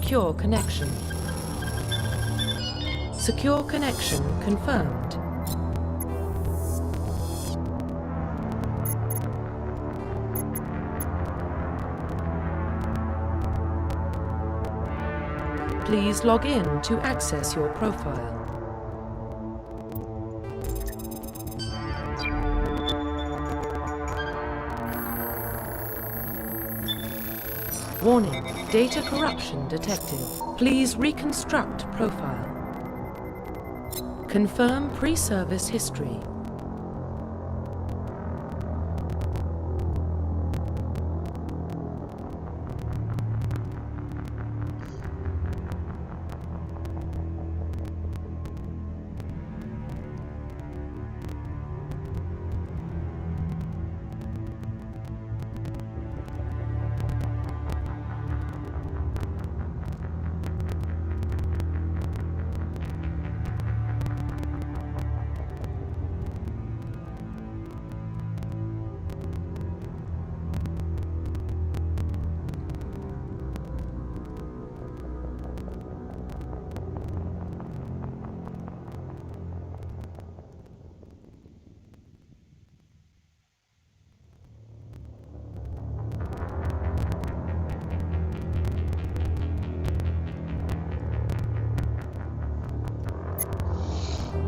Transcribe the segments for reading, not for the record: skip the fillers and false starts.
secure connection. Secure connection confirmed. Please log in to access your profile. Warning, data corruption detected. Please reconstruct profile. Confirm pre-service history.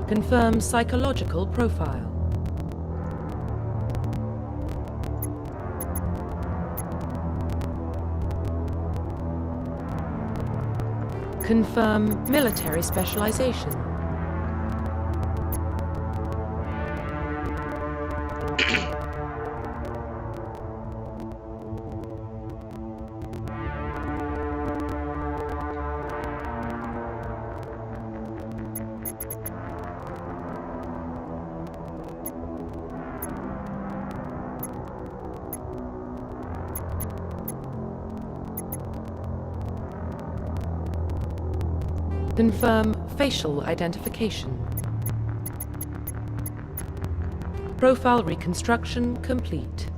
Confirm psychological profile. Confirm military specialization. Confirm facial identification. Profile reconstruction complete.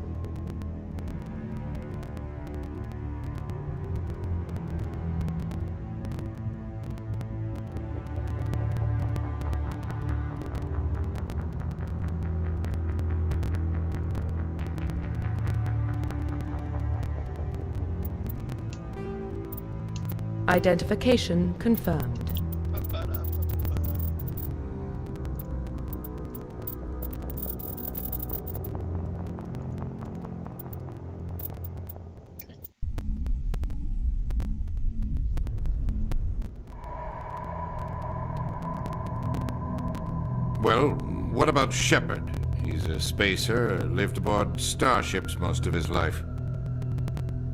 Identification confirmed. Well, what about Shepard? He's a spacer, lived aboard starships most of his life.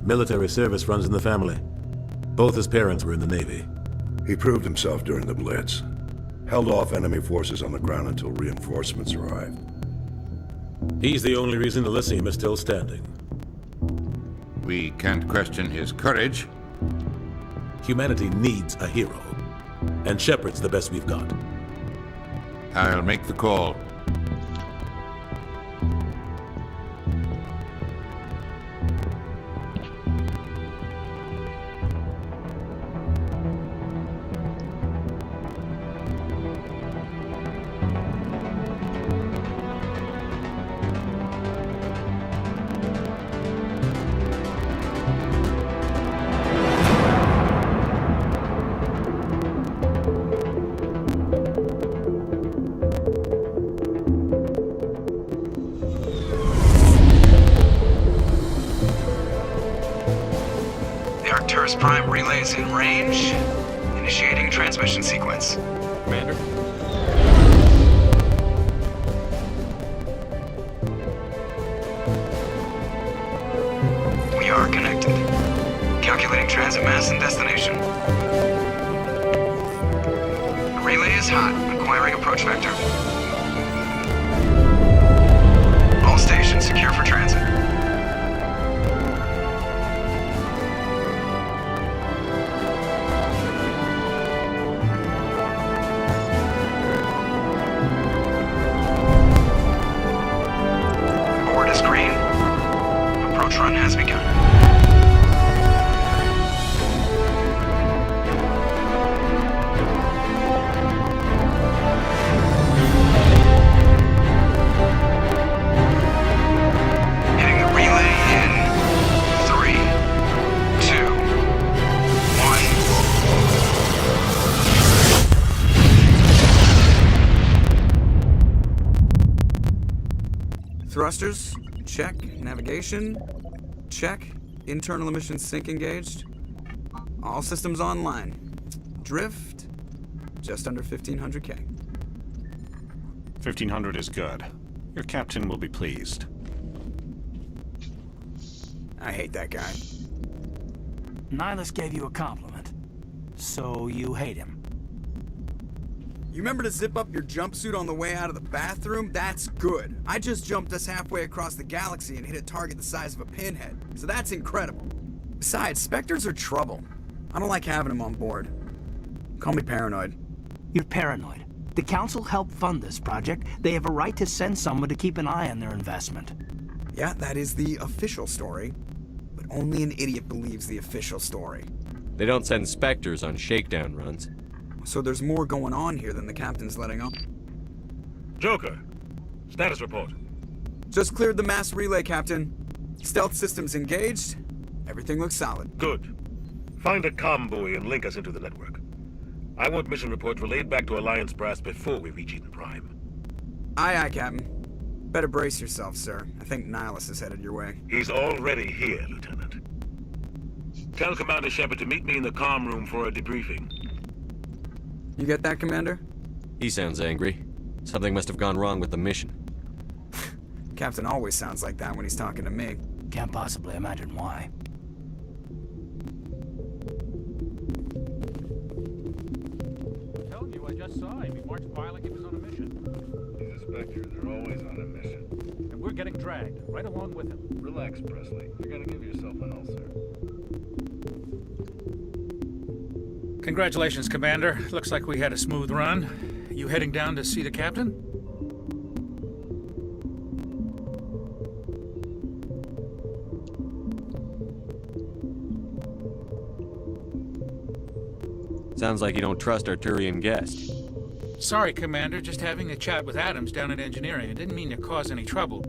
Military service runs in the family. Both his parents were in the Navy. He proved himself during the Blitz. Held off enemy forces on the ground until reinforcements arrived. He's the only reason Elysium is still standing. We can't question his courage. Humanity needs a hero. And Shepard's the best we've got. I'll make the call. Prime relays in range. Initiating transmission sequence. Commander. We are connected. Calculating transit mass and destination. The relay is hot. Acquiring approach vector. All stations secure for transit. Run has begun. Thrusters, check. Navigation, check. Internal emissions sync engaged. All systems online. Drift, just under 1500K. 1500 is good. Your captain will be pleased. I hate that guy. Nihilus gave you a compliment, so you hate him. You remember to zip up your jumpsuit on the way out of the bathroom? That's good. I just jumped us halfway across the galaxy and hit a target the size of a pinhead, so that's incredible. Besides, Spectres are trouble. I don't like having them on board. Call me paranoid. You're paranoid. The Council helped fund this project. They have a right to send someone to keep an eye on their investment. Yeah, that is the official story. But only an idiot believes the official story. They don't send Spectres on shakedown runs. So there's more going on here than the captain's letting on. Joker, status report. Just cleared the mass relay, Captain. Stealth systems engaged. Everything looks solid. Good. Find a comm buoy and link us into the network. I want mission reports relayed back to Alliance Brass before we reach Eden Prime. Aye, aye, Captain. Better brace yourself, sir. I think Nihilus is headed your way. He's already here, Lieutenant. Tell Commander Shepard to meet me in the comm room for a debriefing. You get that, Commander? He sounds angry. Something must have gone wrong with the mission. Captain always sounds like that when he's talking to me. Can't possibly imagine why. I'm telling you, I just saw him. He marched by like he was on a mission. He's a Spectre. They're always on a mission. And we're getting dragged, right along with him. Relax, Presley. You're gonna give yourself an ulcer. Congratulations, Commander. Looks like we had a smooth run. You heading down to see the captain? Sounds like you don't trust our Turian guest. Sorry, Commander. Just having a chat with Adams down at engineering. I didn't mean to cause any trouble.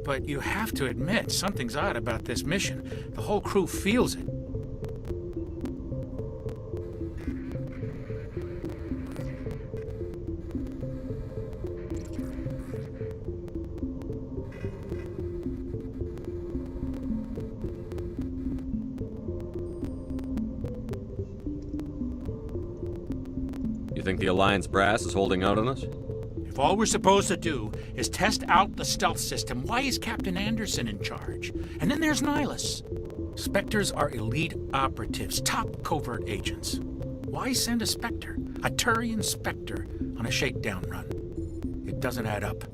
But you have to admit, something's odd about this mission. The whole crew feels it. You think the Alliance Brass is holding out on us? If all we're supposed to do is test out the stealth system, why is Captain Anderson in charge? And then there's Nihilus. Spectres are elite operatives, top covert agents. Why send a Spectre, a Turian Spectre, on a shakedown run? It doesn't add up.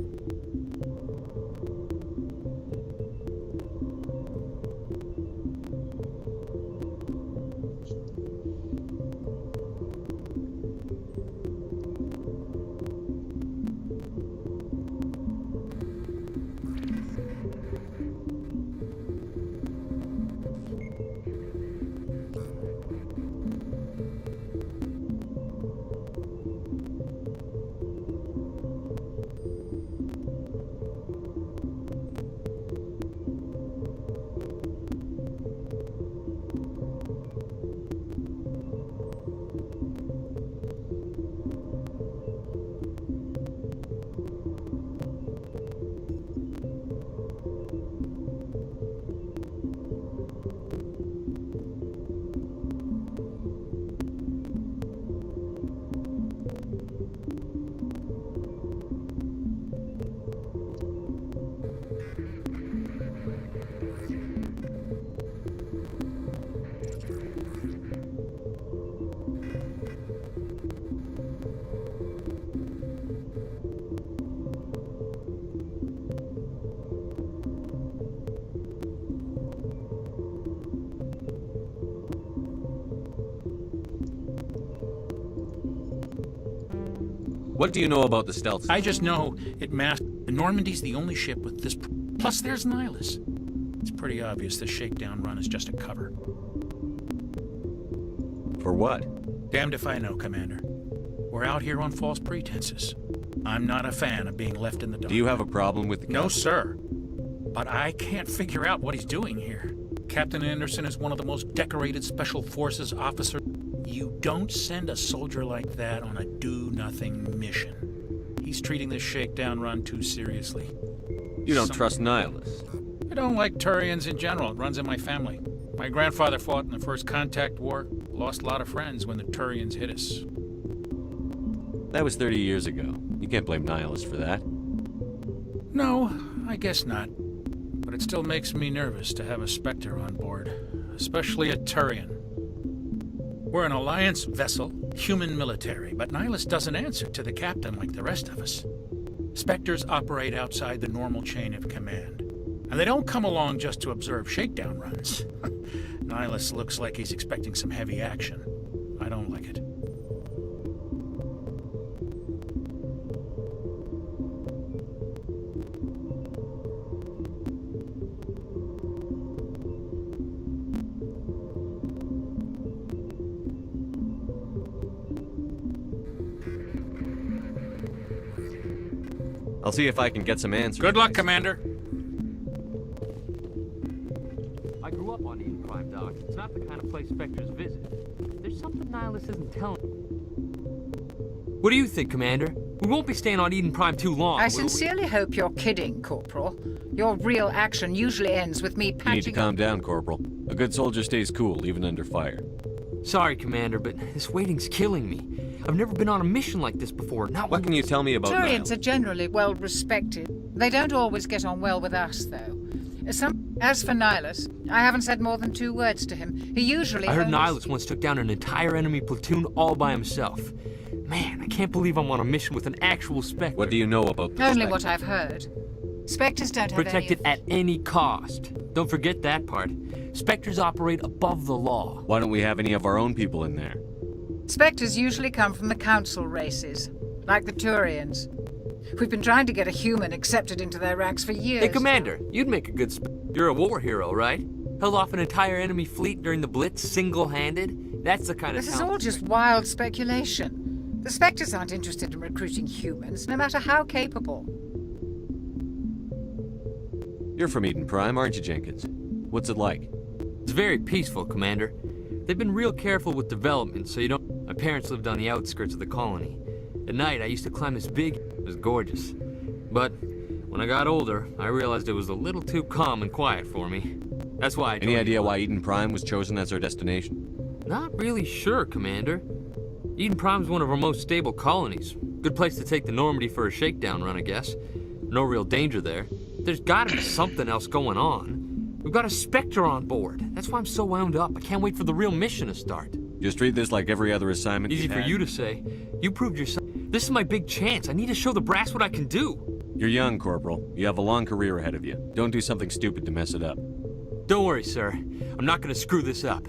What do you know about the stealth system? I just know it masked. The Normandy's the only ship with this. Plus, there's Nihilus. It's pretty obvious this shakedown run is just a cover. For what? Damned if I know, Commander. We're out here on false pretenses. I'm not a fan of being left in the dark. Do you have a problem with the No, sir. But I can't figure out what he's doing here. Captain Anderson is one of the most decorated Special Forces officers. You don't send a soldier like that on a do-nothing mission. He's treating this shakedown run too seriously. You don't trust Nihilus? I don't like Turians in general. It runs in my family. My grandfather fought in the First Contact War. Lost a lot of friends when the Turians hit us. That was 30 years ago. You can't blame Nihilus for that. No, I guess not. But it still makes me nervous to have a Spectre on board. Especially a Turian. We're an Alliance vessel, human military, but Nihilus doesn't answer to the captain like the rest of us. Spectres operate outside the normal chain of command. And they don't come along just to observe shakedown runs. Nihilus looks like he's expecting some heavy action. I don't like it. I'll see if I can get some answers. Good luck, Commander. I grew up on Eden Prime, Doc. It's not the kind of place Spectres visit. There's something Nihilus isn't telling. What do you think, Commander? We won't be staying on Eden Prime too long. I sincerely hope you're kidding, Corporal. Your real action usually ends with me patching... You need to calm down, Corporal. A good soldier stays cool, even under fire. Sorry, Commander, but this waiting's killing me. I've never been on a mission like this before. What can you tell me about Turians are generally well respected. They don't always get on well with us, though. As for Nihilus, I haven't said more than 2 words to him. He usually... I heard Nihilus once took down an entire enemy platoon all by himself. Man, I can't believe I'm on a mission with an actual Spectre. What do you know about the Only what I've heard. Spectres don't have Protected at any cost. Don't forget that part. Spectres operate above the law. Why don't we have any of our own people in there? Spectres usually come from the Council races, like the Turians. We've been trying to get a human accepted into their ranks for years. Hey, Commander, you'd make a good You're a war hero, right? Held off an entire enemy fleet during the Blitz single-handed? That's the kind of This is all just wild speculation. The Spectres aren't interested in recruiting humans, no matter how capable. You're from Eden Prime, aren't you, Jenkins? What's it like? It's very peaceful, Commander. They've been real careful with development, so you don't... My parents lived on the outskirts of the colony. At night, I used to climb this big... It was gorgeous. But when I got older, I realized it was a little too calm and quiet for me. That's why I joined. Any idea why Eden Prime was chosen as our destination? Not really sure, Commander. Eden Prime's one of our most stable colonies. Good place to take the Normandy for a shakedown run, I guess. No real danger there. There's gotta be something else going on. We've got a Spectre on board. That's why I'm so wound up. I can't wait for the real mission to start. Just treat this like every other assignment. Easy for you to say. You proved yourself. This is my big chance. I need to show the brass what I can do. You're young, Corporal. You have a long career ahead of you. Don't do something stupid to mess it up. Don't worry, sir. I'm not gonna screw this up.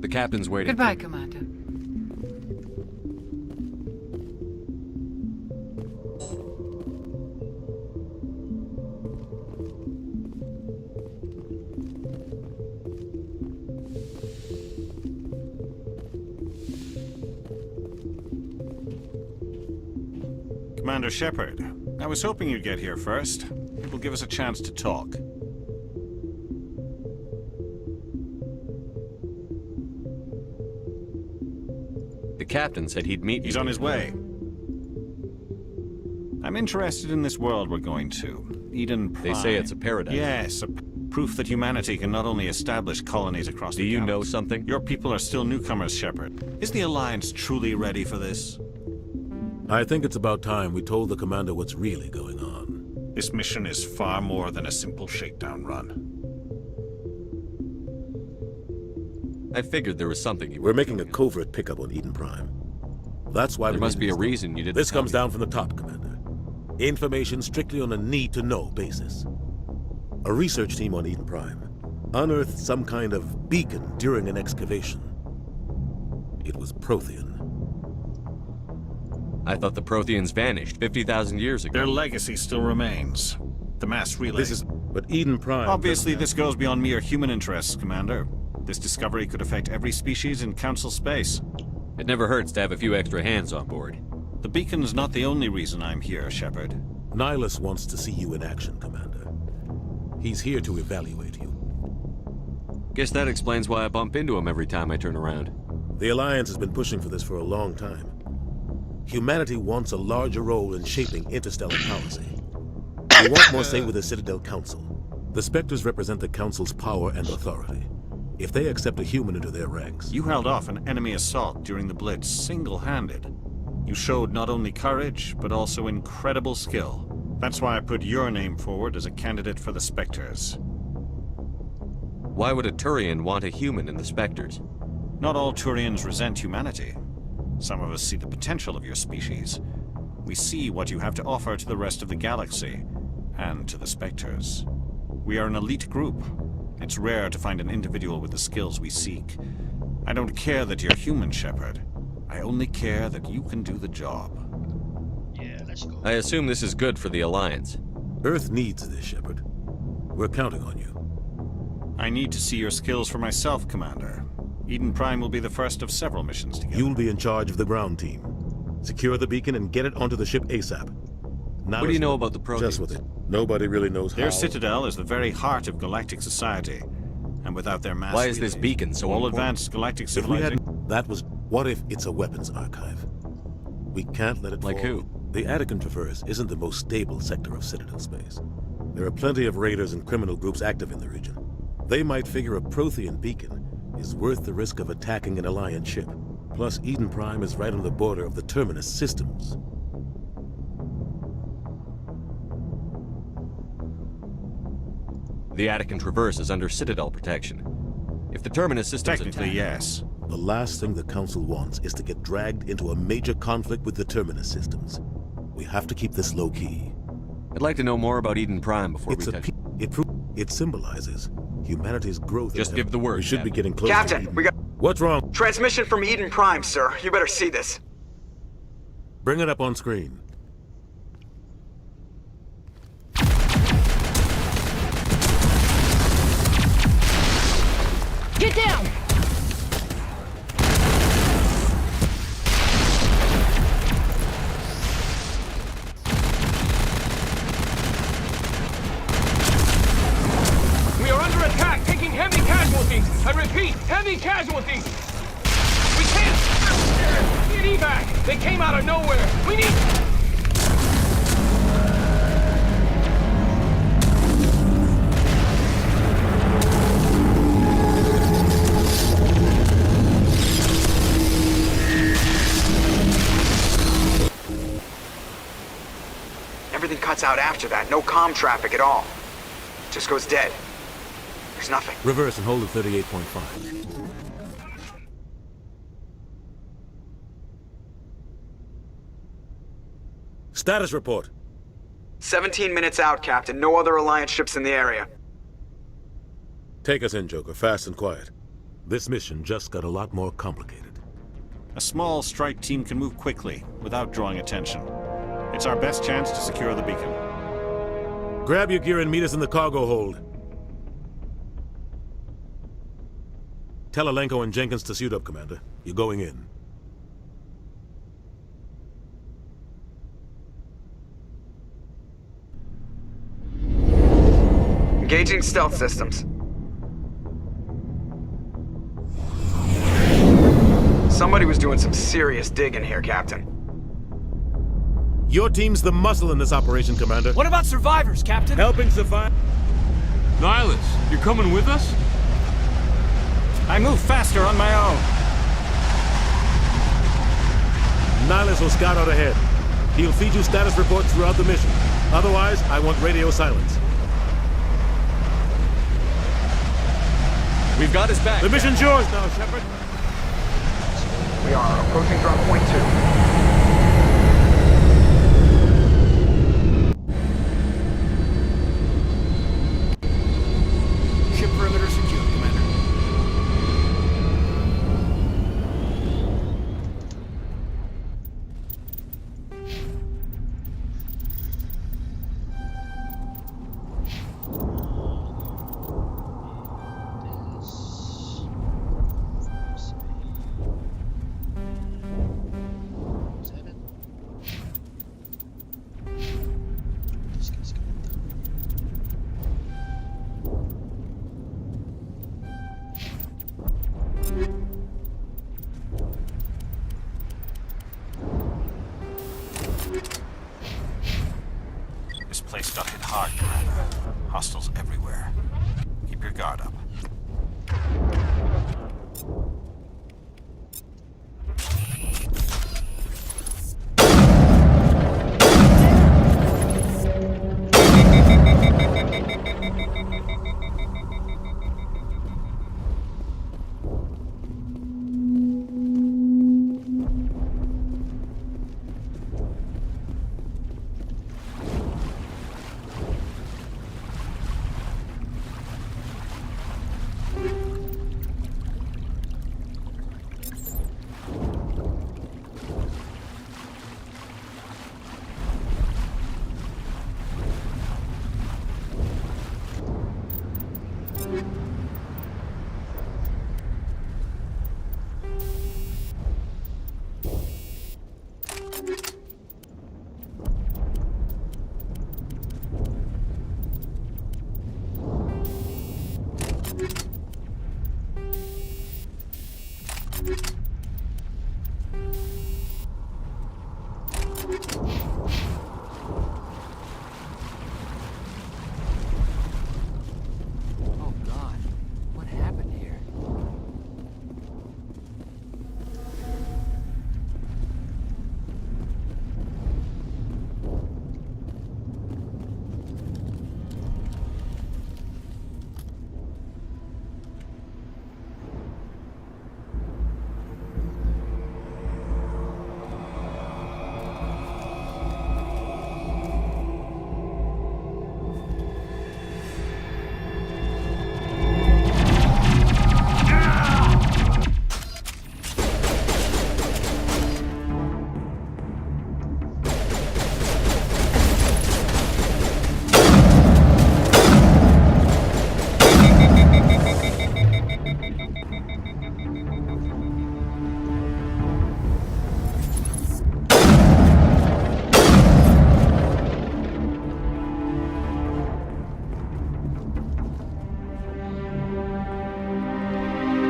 The captain's waiting. Goodbye, Commander. Commander Shepard, I was hoping you'd get here first. It will give us a chance to talk. The captain said he'd meet you. He's on his way. I'm interested in this world we're going to. Eden Prime. They say it's a paradise. Yes, proof that humanity can not only establish colonies across the galaxy. Do you know something? Your people are still newcomers, Shepard. Is the Alliance truly ready for this? I think it's about time we told the commander what's really going on. This mission is far more than a simple shakedown run. I figured there was something you We're making a covert pickup on Eden Prime. That's why There must be a reason you didn't This tell comes me. down from the top, Commander. Information strictly on a need-to-know basis. A research team on Eden Prime unearthed some kind of beacon during an excavation. It was Prothean. I thought the Protheans vanished 50,000 years ago. Their legacy still remains. The mass relay. But Eden Prime... Obviously, this goes beyond mere human interests, Commander. This discovery could affect every species in Council space. It never hurts to have a few extra hands on board. The beacon's not the only reason I'm here, Shepard. Nihilus wants to see you in action, Commander. He's here to evaluate you. Guess that explains why I bump into him every time I turn around. The Alliance has been pushing for this for a long time. Humanity wants a larger role in shaping interstellar policy. We want more say with the Citadel Council. The Spectres represent the Council's power and authority. If they accept a human into their ranks... You held off an enemy assault during the Blitz single-handed. You showed not only courage, but also incredible skill. That's why I put your name forward as a candidate for the Spectres. Why would a Turian want a human in the Spectres? Not all Turians resent humanity. Some of us see the potential of your species. We see what you have to offer to the rest of the galaxy, and to the Spectres. We are an elite group. It's rare to find an individual with the skills we seek. I don't care that you're human, Shepard. I only care that you can do the job. Yeah, let's go. I assume this is good for the Alliance. Earth needs this, Shepard. We're counting on you. I need to see your skills for myself, Commander. Eden Prime will be the first of several missions together. You'll be in charge of the ground team. Secure the beacon and get it onto the ship ASAP. What do you know about the Protheans? Just with it. Nobody really knows how. Their citadel is the very heart of galactic society. And without their mass Why is this relay, beacon so all important? advanced galactic If we civilization... had... That was... What if it's a weapons archive? We can't let it Like fall. who? The Attican Traverse isn't the most stable sector of Citadel space. There are plenty of raiders and criminal groups active in the region. They might figure a Prothean beacon is worth the risk of attacking an Alliance ship. Plus, Eden Prime is right on the border of the Terminus systems. The Attican Traverse is under Citadel protection. If the Terminus systems Technically, attack... yes. The last thing the Council wants is to get dragged into a major conflict with the Terminus systems. We have to keep this low-key. I'd like to know more about Eden Prime before we touch... It symbolizes humanity's growth. Just give the word, We should be Captain. getting close to Captain, Eden. we got What's wrong? transmission from Eden Prime, sir. You better see this. Bring it up on screen. Get down! We are under attack, taking heavy casualties. I repeat, heavy casualties. We can't... Need evac. They came out of nowhere. We need... Everything cuts out after that. No comm traffic at all. Just goes dead. There's nothing. Reverse and hold at 38.5. Status report. 17 minutes out, Captain. No other Alliance ships in the area. Take us in, Joker, fast and quiet. This mission just got a lot more complicated. A small strike team can move quickly, without drawing attention. It's our best chance to secure the beacon. Grab your gear and meet us in the cargo hold. Tell Alenko and Jenkins to suit up, Commander. You're going in. Engaging stealth systems. Somebody was doing some serious digging here, Captain. Your team's the muscle in this operation, Commander. What about survivors, Captain? Helping survive. Nihilus, you're coming with us? I move faster on my own. Nihilus will scout out ahead. He'll feed you status reports throughout the mission. Otherwise, I want radio silence. We've got his back. The mission's yours now, Shepard. We are approaching drop point 2. Ship perimeter secure, Commander. This place got hit hard, Commander. Hostiles everywhere. Keep your guard up. Oh God, what happened here?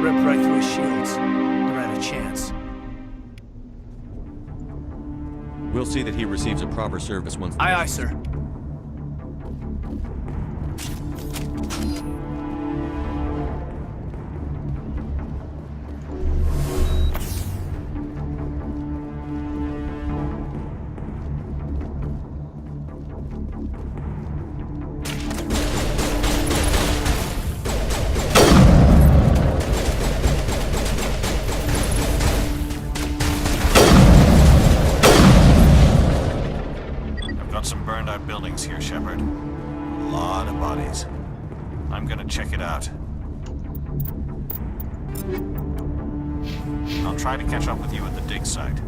Ripped right through his shields. Never had a chance. We'll see that he receives a proper service once. Aye, aye, sir. Some burned out buildings here, Shepard. A lot of bodies. I'm gonna check it out. I'll try to catch up with you at the dig site.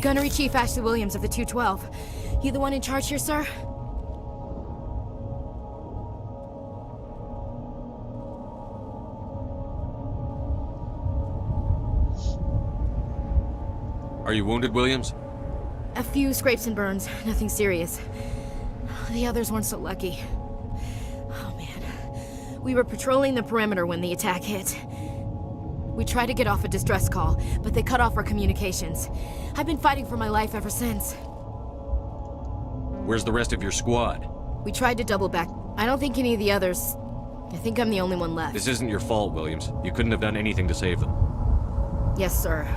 Gunnery Chief Ashley Williams of the 212. You the one in charge here, sir? Are you wounded, Williams? A few scrapes and burns, nothing serious. The others weren't so lucky. Oh man. We were patrolling the perimeter when the attack hit. We tried to get off a distress call, but they cut off our communications. I've been fighting for my life ever since. Where's the rest of your squad? We tried to double back. I don't think any of the others... I think I'm the only one left. This isn't your fault, Williams. You couldn't have done anything to save them. Yes, sir.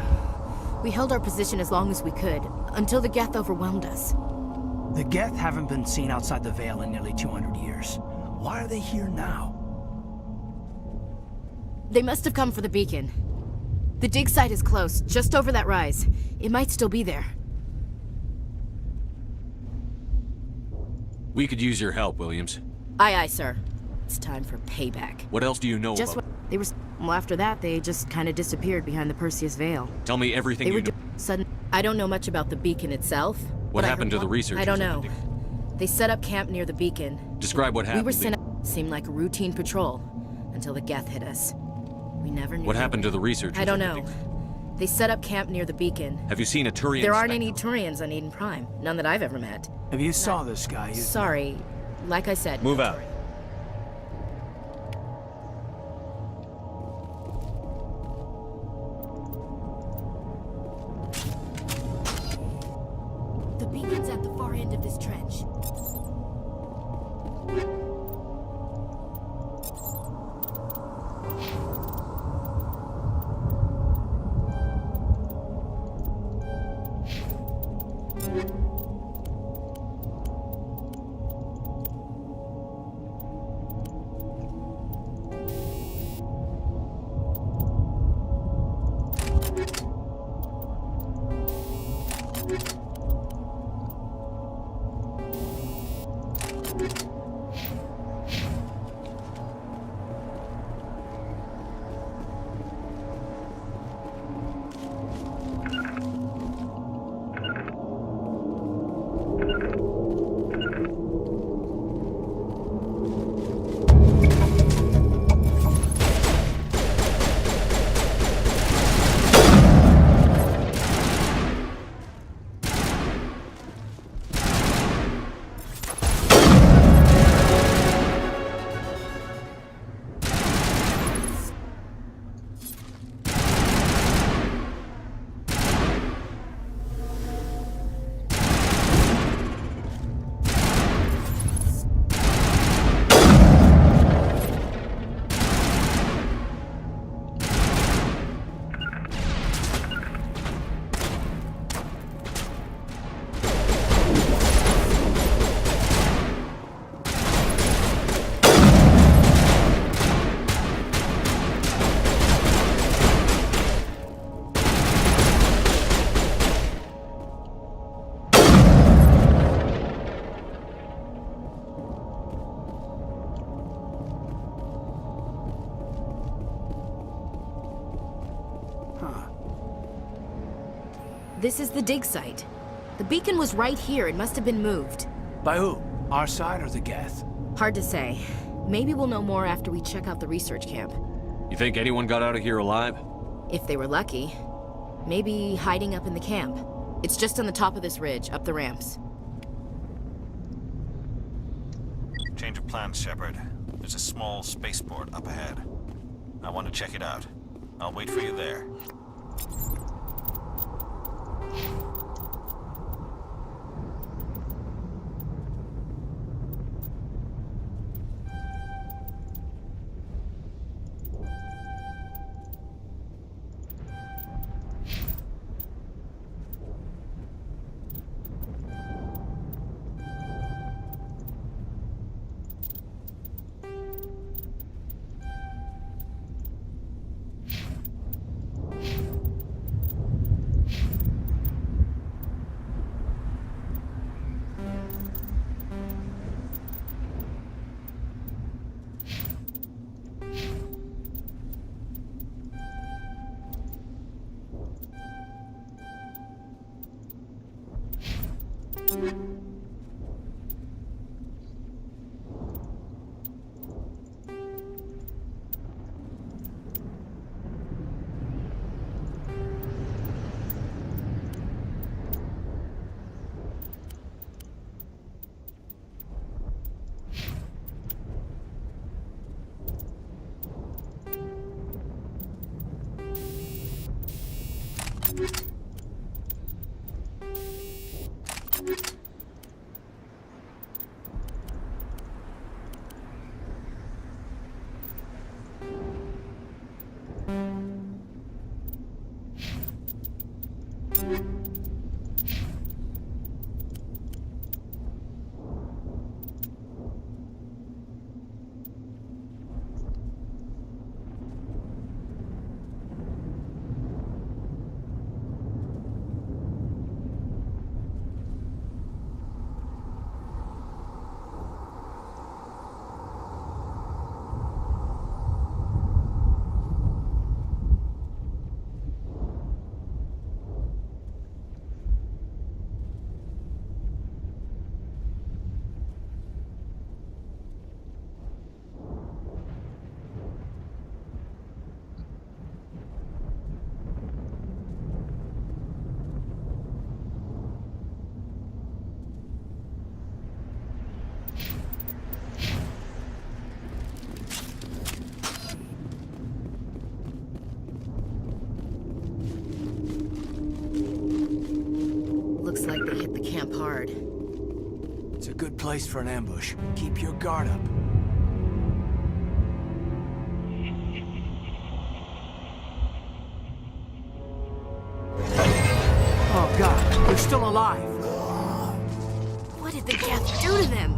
We held our position as long as we could, until the Geth overwhelmed us. The Geth haven't been seen outside the Veil in nearly 200 years. Why are they here now? They must have come for the beacon. The dig site is close, just over that rise. It might still be there. We could use your help, Williams. Aye, aye, sir. It's time for payback. What else do you know Just about... what they were... Well, after that, they just kind of disappeared behind the Perseus Veil. Tell me everything They you were know. sudden... I don't know much about the beacon itself. What but happened to the researchers? I don't know. They set up camp near the beacon. Describe what happened. We were sent out... Seemed like a routine patrol, until the Geth hit us. We never knew... What happened to the researchers? I don't know. They set up camp near the beacon. Have you seen a Turian? There aren't any Turians on Eden Prime. None that I've ever met. If you saw this guy, you... Sorry. Like I said... Move out. The beacon's at the far end of this trench. This is the dig site. The beacon was right here. It must have been moved. By who? Our side or the Geth? Hard to say. Maybe we'll know more after we check out the research camp. You think anyone got out of here alive? If they were lucky. Maybe hiding up in the camp. It's just on the top of this ridge, up the ramps. Change of plans, Shepard. There's a small spaceport up ahead. I want to check it out. I'll wait for you there. Looks like they hit the camp hard. It's a good place for an ambush. Keep your guard up. Oh God, they're still alive. What did the camp do to them?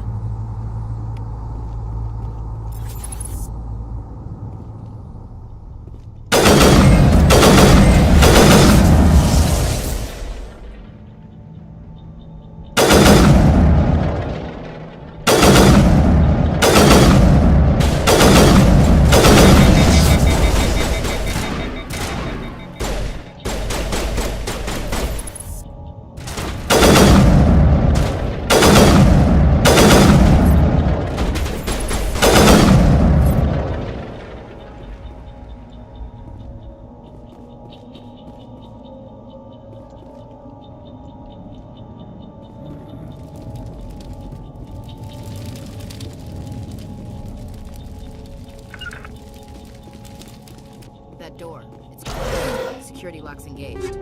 That door. It's closed. Security lock's engaged.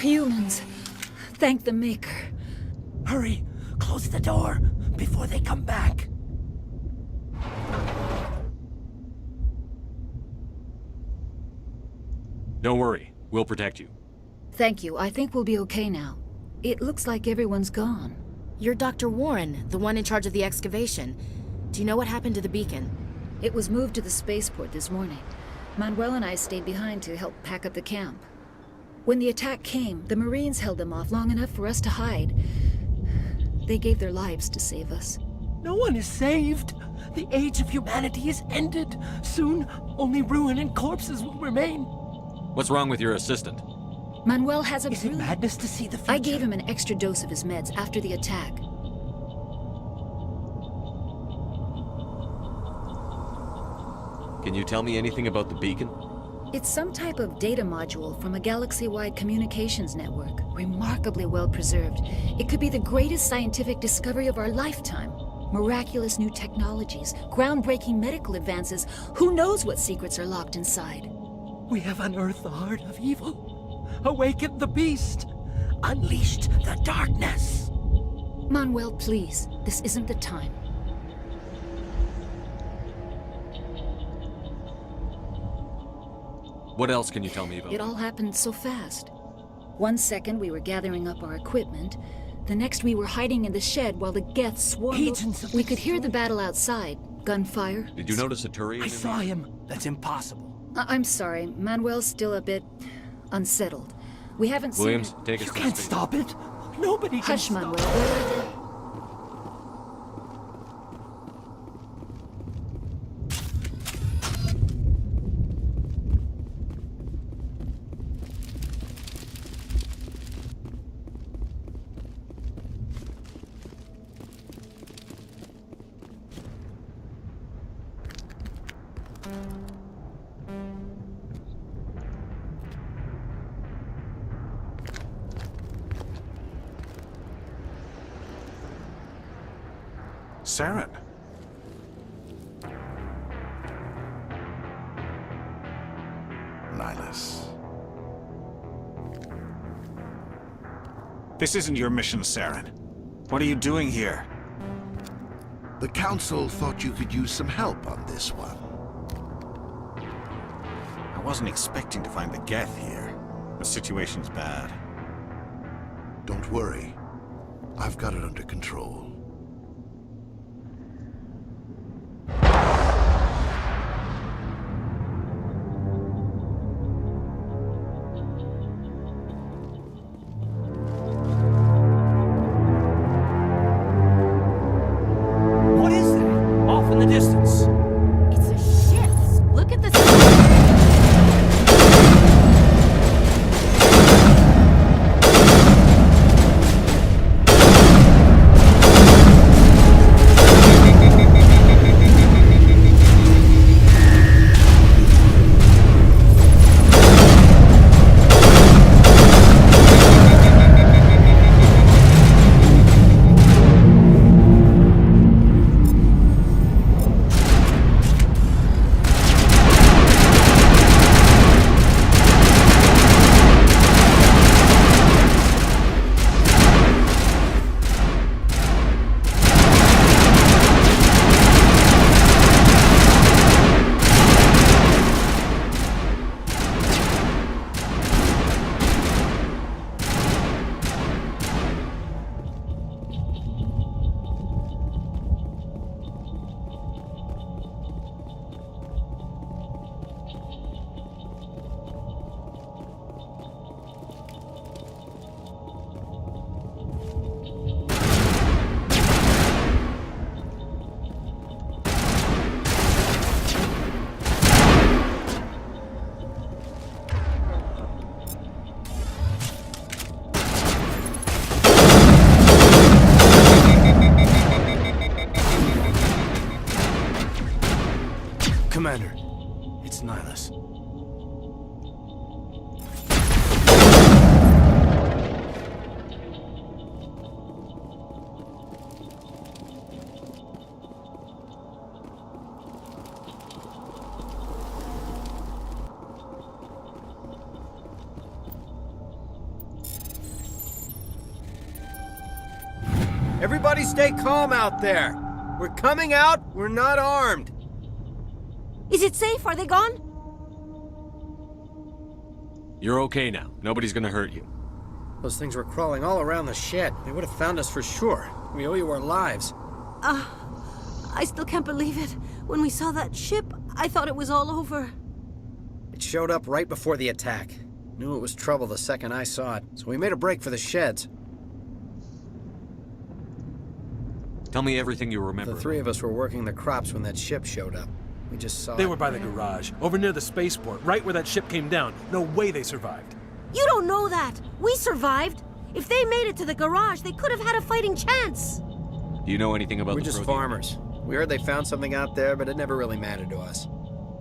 Humans. Thank the Maker. Hurry! Close the door before they come back. Don't worry. We'll protect you. Thank you. I think we'll be okay now. It looks like everyone's gone. You're Dr. Warren, the one in charge of the excavation. Do you know what happened to the beacon? It was moved to the spaceport this morning. Manuel and I stayed behind to help pack up the camp. When the attack came, the Marines held them off long enough for us to hide. They gave their lives to save us. No one is saved. The age of humanity is ended. Soon, only ruin and corpses will remain. What's wrong with your assistant? Manuel has a Is it madness to see the future? I gave him an extra dose of his meds after the attack. Can you tell me anything about the beacon? It's some type of data module from a galaxy-wide communications network, remarkably well preserved. It could be the greatest scientific discovery of our lifetime. Miraculous new technologies, groundbreaking medical advances. Who knows what secrets are locked inside? We have unearthed the heart of evil, awakened the beast, unleashed the darkness. Manuel, please, this isn't the time. What else can you tell me about? It all happened so fast. One second we were gathering up our equipment. The next we were hiding in the shed while the Geth swarmed. We could hear the battle outside. Gunfire. Did you notice a Turian? I saw him. That's impossible. I'm sorry. Manuel's still a bit unsettled. We haven't Williams, seen... take us You to can't the stop it. Nobody can Hush, stop Manuel. Saren. Nihilus. This isn't your mission, Saren. What are you doing here? The Council thought you could use some help on this one. I wasn't expecting to find the Geth here. The situation's bad. Don't worry. I've got it under control. What is that? Off in the distance. It's a ship. Look at the... Commander, it's Nihilus. Everybody stay calm out there. We're coming out, we're not armed. Is it safe? Are they gone? You're okay now. Nobody's gonna hurt you. Those things were crawling all around the shed. They would have found us for sure. We owe you our lives. I still can't believe it. When we saw that ship, I thought it was all over. It showed up right before the attack. Knew it was trouble the second I saw it, so we made a break for the sheds. Tell me everything you remember. The three of us were working the crops when that ship showed up. We just saw They it. were by the garage, over near the spaceport, right where that ship came down. No way they survived. You don't know that. We survived. If they made it to the garage, they could have had a fighting chance. Do you know anything about We're the just protein? farmers. We heard they found something out there, but it never really mattered to us.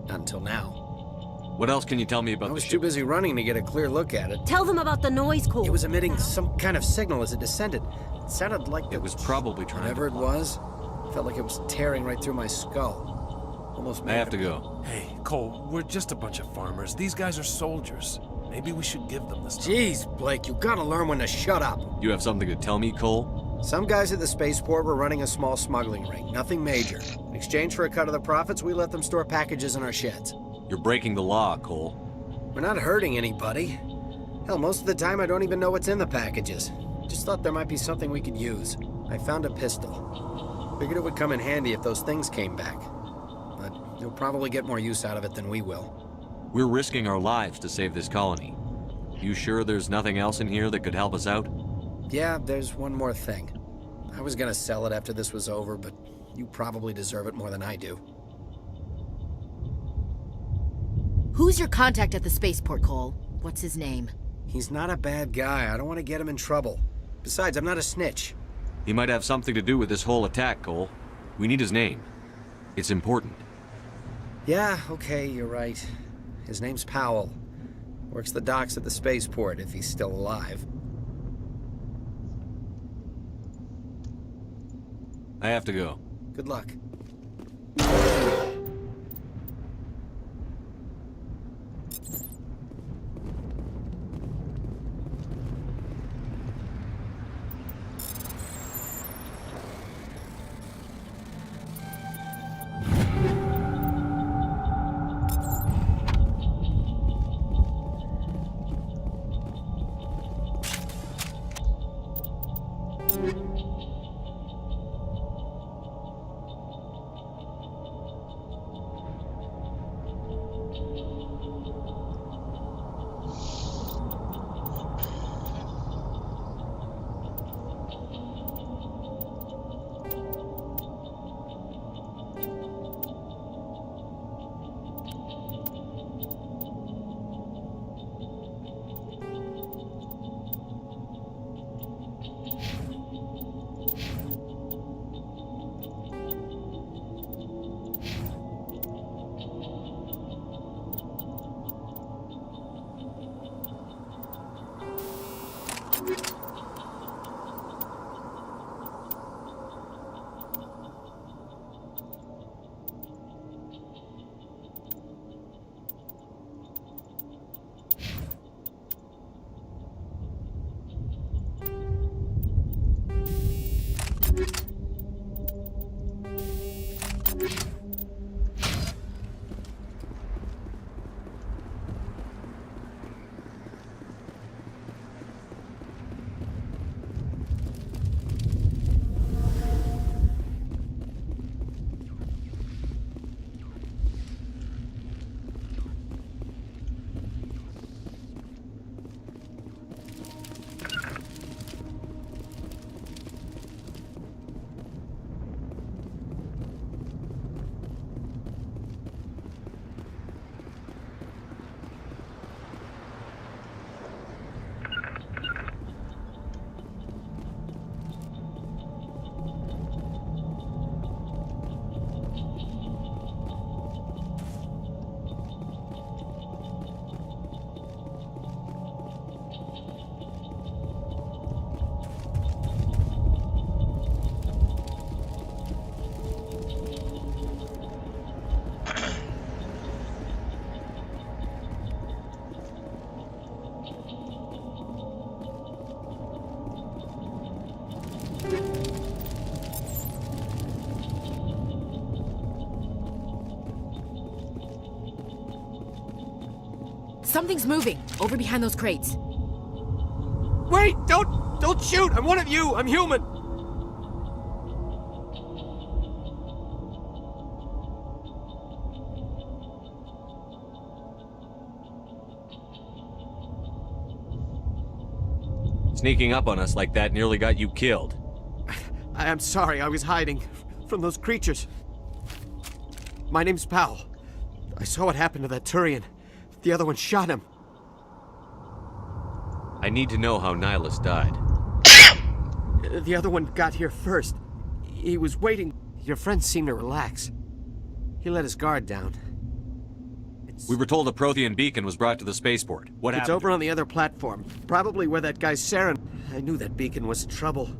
Not until now. What else can you tell me about I the was ship? too busy running to get a clear look at it. Tell them about the noise code. It was emitting some kind of signal as it descended. It sounded like It was probably trying whatever to it was. Felt like it was tearing right through my skull. Almost made I have it. to go. Hey, Cole, we're just a bunch of farmers. These guys are soldiers. Maybe we should give them this time. Jeez, Blake, you gotta learn when to shut up. You have something to tell me, Cole? Some guys at the spaceport were running a small smuggling ring, nothing major. In exchange for a cut of the profits, we let them store packages in our sheds. You're breaking the law, Cole. We're not hurting anybody. Hell, most of the time I don't even know what's in the packages. Just thought there might be something we could use. I found a pistol. Figured it would come in handy if those things came back. But you'll probably get more use out of it than we will. We're risking our lives to save this colony. You sure there's nothing else in here that could help us out? Yeah, there's one more thing. I was gonna sell it after this was over, but you probably deserve it more than I do. Who's your contact at the spaceport, Cole? What's his name? He's not a bad guy. I don't want to get him in trouble. Besides, I'm not a snitch. He might have something to do with this whole attack, Cole. We need his name. It's important. Yeah, okay, you're right. His name's Powell. Works the docks at the spaceport, if he's still alive. I have to go. Good luck. Something's moving, over behind those crates. Wait! Don't shoot! I'm one of you! I'm human! Sneaking up on us like that nearly got you killed. I'm sorry, I was hiding from those creatures. My name's Powell. I saw what happened to that Turian. The other one shot him. I need to know how Nihilus died. The other one got here first. He was waiting. Your friend seemed to relax. He let his guard down. We were told a Prothean beacon was brought to the spaceport. What happened? It's over on the other platform. Probably where that guy Saren... I knew that beacon was trouble.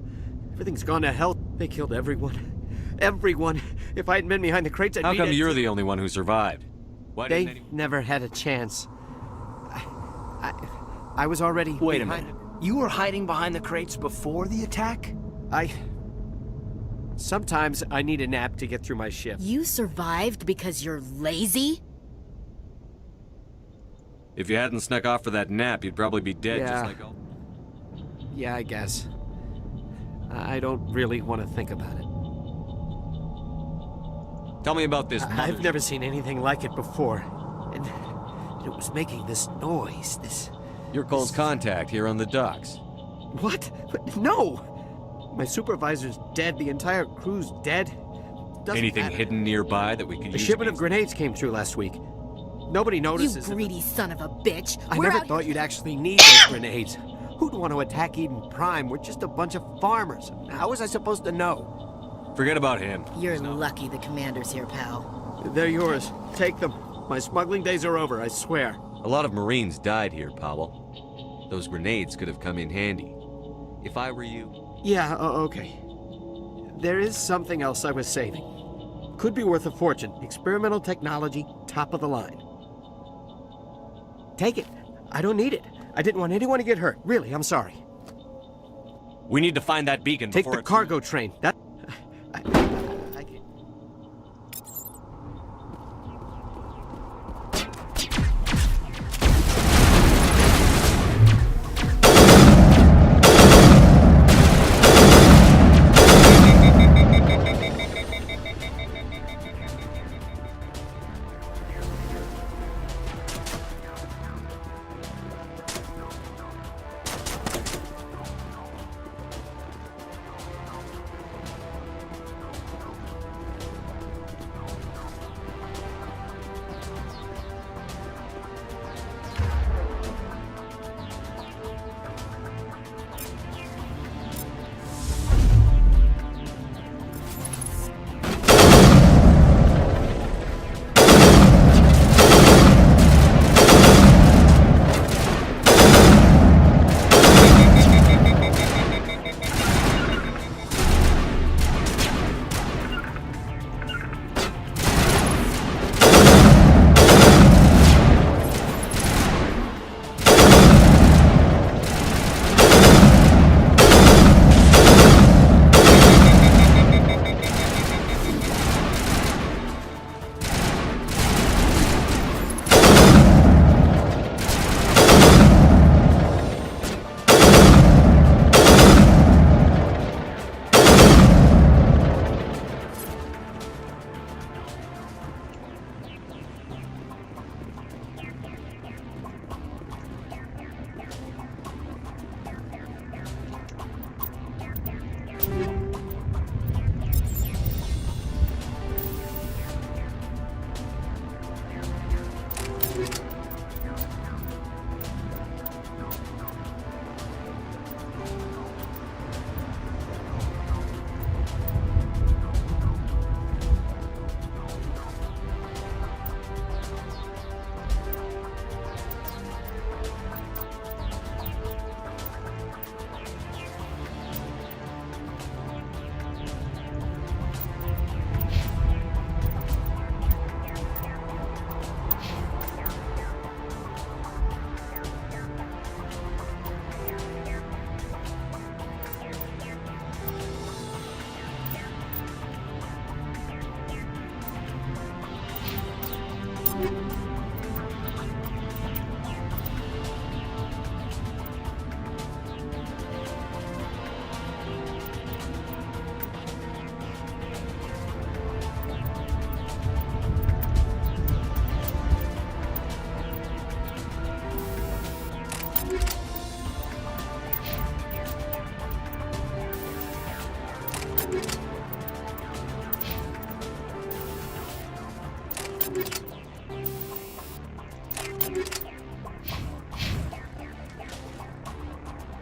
Everything's gone to hell. They killed everyone. Everyone. If I hadn't been behind the crates, I'd How be come dead. you're the only one who survived? Why They didn't anyone... never had a chance. I was already Wait a behind minute. You were hiding behind the crates before the attack? Sometimes I need a nap to get through my shift. You survived because you're lazy? If you hadn't snuck off for that nap, you'd probably be dead Yeah. just like all... Yeah, I guess. I don't really want to think about it. Tell me about this I've mother- never seen anything like it before. And it was making this noise, this... You're Cole's contact here on the docks. What? No! My supervisor's dead, the entire crew's dead. Doesn't Anything matter. hidden nearby that we could A use? shipment of grenades came through last week. Nobody notices. You greedy son of a bitch. I We're never out thought you'd actually need those grenades. Who'd want to attack Eden Prime? We're just a bunch of farmers. How was I supposed to know? Forget about him. You're lucky the commander's here, pal. They're yours. Take them. My smuggling days are over, I swear. A lot of Marines died here, Powell. Those grenades could have come in handy. If I were you... Yeah, okay. There is something else I was saving. Could be worth a fortune. Experimental technology, top of the line. Take it. I don't need it. I didn't want anyone to get hurt. Really, I'm sorry. We need to find that beacon Take before the it... cargo train. That...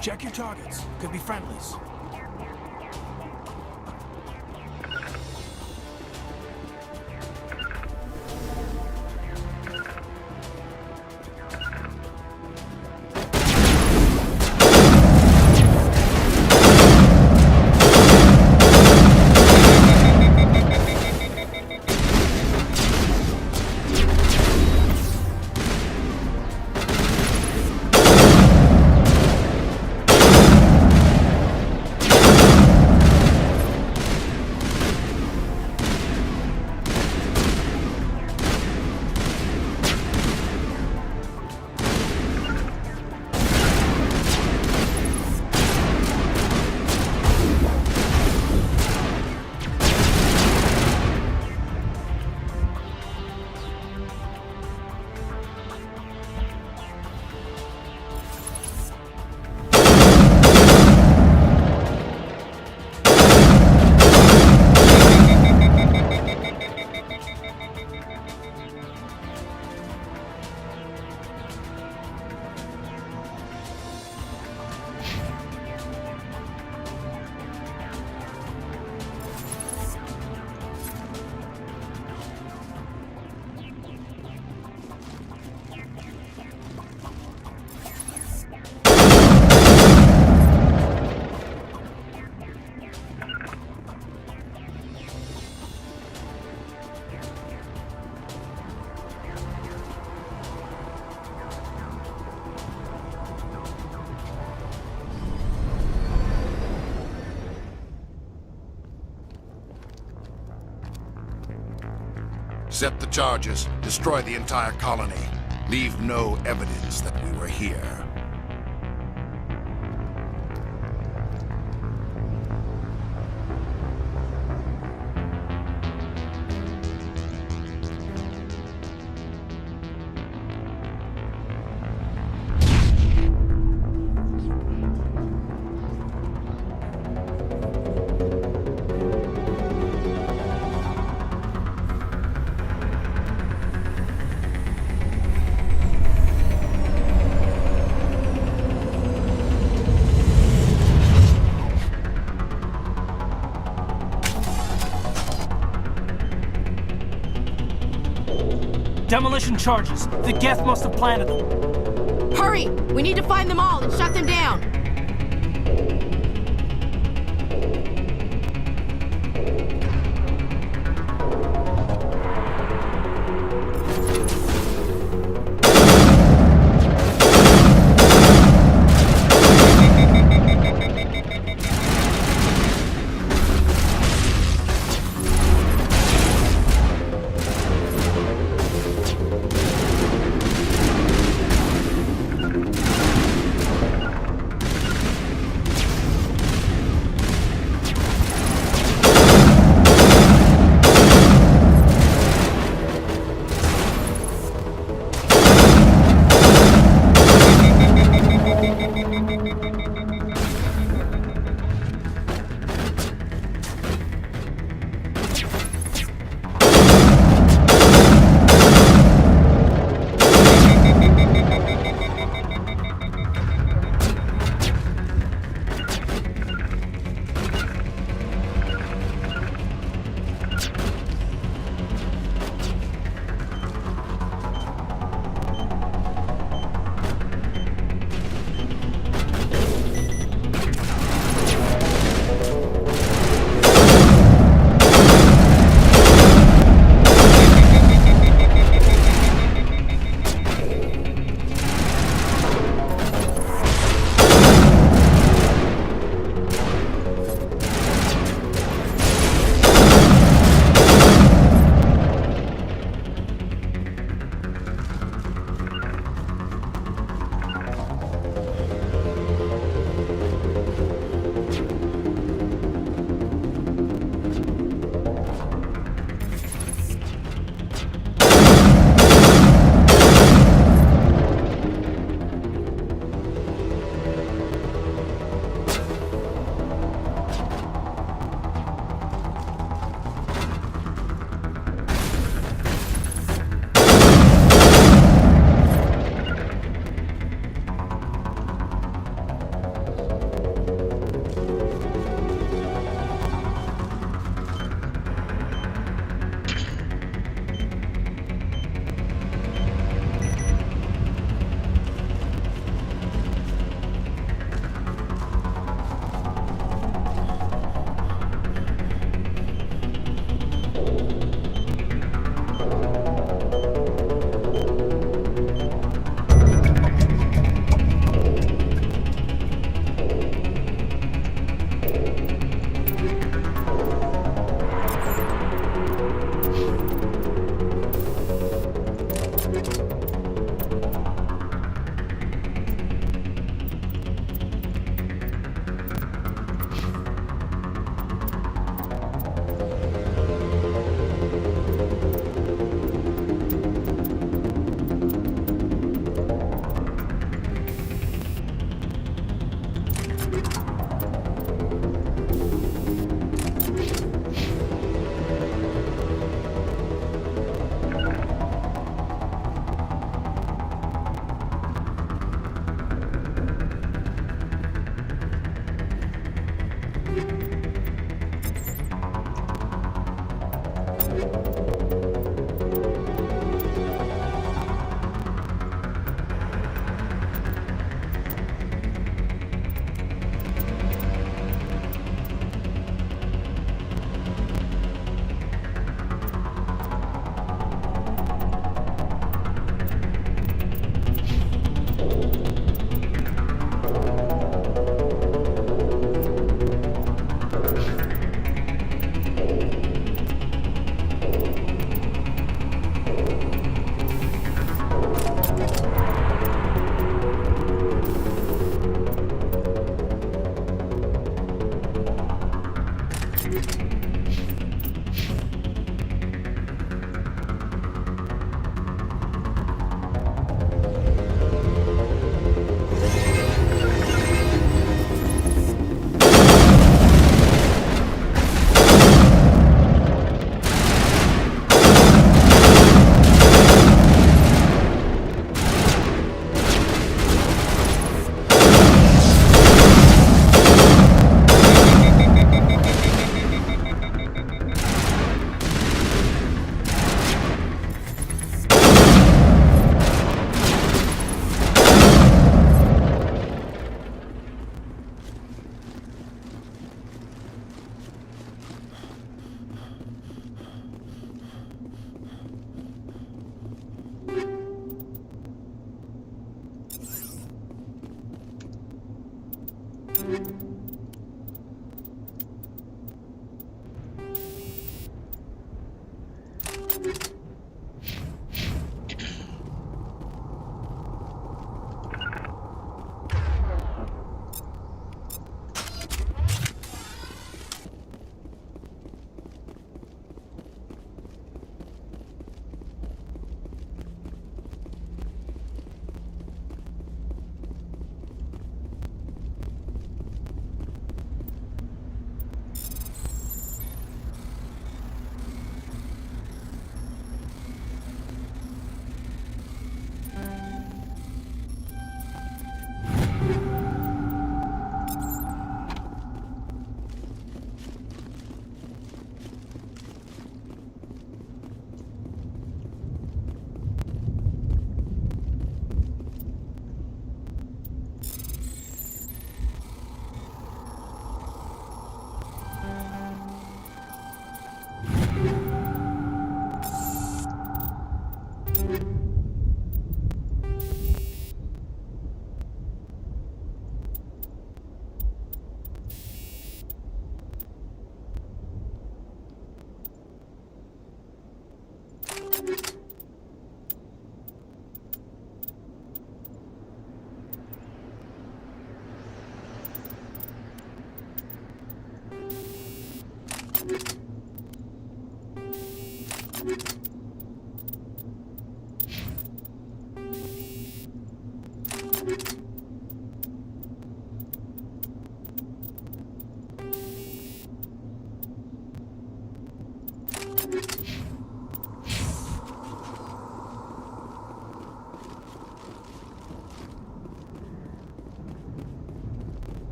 Check your targets. Could be friendlies. Set the charges, destroy the entire colony. Leave no evidence that we were here. Demolition charges. The Geth must have planted them. Hurry! We need to find them all and shut them down!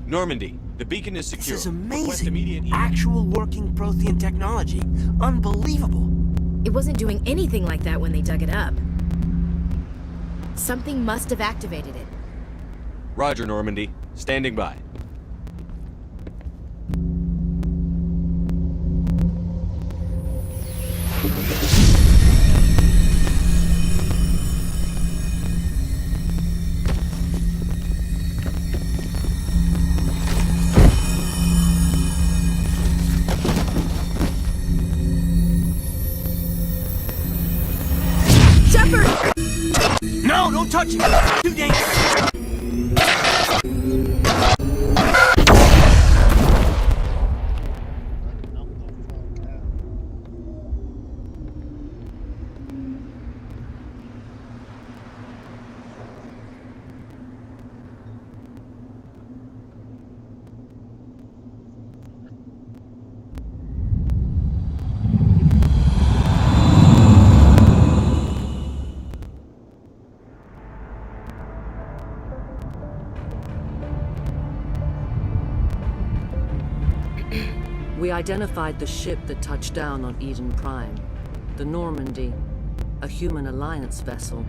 Normandy, the beacon is secure. This is Request amazing. immediate Actual working Prothean technology. Unbelievable. It wasn't doing anything like that when they dug it up. Something must have activated it. Roger, Normandy. Standing by. No, don't touch it! Too dangerous! We identified the ship that touched down on Eden Prime. The Normandy, a human alliance vessel.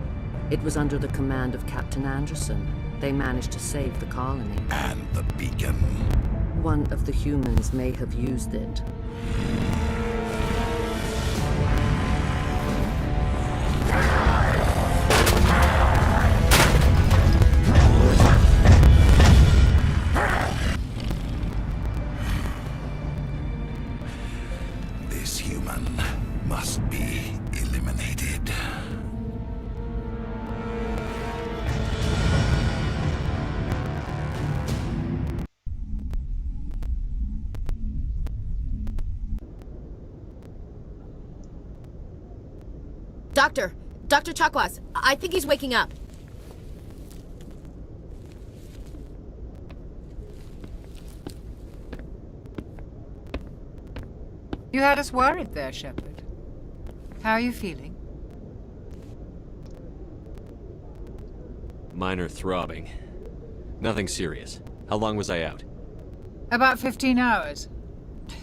It was under the command of Captain Anderson. They managed to save the colony. And the beacon. One of the humans may have used it. This human must be eliminated. Dr. Chakwas, I think he's waking up. You had us worried there, Shepard. How are you feeling? Minor throbbing. Nothing serious. How long was I out? About 15 hours.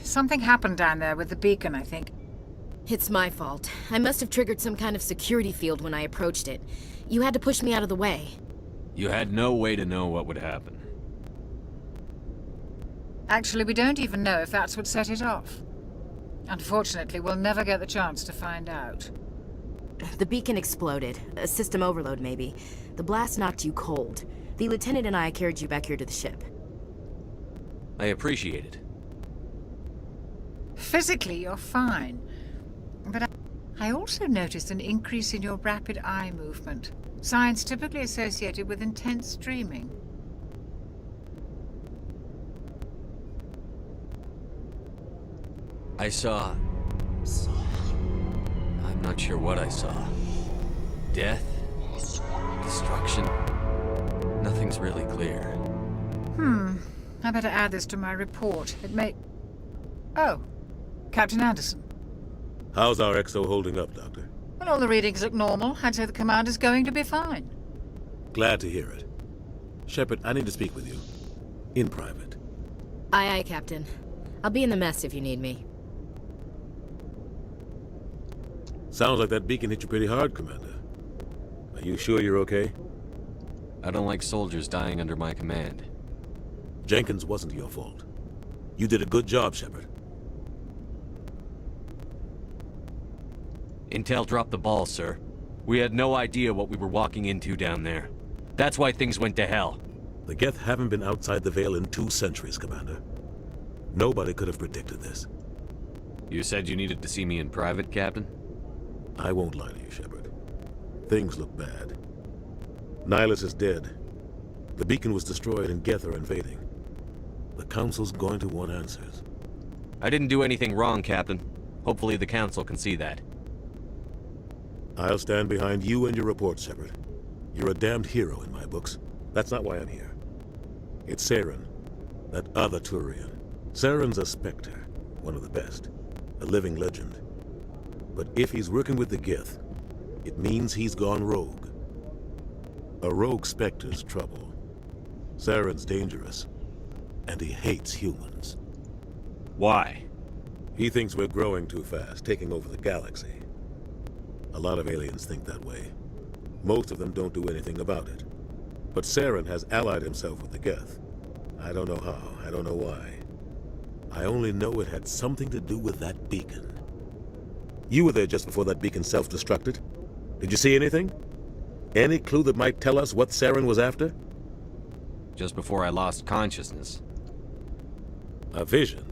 Something happened down there with the beacon, I think. It's my fault. I must have triggered some kind of security field when I approached it. You had to push me out of the way. You had no way to know what would happen. Actually, we don't even know if that's what set it off. Unfortunately, we'll never get the chance to find out. The beacon exploded. A system overload, maybe. The blast knocked you cold. The lieutenant and I carried you back here to the ship. I appreciate it. Physically, you're fine. But I also noticed an increase in your rapid eye movement. Signs typically associated with intense dreaming. I saw... I'm not sure what I saw. Death? Destruction? Nothing's really clear. I better add this to my report. It may... Oh, Captain Anderson. How's our XO holding up, Doctor? Well, all the readings look normal. I'd say the commander's going to be fine. Glad to hear it. Shepard, I need to speak with you. In private. Aye, Captain. I'll be in the mess if you need me. Sounds like that beacon hit you pretty hard, Commander. Are you sure you're okay? I don't like soldiers dying under my command. Jenkins wasn't your fault. You did a good job, Shepard. Intel dropped the ball, sir. We had no idea what we were walking into down there. That's why things went to hell. The Geth haven't been outside the Veil in 2 centuries, Commander. Nobody could have predicted this. You said you needed to see me in private, Captain? I won't lie to you, Shepard. Things look bad. Nihilus is dead. The beacon was destroyed and Geth are invading. The Council's going to want answers. I didn't do anything wrong, Captain. Hopefully the Council can see that. I'll stand behind you and your report, Shepard. You're a damned hero in my books. That's not why I'm here. It's Saren, that other Turian. Saren's a Spectre, one of the best. A living legend. But if he's working with the Geth, it means he's gone rogue. A rogue Spectre's trouble. Saren's dangerous, and he hates humans. Why? He thinks we're growing too fast, taking over the galaxy. A lot of aliens think that way. Most of them don't do anything about it. But Saren has allied himself with the Geth. I don't know how, I don't know why. I only know it had something to do with that beacon. You were there just before that beacon self-destructed. Did you see anything? Any clue that might tell us what Saren was after? Just before I lost consciousness. A vision?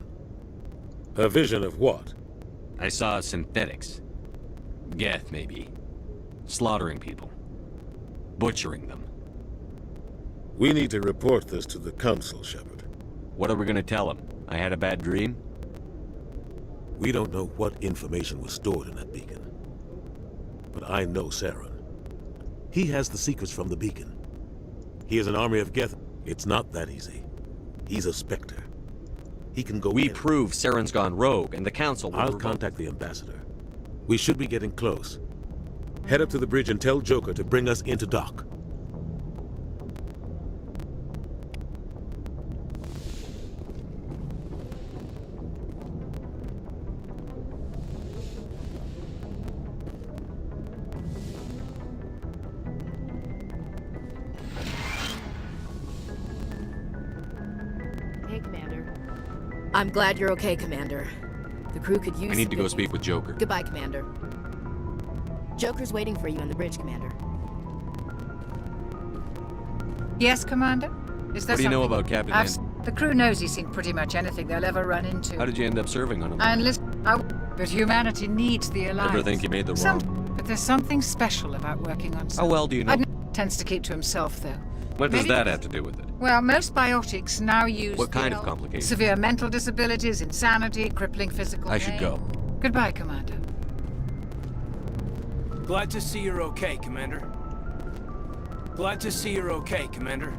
A vision of what? I saw synthetics. Geth, maybe. Slaughtering people. Butchering them. We need to report this to the Council, Shepard. What are we gonna tell them? I had a bad dream? We don't know what information was stored in that beacon. But I know Saren. He has the secrets from the beacon. He has an army of Geth. It's not that easy. He's a Spectre. He can go We in. prove Saren's gone rogue, and the Council will I'll contact the Ambassador. We should be getting close. Head up to the bridge and tell Joker to bring us into dock. Hey, Commander. I'm glad you're okay, Commander. The crew could use I need to go some- speak with Joker. Goodbye, Commander. Joker's waiting for you on the bridge, Commander. Yes, Commander? Is there What do you know something- about Captain I've- An- The crew knows he's seen pretty much anything they'll ever run into. How did you end up serving on him? But humanity needs the alliance. Ever think you made the wrong? But there's something special about working on How well do you know? Tends to keep to himself, though. What does Maybe- that have to do with it? Well, most biotics now use... What kind of complications? Severe mental disabilities, insanity, crippling physical I should pain. go. Goodbye, Commander. Glad to see you're okay, Commander. Glad to see you're okay, Commander.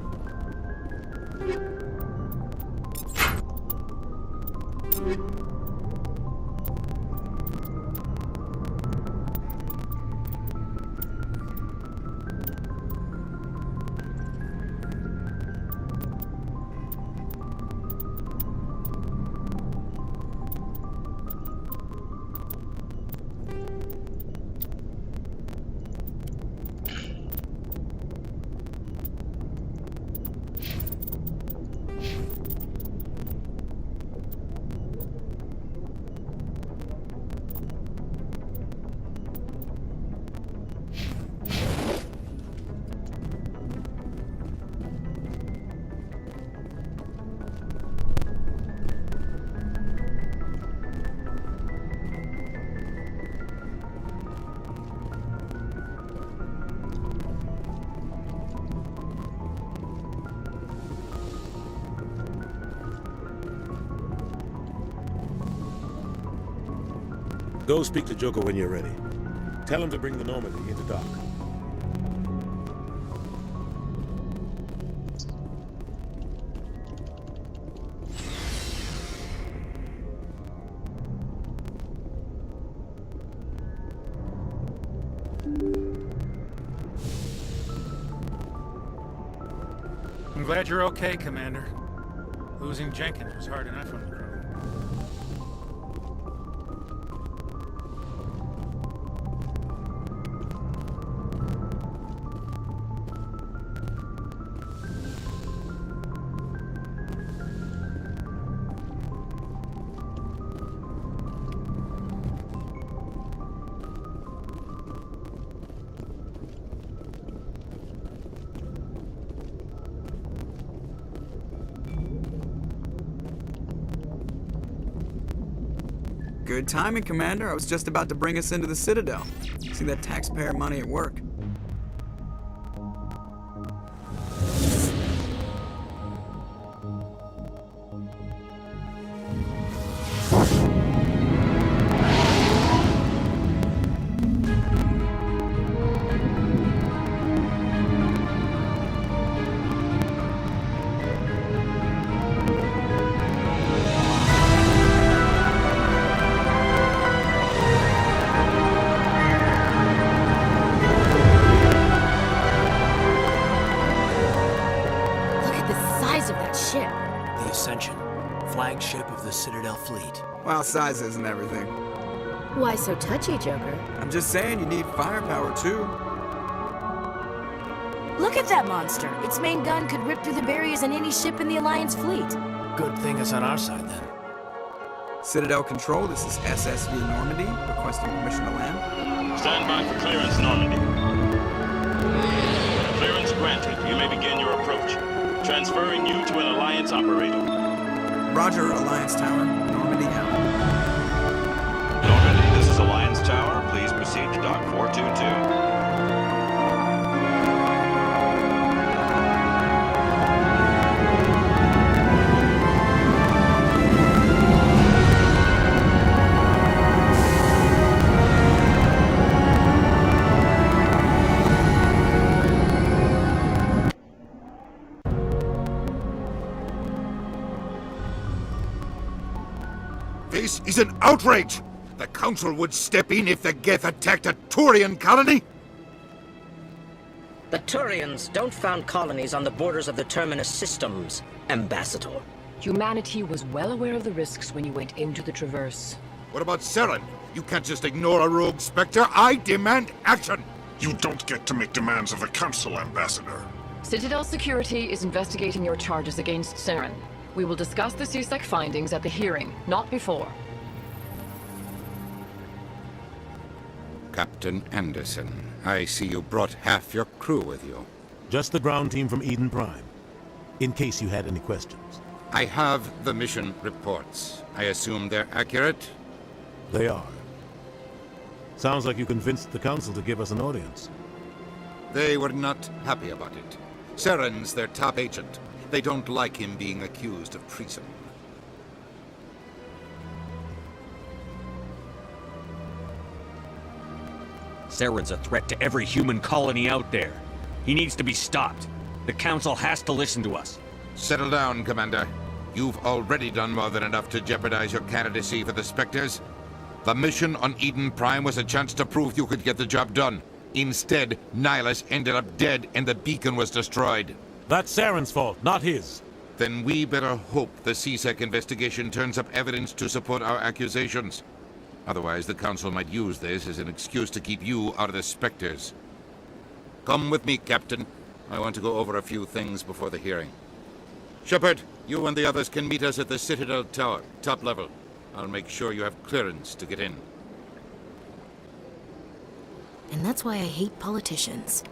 Go speak to Joker when you're ready. Tell him to bring the Normandy into dock. I'm glad you're okay, Commander. Losing Jenkins was hard enough on the crew. Good timing, Commander. I was just about to bring us into the Citadel. See that taxpayer money at work. Flagship of the Citadel fleet. Well, size isn't everything. Why so touchy, Joker? I'm just saying you need firepower, too. Look at that monster. Its main gun could rip through the barriers in any ship in the Alliance fleet. Good thing it's on our side, then. Citadel Control, this is SSV Normandy, requesting permission to land. Stand by for clearance, Normandy. Clearance granted. You may begin your approach. Transferring you to an Alliance operator. Roger, Alliance Tower. Normandy out. Normandy, this is Alliance Tower. Please proceed to Dock 422. This is an outrage! The Council would step in if the Geth attacked a Turian colony? The Turians don't found colonies on the borders of the Terminus systems, Ambassador. Humanity was well aware of the risks when you went into the Traverse. What about Saren? You can't just ignore a rogue Spectre. I demand action! You don't get to make demands of the Council, Ambassador. Citadel Security is investigating your charges against Saren. We will discuss the CSEC findings at the hearing, not before. Captain Anderson, I see you brought half your crew with you. Just the ground team from Eden Prime, in case you had any questions. I have the mission reports. I assume they're accurate? They are. Sounds like you convinced the Council to give us an audience. They were not happy about it. Saren's their top agent. They don't like him being accused of treason. Saren's a threat to every human colony out there. He needs to be stopped. The Council has to listen to us. Settle down, Commander. You've already done more than enough to jeopardize your candidacy for the Spectres. The mission on Eden Prime was a chance to prove you could get the job done. Instead, Nihilus ended up dead and the beacon was destroyed. That's Saren's fault, not his. Then we better hope the CSEC investigation turns up evidence to support our accusations. Otherwise, the Council might use this as an excuse to keep you out of the Spectres. Come with me, Captain. I want to go over a few things before the hearing. Shepard, you and the others can meet us at the Citadel Tower, top level. I'll make sure you have clearance to get in. And that's why I hate politicians.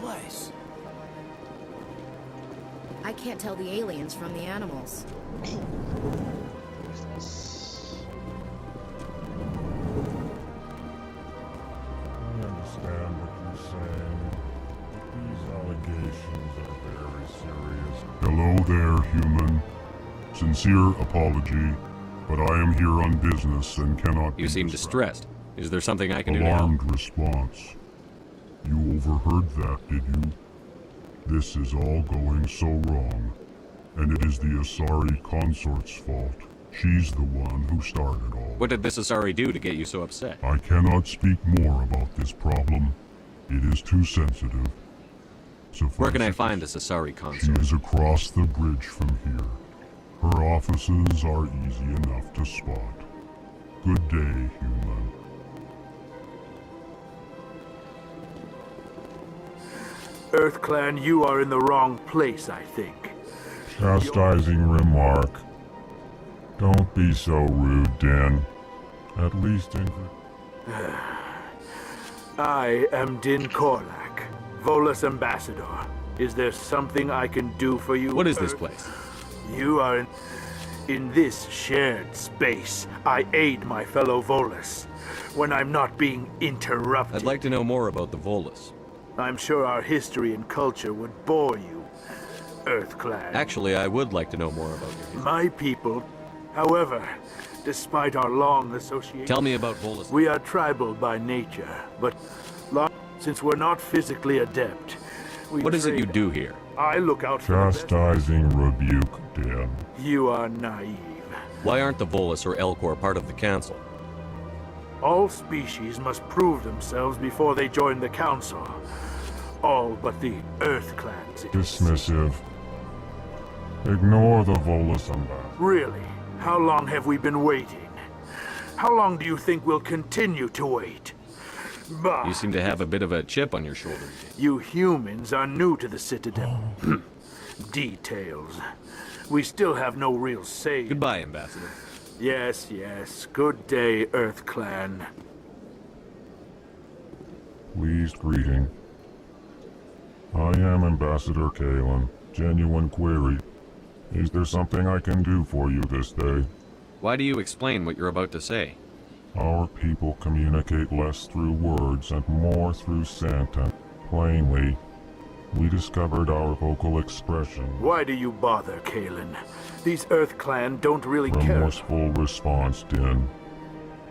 Place. I can't tell the aliens from the animals. I understand what you're saying, but these allegations are very serious. Hello there, human. Sincere apology, but I am here on business and cannot. You seem distressed. Is there something I can do now? Alarmed response. You overheard that, did you? This is all going so wrong, and it is the Asari consort's fault. She's the one who started all. What did this Asari do to get you so upset? I cannot speak more about this problem. It is too sensitive. Where can I find this Asari She consort? is across the bridge from here. Her offices are easy enough to spot. Good day, human. EarthClan, you are in the wrong place, I think. Chastising remark. Don't be so rude, Dan. At least in... I am Din Korlak, Volus Ambassador. Is there something I can do for you? What is this place? You are in this shared space. I aid my fellow Volus when I'm not being interrupted. I'd like to know more about the Volus. I'm sure our history and culture would bore you, EarthClan. Actually, I would like to know more about your history. My people, however, despite our long association... Tell me about Volus. We are tribal by nature, but since we're not physically adept... What is it you do here? I look out for Chastising rebuke, Dan. You are naive. Why aren't the Volus or Elcor part of the Council? All species must prove themselves before they join the Council. All but the EarthClans. Dismissive. Ignore the Volus Ambassador. Really? How long have we been waiting? How long do you think we'll continue to wait? Bah! You seem to have a bit of a chip on your shoulder. You humans are new to the Citadel. Details. We still have no real say. Goodbye, Ambassador. Yes, yes. Good day, EarthClan. Pleased greeting. I am Ambassador Kalen. Genuine query. Is there something I can do for you this day? Why do you explain what you're about to say? Our people communicate less through words and more through scent, and plainly, we discovered our vocal expression. Why do you bother, Kalen? These EarthClan don't really care. Remorseful response, Din.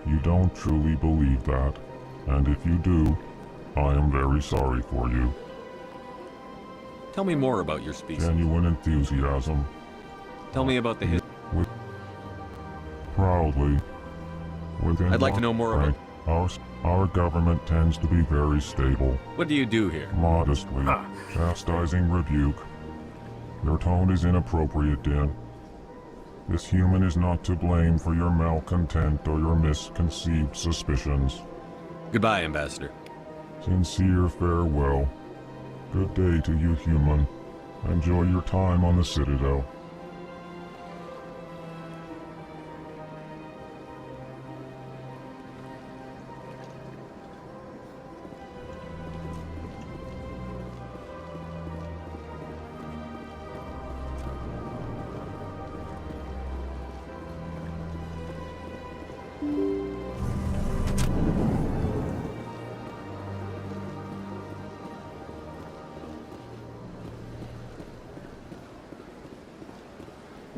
You don't truly believe that, and if you do, I am very sorry for you. Tell me more about your species. Genuine enthusiasm. Tell me about the history. Proudly. I'd like to know more about... Our government tends to be very stable. What do you do here? Modestly. Chastising rebuke. Your tone is inappropriate, Din. This human is not to blame for your malcontent or your misconceived suspicions. Goodbye, Ambassador. Sincere farewell. Good day to you, human. Enjoy your time on the Citadel.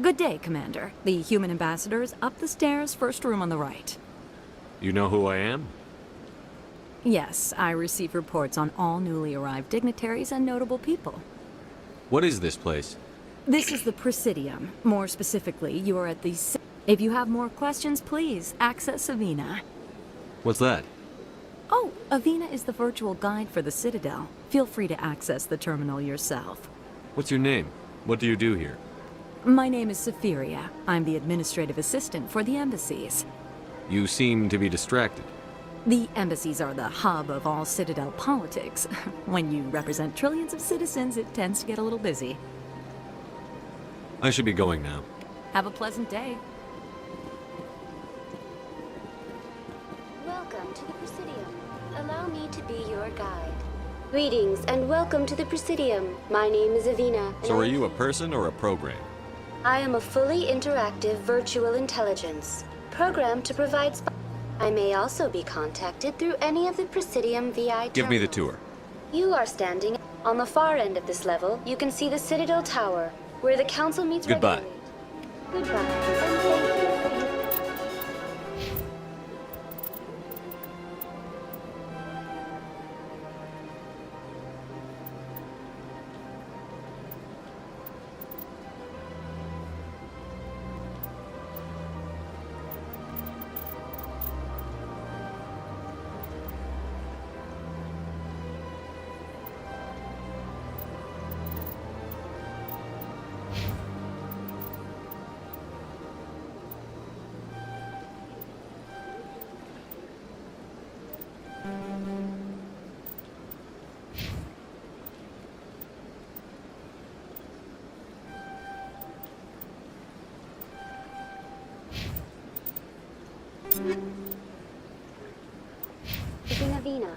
Good day, Commander. The human ambassador is up the stairs, first room on the right. You know who I am? Yes, I receive reports on all newly arrived dignitaries and notable people. What is this place? This is the Presidium. More specifically, you are at the... If you have more questions, please access Avina. What's that? Oh, Avina is the virtual guide for the Citadel. Feel free to access the terminal yourself. What's your name? What do you do here? My name is Safiria. I'm the administrative assistant for the embassies. You seem to be distracted. The embassies are the hub of all Citadel politics. When you represent trillions of citizens, it tends to get a little busy. I should be going now. Have a pleasant day. Welcome to the Presidium. Allow me to be your guide. Greetings and welcome to the Presidium. My name is Avina. So are you a person or a program? I am a fully interactive virtual intelligence, programmed to provide I may also be contacted through any of the Presidium VI Give me the tour. You are standing on the far end of this level. You can see the Citadel Tower, where the Council meets Goodbye. regularly. Goodbye, and thank you. Navina,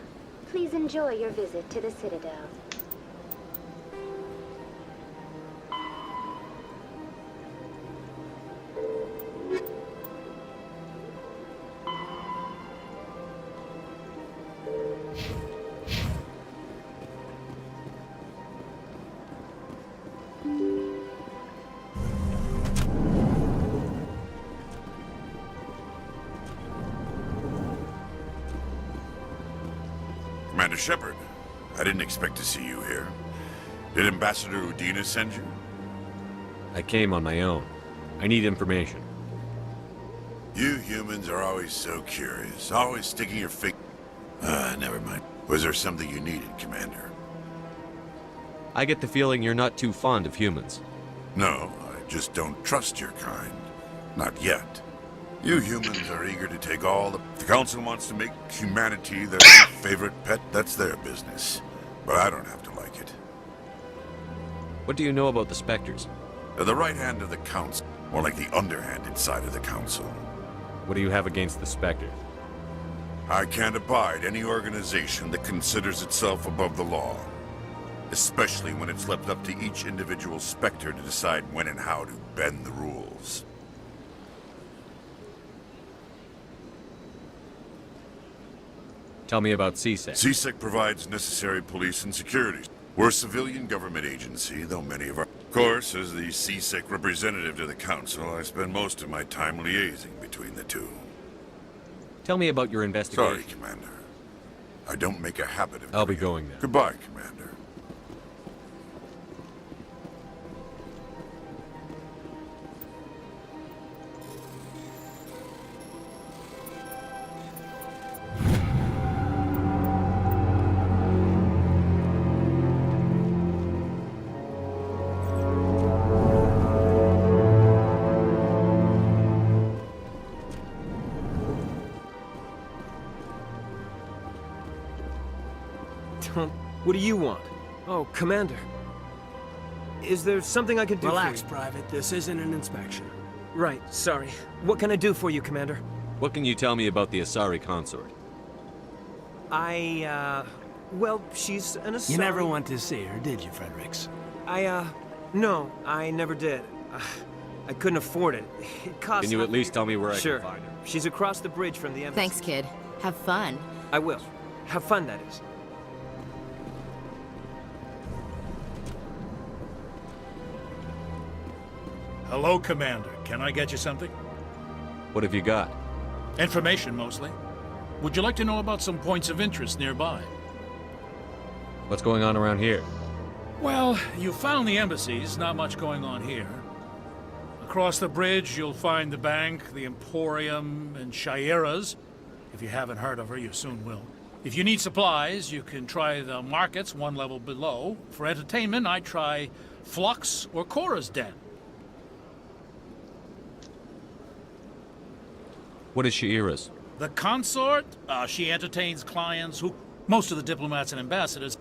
please enjoy your visit to the Citadel. Commander Shepard, I didn't expect to see you here. Did Ambassador Udina send you? I came on my own. I need information. You humans are always so curious, always sticking your finger... never mind. Was there something you needed, Commander? I get the feeling you're not too fond of humans. No, I just don't trust your kind. Not yet. You humans are eager to take all the... If the Council wants to make humanity their favorite pet, that's their business. But I don't have to like it. What do you know about the Spectres? They're the right hand of the Council, more like the underhanded side of the Council. What do you have against the Spectres? I can't abide any organization that considers itself above the law. Especially when it's left up to each individual Spectre to decide when and how to bend the rules. Tell me about CSEC. CSEC provides necessary police and security. We're a civilian government agency, though many of our... Of course, as the CSEC representative to the Council, I spend most of my time liaising between the two. Tell me about your investigation. Sorry, Commander. I don't make a habit of... I'll be going now. Goodbye, Commander. What do you want? Oh, Commander. Is there something I can do Relax, for you? Private. This isn't an inspection. Right, sorry. What can I do for you, Commander? What can you tell me about the Asari consort? Well, she's an Asari... You never went to see her, did you, Fredericks? No, I never did. I couldn't afford it. It cost... Can you at least tell me where I Sure. can find her? She's across the bridge from the embassy. Thanks, kid. Have fun. I will. Have fun, that is. Hello, Commander. Can I get you something? What have you got? Information, mostly. Would you like to know about some points of interest nearby? What's going on around here? Well, you found the embassies, not much going on here. Across the bridge, you'll find the bank, the Emporium, and Shaira's. If you haven't heard of her, you soon will. If you need supplies, you can try the markets one level below. For entertainment, I'd try Flux or Cora's Den. What is Shaira's? The consort, she entertains clients who... Most of the diplomats and ambassadors.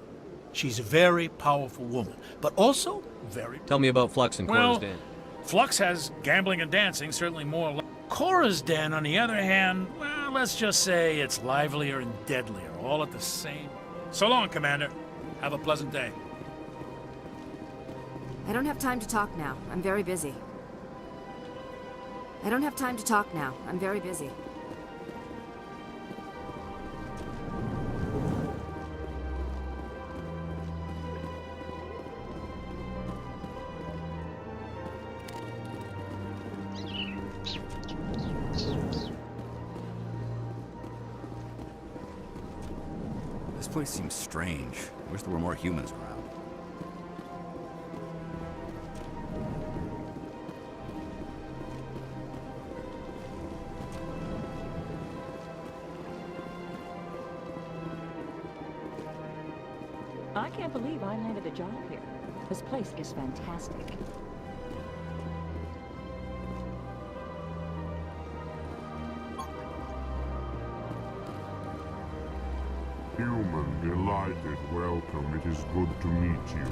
She's a very powerful woman, but also very... Tell me about Flux and Cora's Den. Flux has gambling and dancing, certainly more... Cora's Den, on the other hand, well, let's just say it's livelier and deadlier, all at the same... So long, Commander. Have a pleasant day. I don't have time to talk now. I'm very busy. I don't have time to talk now. I'm very busy. This place seems strange. I wish there were more humans around. I can't believe I landed a job here. This place is fantastic. Human, delighted, welcome. It is good to meet you.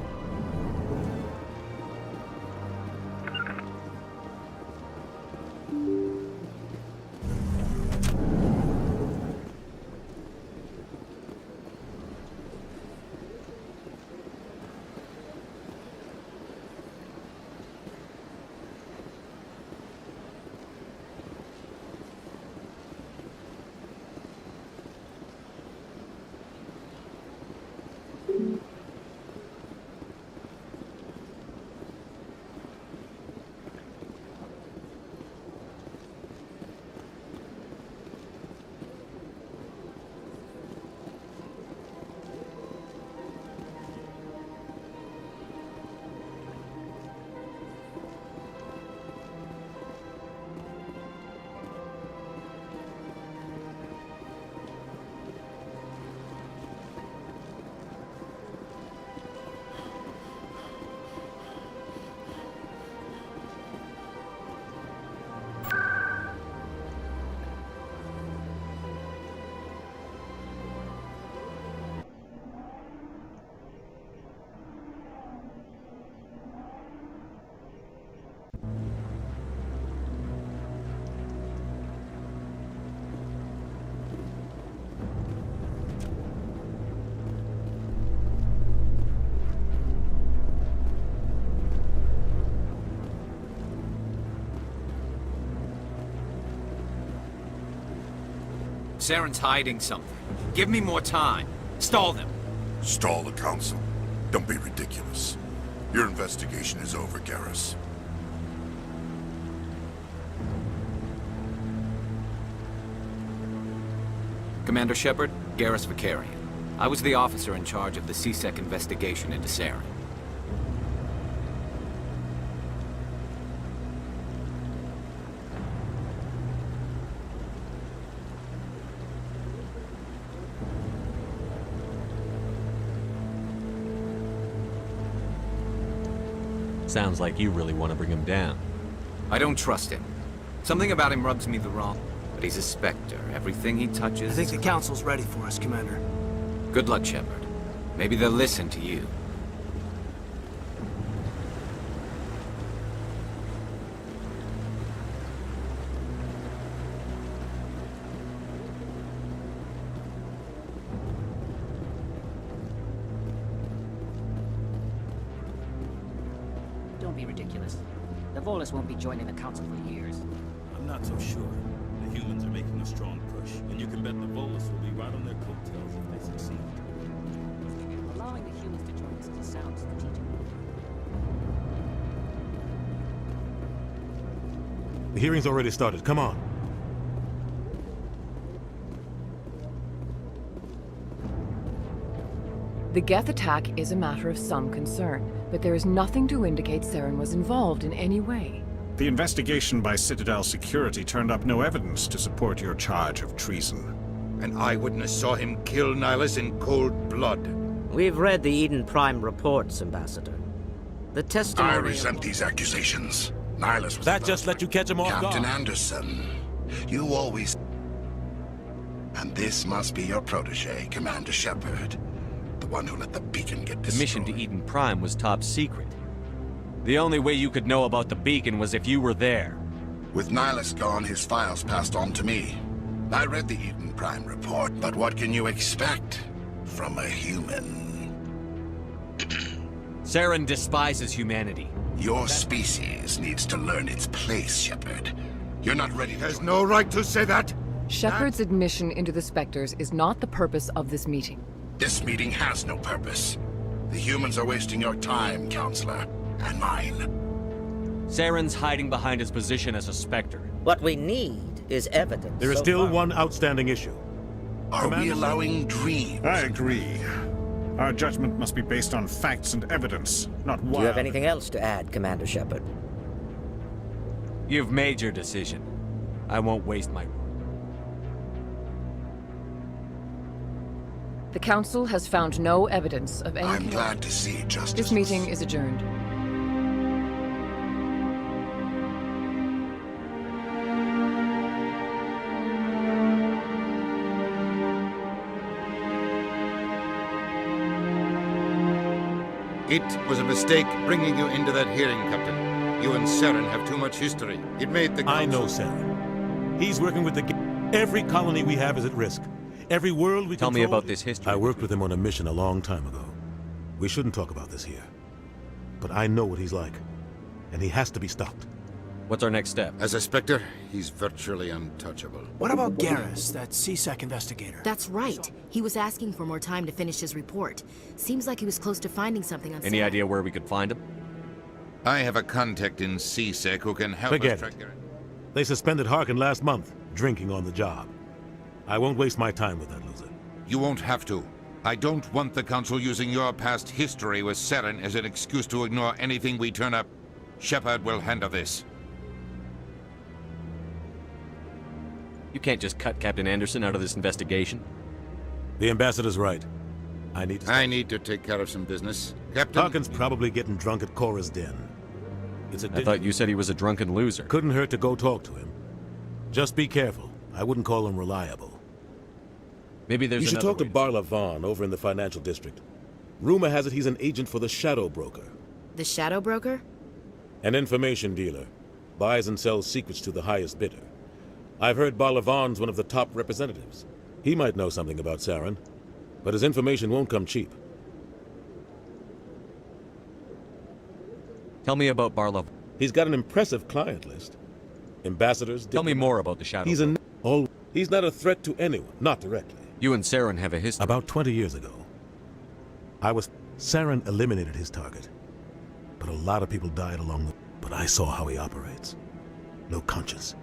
Saren's hiding something. Give me more time. Stall them. Stall the council? Don't be ridiculous. Your investigation is over, Garrus. Commander Shepard, Garrus Vicarian. I was the officer in charge of the CSEC investigation into Saren. Sounds like you really want to bring him down. I don't trust him. Something about him rubs me the wrong. But he's a Spectre. Everything he touches... I think the Council's ready for us, Commander. Good luck, Shepard. Maybe they'll listen to you. Don't be ridiculous. The Volus won't be joining the Council for years. I'm not so sure. The humans are making a strong push, and you can bet the Volus will be right on their coattails if they succeed. Allowing the humans to join us is sound strategic. The hearing's already started. Come on. The Geth attack is a matter of some concern, but there is nothing to indicate Saren was involved in any way. The investigation by Citadel Security turned up no evidence to support your charge of treason. An eyewitness saw him kill Nihilus in cold blood. We've read the Eden Prime reports, Ambassador. The testimony... I resent these accusations. Nihilus was... That just let you catch him off guard. Captain Anderson, you always... And this must be your protege, Commander Shepard. The one who let the beacon get destroyed. The mission to Eden Prime was top secret. The only way you could know about the beacon was if you were there. With Nihilus gone, his files passed on to me. I read the Eden Prime report, but what can you expect from a human? Saren despises humanity. Your species needs to learn its place, Shepard. You're not ready to... Has no right to say that! Shepard's admission into the Spectres is not the purpose of this meeting. This meeting has no purpose. The humans are wasting your time, Counselor. And mine. Saren's hiding behind his position as a Spectre. What we need is evidence. There is still one outstanding issue. Are we allowing dreams? I agree. Our judgment must be based on facts and evidence, not wild... Do you have anything else to add, Commander Shepard? You've made your decision. I won't waste my... The Council has found no evidence of any... I'm glad to see justice. This meeting is adjourned. It was a mistake bringing you into that hearing, Captain. You and Saren have too much history. It made the council... I know Saren. He's working with the... Every colony we have is at risk. Every world we Tell me about this history. I worked with him on a mission a long time ago. We shouldn't talk about this here. But I know what he's like. And he has to be stopped. What's our next step? As a Spectre, he's virtually untouchable. What about Garrus, that CSEC investigator? That's right. He was asking for more time to finish his report. Seems like he was close to finding something on... Any idea where we could find him? I have a contact in CSEC who can help us track Garrus. They suspended Harkin last month, drinking on the job. I won't waste my time with that loser. You won't have to. I don't want the Council using your past history with Saren as an excuse to ignore anything we turn up. Shepard will handle this. You can't just cut Captain Anderson out of this investigation. The Ambassador's right. I need to take care of some business. Captain... Harkin's probably getting drunk at Cora's den. I thought you said he was a drunken loser. Couldn't hurt to go talk to him. Just be careful. I wouldn't call him reliable. Maybe there's You should another talk to Barla Vaughn over in the financial district. Rumor has it he's an agent for the Shadow Broker. The Shadow Broker? An information dealer. Buys and sells secrets to the highest bidder. I've heard Barla Vaughn's one of the top representatives. He might know something about Saren, but his information won't come cheap. Tell me about Barla. He's got an impressive client list. Ambassadors... Tell me more about the Shadow He's Broker. He's not a threat to anyone, not directly. You and Saren have a history. About 20 years ago, Saren eliminated his target. But a lot of people died along the... But I saw how he operates. No conscience.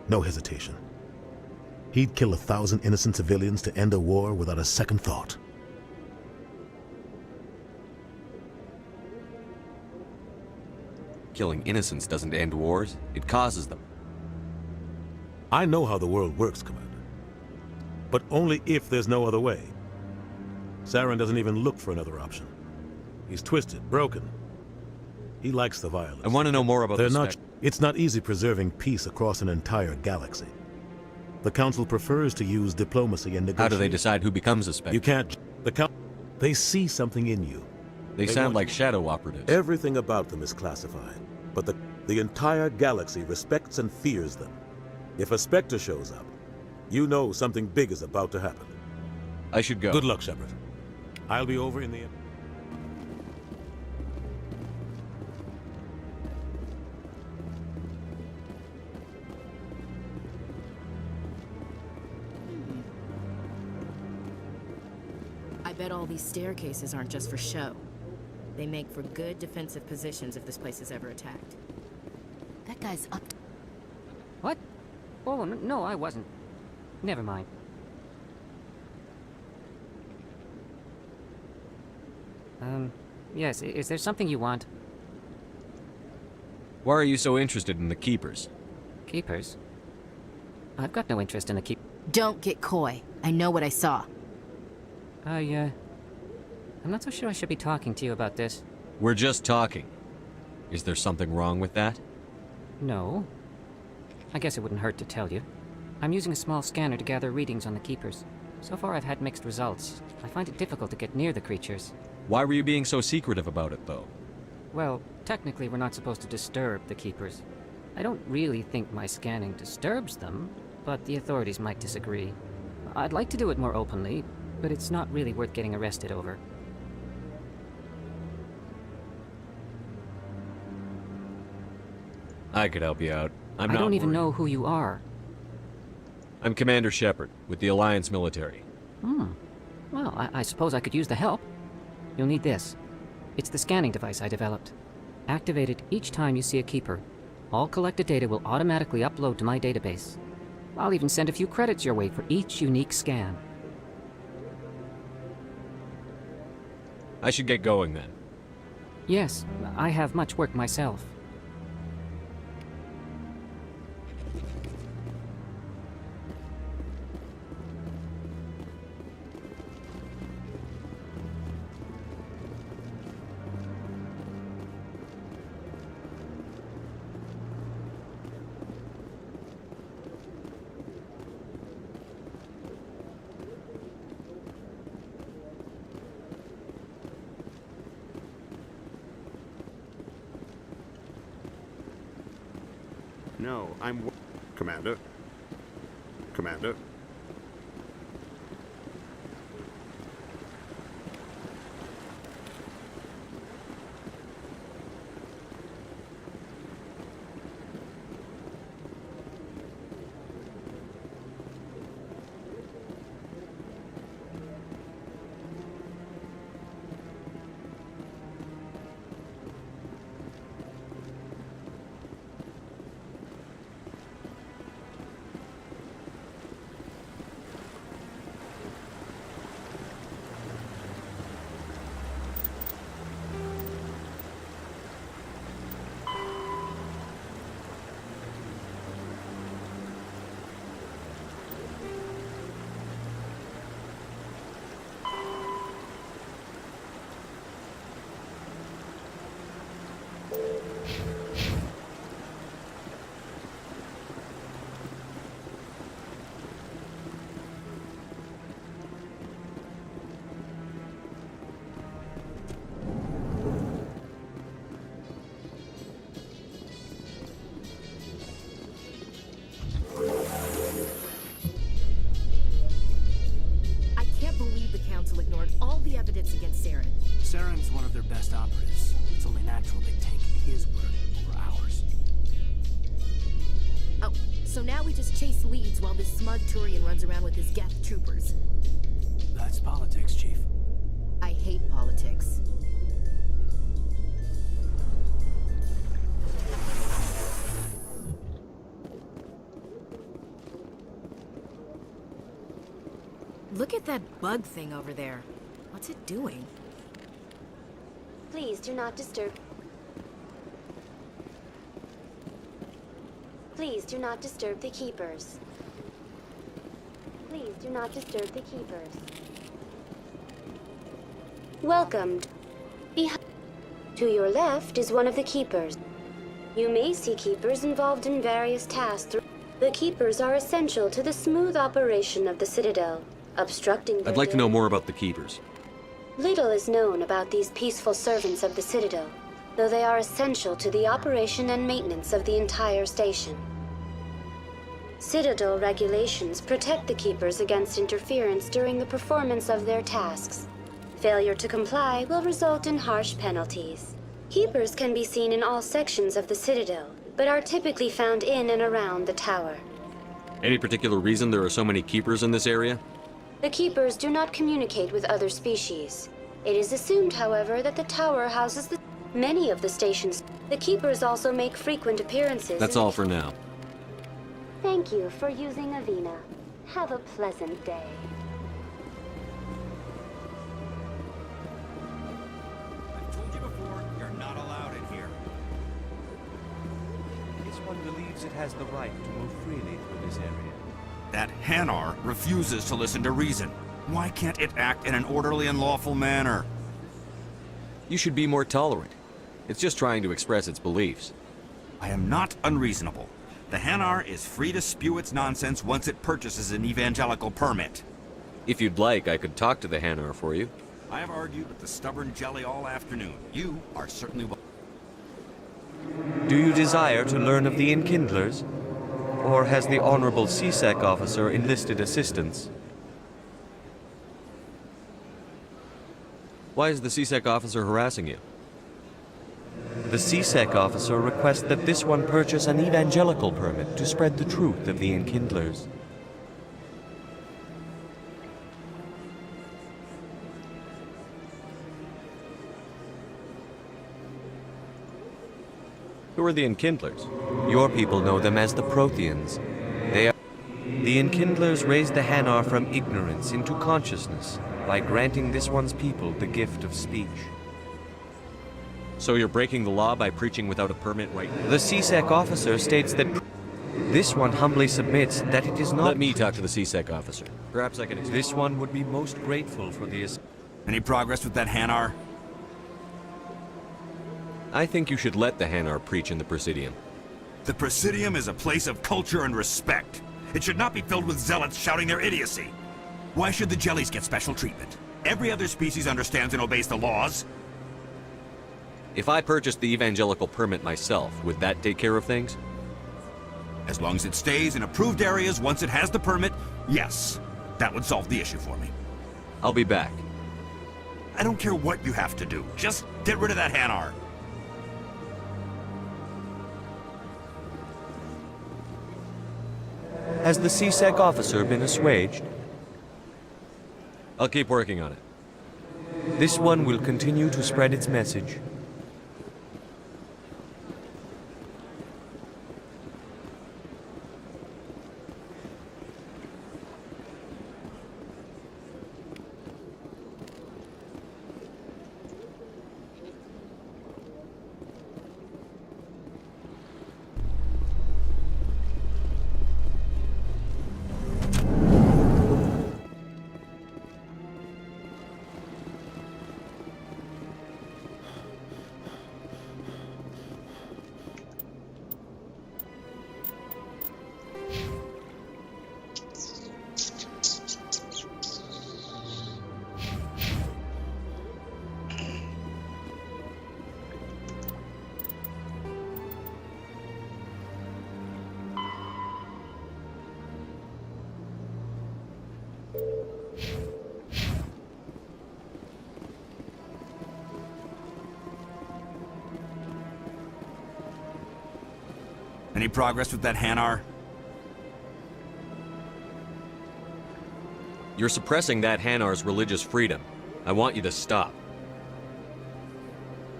No hesitation. He'd kill 1,000 innocent civilians to end a war without a second thought. Killing innocents doesn't end wars, it causes them. I know how the world works, Commander. But only if there's no other way. Saren doesn't even look for another option. He's twisted, broken. He likes the violence. I want to know more about It's not easy preserving peace across an entire galaxy. The Council prefers to use diplomacy and negotiation. How do they decide who becomes a Spectre? You can't... They see something in you. They sound like shadow operatives. Everything about them is classified, but the entire galaxy respects and fears them. If a Spectre shows up, you know something big is about to happen. I should go. Good luck, Shepard. I'll be over in the... I bet all these staircases aren't just for show. They make for good defensive positions if this place is ever attacked. That guy's up. What? Oh, no, I wasn't. Never mind. Yes, is there something you want? Why are you so interested in the Keepers? Keepers? I've got no interest in the Keep... Don't get coy. I know what I saw. I'm not so sure I should be talking to you about this. We're just talking. Is there something wrong with that? No. I guess it wouldn't hurt to tell you. I'm using a small scanner to gather readings on the Keepers. So far I've had mixed results. I find it difficult to get near the creatures. Why were you being so secretive about it, though? Well, technically we're not supposed to disturb the Keepers. I don't really think my scanning disturbs them, but the authorities might disagree. I'd like to do it more openly, but it's not really worth getting arrested over. I could help you out. I don't even know who you are. I'm Commander Shepard, with the Alliance military. Well, I suppose I could use the help. You'll need this. It's the scanning device I developed. Activate it each time you see a Keeper. All collected data will automatically upload to my database. I'll even send a few credits your way for each unique scan. I should get going then. Yes, I have much work myself. No, I'm... Commander. Commander. Ignored all the evidence against Saren. Saren's one of their best operatives. It's only natural they take his word over ours. Oh, So now we just chase leads while this smug Turian runs around with his Geth troopers. That's politics, Chief. I hate politics. Look at that bug thing over there. What's it doing? Please do not disturb. Please do not disturb the keepers. Please do not disturb the keepers. Welcomed. To your left is one of the keepers. You may see keepers involved in various tasks. The keepers are essential to the smooth operation of the Citadel, obstructing. I'd like to know more about the keepers. Little is known about these peaceful servants of the Citadel, though they are essential to the operation and maintenance of the entire station. Citadel regulations protect the keepers against interference during the performance of their tasks. Failure to comply will result in harsh penalties. Keepers can be seen in all sections of the Citadel, but are typically found in and around the tower. Any particular reason there are so many keepers in this area? The keepers do not communicate with other species. It is assumed, however, that the tower houses many of the stations. The keepers also make frequent appearances. That's all for now. Thank you for using Avina. Have a pleasant day. I've told you before, you're not allowed in here. This one believes it has the right to move freely through this area. That Hanar refuses to listen to reason. Why can't it act in an orderly and lawful manner? You should be more tolerant. It's just trying to express its beliefs. I am not unreasonable. The Hanar is free to spew its nonsense once it purchases an evangelical permit. If you'd like, I could talk to the Hanar for you. I have argued with the stubborn jelly all afternoon. You are certainly welcome. Do you desire to learn of the Enkindlers? Or has the Honorable CSEC officer enlisted assistance? Why is the CSEC officer harassing you? The CSEC officer requests that this one purchase an evangelical permit to spread the truth of the Enkindlers. Who are the Enkindlers? Your people know them as the Protheans. They are... The Enkindlers raised the Hanar from ignorance into consciousness by granting this one's people the gift of speech. So you're breaking the law by preaching without a permit right now? The CSEC officer states that this one humbly submits that it is not... Let me talk to the CSEC officer. Perhaps I can explain. This one would be most grateful for the... Any progress with that Hanar? I think you should let the Hanar preach in the Presidium. The Presidium is a place of culture and respect. It should not be filled with zealots shouting their idiocy. Why should the jellies get special treatment? Every other species understands and obeys the laws. If I purchased the evangelical permit myself, would that take care of things? As long as it stays in approved areas once it has the permit, yes. That would solve the issue for me. I'll be back. I don't care what you have to do. Just get rid of that Hanar. Has the CSEC officer been assuaged? I'll keep working on it. This one will continue to spread its message. Any progress with that Hanar? You're suppressing that Hanar's religious freedom. I want you to stop.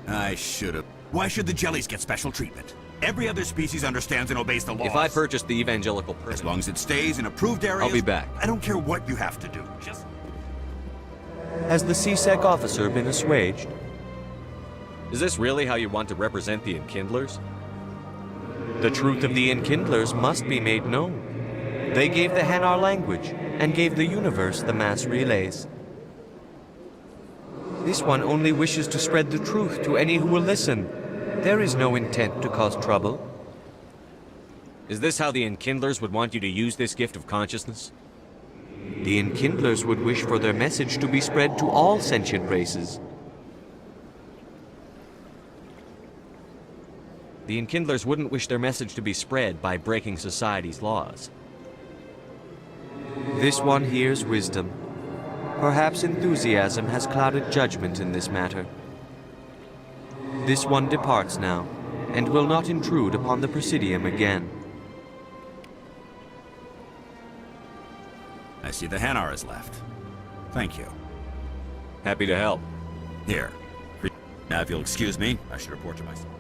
I should've. Why should the jellies get special treatment? Every other species understands and obeys the laws. If I purchase the evangelical permit... As long as it stays in approved areas... I'll be back. I don't care what you have to do. Just... Has the CSEC officer been assuaged? Is this really how you want to represent the Enkindlers? The truth of the Enkindlers must be made known. They gave the Hanar language, and gave the universe the mass relays. This one only wishes to spread the truth to any who will listen. There is no intent to cause trouble. Is this how the Enkindlers would want you to use this gift of consciousness? The Enkindlers would wish for their message to be spread to all sentient races. The Enkindlers wouldn't wish their message to be spread by breaking society's laws. This one hears wisdom. Perhaps enthusiasm has clouded judgment in this matter. This one departs now, and will not intrude upon the Presidium again. I see the Hanar has left. Thank you. Happy to help. Here. Now, if you'll excuse me, I should report to myself.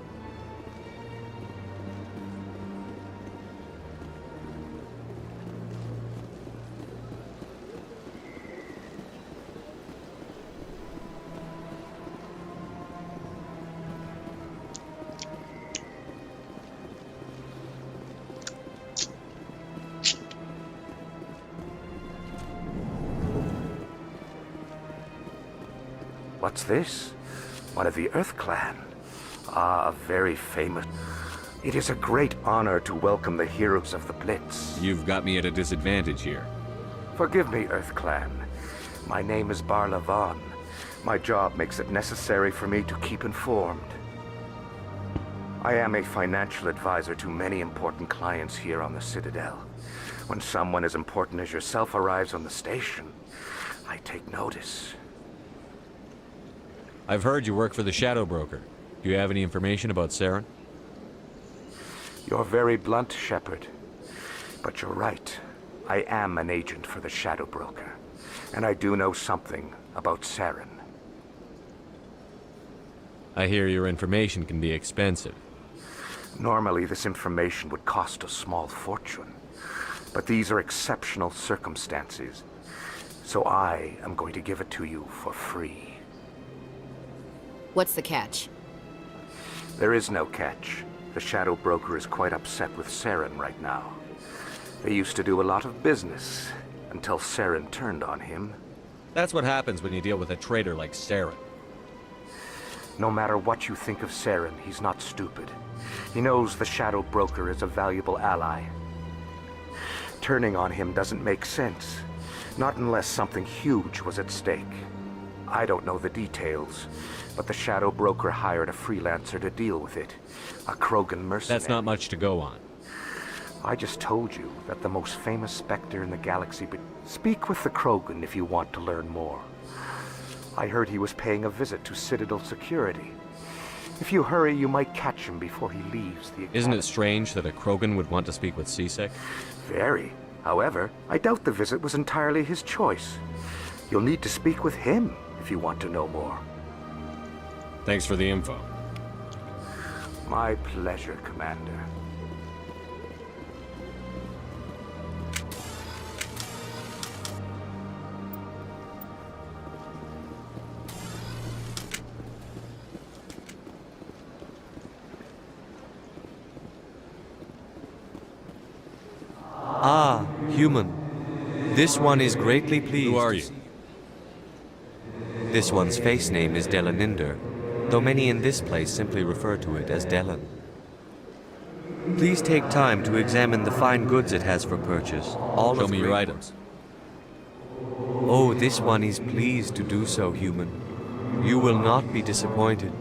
What's this? One of the Earth Clan. Ah, a very famous... It is a great honor to welcome the heroes of the Blitz. You've got me at a disadvantage here. Forgive me, Earth Clan. My name is Barla Vaughn. My job makes it necessary for me to keep informed. I am a financial advisor to many important clients here on the Citadel. When someone as important as yourself arrives on the station, I take notice. I've heard you work for the Shadow Broker. Do you have any information about Saren? You're very blunt, Shepard. But you're right. I am an agent for the Shadow Broker. And I do know something about Saren. I hear your information can be expensive. Normally, this information would cost a small fortune. But these are exceptional circumstances. So I am going to give it to you for free. What's the catch? There is no catch. The Shadow Broker is quite upset with Saren right now. They used to do a lot of business, until Saren turned on him. That's what happens when you deal with a traitor like Saren. No matter what you think of Saren, he's not stupid. He knows the Shadow Broker is a valuable ally. Turning on him doesn't make sense. Not unless something huge was at stake. I don't know the details, but the Shadow Broker hired a freelancer to deal with it. A Krogan mercenary. That's not much to go on. I just told you that the most famous Spectre in the galaxy... Speak with the Krogan if you want to learn more. I heard he was paying a visit to Citadel security. If you hurry, you might catch him before he leaves the academy. Isn't it strange that a Krogan would want to speak with CSEC? Very. However, I doubt the visit was entirely his choice. You'll need to speak with him if you want to know more. Thanks for the info. My pleasure, Commander. Ah, human. This one is greatly pleased. Who are you? This one's face name is Delaninder, though many in this place simply refer to it as Delan. Please take time to examine the fine goods it has for purchase. All Show of me your items. Oh, this one is pleased to do so, human. You will not be disappointed.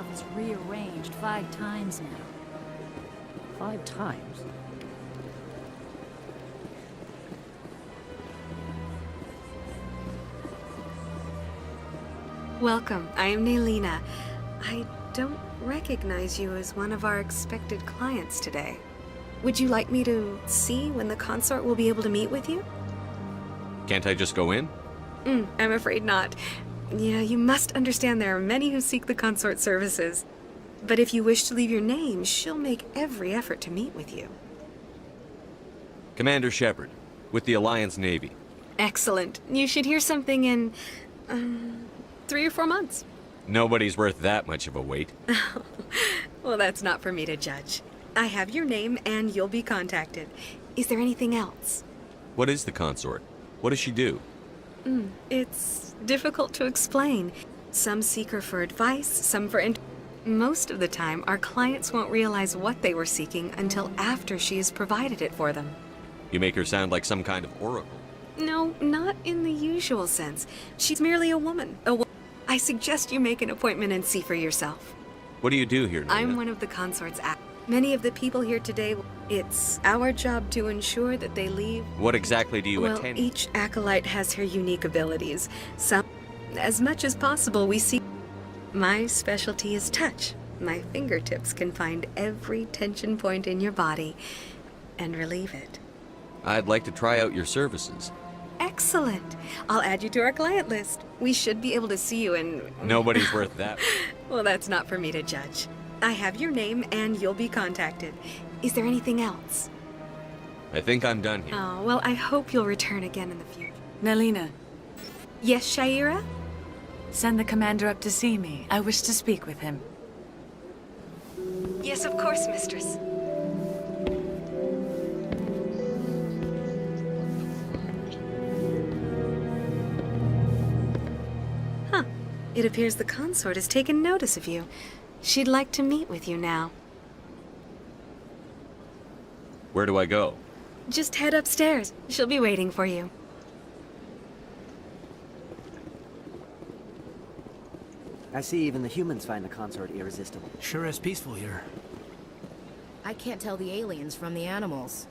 stuff is rearranged 5 times now. 5 times? Welcome. I am Naylina. I don't recognize you as one of our expected clients today. Would you like me to see when the consort will be able to meet with you? Can't I just go in? I'm afraid not. Yeah, you must understand there are many who seek the consort services. But if you wish to leave your name, she'll make every effort to meet with you. Commander Shepard, with the Alliance Navy. Excellent. You should hear something in, 3 or 4 months. Nobody's worth that much of a wait. Well, that's not for me to judge. I have your name and you'll be contacted. Is there anything else? What is the consort? What does she do? It's difficult to explain. Some seek her for advice, some for most of the time, our clients won't realize what they were seeking until after she has provided it for them. You make her sound like some kind of oracle. No, not in the usual sense. She's merely a woman. I suggest you make an appointment and see for yourself. What do you do here, Nina? I'm one of the consort's Many of the people here today, it's our job to ensure that they leave. What exactly do you attend? Well, each acolyte has her unique abilities. Some, as much as possible, we see. My specialty is touch. My fingertips can find every tension point in your body and relieve it. I'd like to try out your services. Excellent. I'll add you to our client list. We should be able to see you in... Nobody's worth that. Well, that's not for me to judge. I have your name and you'll be contacted. Is there anything else? I think I'm done here. Oh, well, I hope you'll return again in the future. Naylina. Yes, Shaira? Send the commander up to see me. I wish to speak with him. Yes, of course, mistress. Huh. It appears the consort has taken notice of you. She'd like to meet with you now. Where do I go? Just head upstairs. She'll be waiting for you. I see even the humans find the consort irresistible. Sure is peaceful here. I can't tell the aliens from the animals.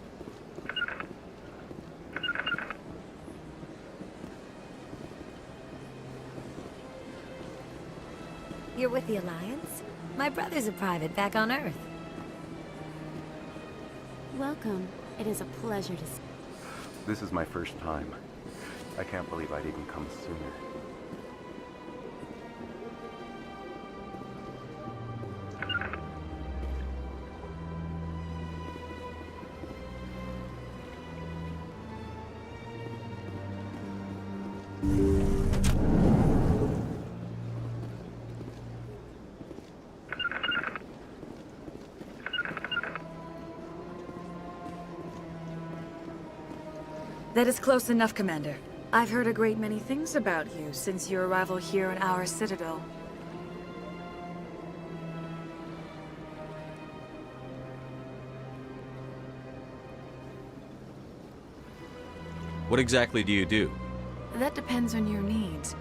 You're with the Alliance? My brother's a private back on Earth. Welcome. It is a pleasure to see. This is my first time. I can't believe I'd even come sooner. That is close enough, Commander. I've heard a great many things about you since your arrival here in our citadel. What exactly do you do? That depends on your needs.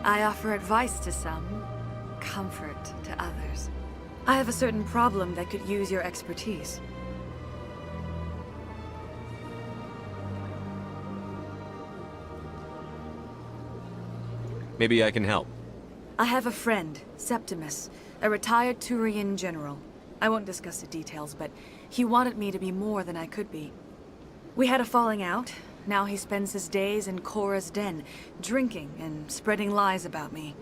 I offer advice to some, comfort to others. I have a certain problem that could use your expertise. Maybe I can help. I have a friend, Septimus, a retired Turian general. I won't discuss the details, but he wanted me to be more than I could be. We had a falling out. Now he spends his days in Korra's den, drinking and spreading lies about me.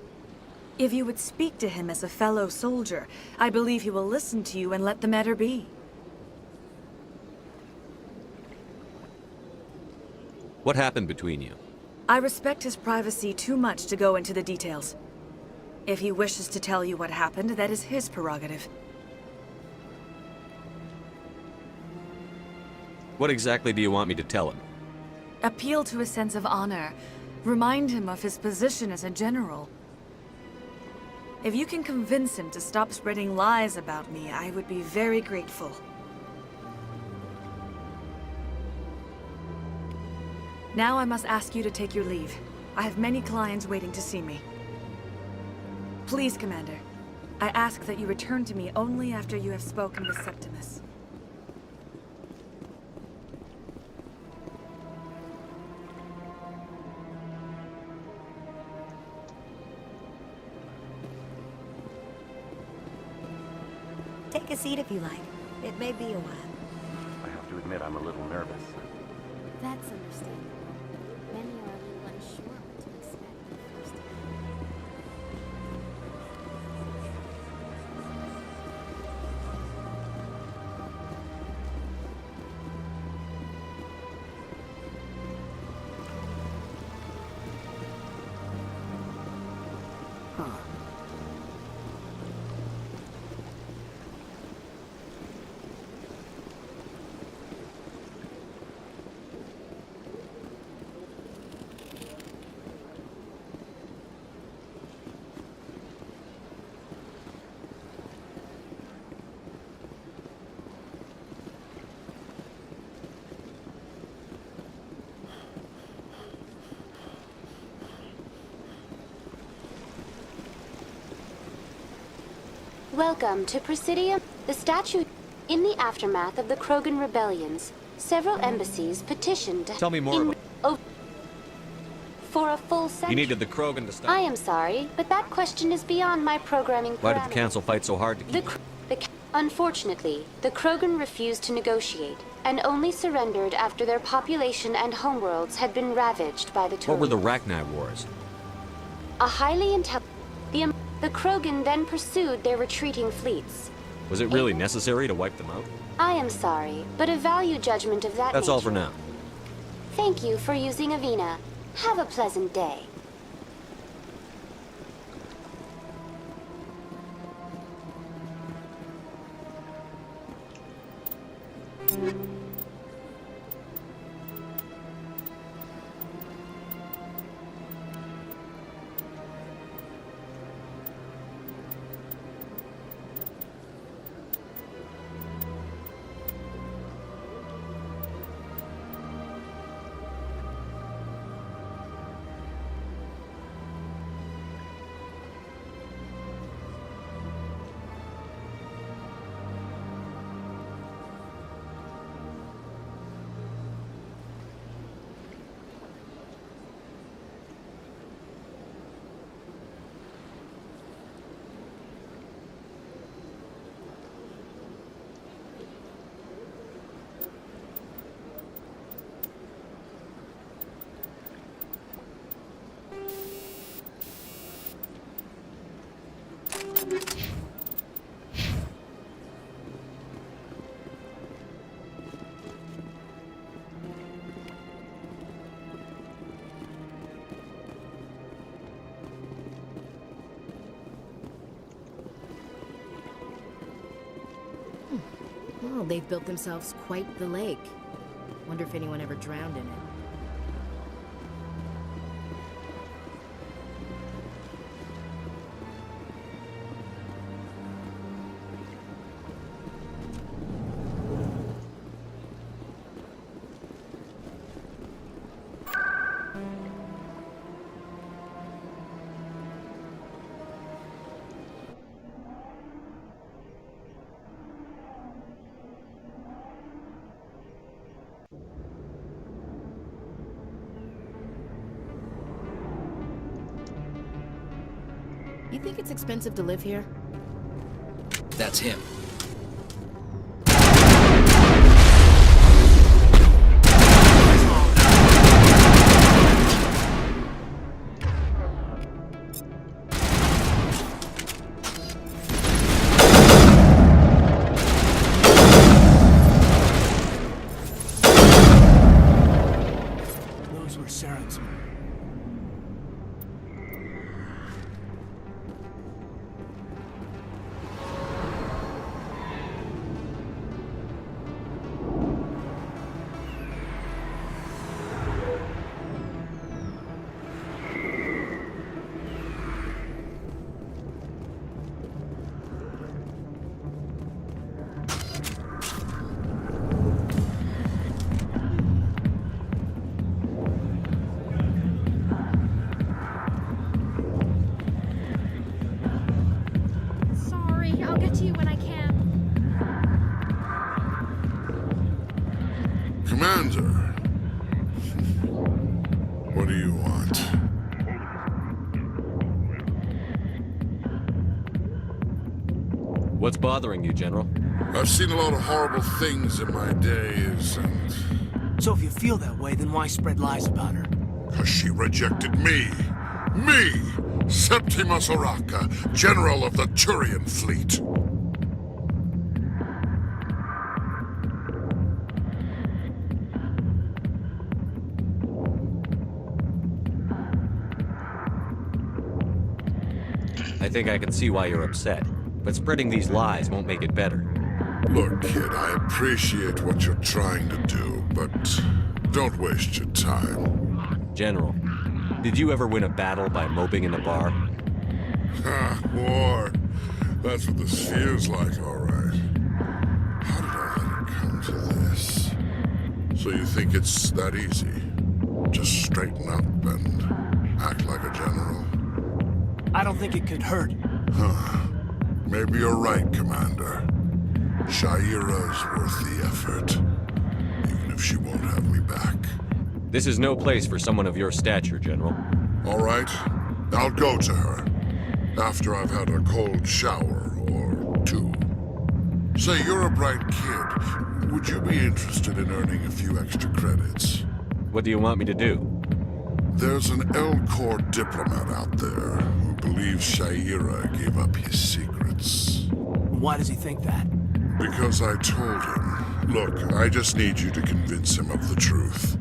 If you would speak to him as a fellow soldier, I believe he will listen to you and let the matter be. What happened between you? I respect his privacy too much to go into the details. If he wishes to tell you what happened, that is his prerogative. What exactly do you want me to tell him? Appeal to his sense of honor. Remind him of his position as a general. If you can convince him to stop spreading lies about me, I would be very grateful. Now I must ask you to take your leave. I have many clients waiting to see me. Please, Commander. I ask that you return to me only after you have spoken with Septimus. Take a seat if you like. It may be a while. I have to admit, I'm a little nervous. That's understandable. Many are a little unsure what to expect the first time. Welcome to Presidium. The statue. In the aftermath of the Krogan rebellions, several embassies petitioned to... Tell me more about... For a full century. You needed the Krogan to stop... I am sorry, but that question is beyond my programming Why did the parameters. Council fight so hard to keep... Unfortunately, the Krogan refused to negotiate, and only surrendered after their population and homeworlds had been ravaged by the Turians. What were the Rachni Wars? A highly intelligent... The Krogan then pursued their retreating fleets. Was it really necessary to wipe them out? I am sorry, but a value judgment of that That's nature... all for now. Thank you for using Avina. Have a pleasant day. Well, they've built themselves quite the lake. Wonder if anyone ever drowned in it. You think it's expensive to live here? That's him. Those were Saren's men. to you when I can. Commander, what do you want? What's bothering you, General? I've seen a lot of horrible things in my days, and... So if you feel that way, then why spread lies about her? Because she rejected me! Me! Septimus Oraka, General of the Turian Fleet! I think I can see why you're upset, but spreading these lies won't make it better. Look, kid, I appreciate what you're trying to do, but don't waste your time. General, did you ever win a battle by moping in a bar? Ha, war. That's what this feels like, all right. How did I let it come to this? So you think it's that easy? Just straighten up and act like a general? I don't think it could hurt. Huh. Maybe you're right, Commander. Shaira's worth the effort, even if she won't have me back. This is no place for someone of your stature, General. All right, I'll go to her. After I've had a cold shower or two. Say, you're a bright kid. Would you be interested in earning a few extra credits? What do you want me to do? There's an Elcor diplomat out there who believes Shaira gave up his secrets. Why does he think that? Because I told him. Look, I just need you to convince him of the truth.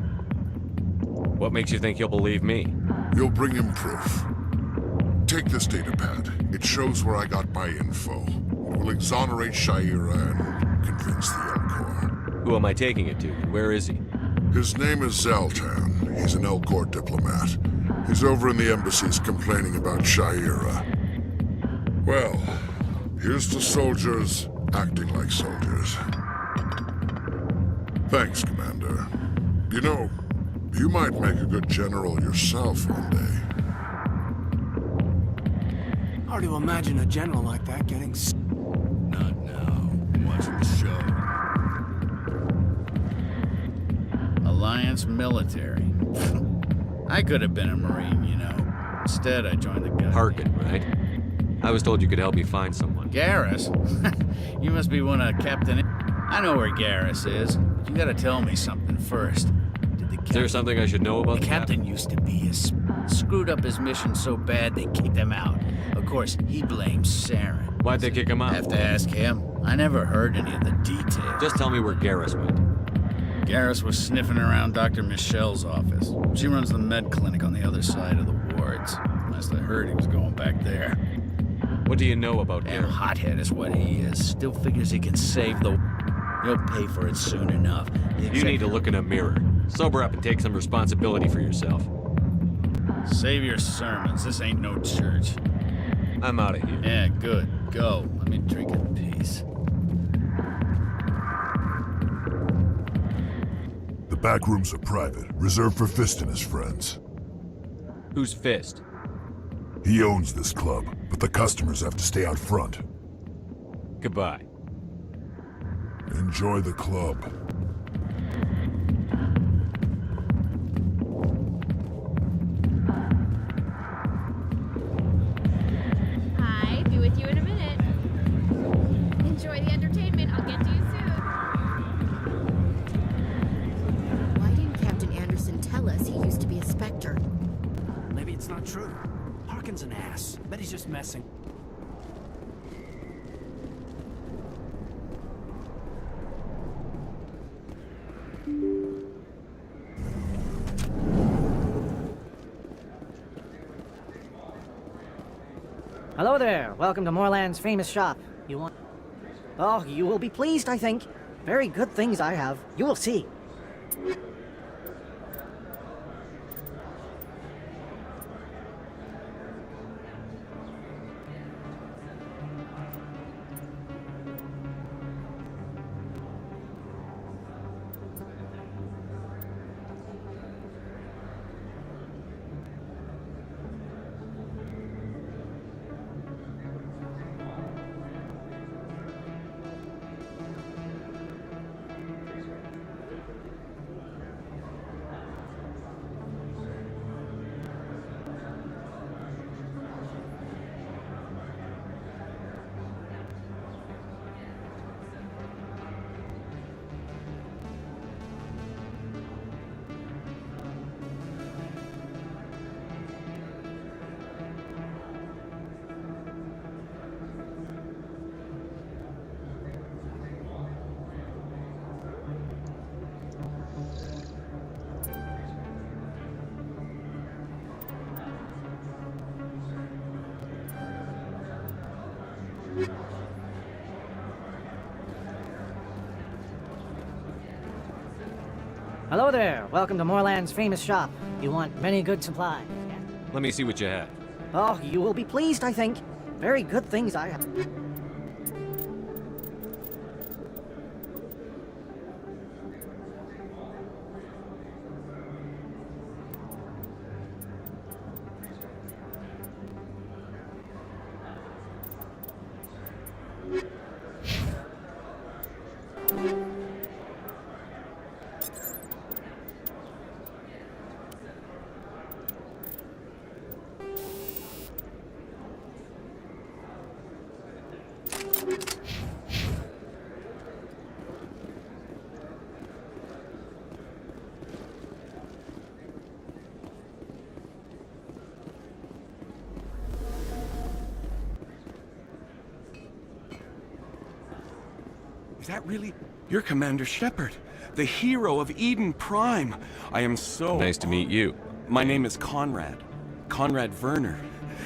What makes you think he'll believe me? You'll bring him proof. Take this datapad. It shows where I got my info. It will exonerate Shaira and convince the Elcor. Who am I taking it to? Where is he? His name is Zaltan. He's an Elcor diplomat. He's over in the embassies complaining about Shaira. Well, here's to soldiers acting like soldiers. Thanks, Commander. You know, you might make a good general yourself one day. Hard to imagine a general like that getting... Not now. I'm watching the show. Alliance military. I could have been a Marine, you know. Instead, I joined the gun. Harkin, right? I was told you could help me find someone. Garrus? You must be one of Captain... I know where Garrus is, but you gotta tell me something first. Is there something I should know about the captain? Used to be screwed up his mission so bad they kicked him out. Of course, he blames Saren. Why'd they kick him out? Have to ask him. I never heard any of the details. Just tell me where Garrus went. Garrus was sniffing around Dr. Michelle's office. She runs the med clinic on the other side of the wards. Last I heard, he was going back there. What do you know about Damn Garrus? hothead is what he is. Still figures he can save the... He'll pay for it soon enough. You need to look in a mirror. Sober up and take some responsibility for yourself. Save your sermons. This ain't no church. I'm out of here. Yeah, good. Go. Let me drink in peace. The back rooms are private, reserved for Fist and his friends. Who's Fist? He owns this club, but the customers have to stay out front. Goodbye. Enjoy the club. Hi, be with you in a minute. Enjoy the entertainment. I'll get to you soon. Why didn't Captain Anderson tell us he used to be a Spectre? Maybe it's not true. Harkin's an ass. Bet he's just messing. Hello there. Welcome to Moorland's famous shop. You want... Oh, you will be pleased, I think. Very good things I have. You will see. Hello there. Welcome to Moorland's famous shop. You want many good supplies? Yeah. Let me see what you have. Oh, you will be pleased, I think. Very good things I have. Is that really? You're Commander Shepard, the hero of Eden Prime. I am so... Nice to meet you. My name is Conrad. Conrad Werner.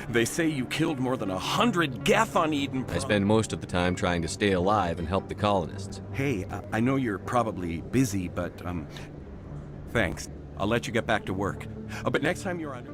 They say you killed more than 100 Geth on Eden Prime. I spend most of the time trying to stay alive and help the colonists. Hey, I know you're probably busy, but, thanks. I'll let you get back to work. But next time you're on...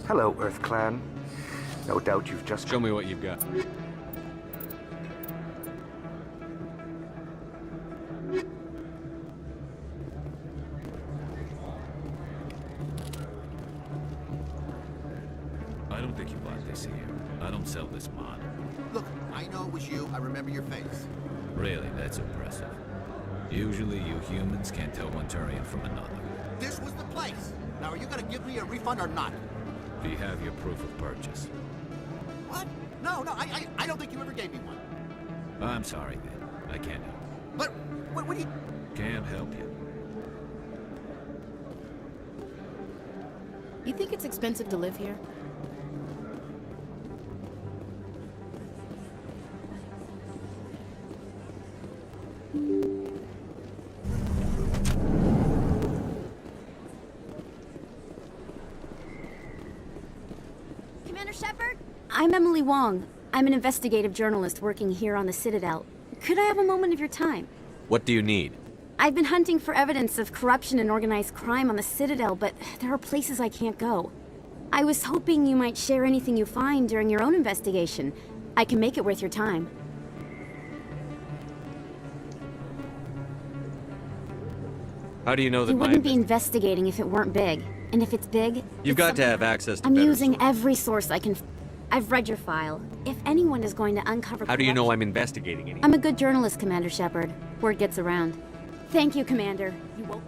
Hello, Earth Clan. No doubt you've just... Show me what you've got. I don't think you bought this here. I don't sell this mod. Look, I know it was you. I remember your face. Really, that's impressive. Usually you humans can't tell one Turian from another. This was the place. Now, are you gonna give me a refund or not? Do you have your proof of purchase? What? No, I don't think you ever gave me one. I'm sorry, then. I can't help. But, what do you... Can't help you. You think it's expensive to live here? Commander Shepard? I'm Emily Wong. I'm an investigative journalist working here on the Citadel. Could I have a moment of your time? What do you need? I've been hunting for evidence of corruption and organized crime on the Citadel, but there are places I can't go. I was hoping you might share anything you find during your own investigation. I can make it worth your time. How do you know that You wouldn't be investigating if it weren't big. And if it's big... You've got to have access to I'm better using every source I can... I've read your file. If anyone is going to uncover... How do you know I'm investigating anything? I'm a good journalist, Commander Shepard. Word gets around. Thank you, Commander. You won't...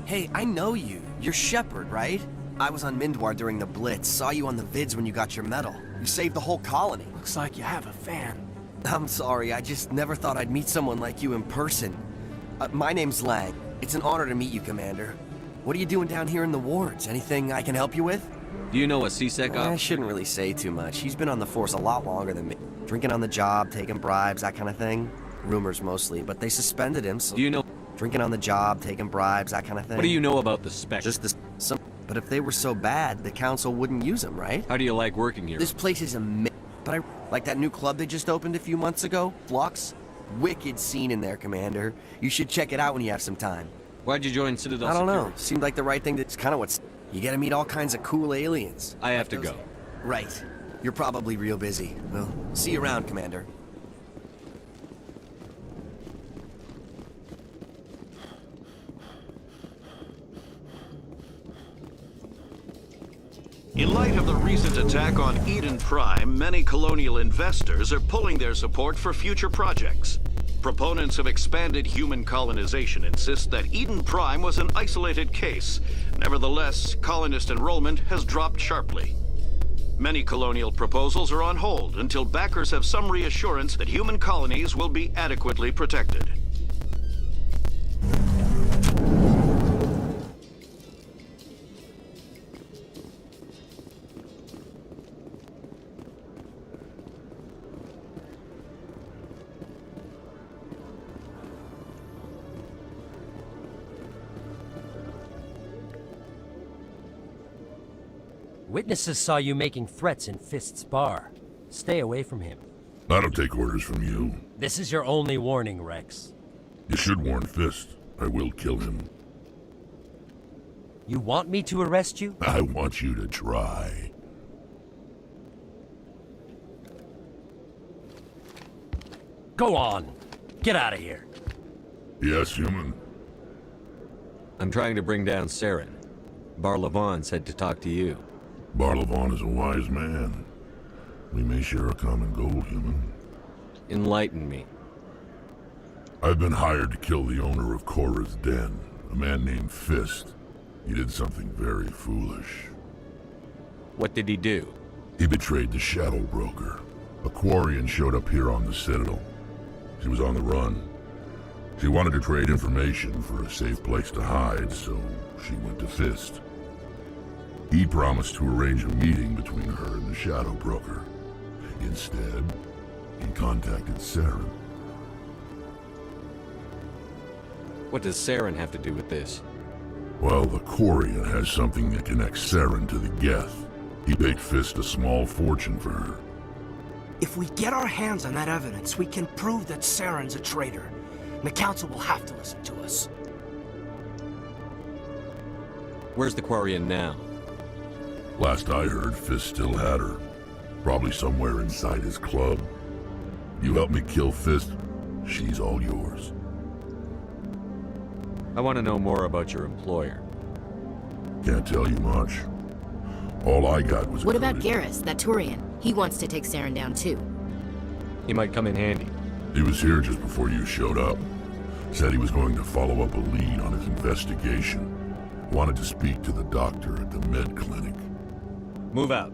Hey, I know you. You're Shepard, right? I was on Mindwar during the Blitz. Saw you on the vids when you got your medal. You saved the whole colony. Looks like you have a fan. I'm sorry, I just never thought I'd meet someone like you in person. My name's Lang. It's an honor to meet you, Commander. What are you doing down here in the wards? Anything I can help you with? Do you know a CSEC I op? shouldn't really say too much. He's been on the force a lot longer than me. Drinking on the job, taking bribes, that kind of thing. Rumors mostly, but they suspended him, so... Do you know... Drinking on the job, taking bribes, that kind of thing. What do you know about the spec? Just the... But if they were so bad, the council wouldn't use them, right? How do you like working here? This place is but I like that new club they just opened a few months ago, Flux. Wicked scene in there, Commander. You should check it out when you have some time. Why'd you join Citadel I don't Security? know. Seemed like the right thing. It's kind of what's... You get to meet all kinds of cool aliens. I have to go. Right. You're probably real busy. Well, see you around, Commander. In light of the recent attack on Eden Prime, many colonial investors are pulling their support for future projects. Proponents of expanded human colonization insist that Eden Prime was an isolated case. Nevertheless, colonist enrollment has dropped sharply. Many colonial proposals are on hold until backers have some reassurance that human colonies will be adequately protected. Witnesses saw you making threats in Fist's bar. Stay away from him. I don't take orders from you. This is your only warning, Rex. You should warn Fist. I will kill him. You want me to arrest you? I want you to try. Go on. Get out of here. Yes, human. I'm trying to bring down Saren. Bar-Levon said to talk to you. Bar-Levon is a wise man. We may share a common goal, human. Enlighten me. I've been hired to kill the owner of Korra's Den, a man named Fist. He did something very foolish. What did he do? He betrayed the Shadow Broker. A Quarian showed up here on the Citadel. She was on the run. She wanted to trade information for a safe place to hide, so she went to Fist. He promised to arrange a meeting between her and the Shadow Broker. Instead, he contacted Saren. What does Saren have to do with this? Well, the Quarian has something that connects Saren to the Geth. He paid Fist a small fortune for her. If we get our hands on that evidence, we can prove that Saren's a traitor. And the Council will have to listen to us. Where's the Quarian now? Last I heard, Fist still had her. Probably somewhere inside his club. You help me kill Fist, she's all yours. I want to know more about your employer. Can't tell you much. All I got was... What about Garrus, that Turian? He wants to take Saren down too. He might come in handy. He was here just before you showed up. Said he was going to follow up a lead on his investigation. Wanted to speak to the doctor at the med clinic. Move out.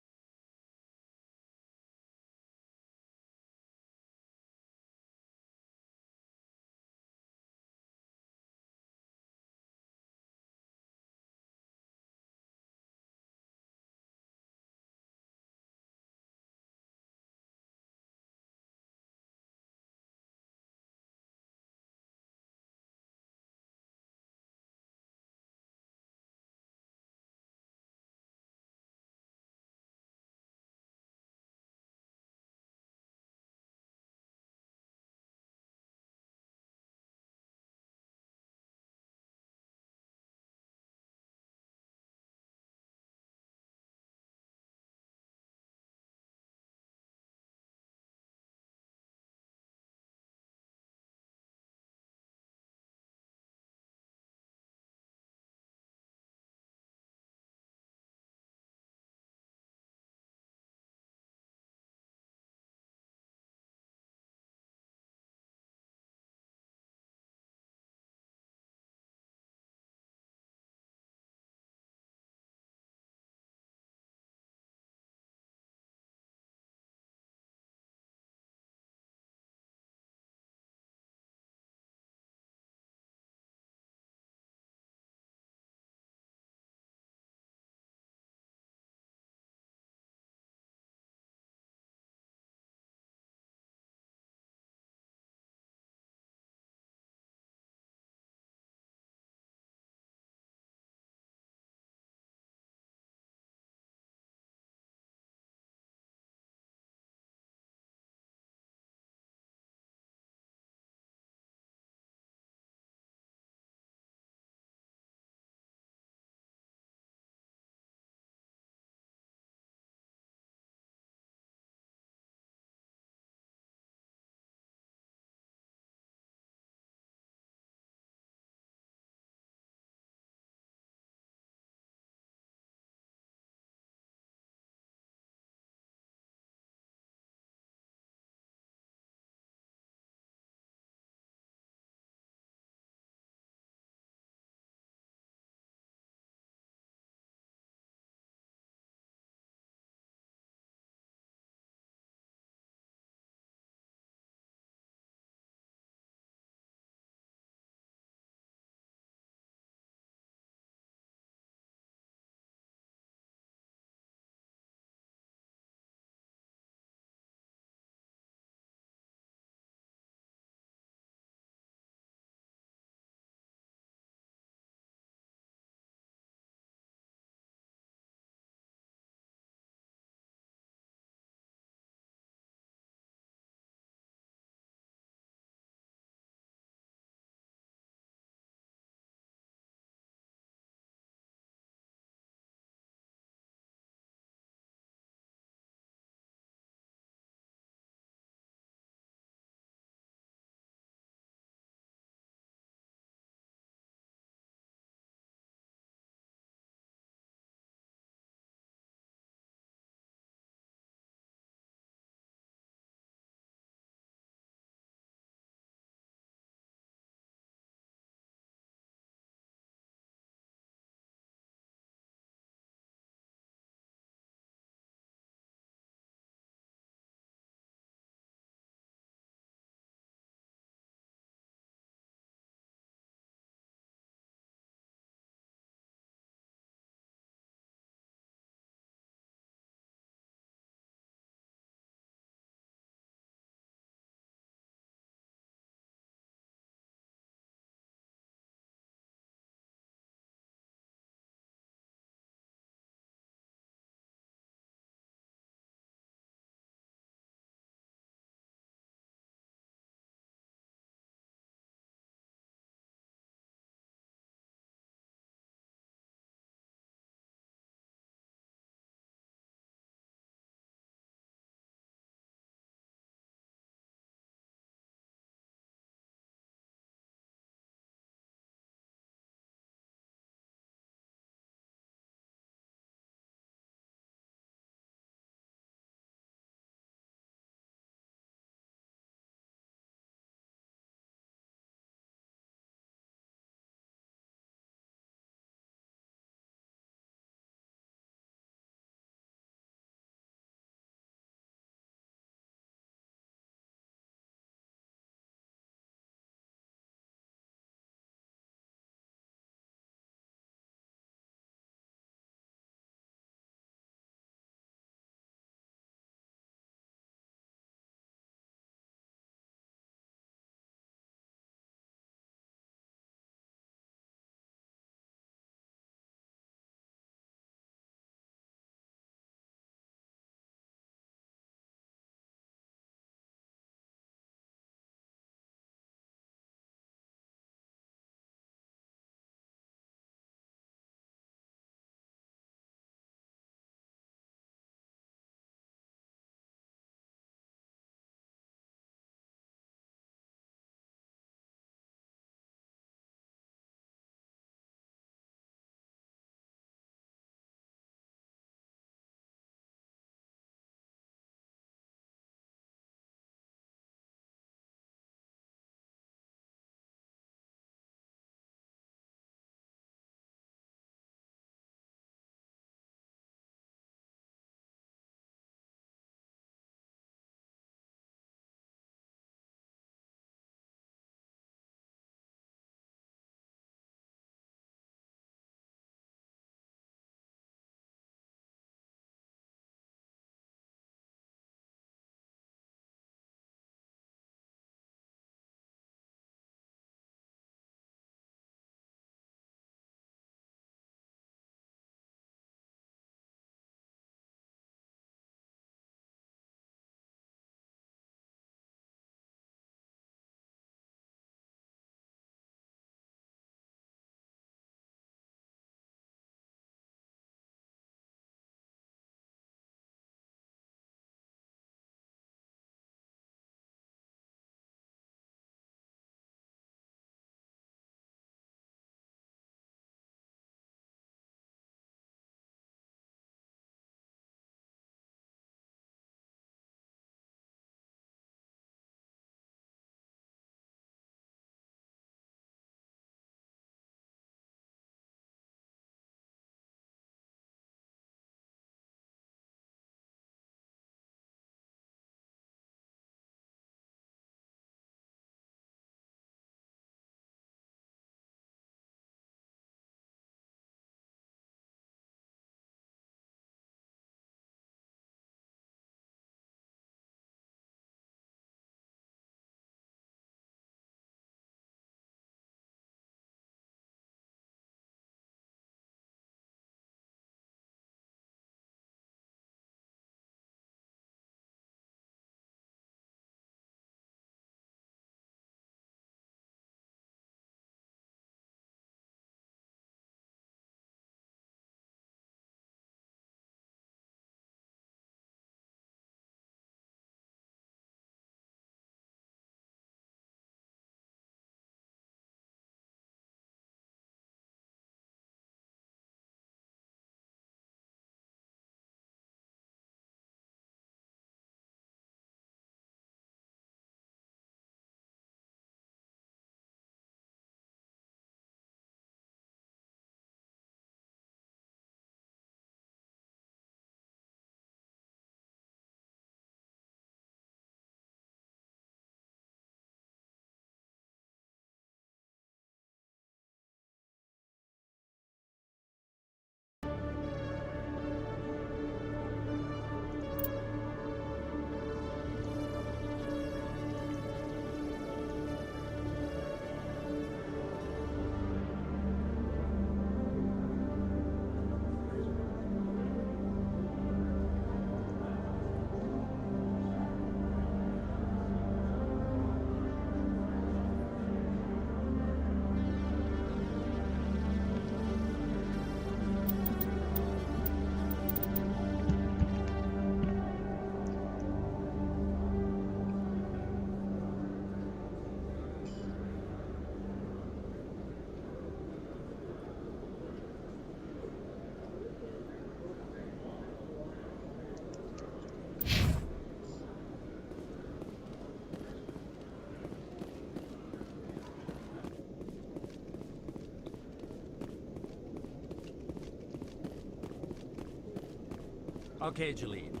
Okay, Jalid.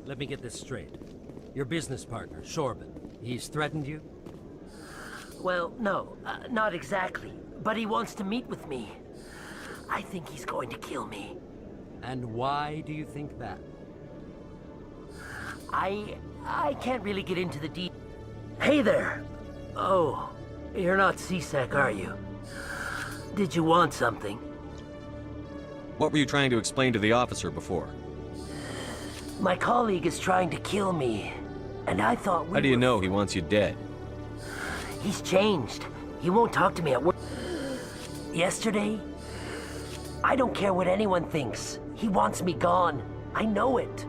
Let me get this straight. Your business partner, Shorban, he's threatened you? Well, no, not exactly. But he wants to meet with me. I think he's going to kill me. And why do you think that? I can't really get into the details. Hey there! Oh, you're not C-Sec, are you? Did you want something? What were you trying to explain to the officer before? My colleague is trying to kill me, and I thought we How do you know he wants you dead? He's changed. He won't talk to me at work. Yesterday? I don't care what anyone thinks. He wants me gone. I know it.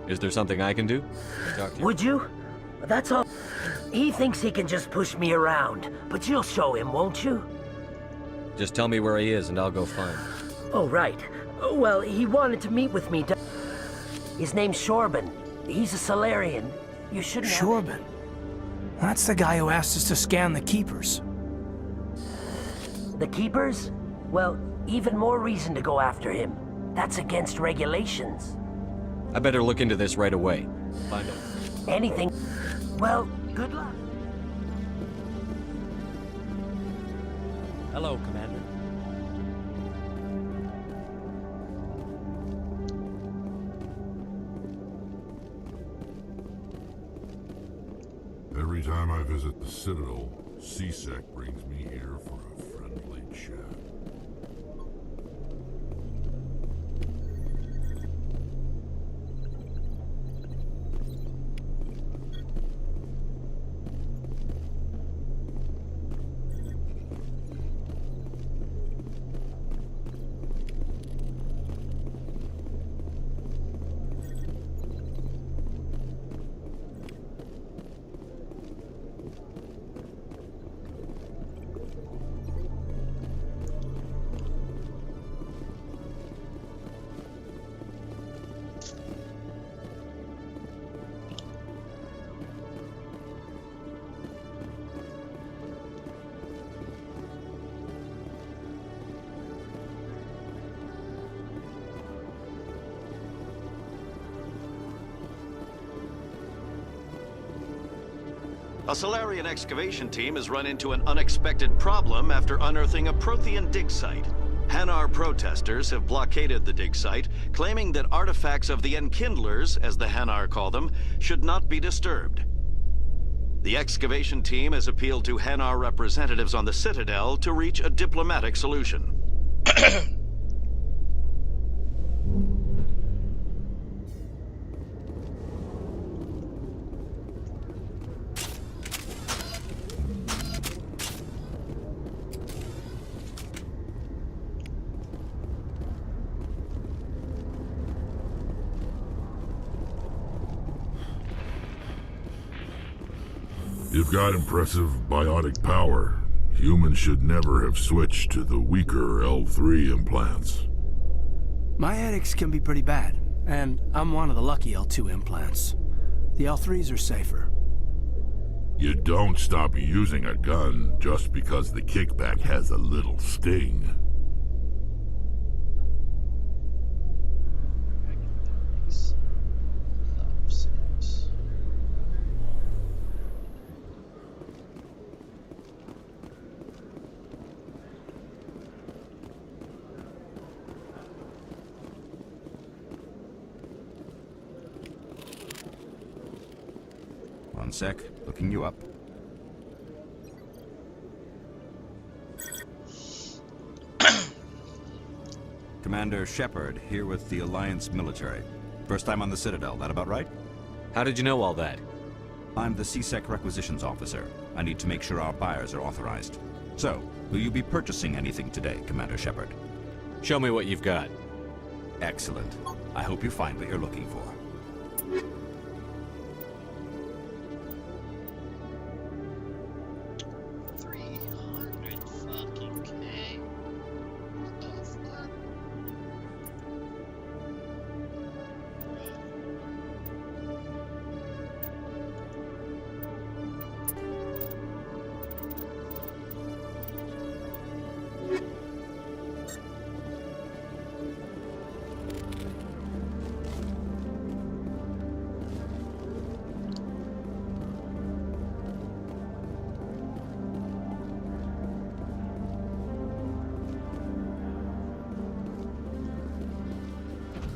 Is there something I can do? Talk to you. Would you? That's all. He thinks he can just push me around, but you'll show him, won't you? Just tell me where he is and I'll go find him. Oh, right. Well, he wanted to meet with me. His name's Shorban. He's a Solarian. You shouldn't have... Shorban? That's the guy who asked us to scan the Keepers. The Keepers? Well, even more reason to go after him. That's against regulations. I better look into this right away. Find him. Anything. Well, good luck. Hello, Commander. Every time I visit the Citadel, C-Sec brings me here for a friendly chat. A Solarian excavation team has run into an unexpected problem after unearthing a Prothean dig site. Hanar protesters have blockaded the dig site, claiming that artifacts of the Enkindlers, as the Hanar call them, should not be disturbed. The excavation team has appealed to Hanar representatives on the Citadel to reach a diplomatic solution. You've got impressive biotic power. Humans should never have switched to the weaker L3 implants. My edicts can be pretty bad, and I'm one of the lucky L2 implants. The L3s are safer. You don't stop using a gun just because the kickback has a little sting. One sec, looking you up. Commander Shepard, here with the Alliance military. First time on the Citadel, that about right? How did you know all that? I'm the C-Sec requisitions officer. I need to make sure our buyers are authorized. So, will you be purchasing anything today, Commander Shepard? Show me what you've got. Excellent. I hope you find what you're looking for.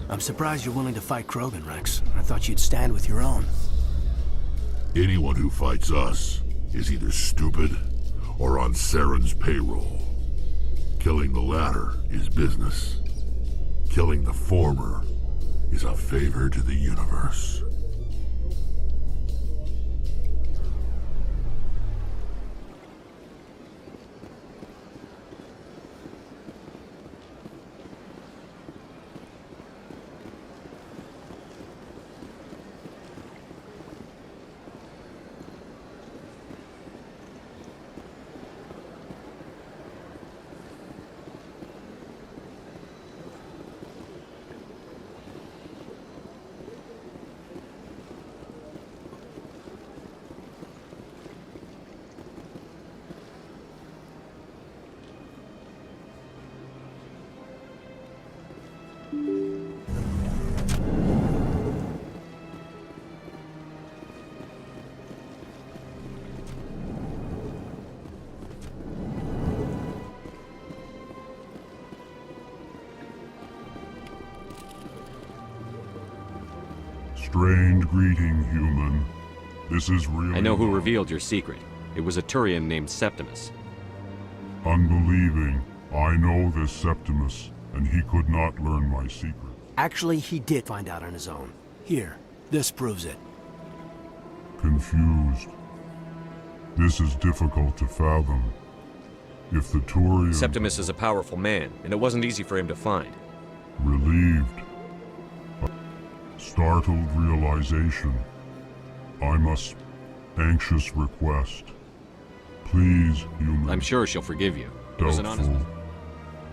I'm surprised you're willing to fight Krogan, Rex. I thought you'd stand with your own. Anyone who fights us is either stupid or on Saren's payroll. Killing the latter is business. Killing the former is a favor to the universe. Strange greeting, human. This is really... I know who revealed your secret. It was a Turian named Septimus. Unbelieving. I know this Septimus, and he could not learn my secret. Actually, he did find out on his own. Here, this proves it. Confused. This is difficult to fathom. If the Turian... Septimus is a powerful man, and it wasn't easy for him to find. Relieved. Startled realization. I must... Anxious request. Please, human. I'm sure she'll forgive you. It was an honest...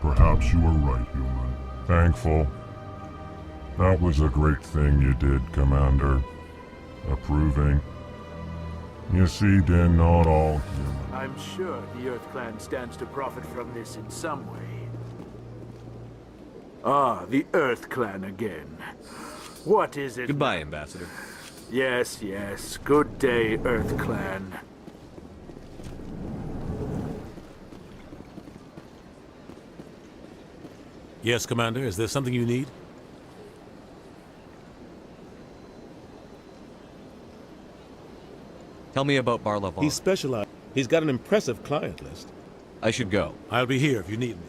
Perhaps you are right, human. Thankful. That was a great thing you did, Commander. Approving. You see, then, not all human. I'm sure the Earth Clan stands to profit from this in some way. Ah, the Earth Clan again. What is it? Goodbye, Ambassador. Yes, yes. Good day, Earth Clan. Yes, Commander. Is there something you need? Tell me about Barlavon. He's specialized. He's got an impressive client list. I should go. I'll be here if you need me.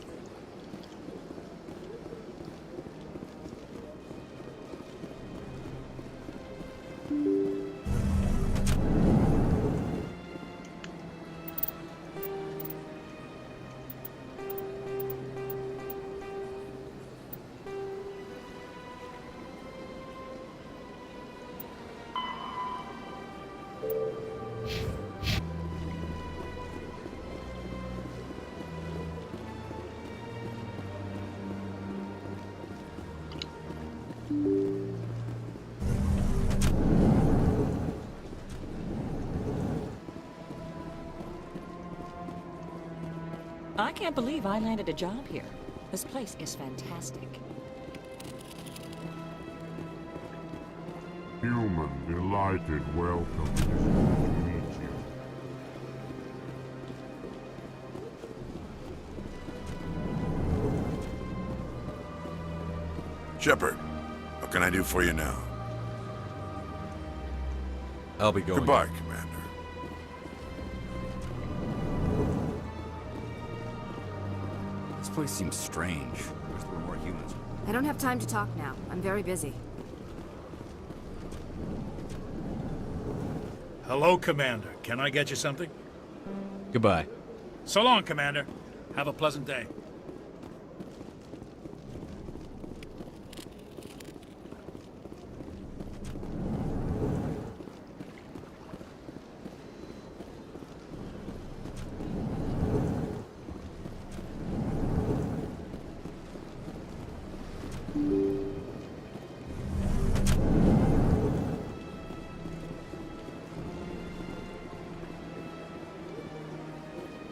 I can't believe I landed a job here. This place is fantastic. Human, delighted, welcome. It's good to meet you. Shepard, what can I do for you now? I'll be going. Goodbye, Commander. This place seems strange. Wish there were more humans. I don't have time to talk now. I'm very busy. Hello, Commander. Can I get you something? Goodbye. So long, Commander. Have a pleasant day.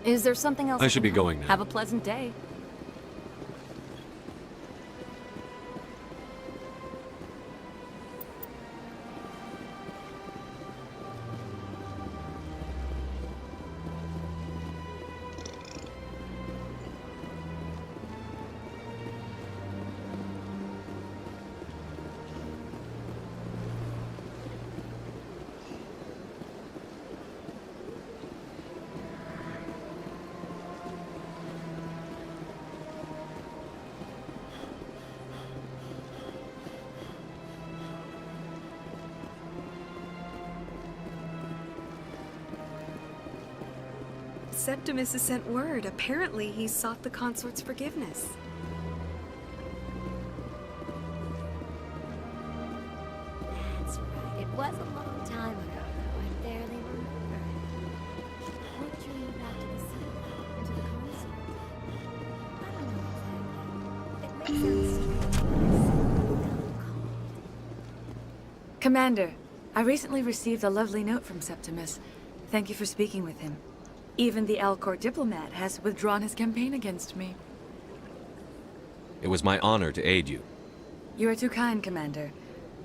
Is there something else? I should be going now. Have a pleasant day. Septimus has sent word. Apparently, he's sought the consort's forgiveness. That's right. It was a long time ago, though. I barely remember. What drew you back to the city and to the consort? I don't know exactly. It may sound strange. Commander, I recently received a lovely note from Septimus. Thank you for speaking with him. Even the Alcor diplomat has withdrawn his campaign against me. It was my honor to aid you. You are too kind, Commander,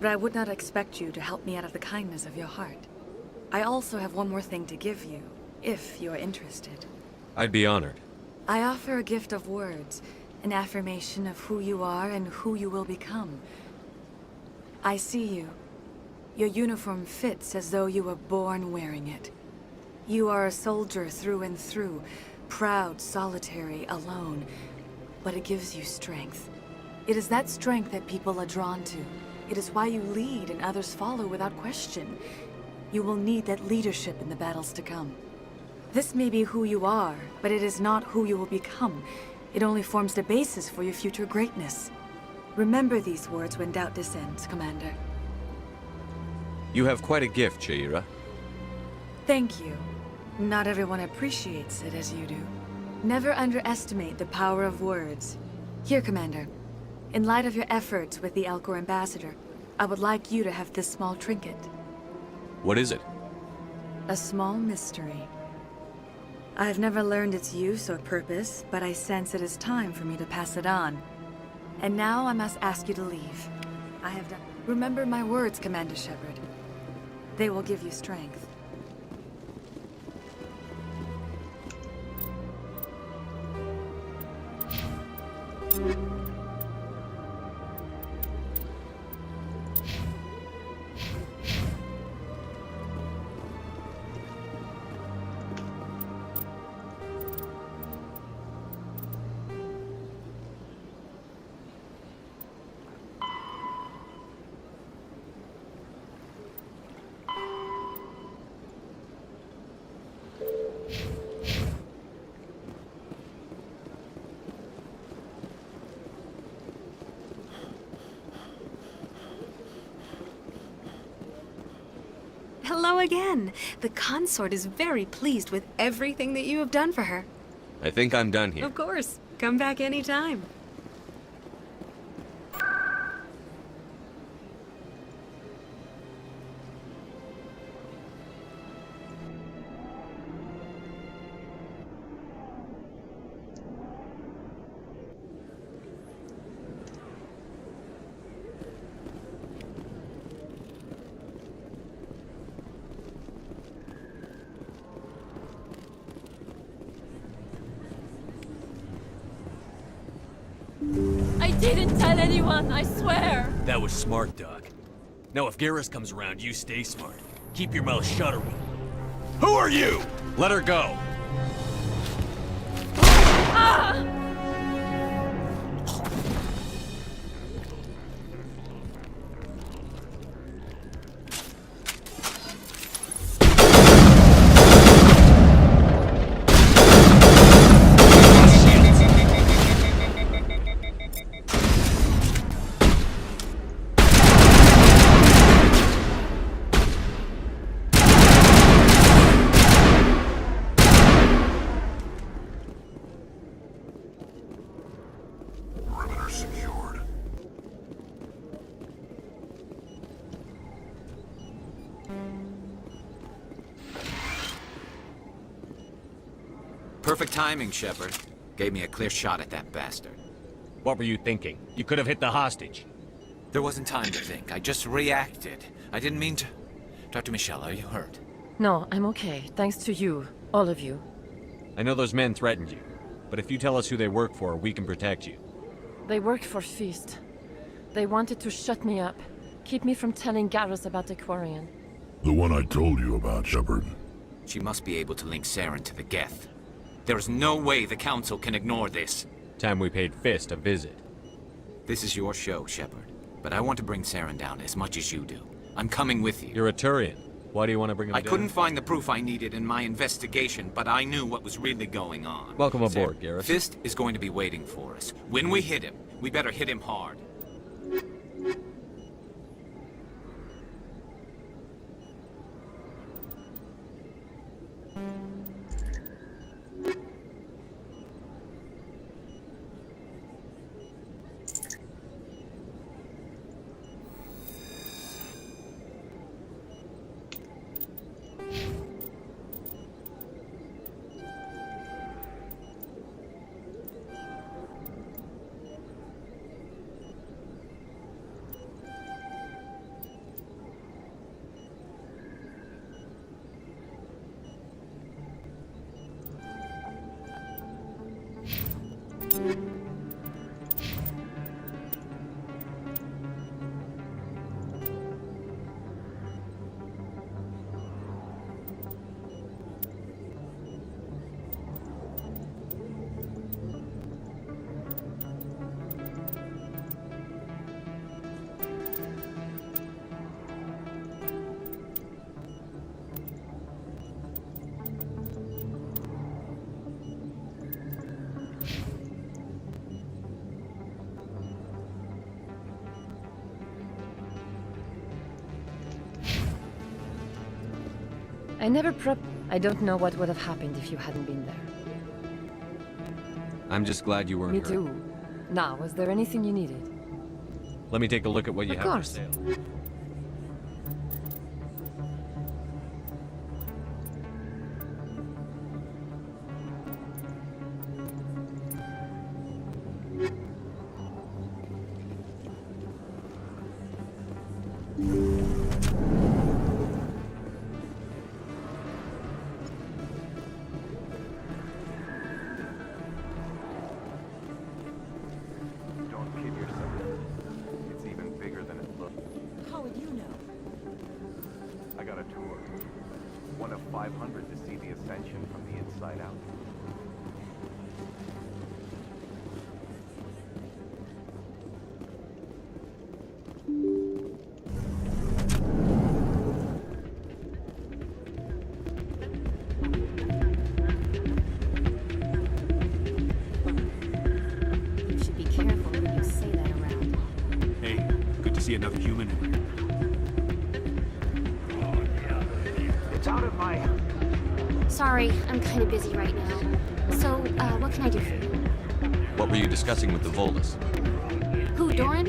but I would not expect you to help me out of the kindness of your heart. I also have one more thing to give you, if you are interested. I'd be honored. I offer a gift of words, an affirmation of who you are and who you will become. I see you. Your uniform fits as though you were born wearing it. You are a soldier through and through, proud, solitary, alone, but it gives you strength. It is that strength that people are drawn to. It is why you lead and others follow without question. You will need that leadership in the battles to come. This may be who you are, but it is not who you will become. It only forms the basis for your future greatness. Remember these words when doubt descends, Commander. You have quite a gift, Shaira. Thank you. Not everyone appreciates it as you do. Never underestimate the power of words. Here, Commander. In light of your efforts with the Alcor ambassador, I would like you to have this small trinket. What is it? A small mystery. I have never learned its use or purpose, but I sense it is time for me to pass it on. And now I must ask you to leave. I have done. Remember my words, Commander Shepard. They will give you strength. Hello again. The consort is very pleased with everything that you have done for her. I think I'm done here. Of course. Come back anytime. I didn't tell anyone, I swear! That was smart, Doc. Now if Garrus comes around, you stay smart. Keep your mouth shut or Who are you? Let her go! Ah! Perfect timing, Shepard. Gave me a clear shot at that bastard. What were you thinking? You could have hit the hostage. There wasn't time to think. I just reacted. I didn't mean to... Dr. Michelle, are you hurt? No, I'm okay. Thanks to you. All of you. I know those men threatened you, but if you tell us who they work for, we can protect you. They worked for Feast. They wanted to shut me up. Keep me from telling Garrus about the Quarian. The one I told you about, Shepard. She must be able to link Saren to the Geth. There is no way the Council can ignore this. Time we paid Fist a visit. This is your show, Shepard. But I want to bring Saren down as much as you do. I'm coming with you. You're a Turian. Why do you want to bring him I down? couldn't find the proof I needed in my investigation, but I knew what was really going on. Welcome aboard, Garrus. Fist is going to be waiting for us. When we hit him, we better hit him hard. I don't know what would have happened if you hadn't been there. I'm just glad you weren't Me hurt. too. Now, was there anything you needed? Let me take a look at what you Of have for course. sale. Don't kid yourself. It's even bigger than it looks. How would you know? I got a tour. One of 500 to see the ascension from the inside out. You should be careful when you say that around. Hey, good to see another human in here. It's out of my... Sorry, I'm kind of busy right now. So, what can I do for you? What were you discussing with the Volus? Who, Doran?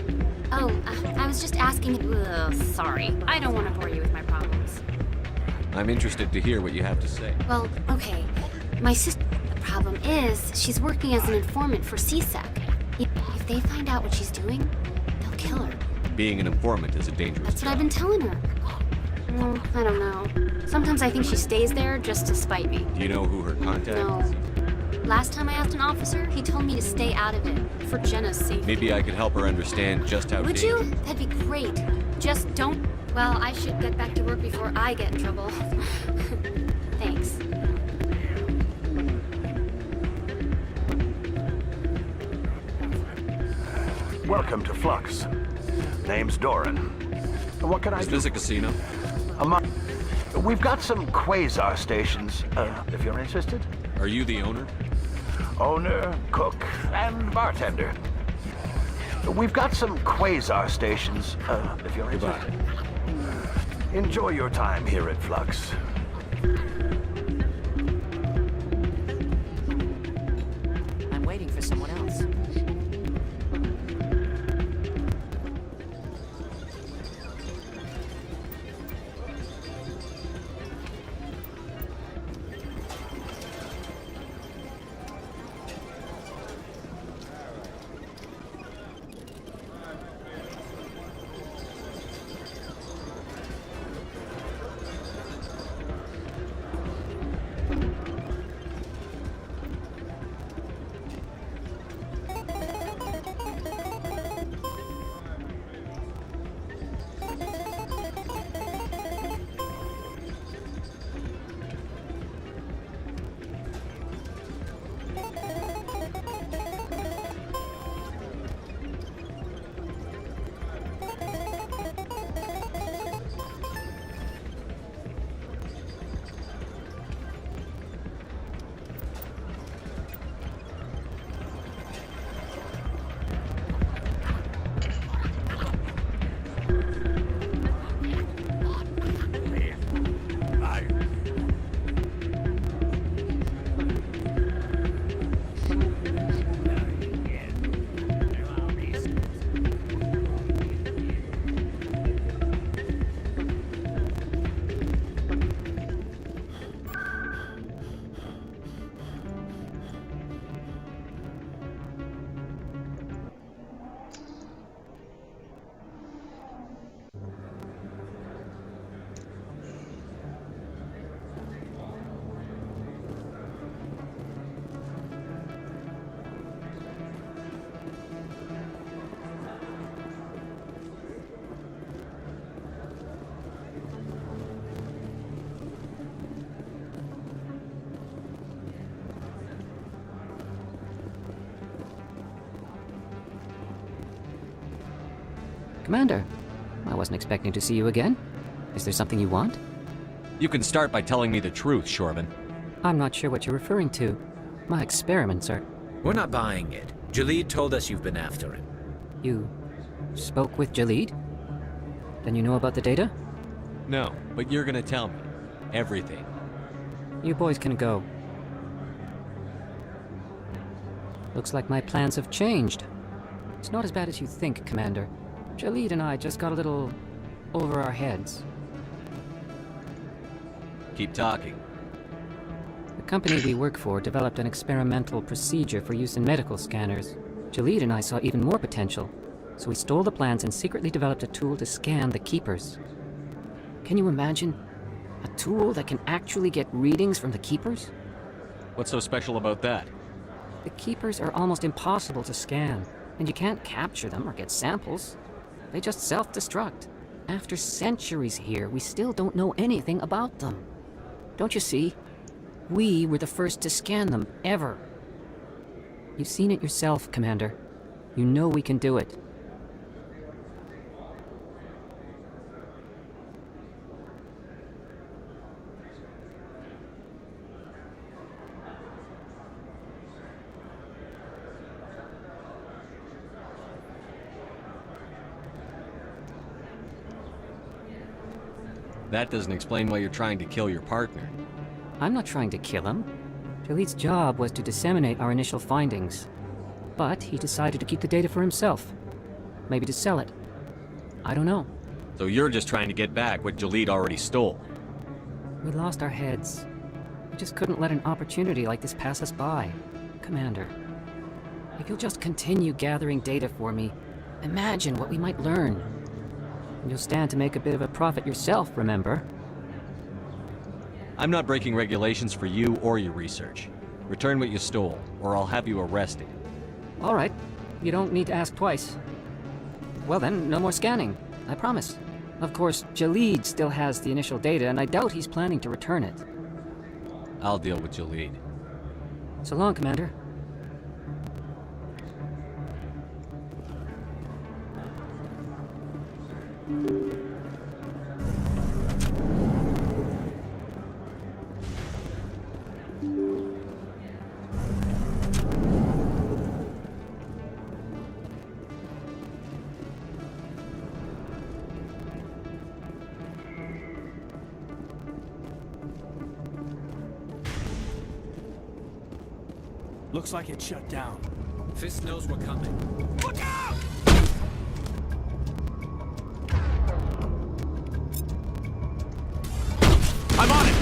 Oh, I was just asking... Ugh, sorry. I don't want to bore you with my problems. I'm interested to hear what you have to say. Well, okay. My sister... The problem is, she's working as an informant for CSEC. If they find out what she's doing, they'll kill her. Being an informant is a dangerous That's what job. I've been telling her. Well, I don't know. Sometimes I think she stays there just to spite me. Do you know who her contact No. is? Last time I asked an officer, he told me to stay out of it, for Jenna's safety. Maybe I could help her understand just how Would dangerous... you? That'd be great. Just don't... Well, I should get back to work before I get in trouble. Thanks. Welcome to Flux. Name's Doran. What can I Is do? this a casino? We've got some quasar stations, if you're interested. Are you the owner? Owner, cook, and bartender. We've got some quasar stations, if you're interested. Enjoy your time here at Flux. I'm waiting for someone else. Commander, I wasn't expecting to see you again. Is there something you want? You can start by telling me the truth, Shorban. I'm not sure what you're referring to. My experiments are... We're not buying it. Jalid told us you've been after him. You spoke with Jalid? Then you know about the data? No, but you're gonna tell me. Everything. You boys can go. Looks like my plans have changed. It's not as bad as you think, Commander. Jalid and I just got a little over our heads. Keep talking. The company we work for developed an experimental procedure for use in medical scanners. Jalid and I saw even more potential, so we stole the plans and secretly developed a tool to scan the Keepers. Can you imagine? A tool that can actually get readings from the Keepers? What's so special about that? The Keepers are almost impossible to scan, and you can't capture them or get samples. They just self-destruct. After centuries here, we still don't know anything about them. Don't you see? We were the first to scan them, ever. You've seen it yourself, Commander. You know we can do it. That doesn't explain why you're trying to kill your partner. I'm not trying to kill him. Jalid's job was to disseminate our initial findings. But he decided to keep the data for himself. Maybe to sell it. I don't know. So you're just trying to get back what Jalid already stole. We lost our heads. We just couldn't let an opportunity like this pass us by. Commander, if you'll just continue gathering data for me, imagine what we might learn. And you'll stand to make a bit of a profit yourself, remember? I'm not breaking regulations for you or your research. Return what you stole, or I'll have you arrested. All right. You don't need to ask twice. Well then, no more scanning. I promise. Of course, Jalid still has the initial data, and I doubt he's planning to return it. I'll deal with Jalid. So long, Commander. Looks like it's shut down. Fist knows we're coming. Look out! I'm on it!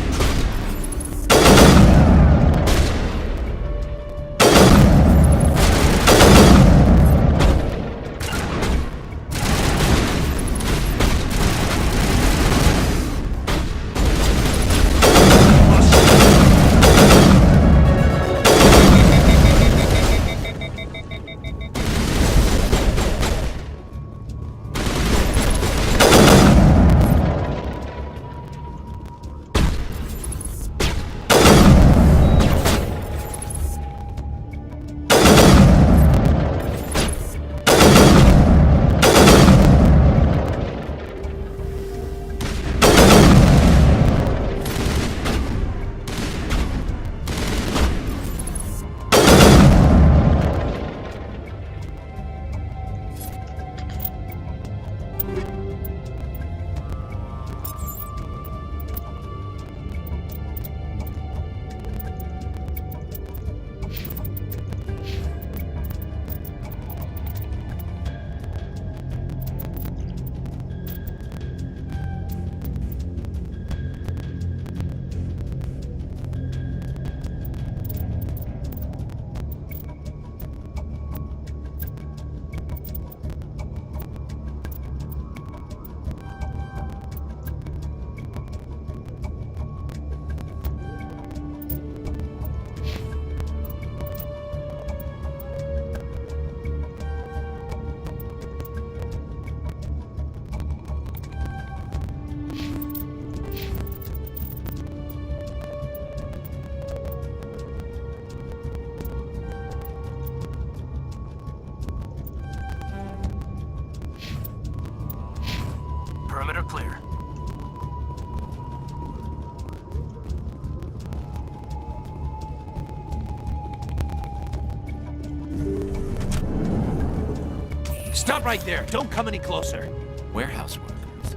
Stop right there. Don't come any closer. Warehouse workers.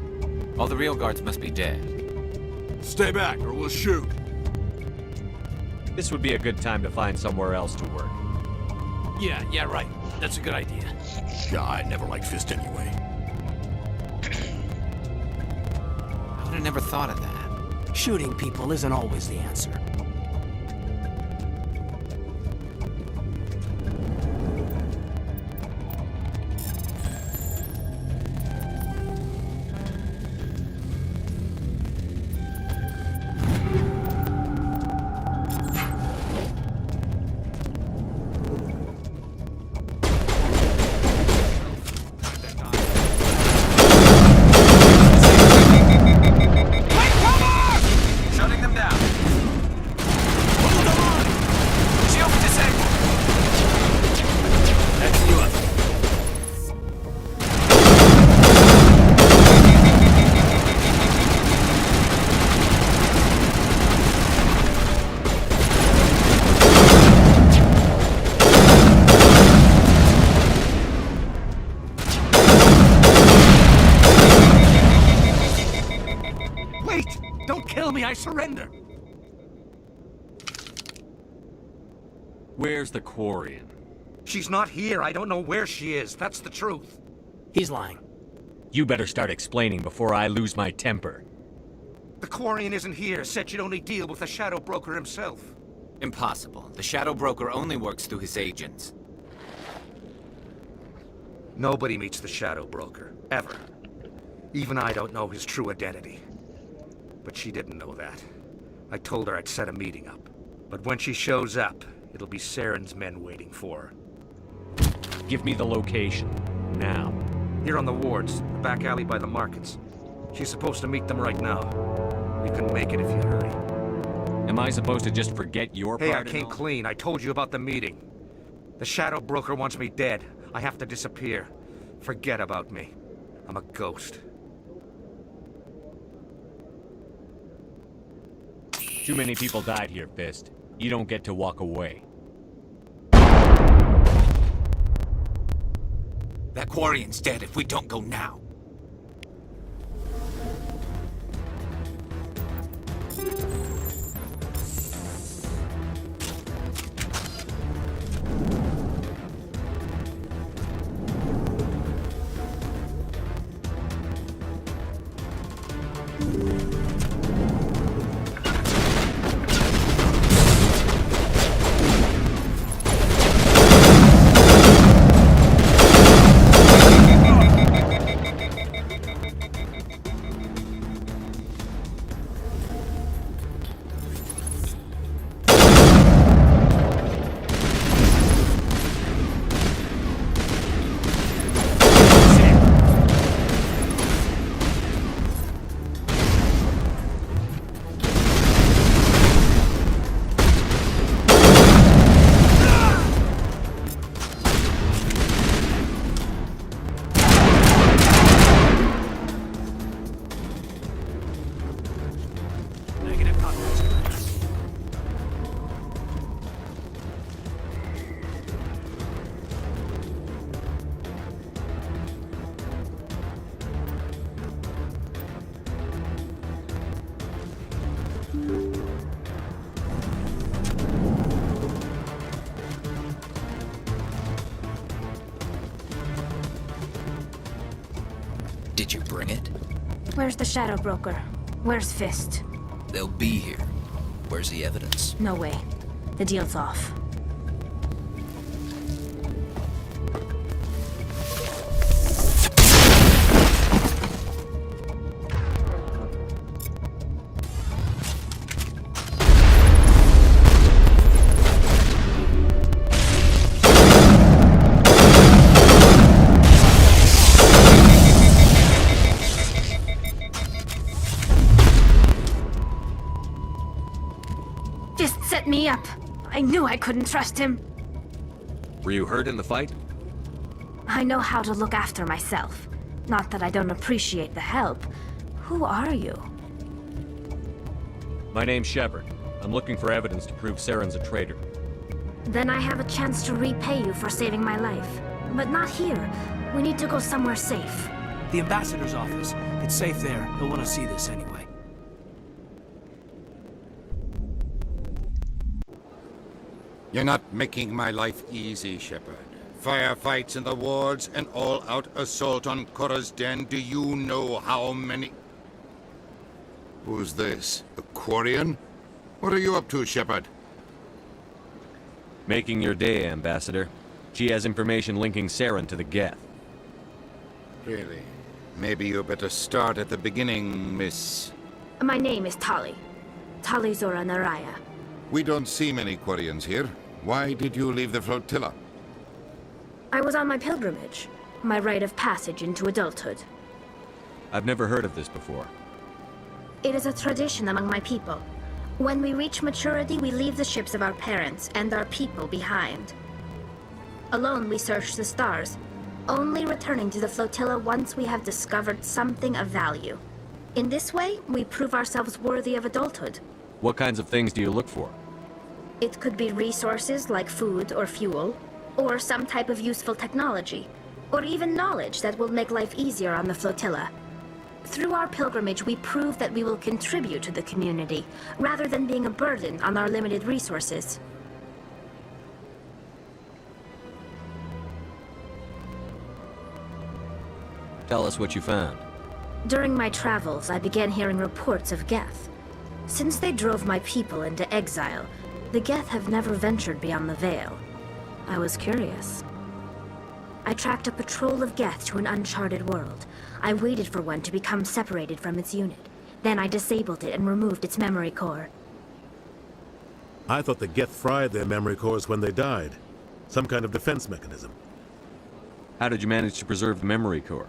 All the real guards must be dead. Stay back, or we'll shoot. This would be a good time to find somewhere else to work. Yeah, right. That's a good idea. Yeah, I never liked Fist anyway. I would have never thought of that. Shooting people isn't always the answer. I surrender. Where's the Quarian? She's not here. I don't know where she is. That's the truth. He's lying. You better start explaining before I lose my temper. The Quarian isn't here. Said you'd only deal with the Shadow Broker himself. Impossible. The Shadow Broker only works through his agents. Nobody meets the Shadow Broker. Ever. Even I don't know his true identity. But she didn't know that. I told her I'd set a meeting up. But when she shows up, it'll be Saren's men waiting for her. Give me the location. Now. Here on the wards, the back alley by the markets. She's supposed to meet them right now. You can make it if you hurry. Am I supposed to just forget your part? Hey, I came clean. I told you about the meeting. The Shadow Broker wants me dead. I have to disappear. Forget about me. I'm a ghost. Too many people died here, Fist. You don't get to walk away. That Quarian's dead if we don't go now. Did you bring it? Where's the Shadow Broker? Where's Fist? They'll be here. Where's the evidence? No way. The deal's off. Set me up. I knew I couldn't trust him. Were you hurt in the fight? I know how to look after myself. Not that I don't appreciate the help. Who are you? My name's Shepard. I'm looking for evidence to prove Saren's a traitor. Then I have a chance to repay you for saving my life. But not here. We need to go somewhere safe. The ambassador's office. It's safe there. He'll want to see this anyway. You're not making my life easy, Shepard. Firefights in the wards, an all-out assault on Korra's den. Do you know how many... Who's this? A Quarian? What are you up to, Shepard? Making your day, Ambassador. She has information linking Saren to the Geth. Really? Maybe you better start at the beginning, Miss... My name is Tali. Tali Zora Naraya. We don't see many Quarians here. Why did you leave the flotilla? I was on my pilgrimage. My rite of passage into adulthood. I've never heard of this before. It is a tradition among my people. When we reach maturity, we leave the ships of our parents and our people behind. Alone, we search the stars, only returning to the flotilla once we have discovered something of value. In this way, we prove ourselves worthy of adulthood. What kinds of things do you look for? It could be resources like food or fuel, or some type of useful technology, or even knowledge that will make life easier on the flotilla. Through our pilgrimage, we prove that we will contribute to the community, rather than being a burden on our limited resources. Tell us what you found. During my travels, I began hearing reports of Geth. Since they drove my people into exile, the Geth have never ventured beyond the Veil. I was curious. I tracked a patrol of Geth to an uncharted world. I waited for one to become separated from its unit. Then I disabled it and removed its memory core. I thought the Geth fried their memory cores when they died. Some kind of defense mechanism. How did you manage to preserve the memory core?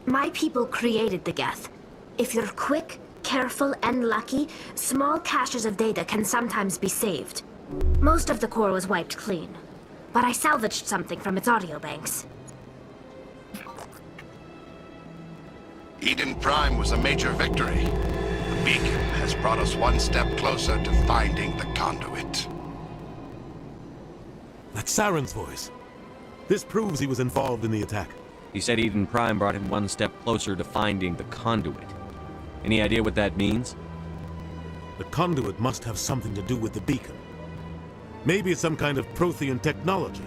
My people created the Geth. If you're quick, careful, and lucky, small caches of data can sometimes be saved. Most of the core was wiped clean, but I salvaged something from its audio banks. Eden Prime was a major victory. The beacon has brought us one step closer to finding the conduit. That's Saren's voice. This proves he was involved in the attack. He said Eden Prime brought him one step closer to finding the conduit. Any idea what that means? The conduit must have something to do with the beacon. Maybe it's some kind of Prothean technology.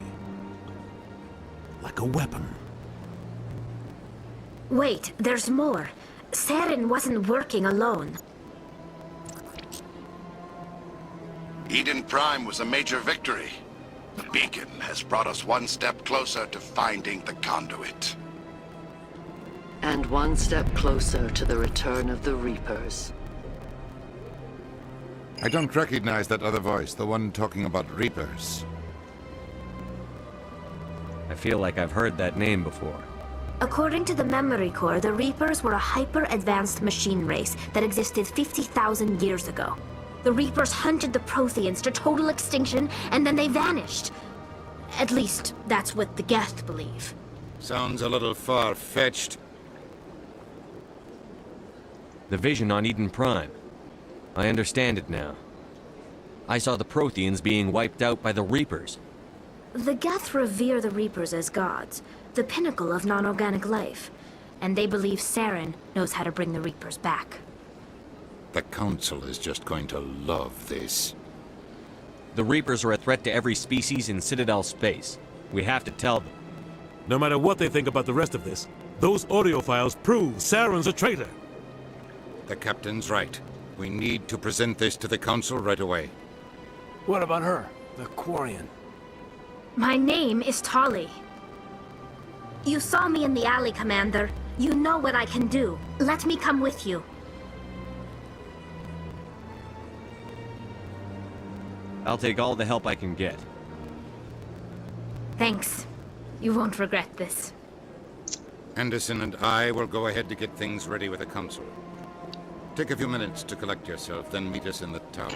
Like a weapon. Wait, there's more. Saren wasn't working alone. Eden Prime was a major victory. The beacon has brought us one step closer to finding the conduit. And one step closer to the return of the Reapers. I don't recognize that other voice, the one talking about Reapers. I feel like I've heard that name before. According to the memory core, the Reapers were a hyper-advanced machine race that existed 50,000 years ago. The Reapers hunted the Protheans to total extinction, and then they vanished. At least, that's what the Geth believe. Sounds a little far-fetched. The vision on Eden Prime. I understand it now. I saw the Protheans being wiped out by the Reapers. The Geth revere the Reapers as gods, the pinnacle of non-organic life, and they believe Saren knows how to bring the Reapers back. The Council is just going to love this. The Reapers are a threat to every species in Citadel space. We have to tell them. No matter what they think about the rest of this, those audio files prove Saren's a traitor. The Captain's right. We need to present this to the Council right away. What about her, the Quarian? My name is Tali. You saw me in the alley, Commander. You know what I can do. Let me come with you. I'll take all the help I can get. Thanks. You won't regret this. Anderson and I will go ahead to get things ready with the Council. Take a few minutes to collect yourself, then meet us in the tower.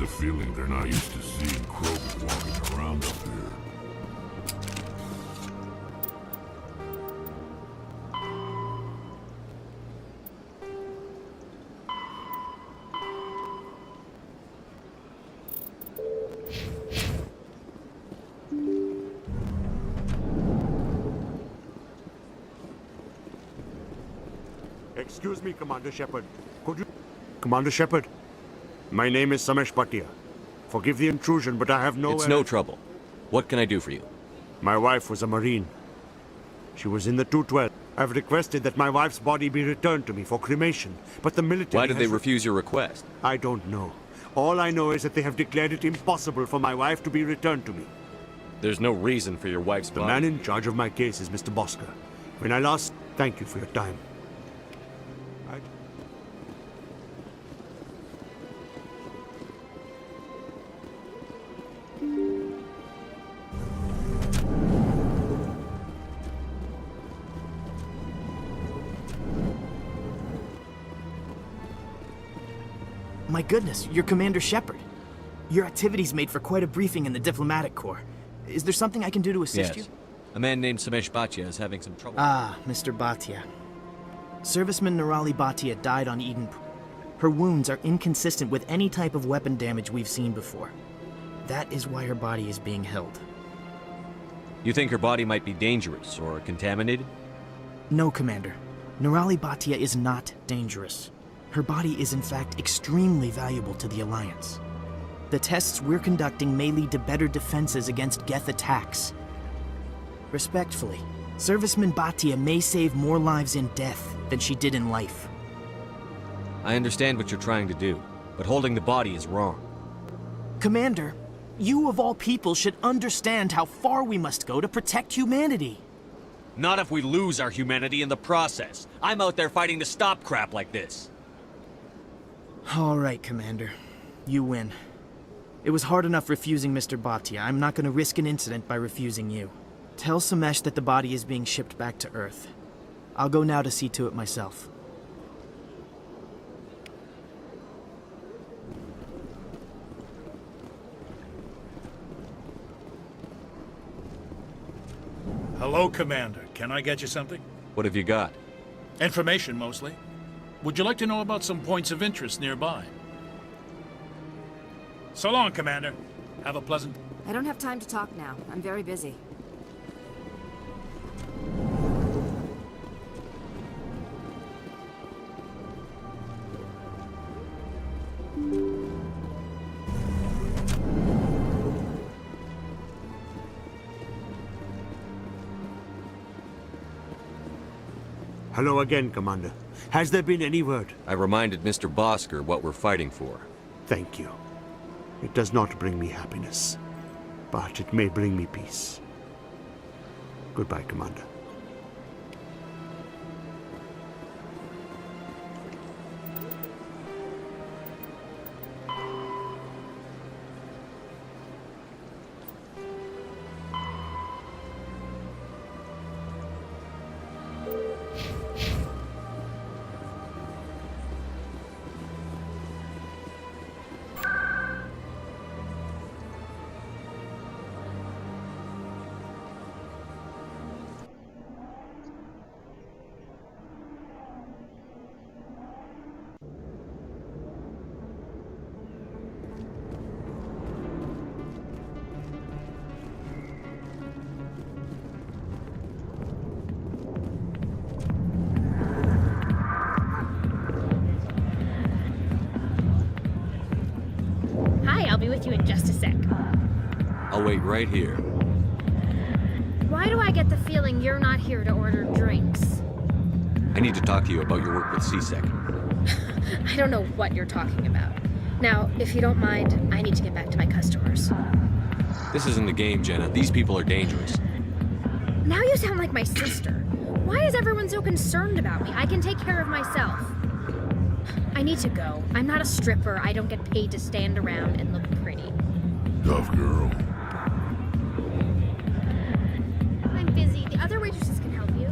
a feeling they're not used to seeing Krogan walking around up here. Excuse me, Commander Shepard. Could you... Commander Shepard, my name is Samesh Bhatia. Forgive the intrusion, but I have no... It's no trouble. What can I do for you? My wife was a Marine. She was in the 212. I've requested that my wife's body be returned to me for cremation, but the military... Why did they refuse your request? I don't know. All I know is that they have declared it impossible for my wife to be returned to me. There's no reason for your wife's The body. man in charge of my case is Mr. Bosker. When I last... Thank you for your time. My goodness, you're Commander Shepard. Your activities made for quite a briefing in the diplomatic corps. Is there something I can do to assist you? A man named Samesh Bhatia is having some trouble. Ah, Mr. Bhatia. Serviceman Nirali Bhatia died on Eden. Her wounds are inconsistent with any type of weapon damage we've seen before. That is why her body is being held. You think her body might be dangerous or contaminated? No, Commander. Nirali Bhatia is not dangerous. Her body is in fact extremely valuable to the Alliance. The tests we're conducting may lead to better defenses against Geth attacks. Respectfully, Serviceman Bhatia may save more lives in death than she did in life. I understand what you're trying to do, but holding the body is wrong. Commander, you of all people should understand how far we must go to protect humanity. Not if we lose our humanity in the process. I'm out there fighting to stop crap like this. All right, Commander. You win. It was hard enough refusing Mr. Bhatia. I'm not going to risk an incident by refusing you. Tell Samesh that the body is being shipped back to Earth. I'll go now to see to it myself. Hello, Commander. Can I get you something? What have you got? Information, mostly. Would you like to know about some points of interest nearby? So long, Commander. Have a pleasant... I don't have time to talk now. I'm very busy. Hello again, Commander. Has there been any word? I reminded Mr. Bosker what we're fighting for. Thank you. It does not bring me happiness, but it may bring me peace. Goodbye, Commander. I'll be with you in just a sec. I'll wait right here. Why do I get the feeling you're not here to order drinks? I need to talk to you about your work with CSEC. I don't know what you're talking about. Now, if you don't mind, I need to get back to my customers. This isn't a game, Jenna. These people are dangerous. Now you sound like my sister. Why is everyone so concerned about me? I can take care of myself. I need to go. I'm not a stripper. I don't get paid to stand around and look pretty. Tough girl. I'm busy. The other waitresses can help you.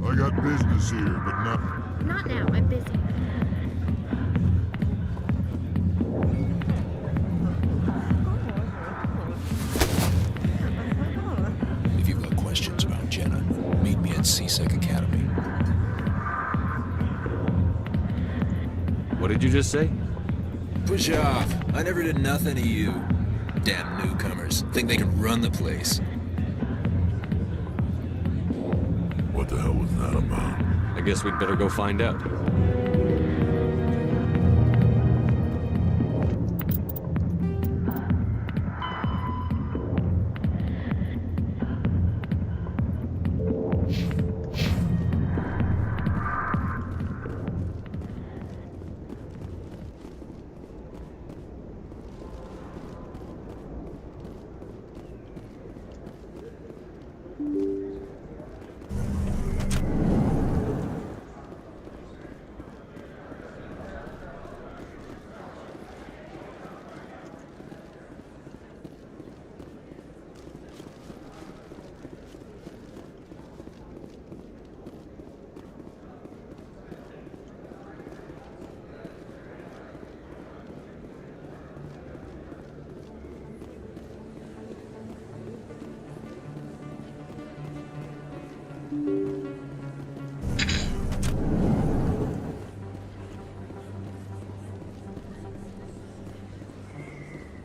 I got business here, but not... Not now, I'm busy. If you've got questions about Jenna, meet me at CSEC Academy. What did you just say? Push off. I never did nothing to you. Damn newcomers. Think they can run the place. What the hell was that about? I guess we'd better go find out.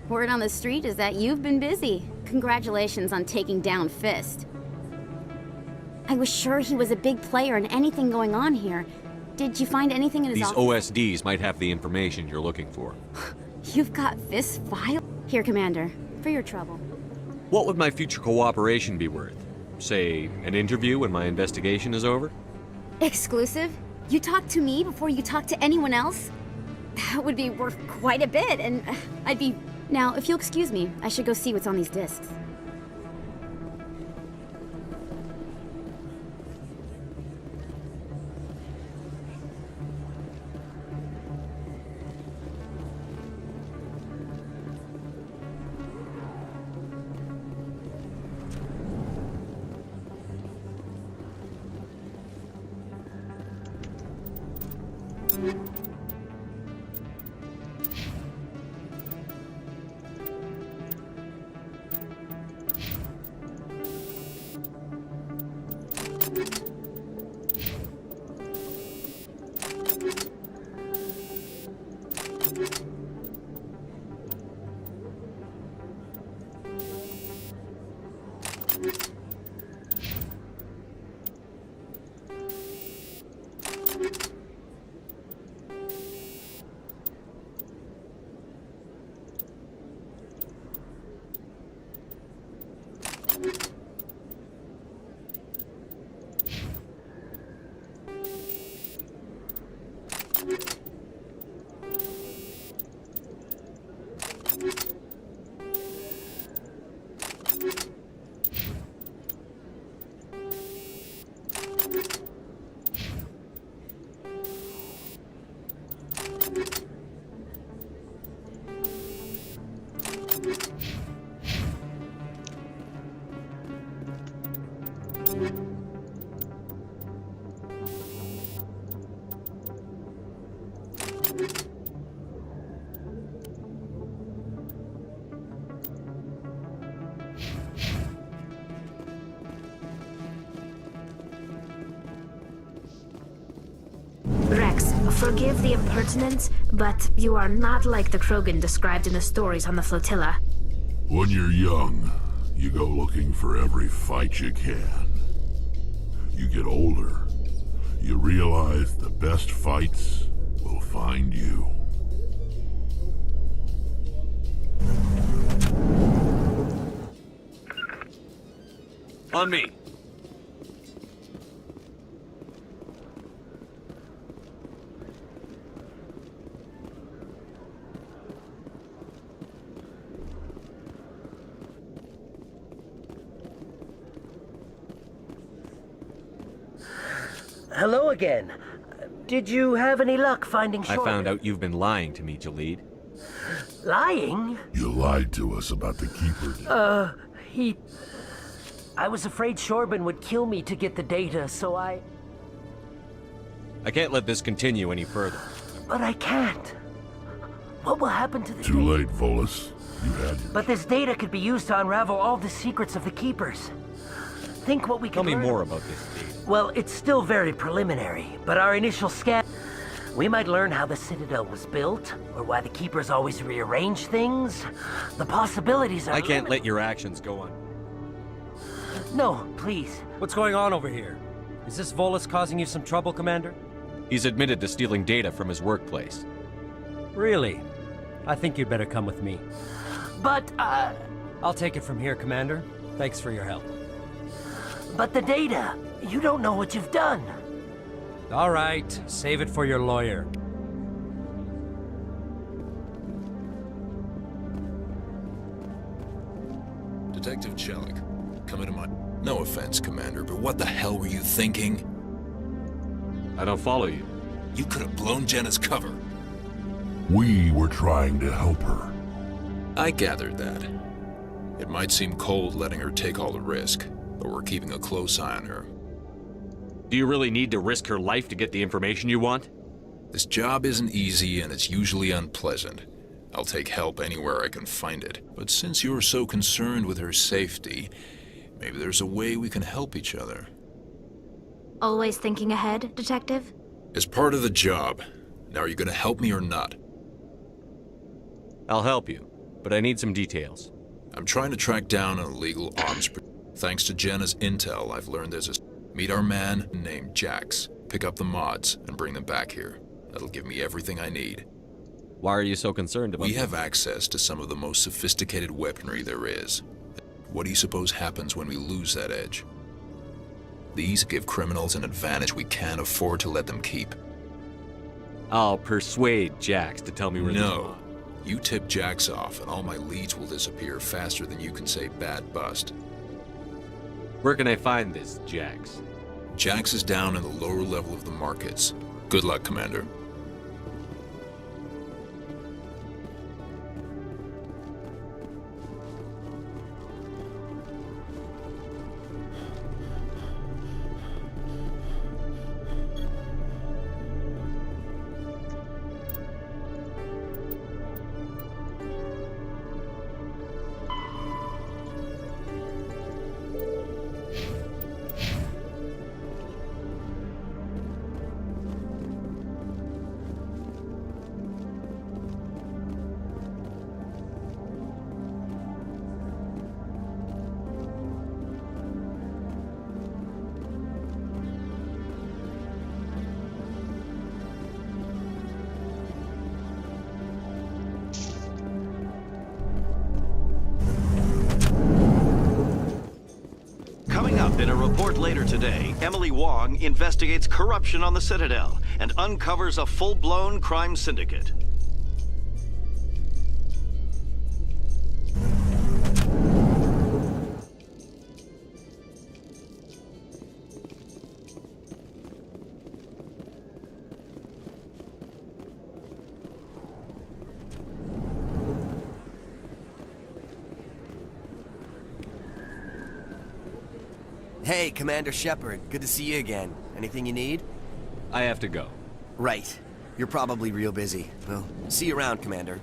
Word on the street is that you've been busy. Congratulations on taking down Fist. I was sure he was a big player in anything going on here. Did you find anything in his These office? OSDs might have the information you're looking for. You've got Fist's file? Here, Commander, for your trouble. What would my future cooperation be worth? Say, an interview when my investigation is over? Exclusive? You talk to me before you talk to anyone else? That would be worth quite a bit, and I'd be... Now, if you'll excuse me, I should go see what's on these discs. Rex, forgive the impertinence, but you are not like the Krogan described in the stories on the flotilla. When you're young, you go looking for every fight you can. You get older, you realize the best fights will find you. On me. Hello again. Did you have any luck finding I Shorter? found out you've been lying to me, Jalid. Lying? You lied to us about the Keeper. I was afraid Shorben would kill me to get the data, so I... I can't let this continue any further. But I can't. What will happen to the Too late, Volus. You had your... But this data could be used to unravel all the secrets of the Keepers. Think what we can Tell me learn. more about this data. Well, it's still very preliminary, but our initial scan... We might learn how the Citadel was built, or why the Keepers always rearrange things. The possibilities are... I can't let your actions go on. No, please. What's going on over here? Is this Volus causing you some trouble, Commander? He's admitted to stealing data from his workplace. Really? I think you'd better come with me. But, I'll take it from here, Commander. Thanks for your help. But the data, you don't know what you've done. All right, save it for your lawyer. Detective Chelik, come into my... No offense, Commander, but what the hell were you thinking? I don't follow you. You could have blown Jenna's cover. We were trying to help her. I gathered that. It might seem cold letting her take all the risk, but we're keeping a close eye on her. Do you really need to risk her life to get the information you want? This job isn't easy and it's usually unpleasant. I'll take help anywhere I can find it. But since you're so concerned with her safety, maybe there's a way we can help each other. Always thinking ahead, Detective? It's part of the job. Now are you gonna help me or not? I'll help you, but I need some details. I'm trying to track down an illegal arms... Thanks to Jenna's intel, I've learned there's a... Meet our man named Jax, pick up the mods, and bring them back here. That'll give me everything I need. Why are you so concerned about We have access to some of the most sophisticated weaponry there is. What do you suppose happens when we lose that edge? These give criminals an advantage we can't afford to let them keep. I'll persuade Jax to tell me where No. You tip Jax off, and all my leads will disappear faster than you can say bad bust. Where can I find this Jax? Jax is down in the lower level of the markets. Good luck, Commander. In a report later today, Emily Wong investigates corruption on the Citadel and uncovers a full-blown crime syndicate. Hey, Commander Shepard. Good to see you again. Anything you need? I have to go. Right. You're probably real busy. Well, see you around, Commander.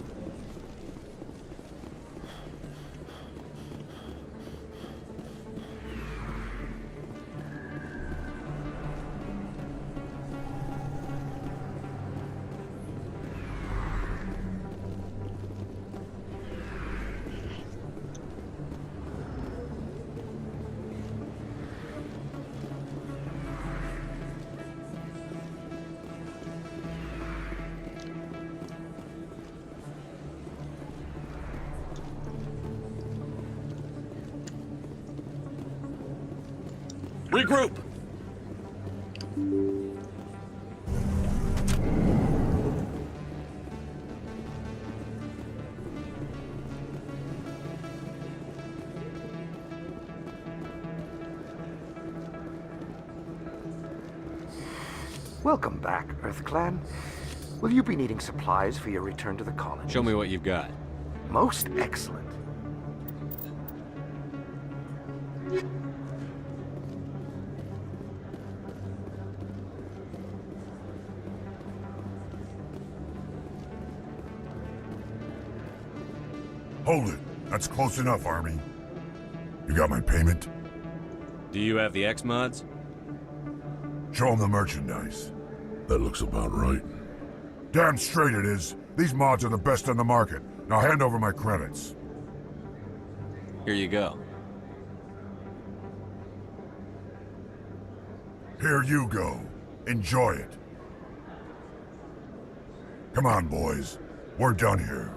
Regroup! Welcome back, EarthClan. Will you be needing supplies for your return to the colony? Show me what you've got. Most excellent. Hold it. That's close enough, Army. You got my payment? Do you have the X mods? Show them the merchandise. That looks about right. Damn straight it is. These mods are the best on the market. Now hand over my credits. Here you go. Here you go. Enjoy it. Come on, boys. We're done here.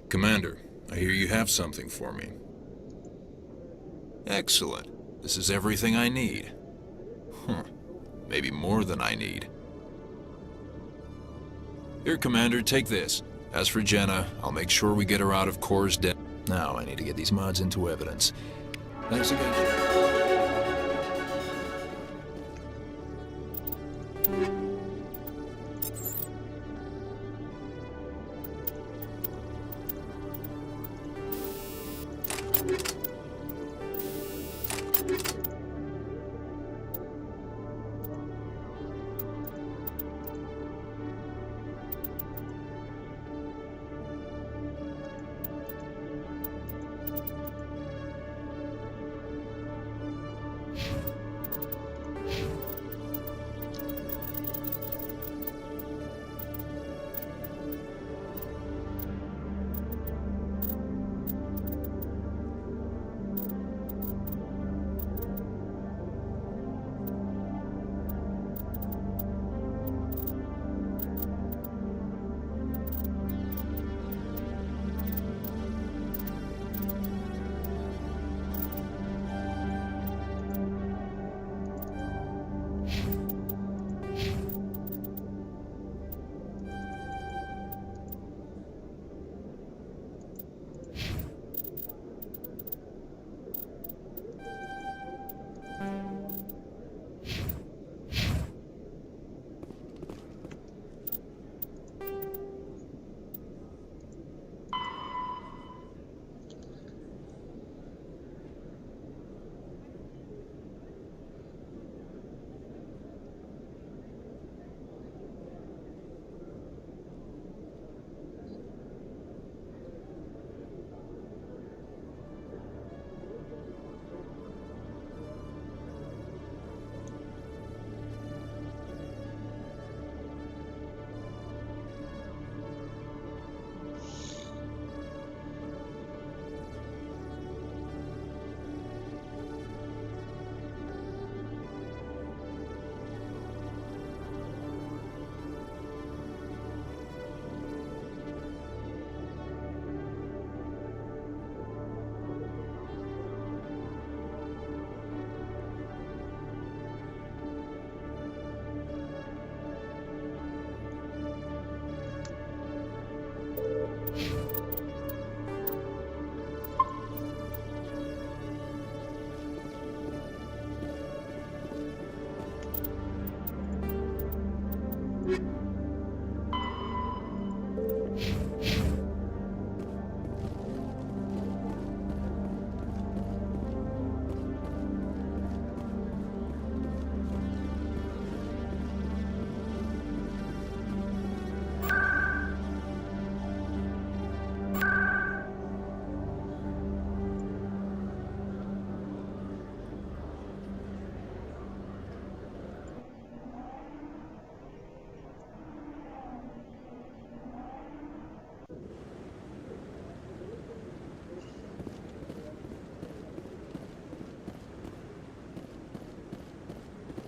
Commander, I hear you have something for me. Excellent. This is everything I need. Maybe more than I need. Here, Commander, take this. As for Jenna, I'll make sure we get her out of Core's debt. Now, I need to get these mods into evidence. Thanks again.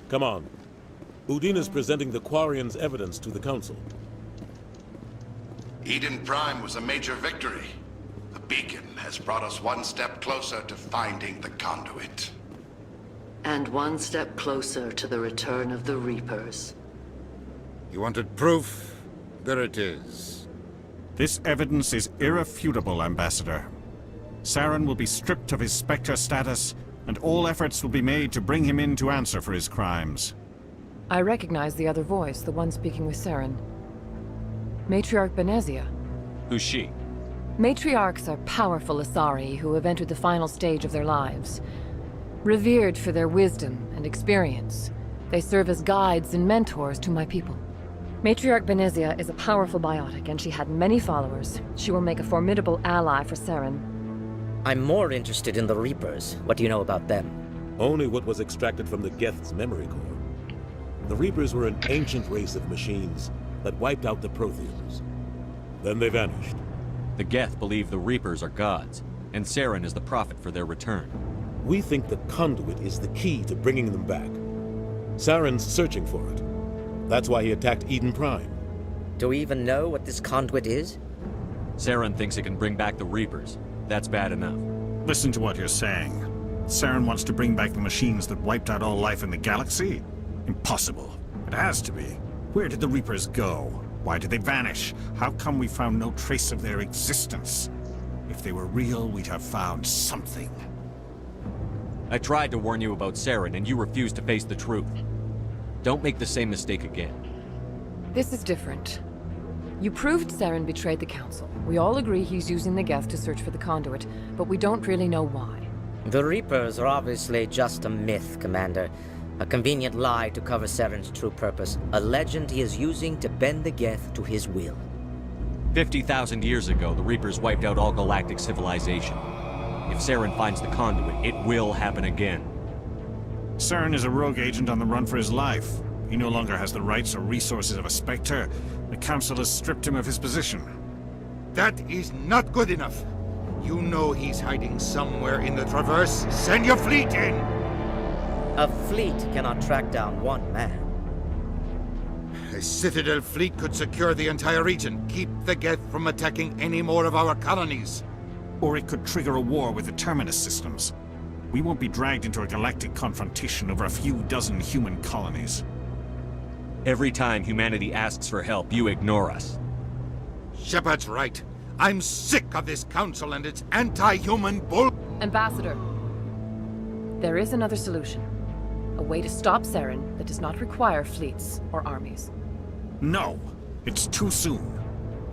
Come on. Udina's presenting the Quarian's evidence to the Council. Eden Prime was a major victory. The beacon has brought us one step closer to finding the conduit. And one step closer to the return of the Reapers. You wanted proof? There it is. This evidence is irrefutable, Ambassador. Saren will be stripped of his Spectre status, and all efforts will be made to bring him in to answer for his crimes. I recognize the other voice, the one speaking with Saren. Matriarch Benezia. Who's she? Matriarchs are powerful Asari who have entered the final stage of their lives. Revered for their wisdom and experience, they serve as guides and mentors to my people. Matriarch Benezia is a powerful biotic, and she had many followers. She will make a formidable ally for Saren. I'm more interested in the Reapers. What do you know about them? Only what was extracted from the Geth's memory core. The Reapers were an ancient race of machines that wiped out the Protheans. Then they vanished. The Geth believe the Reapers are gods, and Saren is the prophet for their return. We think the conduit is the key to bringing them back. Saren's searching for it. That's why he attacked Eden Prime. Do we even know what this conduit is? Saren thinks it can bring back the Reapers. That's bad enough. Listen to what you're saying. Saren wants to bring back the machines that wiped out all life in the galaxy? Impossible. It has to be. Where did the Reapers go? Why did they vanish? How come we found no trace of their existence? If they were real, we'd have found something. I tried to warn you about Saren, and you refused to face the truth. Don't make the same mistake again. This is different. You proved Saren betrayed the Council. We all agree he's using the Geth to search for the conduit, but we don't really know why. The Reapers are obviously just a myth, Commander. A convenient lie to cover Saren's true purpose. A legend he is using to bend the Geth to his will. 50,000 years ago, the Reapers wiped out all galactic civilization. If Saren finds the conduit, it will happen again. Saren is a rogue agent on the run for his life. He no longer has the rights or resources of a Spectre. The Council has stripped him of his position. That is not good enough. You know he's hiding somewhere in the Traverse. Send your fleet in! A fleet cannot track down one man. A Citadel fleet could secure the entire region, keep the Geth from attacking any more of our colonies. Or it could trigger a war with the Terminus systems. We won't be dragged into a galactic confrontation over a few dozen human colonies. Every time humanity asks for help, you ignore us. Shepard's right. I'm sick of this council and its anti-human bull... Ambassador, there is another solution. A way to stop Saren that does not require fleets or armies. No! It's too soon.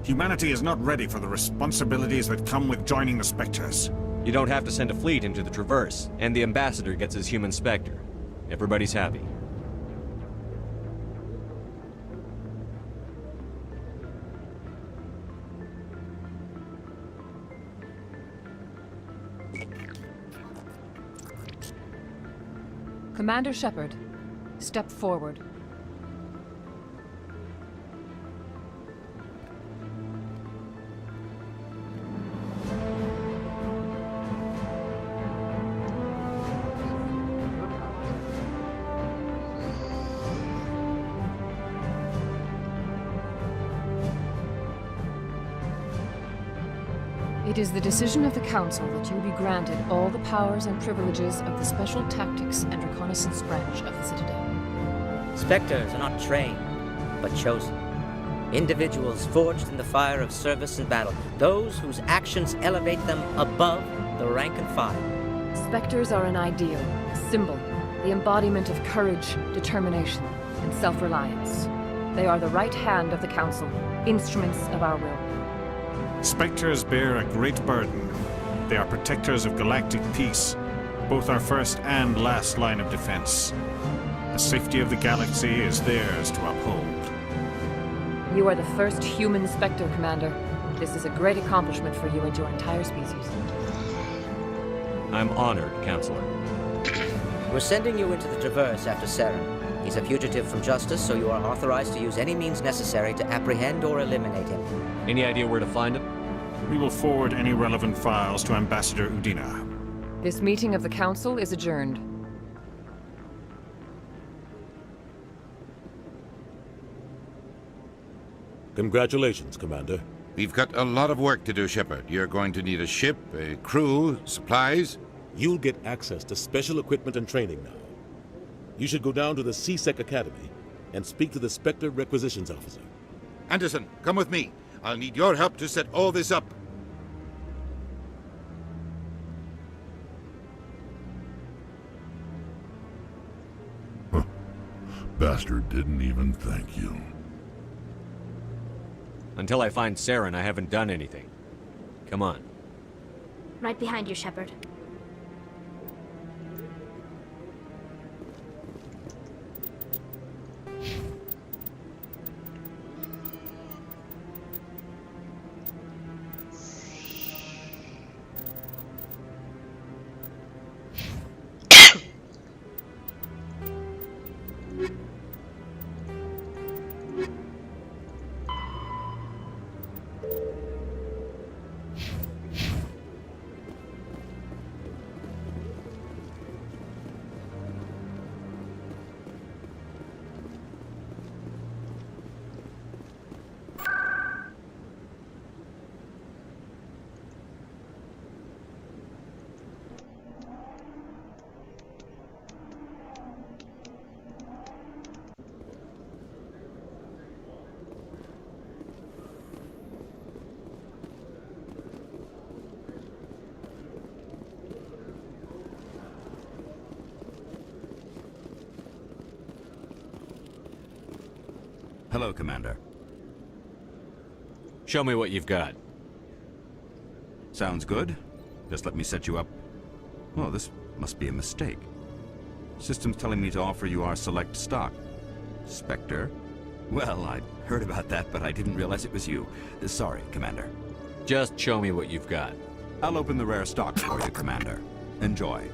Humanity is not ready for the responsibilities that come with joining the Spectres. You don't have to send a fleet into the Traverse, and the Ambassador gets his human Spectre. Everybody's happy. Commander Shepard, step forward. It is the decision of the Council that you be granted all the powers and privileges of the Special Tactics and Reconnaissance branch of the Citadel. Spectres are not trained, but chosen. Individuals forged in the fire of service and battle. Those whose actions elevate them above the rank and file. Spectres are an ideal, a symbol, the embodiment of courage, determination, and self-reliance. They are the right hand of the Council, instruments of our will. Spectres bear a great burden. They are protectors of galactic peace, both our first and last line of defense. The safety of the galaxy is theirs to uphold. You are the first human Spectre, Commander. This is a great accomplishment for you and your entire species. I'm honored, Counselor. We're sending you into the Traverse after Saren. He's a fugitive from justice, so you are authorized to use any means necessary to apprehend or eliminate him. Any idea where to find him? We will forward any relevant files to Ambassador Udina. This meeting of the Council is adjourned. Congratulations, Commander. We've got a lot of work to do, Shepard. You're going to need a ship, a crew, supplies. You'll get access to special equipment and training now. You should go down to the C-Sec Academy and speak to the Spectre Requisitions Officer. Anderson, come with me. I'll need your help to set all this up. Bastard didn't even thank you. Until I find Saren, I haven't done anything. Come on. Right behind you, Shepard. Hello, Commander. Show me what you've got. Sounds good. Just let me set you up. Oh, this must be a mistake. System's telling me to offer you our select stock. Spectre? Well, I heard about that, but I didn't realize it was you. Sorry, Commander. Just show me what you've got. I'll open the rare stock for you, Commander. Enjoy.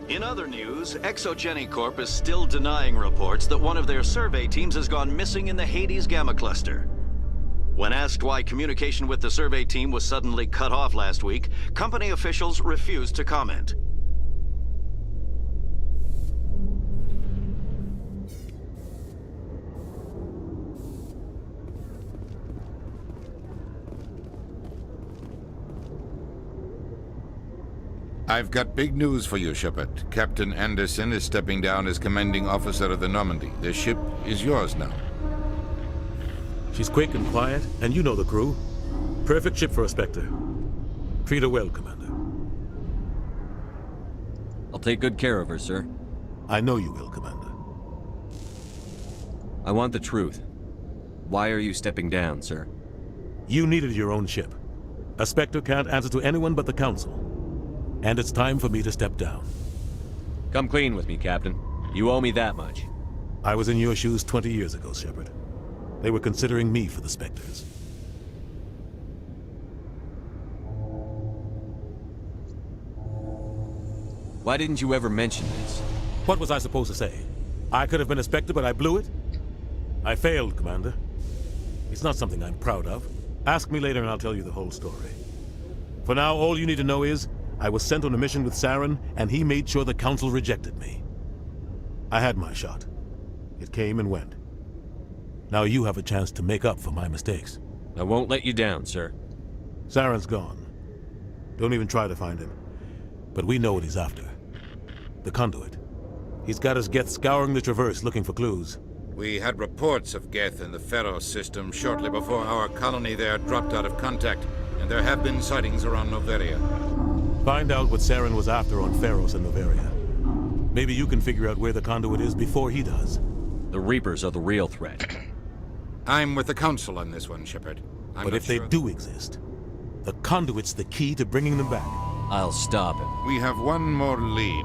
In other news, Exogeny Corp is still denying reports that one of their survey teams has gone missing in the Hades Gamma Cluster. When asked why communication with the survey team was suddenly cut off last week, company officials refused to comment. I've got big news for you, Shepard. Captain Anderson is stepping down as commanding officer of the Normandy. The ship is yours now. She's quick and quiet, and you know the crew. Perfect ship for a Spectre. Treat her well, Commander. I'll take good care of her, sir. I know you will, Commander. I want the truth. Why are you stepping down, sir? You needed your own ship. A Spectre can't answer to anyone but the Council. And it's time for me to step down. Come clean with me, Captain. You owe me that much. I was in your shoes 20 years ago, Shepard. They were considering me for the Spectres. Why didn't you ever mention this? What was I supposed to say? I could have been a Spectre, but I blew it? I failed, Commander. It's not something I'm proud of. Ask me later and I'll tell you the whole story. For now, all you need to know is, I was sent on a mission with Saren, and he made sure the Council rejected me. I had my shot. It came and went. Now you have a chance to make up for my mistakes. I won't let you down, sir. Saren's gone. Don't even try to find him. But we know what he's after. The conduit. He's got his Geth scouring the Traverse looking for clues. We had reports of Geth in the Pharaoh system shortly before our colony there dropped out of contact, and there have been sightings around Noveria. Find out what Saren was after on Pharos and Noveria. Maybe you can figure out where the conduit is before he does. The Reapers are the real threat. I'm with the Council on this one, Shepard. But if they do exist, the conduit's the key to bringing them back. I'll stop him. We have one more lead.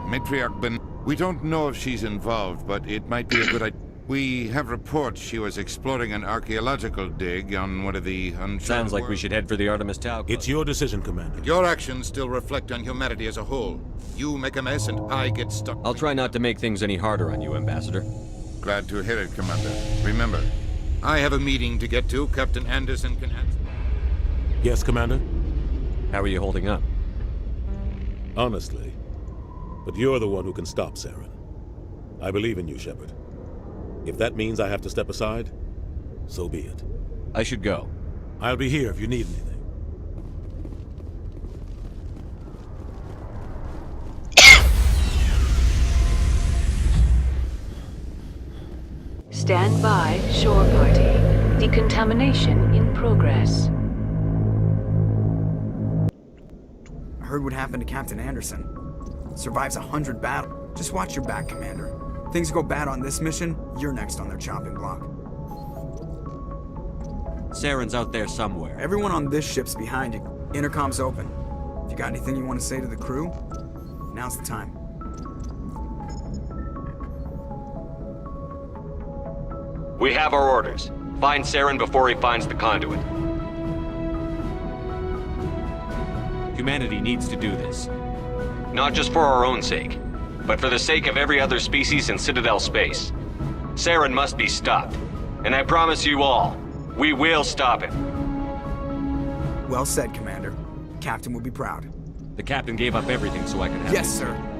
Matriarch Ben... We don't know if she's involved, but it might be a good idea. We have reports she was exploring an archaeological dig on one of the uncharted Sounds like we worlds. should head for the Artemis Tau Club. It's your decision, Commander. Your actions still reflect on humanity as a whole. You make a mess and I get stuck. I'll try not to make things any harder on you, Ambassador. Glad to hear it, Commander. Remember, I have a meeting to get to. Captain Anderson can answer. Yes, Commander? How are you holding up? Honestly. But you're the one who can stop Saren. I believe in you, Shepard. If that means I have to step aside, so be it. I should go. I'll be here if you need anything. Stand by, shore party. Decontamination in progress. I heard what happened to Captain Anderson. Survives 100 battles. Just watch your back, Commander. Things go bad on this mission, you're next on their chopping block. Saren's out there somewhere. Everyone on this ship's behind you. Intercom's open. If you got anything you want to say to the crew, now's the time. We have our orders. Find Saren before he finds the conduit. Humanity needs to do this. Not just for our own sake, but for the sake of every other species in Citadel space. Saren must be stopped. And I promise you all, we will stop him. Well said, Commander. Captain would be proud. The captain gave up everything so I could have Yes, it. sir.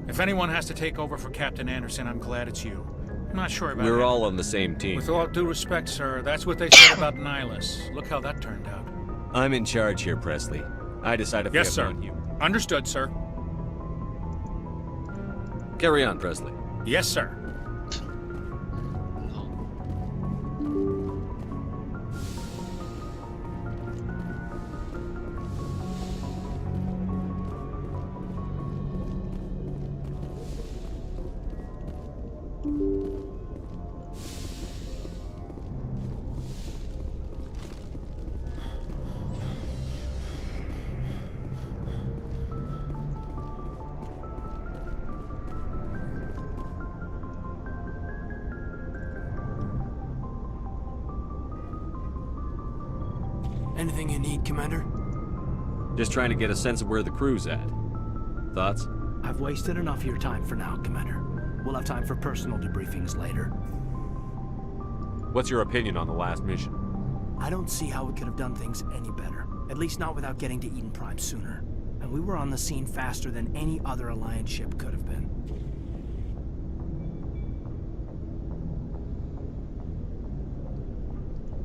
If anyone has to take over for Captain Anderson, I'm glad it's you. I'm not sure about We're it. all on the same team. With all due respect, sir, that's what they said about Nihilus. Look how that turned out. I'm in charge here, Presley. I decide if Yes, we sir. have you. Understood, sir. Carry on, Presley. Yes, sir. Anything you need, Commander? Just trying to get a sense of where the crew's at. Thoughts? I've wasted enough of your time for now, Commander. We'll have time for personal debriefings later. What's your opinion on the last mission? I don't see how we could have done things any better. At least not without getting to Eden Prime sooner. And we were on the scene faster than any other Alliance ship could have been.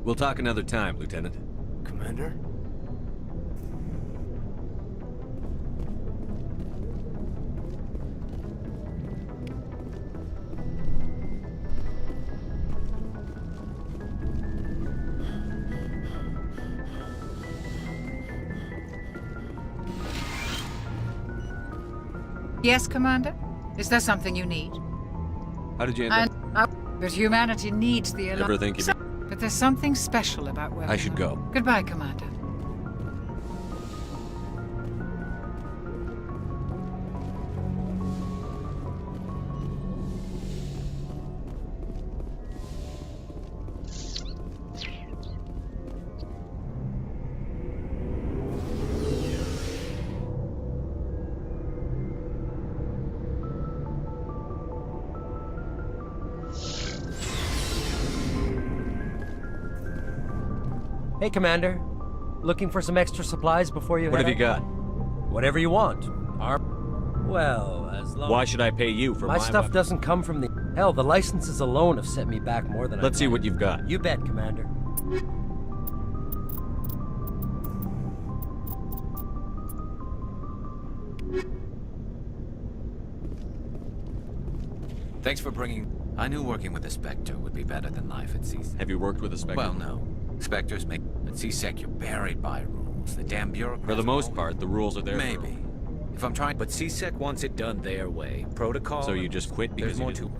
We'll talk another time, Lieutenant. Commander? Yes, Commander? Is there something you need? How did you end up? But humanity needs the Ever think you... But there's something special about working. I should go. Goodbye, Commander. Hey, Commander. Looking for some extra supplies before you What head have you out? got? Whatever you want. Well, as long Why should I pay you for my my stuff weapon? doesn't come from the... Hell, the licenses alone have set me back more than Let's see what you've got. You bet, Commander. Thanks for bringing... I knew working with a Spectre would be better than life at CSEC. Have you worked with a Spectre? Well, no. Spectres make... At CSEC, you're buried by rules. The damn bureaucrats... For the most part, the rules are there. Maybe. If I'm trying, but CSEC wants it done their way. Protocol. So you just quit because there's more you to.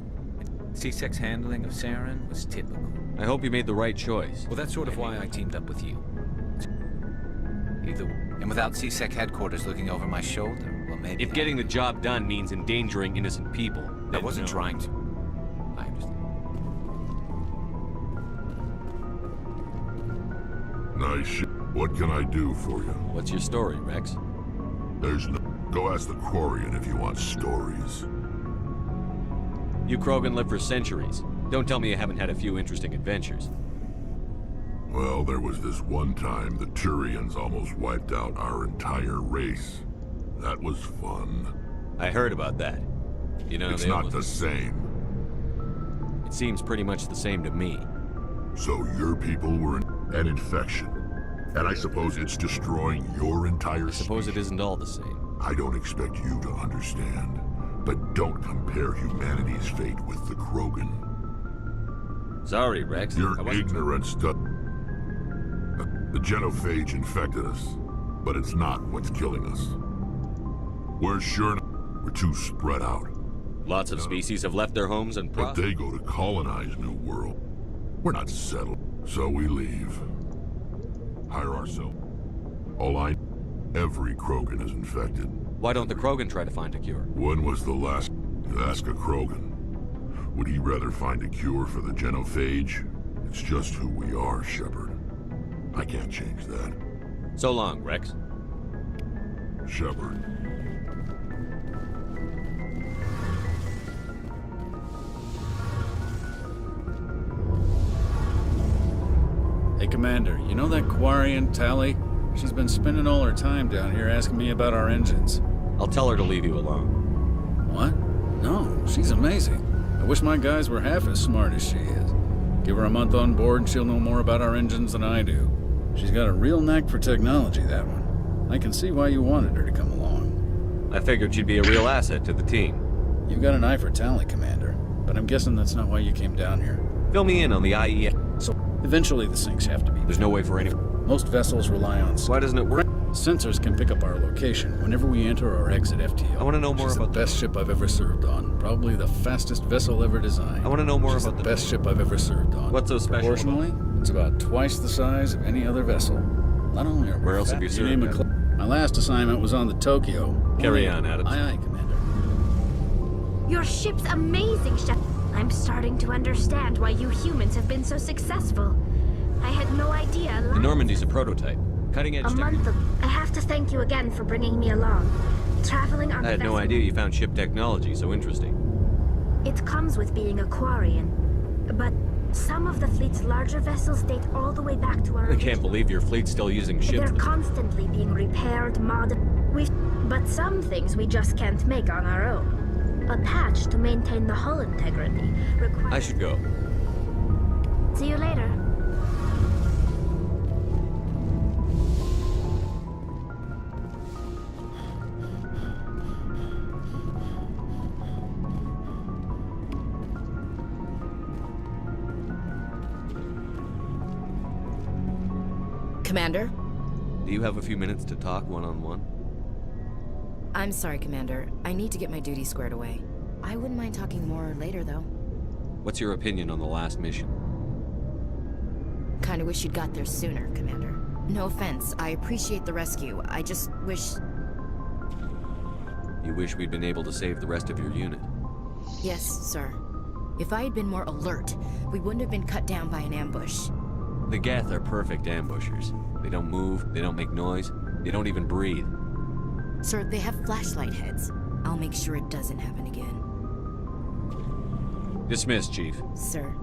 CSEC's handling of Saren was typical. I hope you made the right choice. Well, that's sort of why I teamed up with you. Either, and without CSEC headquarters looking over my shoulder, well, maybe. If getting the job done means endangering innocent people, I wasn't trying to. I understand. Nice shit. What can I do for you? What's your story, Rex? There's no... Go ask the Quarian if you want stories. You Krogan lived for centuries. Don't tell me you haven't had a few interesting adventures. Well, there was this one time the Turians almost wiped out our entire race. That was fun. I heard about that. You know, it's not the same. It seems pretty much the same to me. So your people were an infection. And I suppose it's destroying your entire species. I suppose it isn't all the same. I don't expect you to understand. But don't compare humanity's fate with the Krogan. Sorry, Rex. Your ignorance does... The genophage infected us, but it's not what's killing us. We're sure we're too spread out. Lots of species have left their homes and But they go to colonize New World. We're not settled, so we leave. Hire ourselves. Every Krogan is infected. Why don't the Krogan try to find a cure? When was the last to ask a Krogan? Would he rather find a cure for the genophage? It's just who we are, Shepard. I can't change that. So long, Rex. Shepard. Hey, Commander, you know that Quarian, Tally? She's been spending all her time down here asking me about our engines. I'll tell her to leave you alone. What? No, she's amazing. I wish my guys were half as smart as she is. Give her a month on board and she'll know more about our engines than I do. She's got a real knack for technology, that one. I can see why you wanted her to come along. I figured she'd be a real asset to the team. You've got an eye for Tally, Commander. But I'm guessing that's not why you came down here. Fill me in on the IE. So, eventually the sinks have to be... There's no way for any... Most vessels rely on... Why doesn't it work? Sensors can pick up our location whenever we enter or exit FTO. I want to know more about the best ship I've ever served on. Probably the fastest vessel ever designed. I want to know more about the best ship I've ever served on. What's so special? Proportionally, it's about twice the size of any other vessel. Not only are we Where else have you served? My last assignment was on the Tokyo. Carry on, Adams. Aye, aye, Commander. Your ship's amazing, Chef. I'm starting to understand why you humans have been so successful. I had no idea. The Normandy's a prototype. Cutting edge technology. I have to thank you again for bringing me along. Traveling on I had no idea you found ship technology so interesting. It comes with being a Quarian. But some of the fleet's larger vessels date all the way back to our... I can't believe your fleet's still using ships. They're constantly being repaired, modded... But some things we just can't make on our own. A patch to maintain the hull integrity requires... I should go. See you later. Commander? Do you have a few minutes to talk one-on-one? I'm sorry, Commander. I need to get my duties squared away. I wouldn't mind talking more later, though. What's your opinion on the last mission? Kinda wish you'd got there sooner, Commander. No offense, I appreciate the rescue. I just wish... You wish we'd been able to save the rest of your unit? Yes, sir. If I had been more alert, we wouldn't have been cut down by an ambush. The Geth are perfect ambushers. They don't move, they don't make noise, they don't even breathe. Sir, they have flashlight heads. I'll make sure it doesn't happen again. Dismissed, Chief. Sir.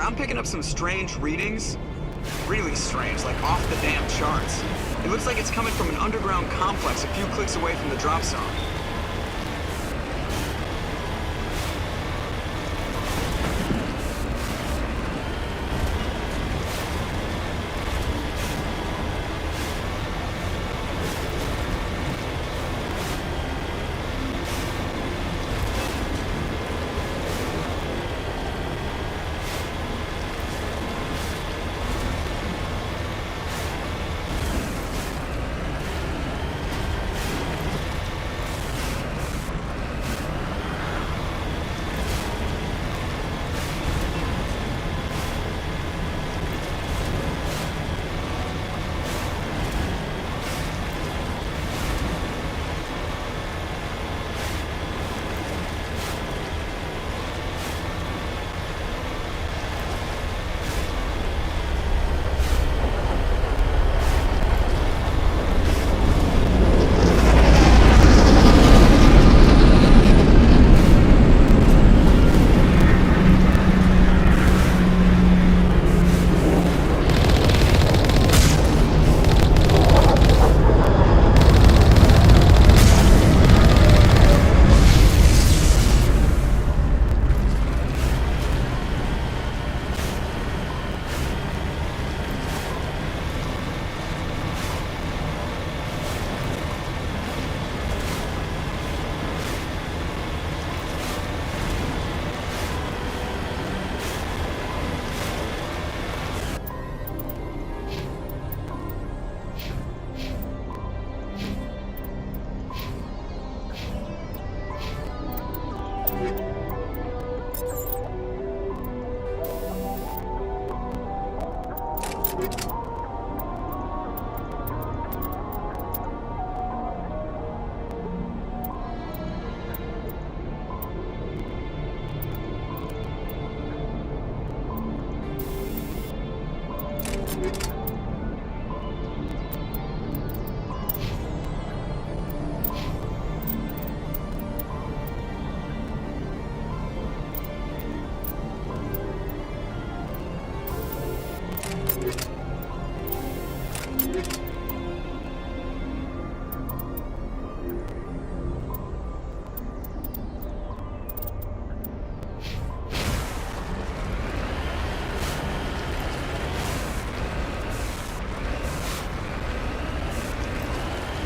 I'm picking up some strange readings. Really strange, like off the damn charts. It looks like it's coming from an underground complex a few clicks away from the drop zone.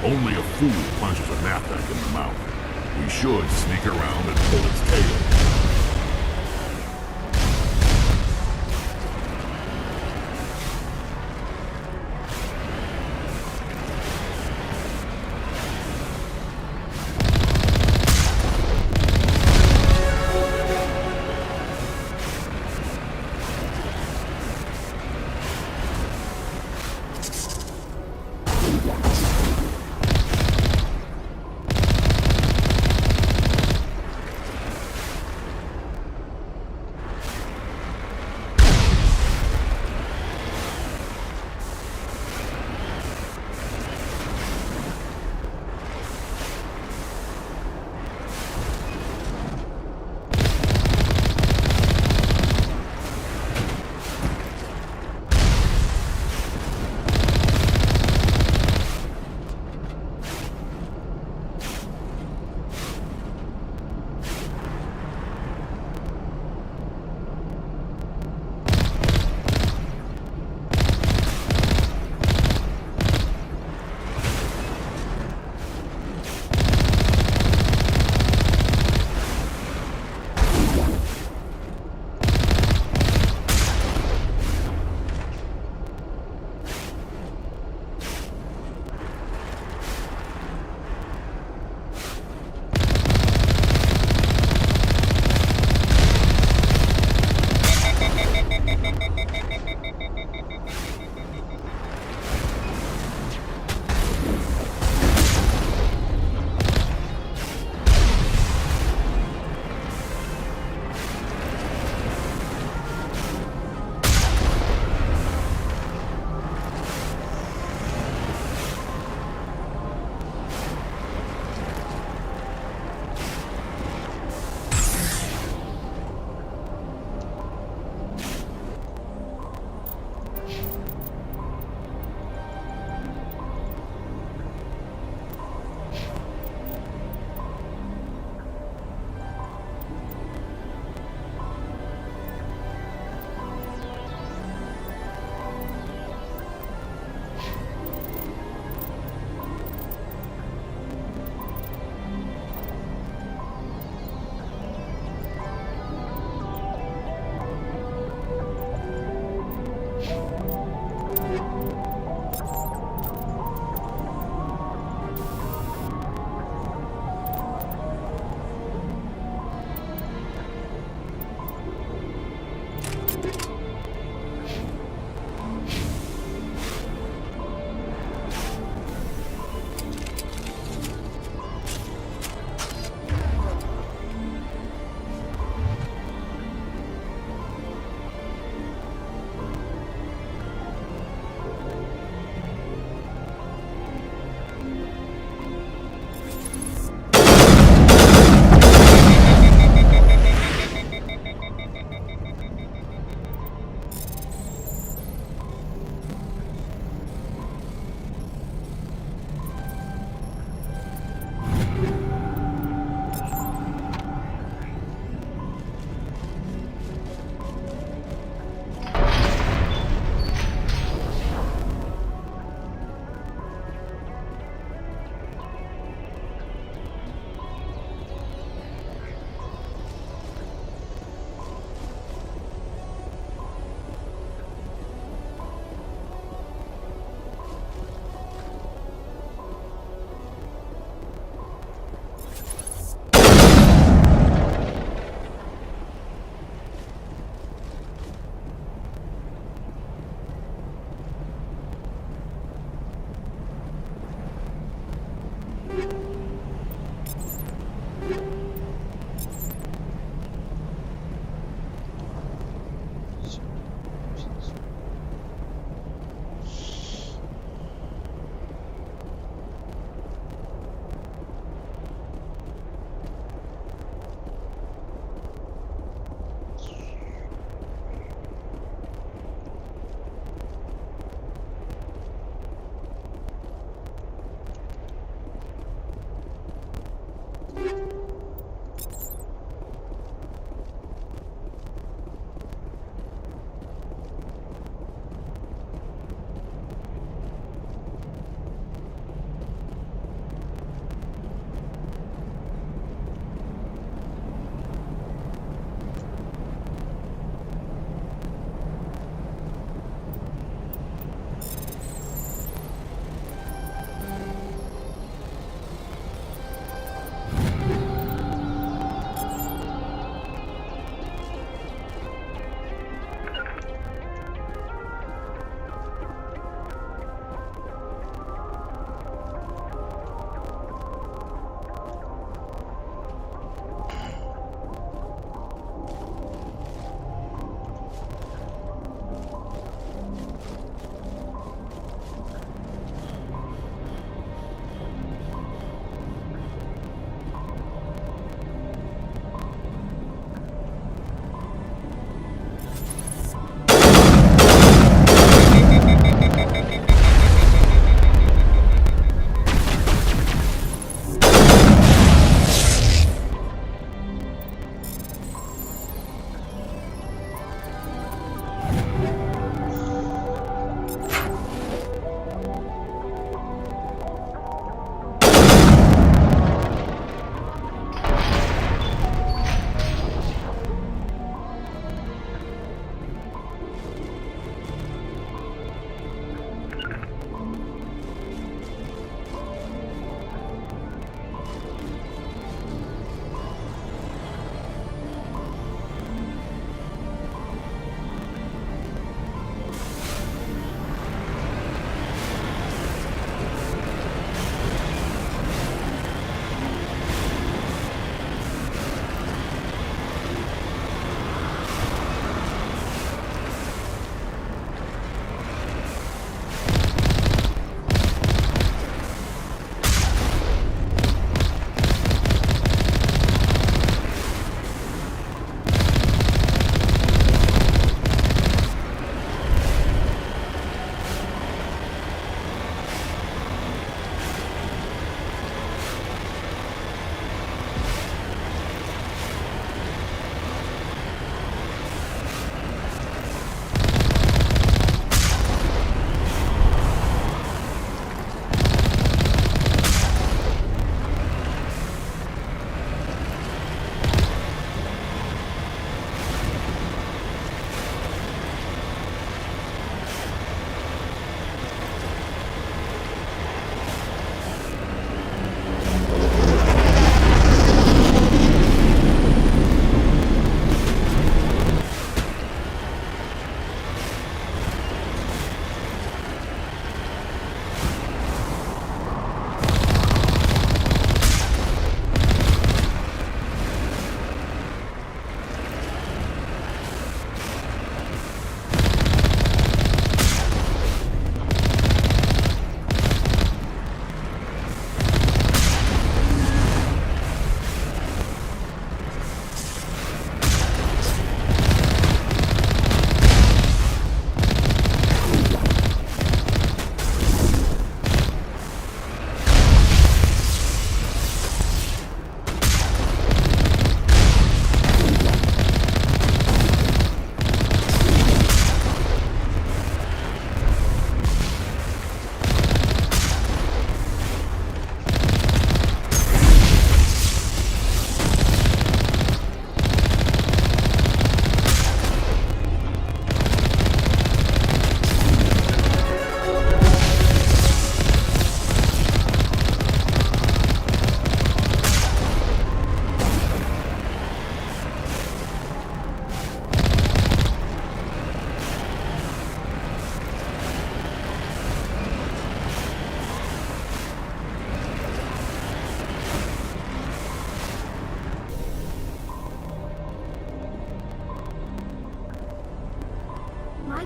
Only a fool punches a knapsack in the mouth. We should sneak around and pull its tail.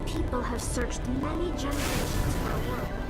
people have searched many generations for a world.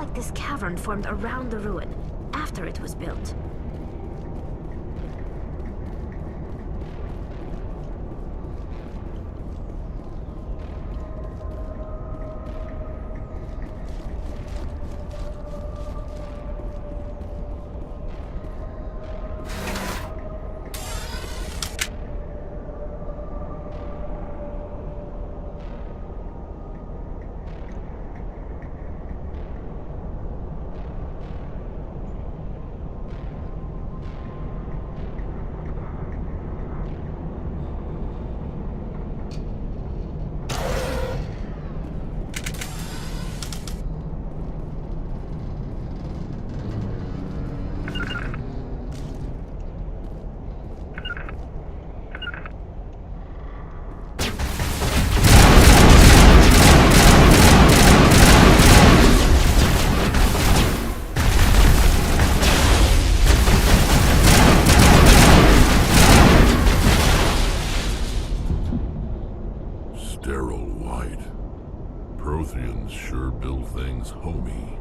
like this cavern formed around the ruin, after it was built. Sterile white. Protheans sure build things homey.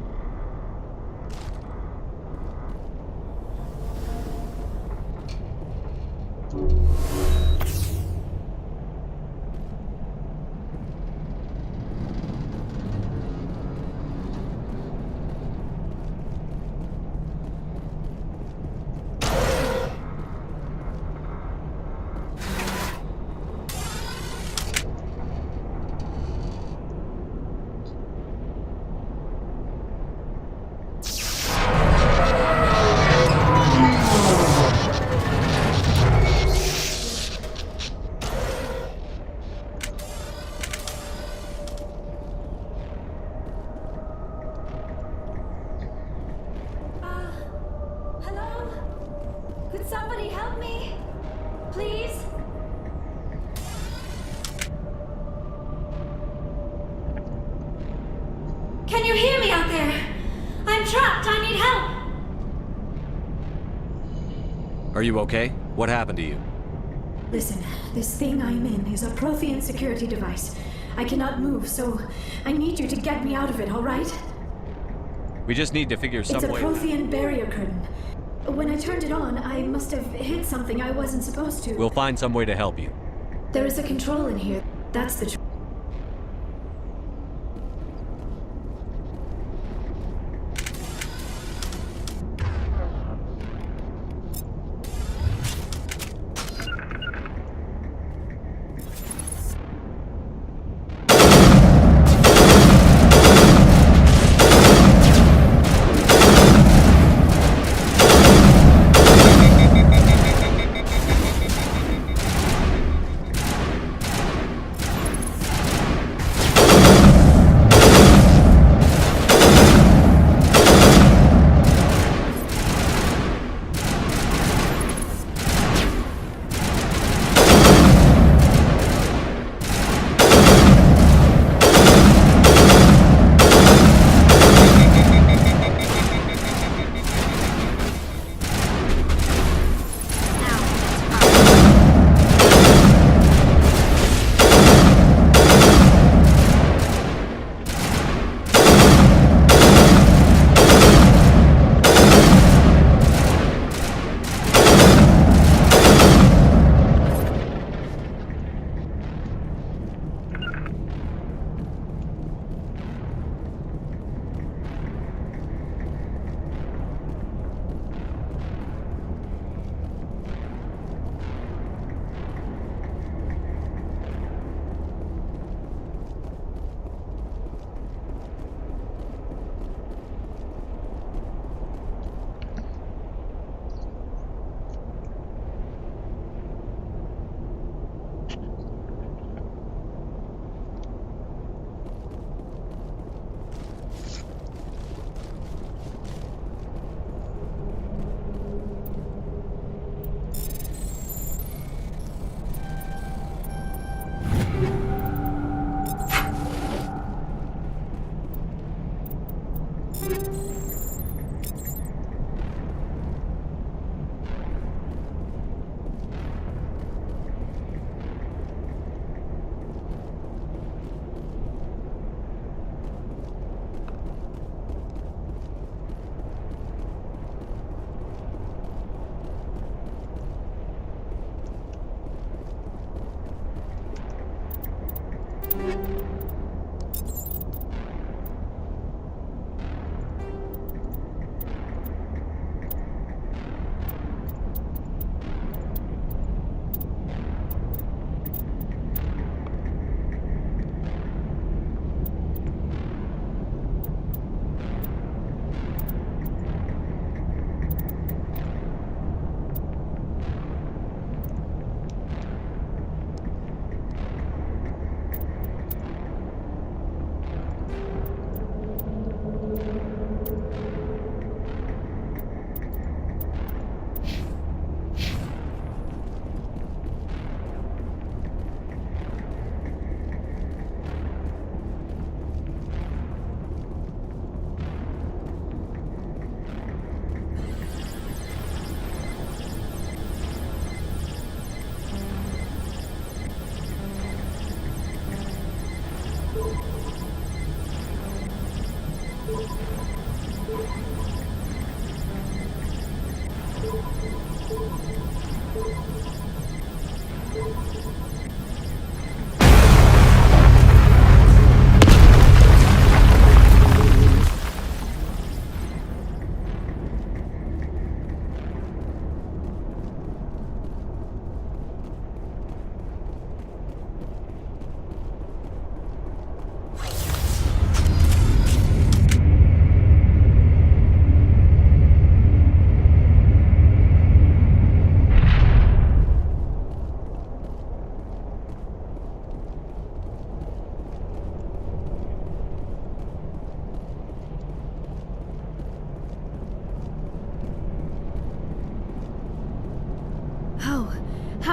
Could somebody help me? Please? Can you hear me out there? I'm trapped. I need help. Are you okay? What happened to you? Listen, this thing I'm in is a Prothean security device. I cannot move, so I need you to get me out of it, all right? We just need to figure some It's a way... Prothean barrier curtain. When I turned it on, I must have hit something I wasn't supposed to. We'll find some way to help you. There is a control in here. That's the truth.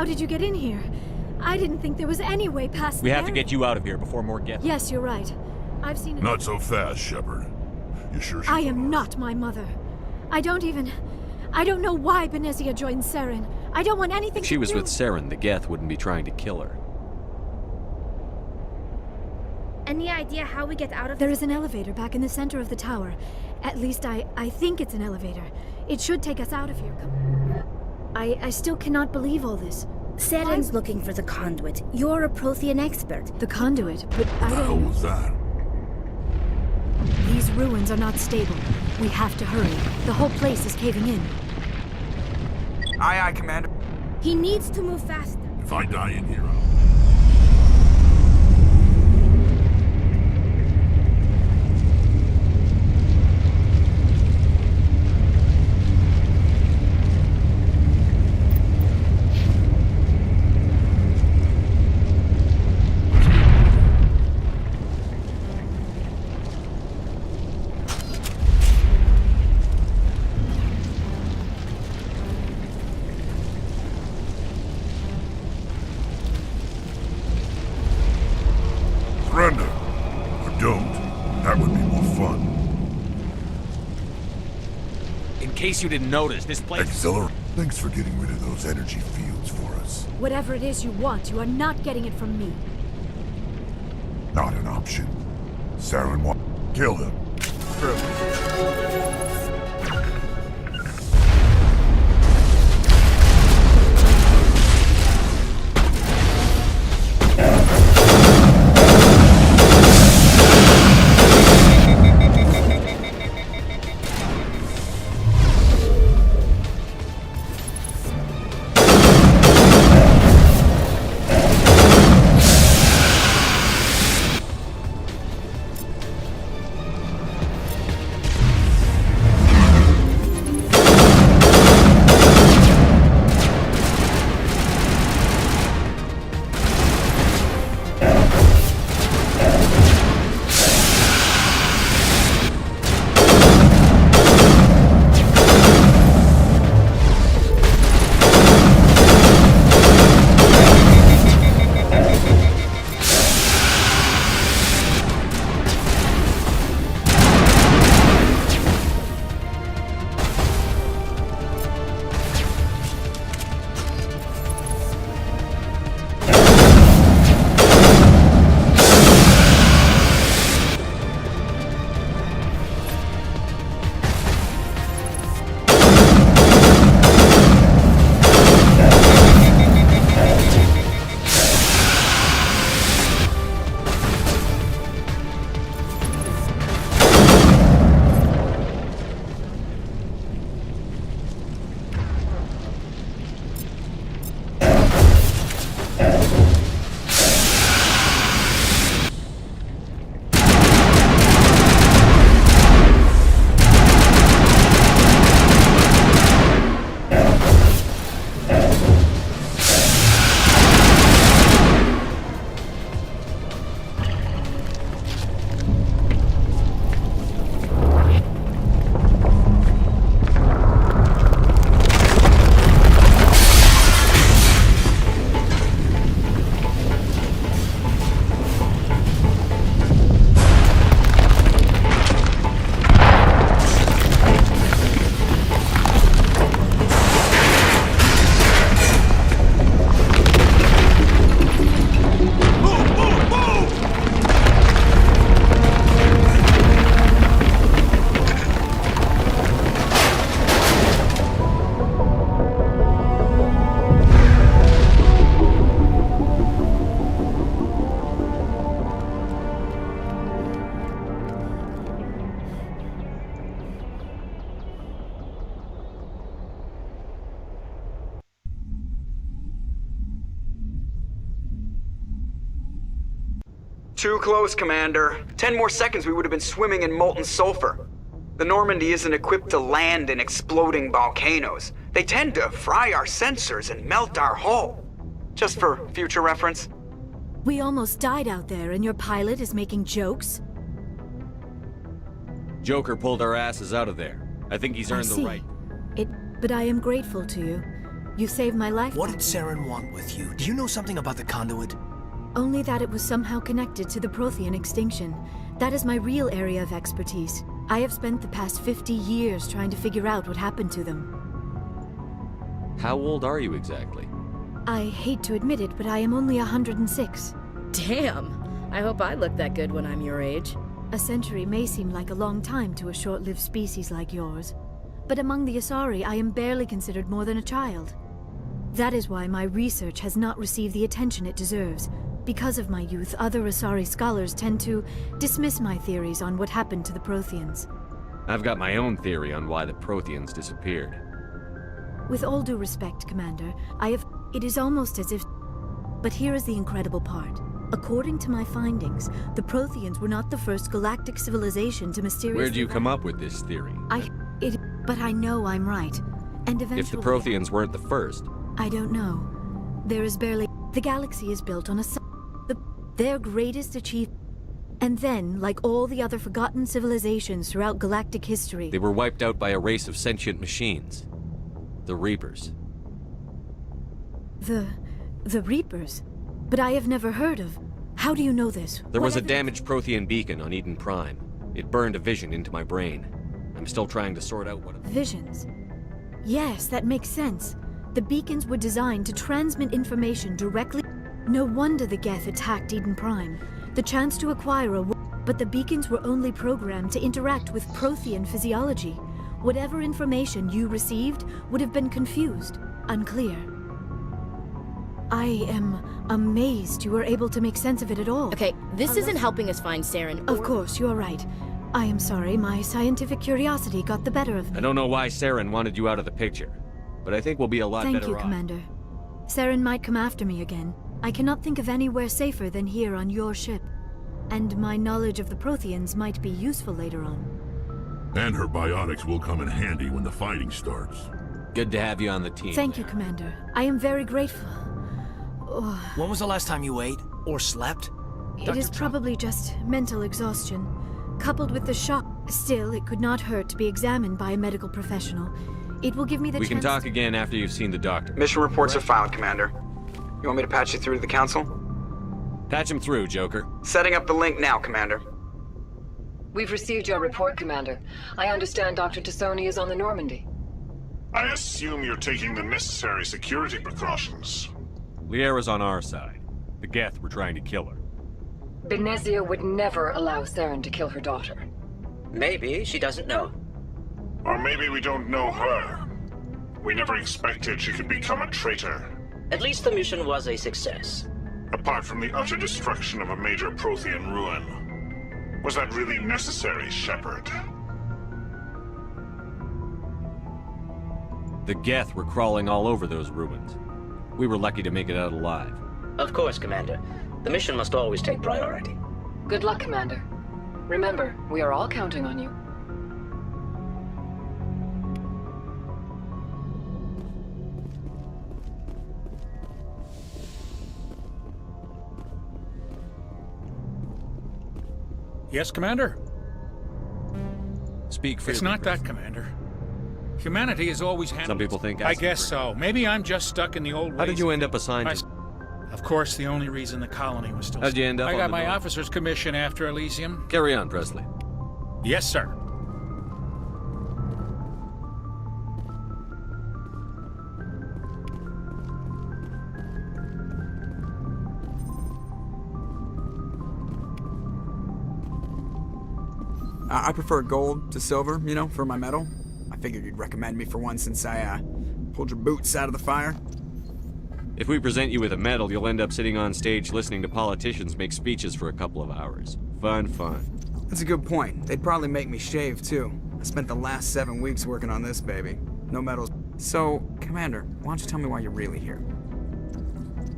How did you get in here? I didn't think there was any way past We there. have to get you out of here before more get. Yes, you're right. I've seen it. Not so fast, Shepard. You sure she's I am not my mother. I don't know why Benezia joined Saren. I don't want anything If she to was do... with Saren, the Geth wouldn't be trying to kill her. Any idea how we get out of There is an elevator back in the center of the tower. At least I think it's an elevator. It should take us out of here. I still cannot believe all this. Saren's looking for the conduit. You're a Prothean expert. The conduit? But I don't... How was that? These ruins are not stable. We have to hurry. The whole place is caving in. Aye, aye, Commander. He needs to move faster. If I die in here, surrender. Or don't. That would be more fun. In case you didn't notice, this place... Exhilarate. Thanks for getting rid of those energy fields for us. Whatever it is you want, you are not getting it from me. Not an option. Saren wants... Kill him. Too close, Commander. 10 more seconds we would have been swimming in molten sulfur. The Normandy isn't equipped to land in exploding volcanoes. They tend to fry our sensors and melt our hull. Just for future reference. We almost died out there, and your pilot is making jokes? Joker pulled our asses out of there. I think he's earned the right. But I am grateful to you. You saved my life. What did Saren want with you? Do you know something about the conduit? Only that it was somehow connected to the Prothean extinction. That is my real area of expertise. I have spent the past 50 years trying to figure out what happened to them. How old are you exactly? I hate to admit it, but I am only 106. Damn! I hope I look that good when I'm your age. A century may seem like a long time to a short-lived species like yours, but among the Asari, I am barely considered more than a child. That is why my research has not received the attention it deserves. Because of my youth, other Asari scholars tend to dismiss my theories on what happened to the Protheans. I've got my own theory on why the Protheans disappeared. With all due respect, Commander, it is almost as if... But here is the incredible part. According to my findings, the Protheans were not the first galactic civilization to mysteriously... Where'd you come up with this theory? But I know I'm right. And eventually... If the Protheans weren't the first... I don't know. There is barely... The galaxy is built on a sun. Their greatest achievement. And then, like all the other forgotten civilizations throughout galactic history... They were wiped out by a race of sentient machines. The Reapers. The Reapers? But I have never heard of... How do you know this? There was a damaged Prothean beacon on Eden Prime. It burned a vision into my brain. I'm still trying to sort out what... Visions? Yes, that makes sense. The beacons were designed to transmit information directly... No wonder the Geth attacked Eden Prime. The chance to acquire a... But the beacons were only programmed to interact with Prothean physiology. Whatever information you received would have been confused, unclear. I am amazed you were able to make sense of it at all. Okay, this isn't helping us find Saren. Of course, you're right. I am sorry, my scientific curiosity got the better of me. I don't know why Saren wanted you out of the picture, but I think we'll be a lot better off. Thank you, Commander. Saren might come after me again. I cannot think of anywhere safer than here on your ship. And my knowledge of the Protheans might be useful later on. And her biotics will come in handy when the fighting starts. Good to have you on the team. Thank you, Commander. I am very grateful. When was the last time you ate? Or slept? It is probably just mental exhaustion, coupled with the shock. Still, it could not hurt to be examined by a medical professional. It will give me the chance... We can talk again after you've seen the doctor. Mission reports are filed, Commander. You want me to patch you through to the Council? Patch him through, Joker. Setting up the link now, Commander. We've received your report, Commander. I understand Dr. Tassoni is on the Normandy. I assume you're taking the necessary security precautions. Liara's on our side. The Geth were trying to kill her. Benezia would never allow Saren to kill her daughter. Maybe she doesn't know. Or maybe we don't know her. We never expected she could become a traitor. At least the mission was a success. Apart from the utter destruction of a major Prothean ruin. Was that really necessary, Shepard? The Geth were crawling all over those ruins. We were lucky to make it out alive. Of course, Commander. The mission must always take priority. Good luck, Commander. Remember, we are all counting on you. Yes, Commander? Speak for It's not that, Commander. Humanity is always handled... Some people think... I guess so. Maybe I'm just stuck in the old ways. How did you end up assigned to... Of course, the only reason the colony was still... How'd you end up I on got the my North? officer's commission after Elysium. Carry on, Presley. Yes, sir. I prefer gold to silver, you know, for my medal. I figured you'd recommend me for one since I, pulled your boots out of the fire. If we present you with a medal, you'll end up sitting on stage listening to politicians make speeches for a couple of hours. Fun, fun. That's a good point. They'd probably make me shave, too. I spent the last 7 weeks working on this baby. No medals. So, Commander, why don't you tell me why you're really here?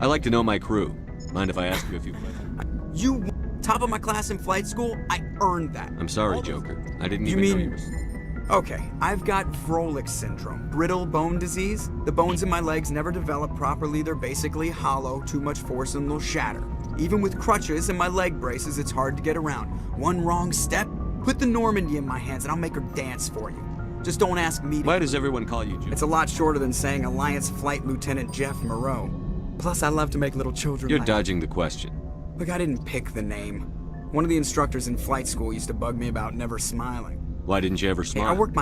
I like to know my crew. Mind if I ask you a few questions? You top of my class in flight school? I earned that. I'm sorry, Joker. I didn't You even know mean- you were... Okay, I've got Vrolik syndrome, brittle bone disease. The bones in my legs never develop properly. They're basically hollow, too much force and they'll shatter. Even with crutches and my leg braces, it's hard to get around. One wrong step, put the Normandy in my hands and I'll make her dance for you. Just don't ask me to. Why does everyone call you Jude? It's a lot shorter than saying Alliance Flight Lieutenant Jeff Moreau. Plus, I love to make little children You're laugh. dodging the question. Look, I didn't pick the name. One of the instructors in flight school used to bug me about never smiling. Why didn't you ever Hey, smile? I worked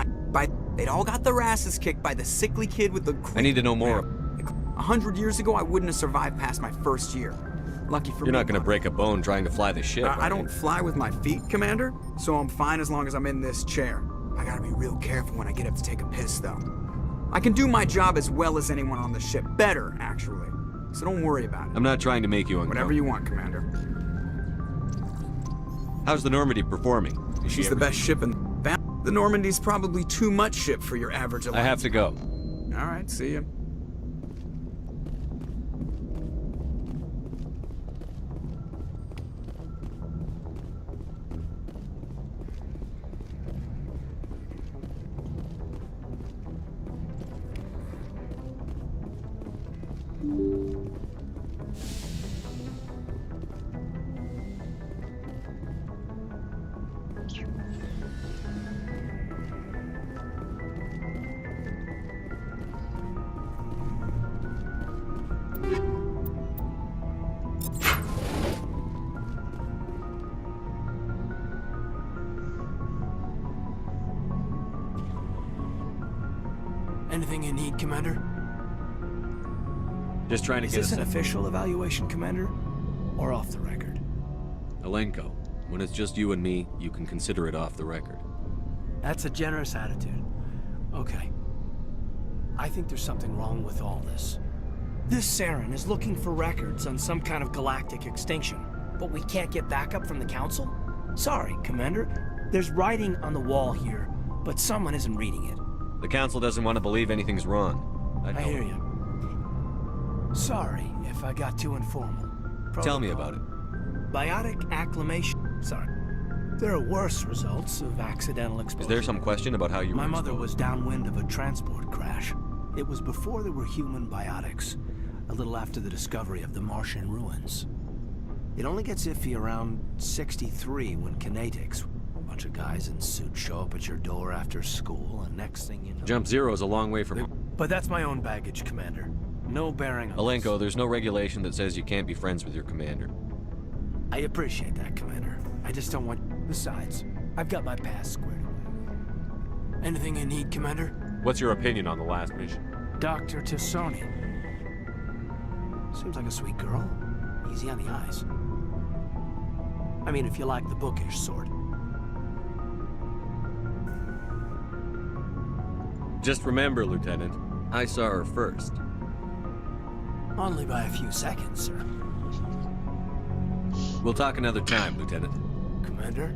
they'd all got their asses kicked by the sickly kid with the... I need to know more. 100 years ago, I wouldn't have survived past my first year. Lucky for me. You're not going to break a bone trying to fly the ship. I don't fly with my feet, Commander, so I'm fine as long as I'm in this chair. I gotta be real careful when I get up to take a piss, though. I can do my job as well as anyone on the ship. Better, actually. So don't worry about it. I'm not trying to make you uncomfortable. Whatever you want, Commander. How's the Normandy performing? She's the best ship in the Normandy's probably too much ship for your average Alliance. I have to go. All right, see ya. Anything you need, Commander? Just trying to Is get this us an official evaluation, Commander? Or off the record? Alenko, when it's just you and me, you can consider it off the record. That's a generous attitude. Okay. I think there's something wrong with all this. This Saren is looking for records on some kind of galactic extinction, but we can't get backup from the Council? Sorry, Commander. There's writing on the wall here, but someone isn't reading it. The Council doesn't want to believe anything's wrong. I hear you. Sorry if I got too informal. Tell me about it. Biotic acclimation. Sorry. There are worse results of accidental exposure. Is there some question about how you My were mother exposed? was downwind of a transport crash. It was before there were human biotics, a little after the discovery of the Martian ruins. It only gets iffy around 63 when kinetics. A bunch of guys in suits show up at your door after school, and next thing you know... Jump Zero is a long way from... But that's my own baggage, Commander. No bearing on Alenko, there's no regulation that says you can't be friends with your commander. I appreciate that, Commander. I just don't want... Besides, I've got my past squared away. Anything you need, Commander? What's your opinion on the last mission? Dr. Tassoni. Seems like a sweet girl. Easy on the eyes. I mean, if you like the bookish sort. Just remember, Lieutenant, I saw her first. Only by a few seconds, sir. We'll talk another time, Lieutenant. Commander?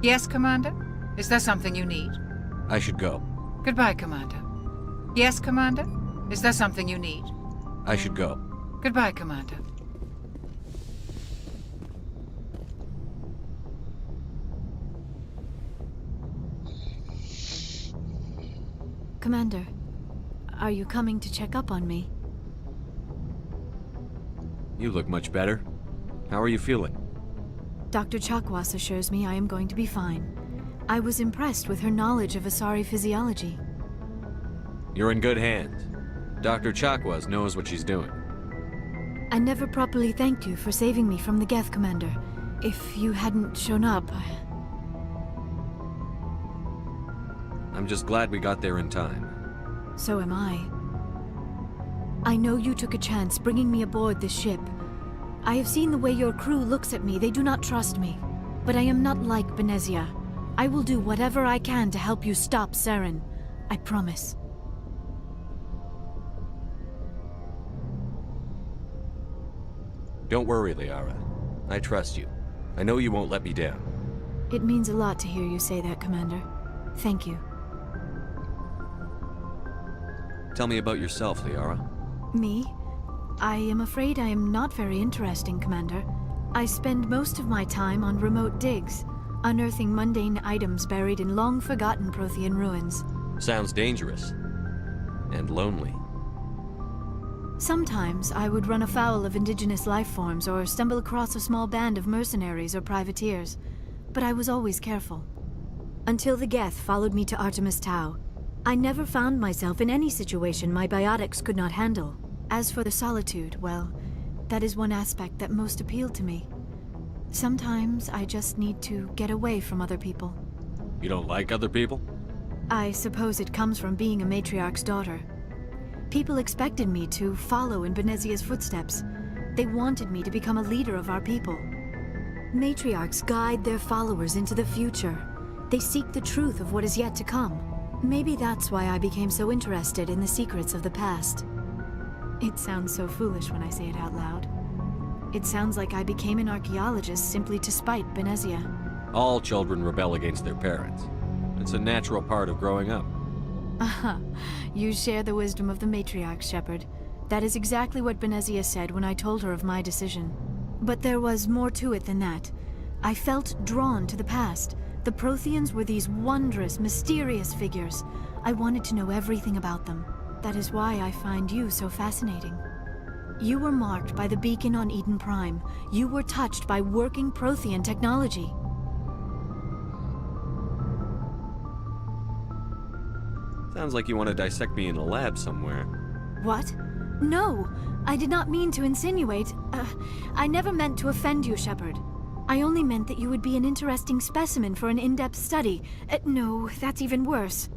Yes, Commander? Is there something you need? I should go. Goodbye, Commander. Yes, Commander? Is there something you need? I should go. Goodbye, Commander. Commander, are you coming to check up on me? You look much better. How are you feeling? Dr. Chakwas assures me I am going to be fine. I was impressed with her knowledge of Asari physiology. You're in good hands. Dr. Chakwas knows what she's doing. I never properly thanked you for saving me from the Geth, Commander. If you hadn't shown up... I'm just glad we got there in time. So am I. I know you took a chance bringing me aboard this ship. I have seen the way your crew looks at me. They do not trust me. But I am not like Benezia. I will do whatever I can to help you stop Saren. I promise. Don't worry, Liara. I trust you. I know you won't let me down. It means a lot to hear you say that, Commander. Thank you. Tell me about yourself, Liara. Me? I am afraid I am not very interesting, Commander. I spend most of my time on remote digs, unearthing mundane items buried in long-forgotten Prothean ruins. Sounds dangerous. And lonely. Sometimes I would run afoul of indigenous life forms or stumble across a small band of mercenaries or privateers, but I was always careful. Until the Geth followed me to Artemis Tau, I never found myself in any situation my biotics could not handle. As for the solitude, well, that is one aspect that most appealed to me. Sometimes I just need to get away from other people. You don't like other people? I suppose it comes from being a matriarch's daughter. People expected me to follow in Benezia's footsteps. They wanted me to become a leader of our people. Matriarchs guide their followers into the future. They seek the truth of what is yet to come. Maybe that's why I became so interested in the secrets of the past. It sounds so foolish when I say it out loud. It sounds like I became an archaeologist simply to spite Benezia. All children rebel against their parents. It's a natural part of growing up. Aha, you share the wisdom of the matriarch, Shepard. That is exactly what Benezia said when I told her of my decision. But there was more to it than that. I felt drawn to the past. The Protheans were these wondrous, mysterious figures. I wanted to know everything about them. That is why I find you so fascinating. You were marked by the beacon on Eden Prime. You were touched by working Prothean technology. Sounds like you want to dissect me in a lab somewhere. What? No! I did not mean to insinuate. I never meant to offend you, Shepard. I only meant that you would be an interesting specimen for an in-depth study. No, that's even worse.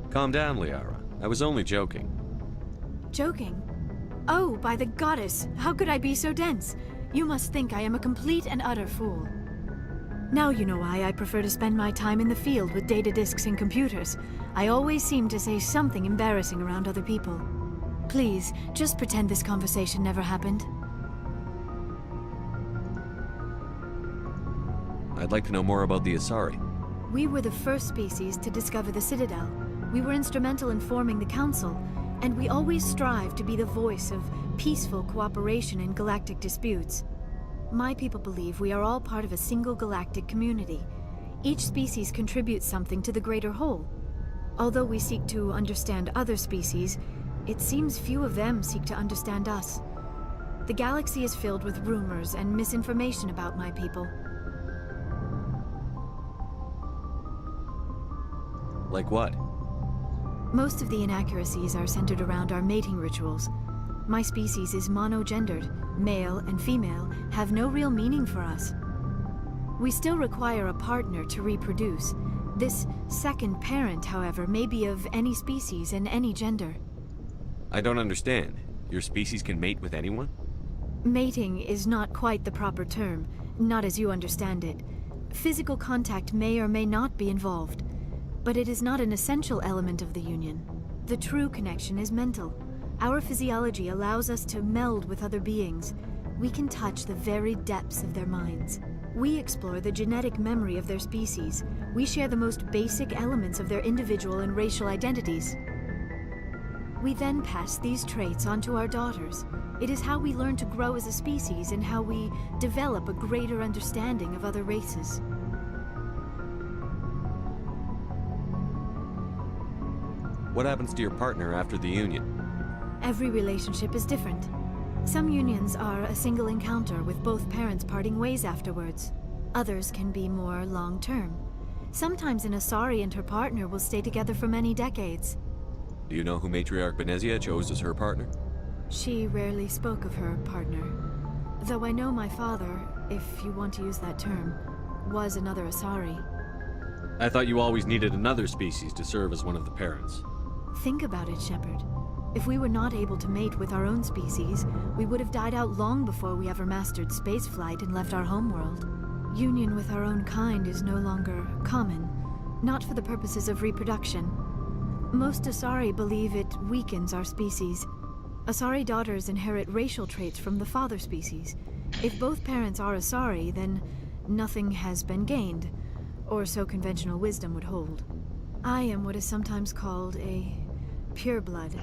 Calm down, Liara. I was only joking. Joking? Oh, by the goddess, how could I be so dense? You must think I am a complete and utter fool. Now you know why I prefer to spend my time in the field with data disks and computers. I always seem to say something embarrassing around other people. Please, just pretend this conversation never happened. I'd like to know more about the Asari. We were the first species to discover the Citadel. We were instrumental in forming the Council, and we always strive to be the voice of peaceful cooperation in galactic disputes. My people believe we are all part of a single galactic community. Each species contributes something to the greater whole. Although we seek to understand other species, it seems few of them seek to understand us. The galaxy is filled with rumors and misinformation about my people. Like what? Most of the inaccuracies are centered around our mating rituals. My species is monogendered. Male and female have no real meaning for us. We still require a partner to reproduce. This second parent, however, may be of any species and any gender. I don't understand. Your species can mate with anyone? Mating is not quite the proper term, not as you understand it. Physical contact may or may not be involved, but it is not an essential element of the union. The true connection is mental. Our physiology allows us to meld with other beings. We can touch the very depths of their minds. We explore the genetic memory of their species. We share the most basic elements of their individual and racial identities. We then pass these traits on to our daughters. It is how we learn to grow as a species and how we develop a greater understanding of other races. What happens to your partner after the union? Every relationship is different. Some unions are a single encounter with both parents parting ways afterwards. Others can be more long-term. Sometimes an Asari and her partner will stay together for many decades. Do you know who Matriarch Benezia chose as her partner? She rarely spoke of her partner. Though I know my father, if you want to use that term, was another Asari. I thought you always needed another species to serve as one of the parents. Think about it, Shepard. If we were not able to mate with our own species, we would have died out long before we ever mastered spaceflight and left our homeworld. Union with our own kind is no longer common, not for the purposes of reproduction. Most Asari believe it weakens our species. Asari daughters inherit racial traits from the father species. If both parents are Asari, then nothing has been gained, or so conventional wisdom would hold. I am what is sometimes called a pureblood.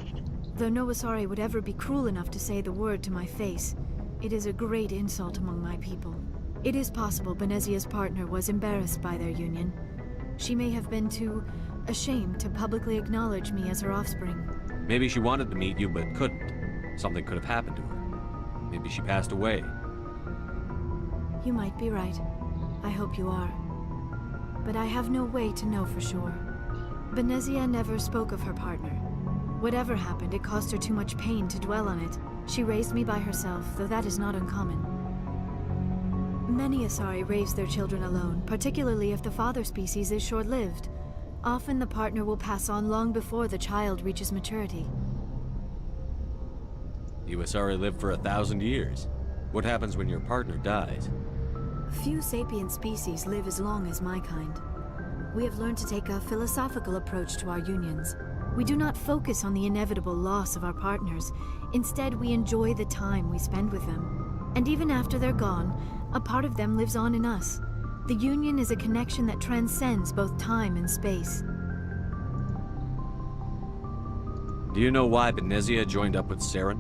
Though no Asari would ever be cruel enough to say the word to my face, it is a great insult among my people. It is possible Benezia's partner was embarrassed by their union. She may have been too ashamed to publicly acknowledge me as her offspring. Maybe she wanted to meet you but couldn't. Something could have happened to her. Maybe she passed away. You might be right. I hope you are. But I have no way to know for sure. Benezia never spoke of her partner. Whatever happened, it caused her too much pain to dwell on it. She raised me by herself, though that is not uncommon. Many Asari raise their children alone, particularly if the father species is short-lived. Often the partner will pass on long before the child reaches maturity. You Asari live for 1,000 years. What happens when your partner dies? Few sapient species live as long as my kind. We have learned to take a philosophical approach to our unions. We do not focus on the inevitable loss of our partners. Instead, we enjoy the time we spend with them. And even after they're gone, a part of them lives on in us. The union is a connection that transcends both time and space. Do you know why Benezia joined up with Saren?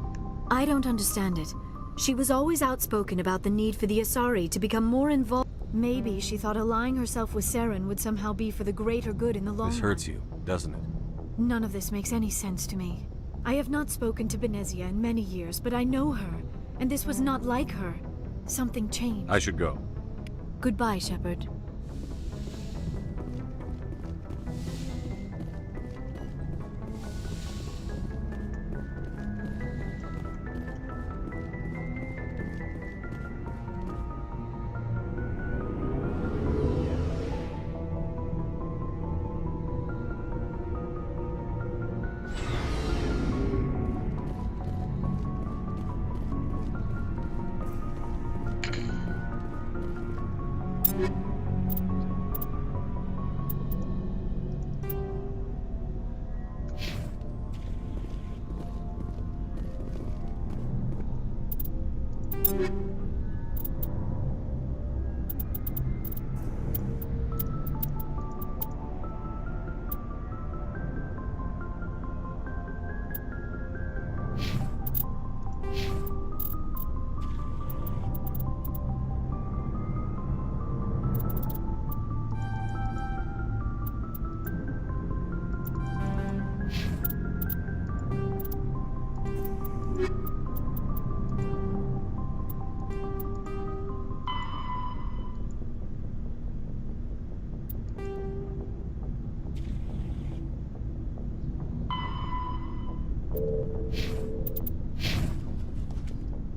I don't understand it. She was always outspoken about the need for the Asari to become more involved. Maybe she thought allying herself with Saren would somehow be for the greater good in the long run. This hurts you, doesn't it? None of this makes any sense to me. I have not spoken to Benezia in many years, but I know her, and this was not like her. Something changed. I should go. Goodbye, Shepard.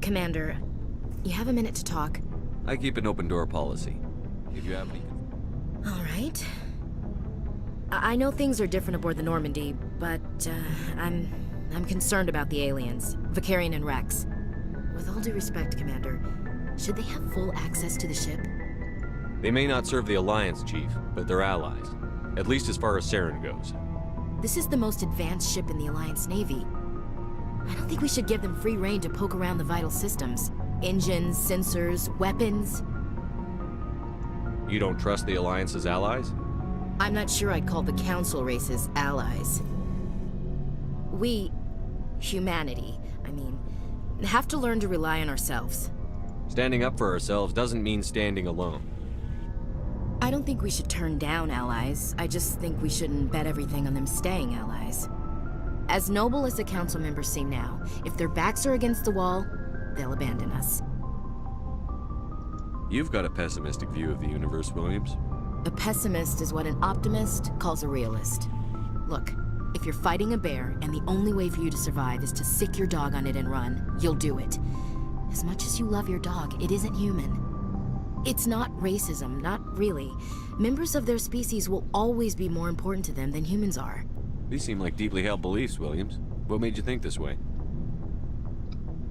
Commander, you have a minute to talk? I keep an open door policy. If you have any... All right. I know things are different aboard the Normandy, but I'm concerned about the aliens, Vicarian and Rex. With all due respect, Commander, should they have full access to the ship? They may not serve the Alliance, Chief, but they're allies. At least as far as Saren goes. This is the most advanced ship in the Alliance Navy. I don't think we should give them free rein to poke around the vital systems. Engines, sensors, weapons. You don't trust the Alliance's allies? I'm not sure I'd call the Council races allies. We, humanity, have to learn to rely on ourselves. Standing up for ourselves doesn't mean standing alone. I don't think we should turn down allies. I just think we shouldn't bet everything on them staying allies. As noble as the Council members seem now, if their backs are against the wall, they'll abandon us. You've got a pessimistic view of the universe, Williams. A pessimist is what an optimist calls a realist. Look, if you're fighting a bear and the only way for you to survive is to sick your dog on it and run, you'll do it. As much as you love your dog, it isn't human. It's not racism, not really. Members of their species will always be more important to them than humans are. These seem like deeply held beliefs, Williams. What made you think this way?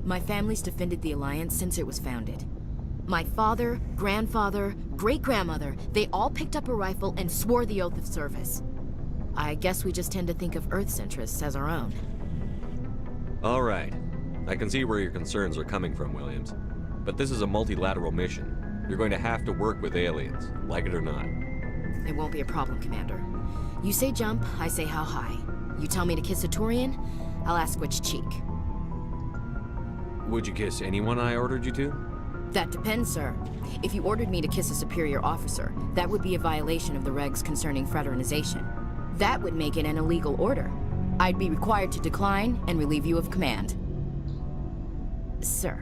My family's defended the Alliance since it was founded. My father, grandfather, great-grandmother, they all picked up a rifle and swore the oath of service. I guess we just tend to think of Earth's interests as our own. All right. I can see where your concerns are coming from, Williams. But this is a multilateral mission. You're going to have to work with aliens, like it or not. It won't be a problem, Commander. You say jump, I say how high. You tell me to kiss a Turian, I'll ask which cheek. Would you kiss anyone I ordered you to? That depends, sir. If you ordered me to kiss a superior officer, that would be a violation of the regs concerning fraternization. That would make it an illegal order. I'd be required to decline and relieve you of command. Sir.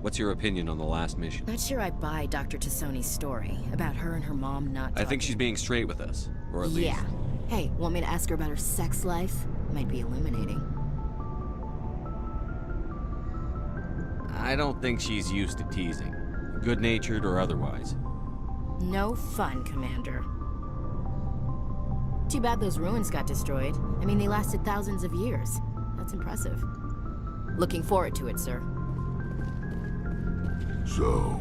What's your opinion on the last mission? Not sure I buy Dr. Tassoni's story about her and her mom not talking. I think she's being straight with us, or at least... Yeah. Hey, want me to ask her about her sex life? Might be illuminating. I don't think she's used to teasing, good-natured or otherwise. No fun, Commander. Too bad those ruins got destroyed. I mean, they lasted thousands of years. That's impressive. Looking forward to it, sir. So,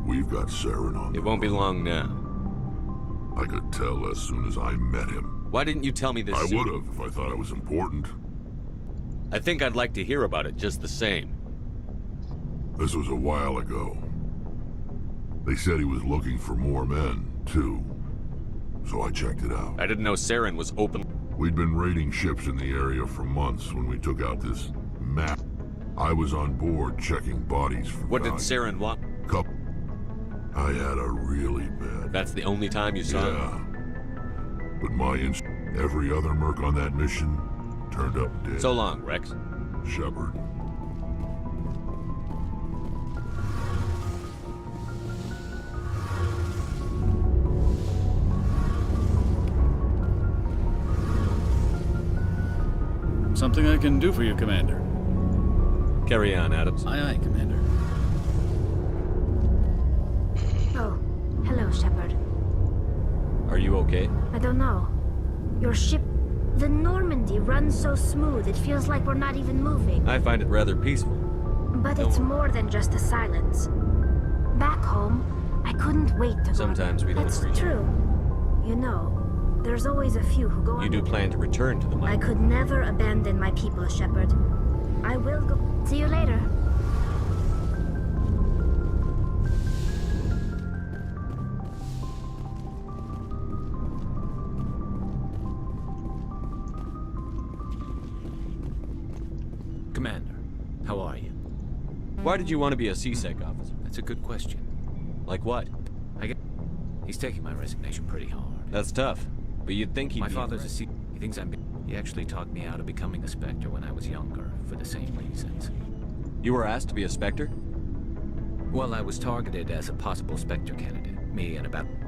we've got Saren on. It won't be long now. I could tell as soon as I met him. Why didn't you tell me this I sooner? would have if I thought it was important. I think I'd like to hear about it just the same. This was a while ago. They said he was looking for more men, too. So I checked it out. I didn't know Saren was open. We'd been raiding ships in the area for months when we took out this map. I was on board checking bodies for What did value. Saren want? I had a really bad... That's the only time you saw him? Yeah. But every other merc on that mission turned up dead. So long, Rex. Shepard. Something I can do for you, Commander. Carry on, Adams. Aye, aye, Commander. Oh, hello, Shepard. Are you okay? I don't know. Your ship... The Normandy runs so smooth, it feels like we're not even moving. I find it rather peaceful. But it's more than just the silence. Back home, I couldn't wait to Sometimes we don't That's appreciate it. true. You know, there's always a few who go You do plan to return to the mine? I could never abandon my people, Shepard. I will go... See you later. Commander, how are you? Why did you want to be a C-Sec officer? That's a good question. Like what? He's taking my resignation pretty hard. That's tough. But you'd think he'd My be father's a impressed. He thinks He actually talked me out of becoming a Spectre when I was younger, for the same reasons. You were asked to be a Spectre? Well, I was targeted as a possible Spectre candidate.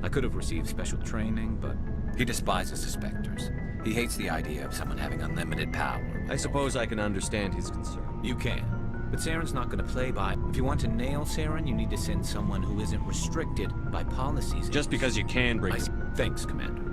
I could have received special training, but he despises the Spectres. He hates the idea of someone having unlimited power. I suppose I can understand his concern. You can. But Saren's not going to play by... If you want to nail Saren, you need to send someone who isn't restricted by policies. Just because you can break... Thanks, Commander.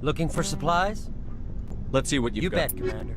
Looking for supplies? Let's see what you've got. You bet, Commander.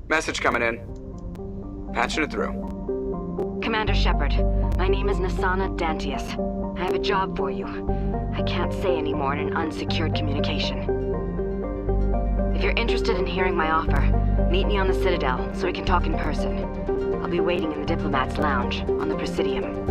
Message coming in. Patching it through. Commander Shepard, my name is Nasana Dantius. I have a job for you. I can't say any more in an unsecured communication. If you're interested in hearing my offer, meet me on the Citadel so we can talk in person. I'll be waiting in the Diplomat's Lounge on the Presidium.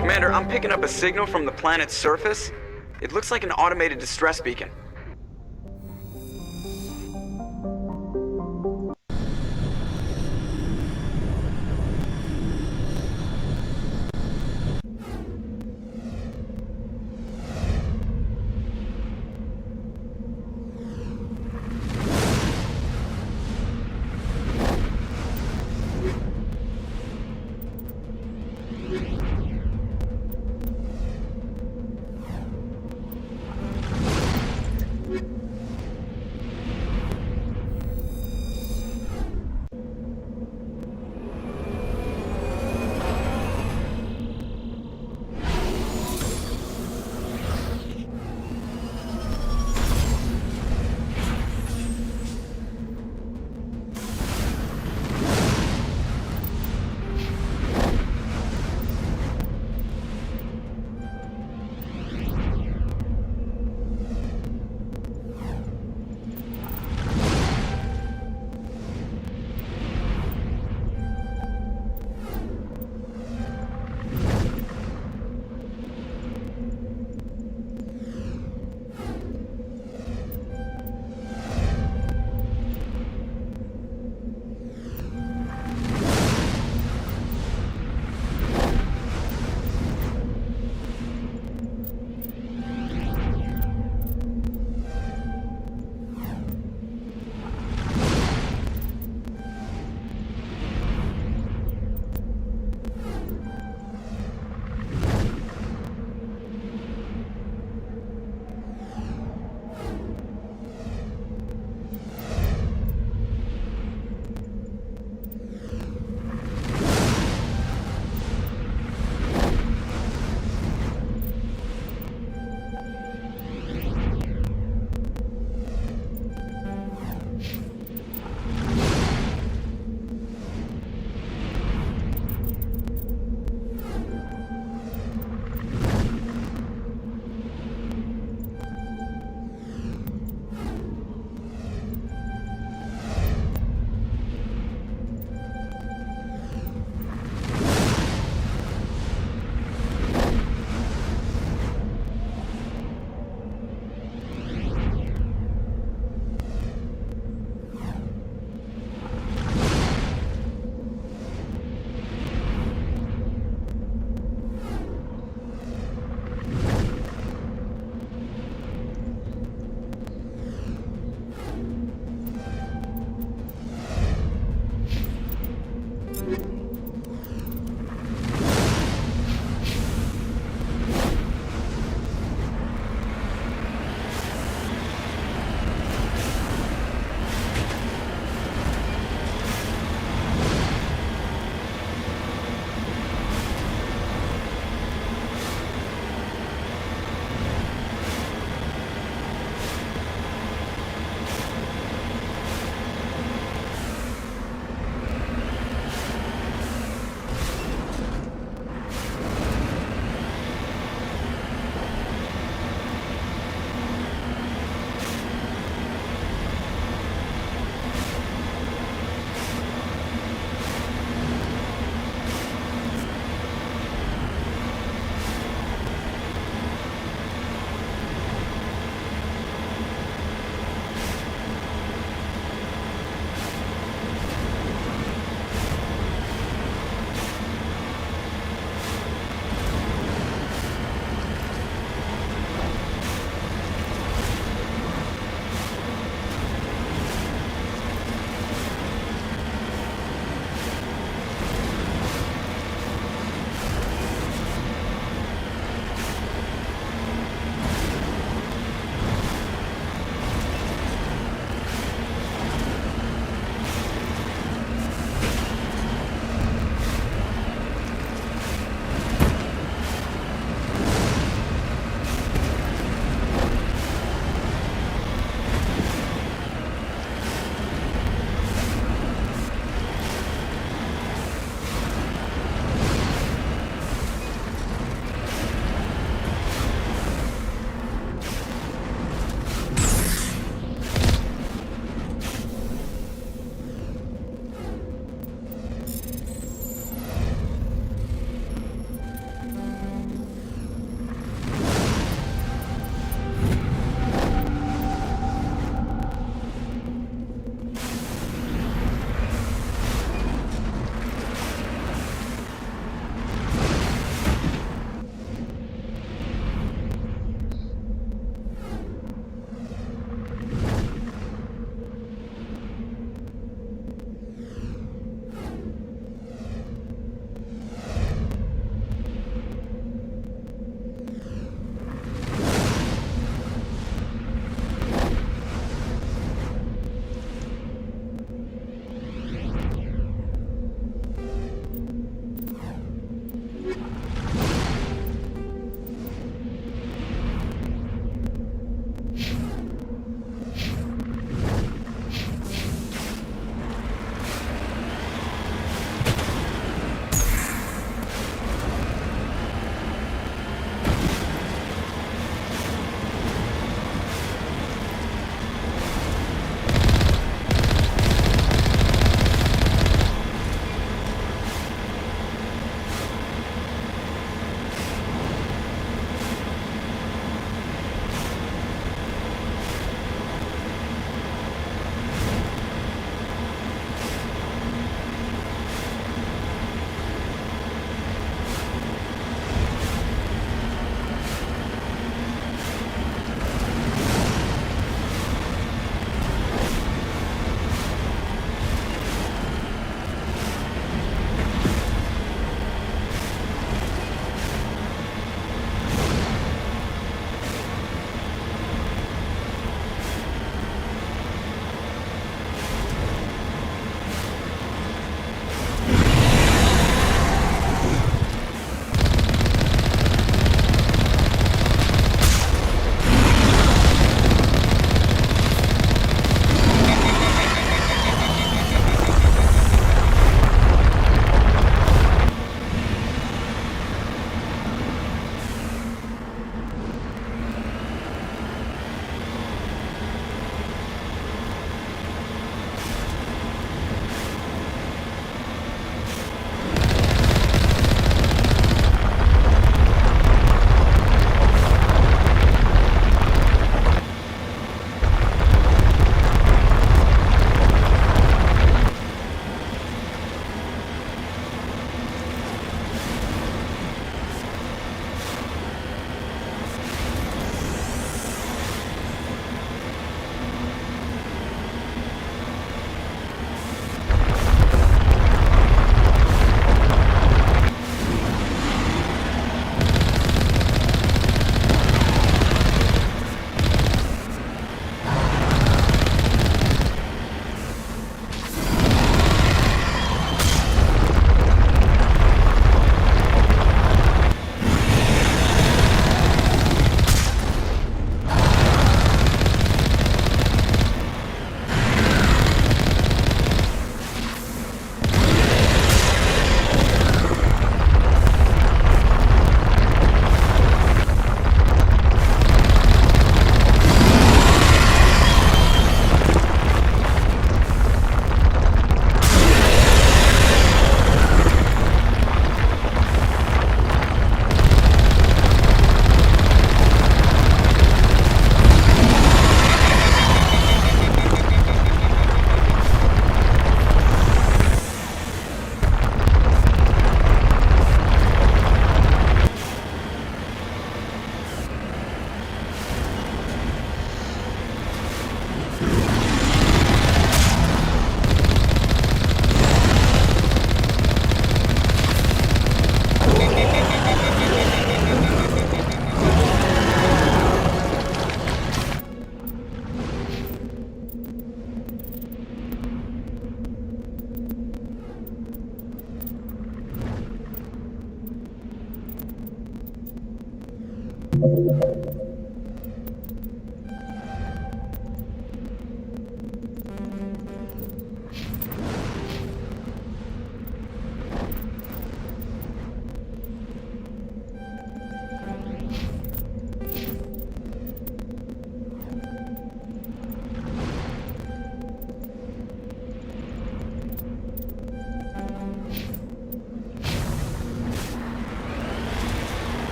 Commander, I'm picking up a signal from the planet's surface. It looks like an automated distress beacon.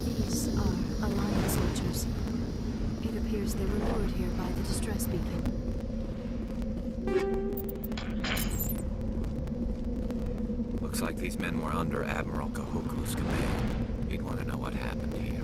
These are Alliance soldiers. It appears they were lured here by the distress beacon. Looks like these men were under Admiral Kahoku's command. He'd want to know what happened here.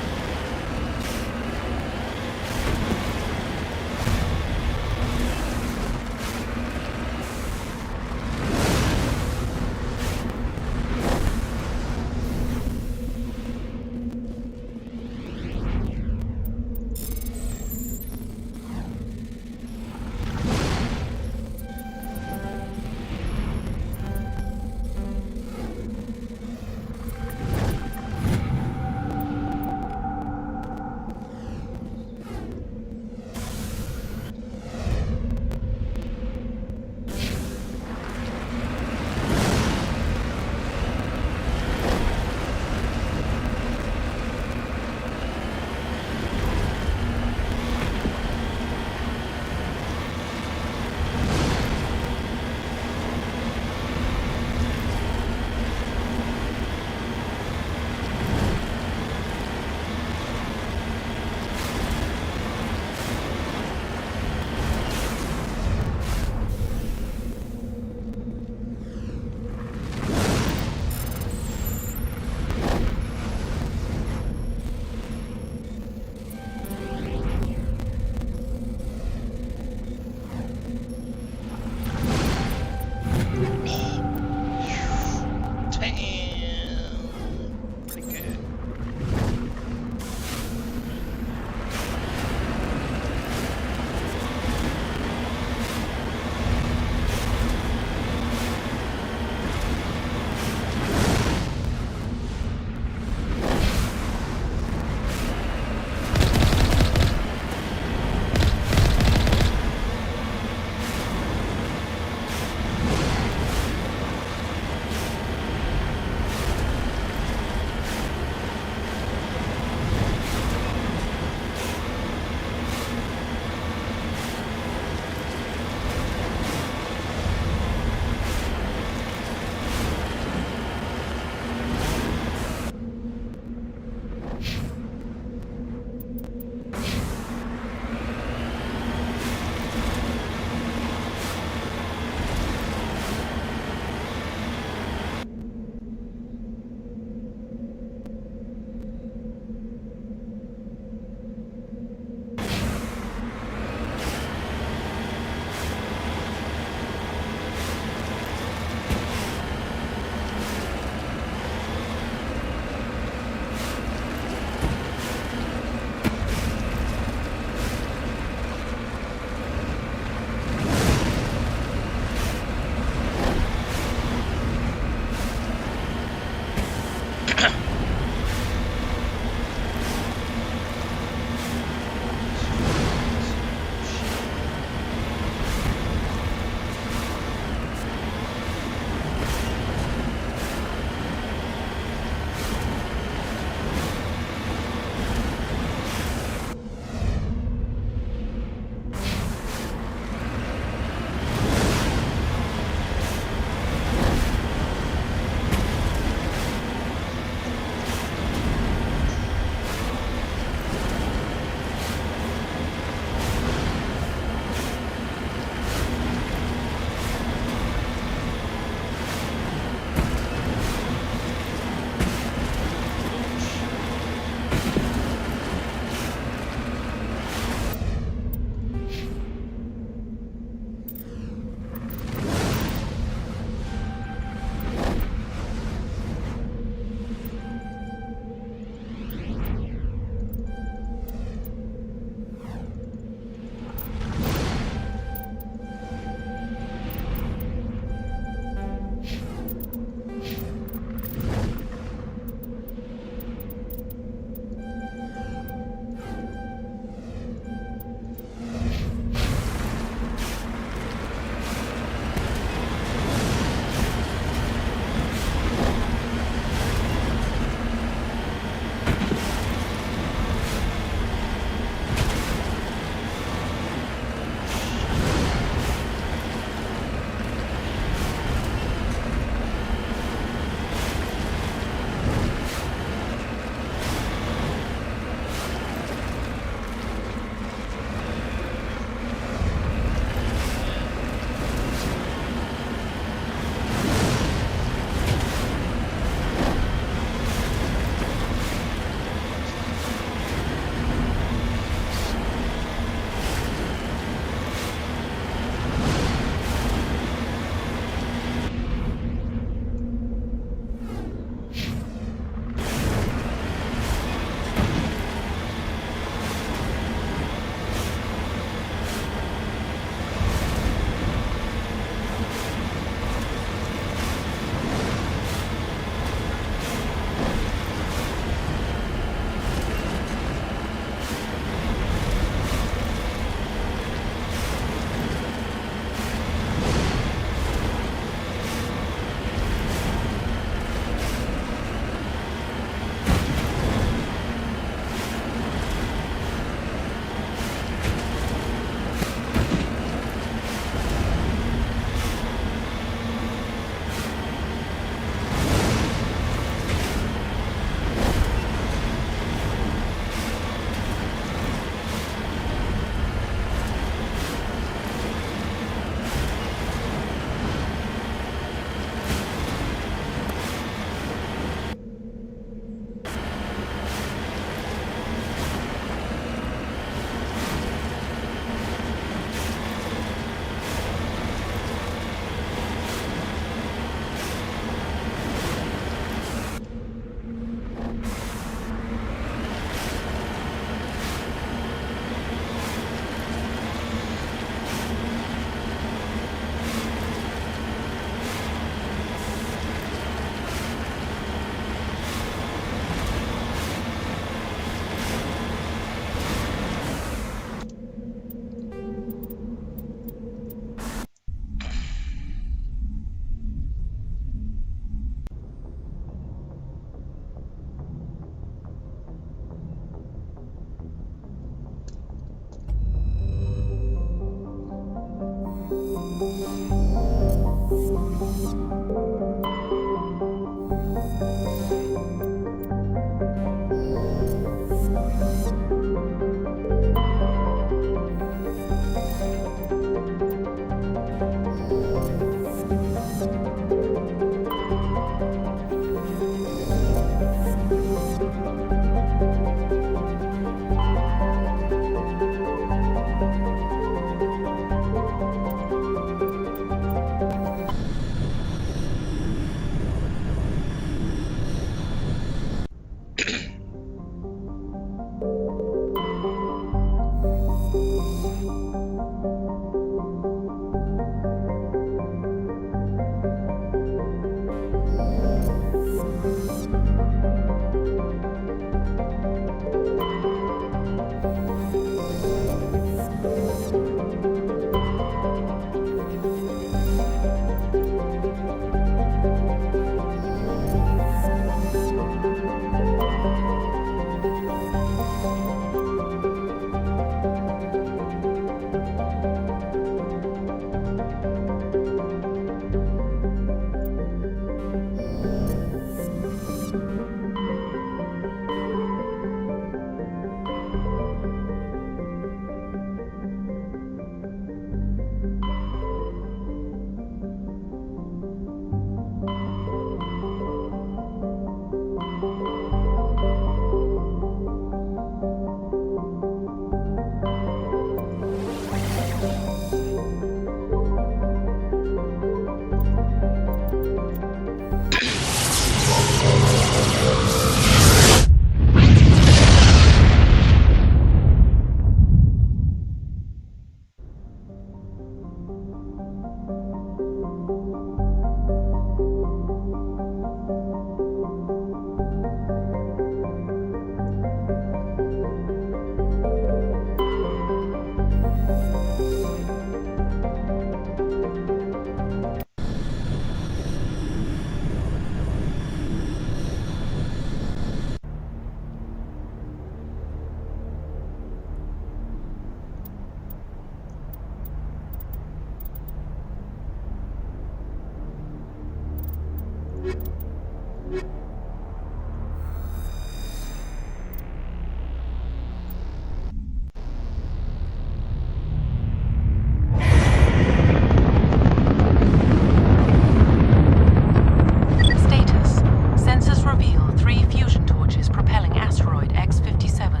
Status. Sensors reveal 3 fusion torches propelling asteroid X-57.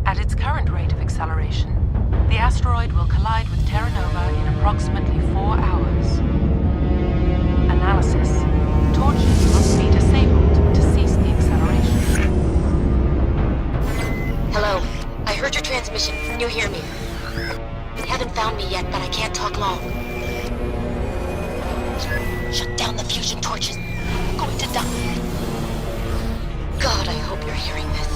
At its current rate of acceleration, the asteroid will collide with Terra Nova in approximately 4 hours. Analysis. Torches must be disabled to cease the acceleration. Hello. I heard your transmission. Can you hear me? You haven't found me yet, but I can't talk long. Shut down the fusion torches. I'm going to die. God, I hope you're hearing this.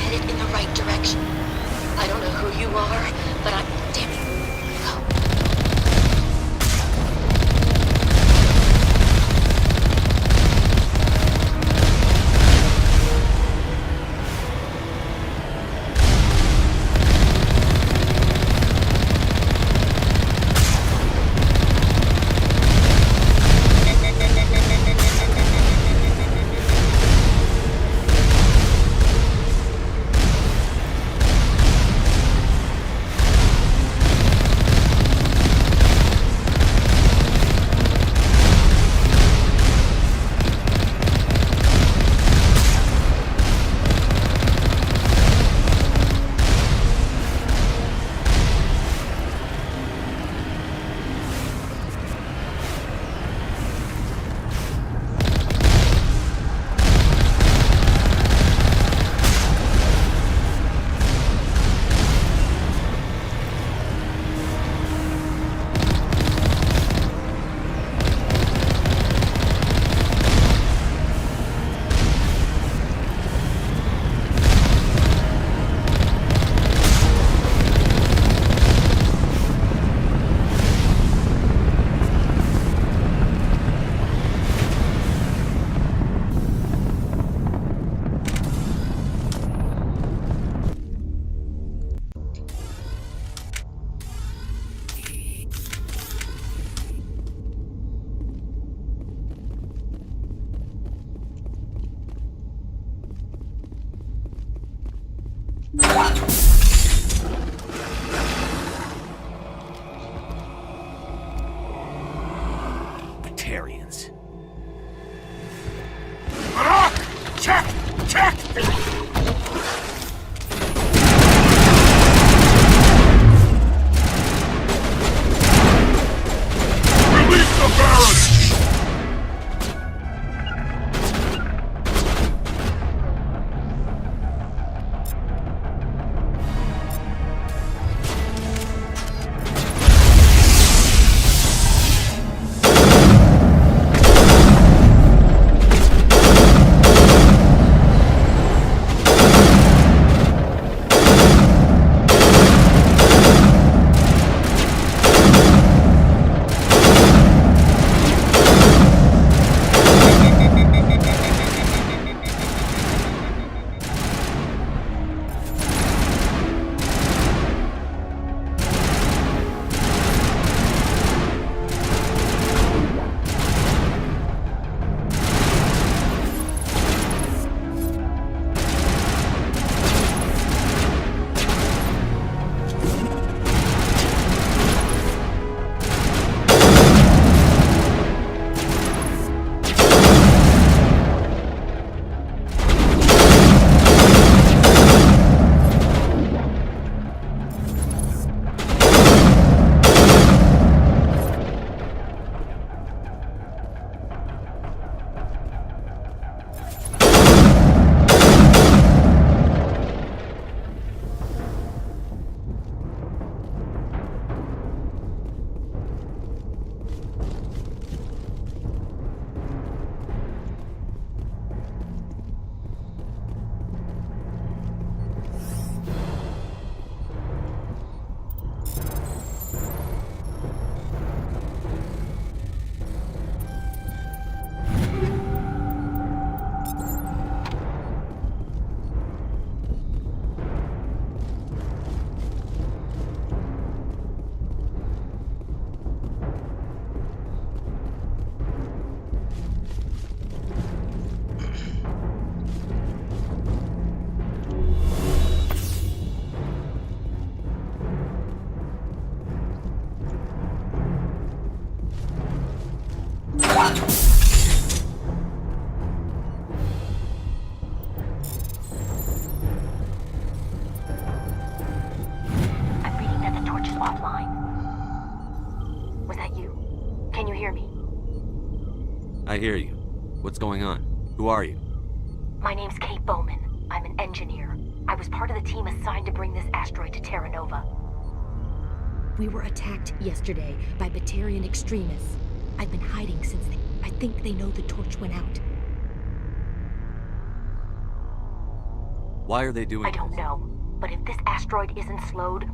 Headed in the right direction. I don't know who you are, but I'm... Damn it. Batarians. Check! Check! Release the Baron! I hear you. What's going on? Who are you? My name's Kate Bowman. I'm an engineer. I was part of the team assigned to bring this asteroid to Terra Nova. We were attacked yesterday by Batarian extremists. I've been hiding since I think they know the torch went out. Why are they doing I don't know, but if this asteroid isn't slowed...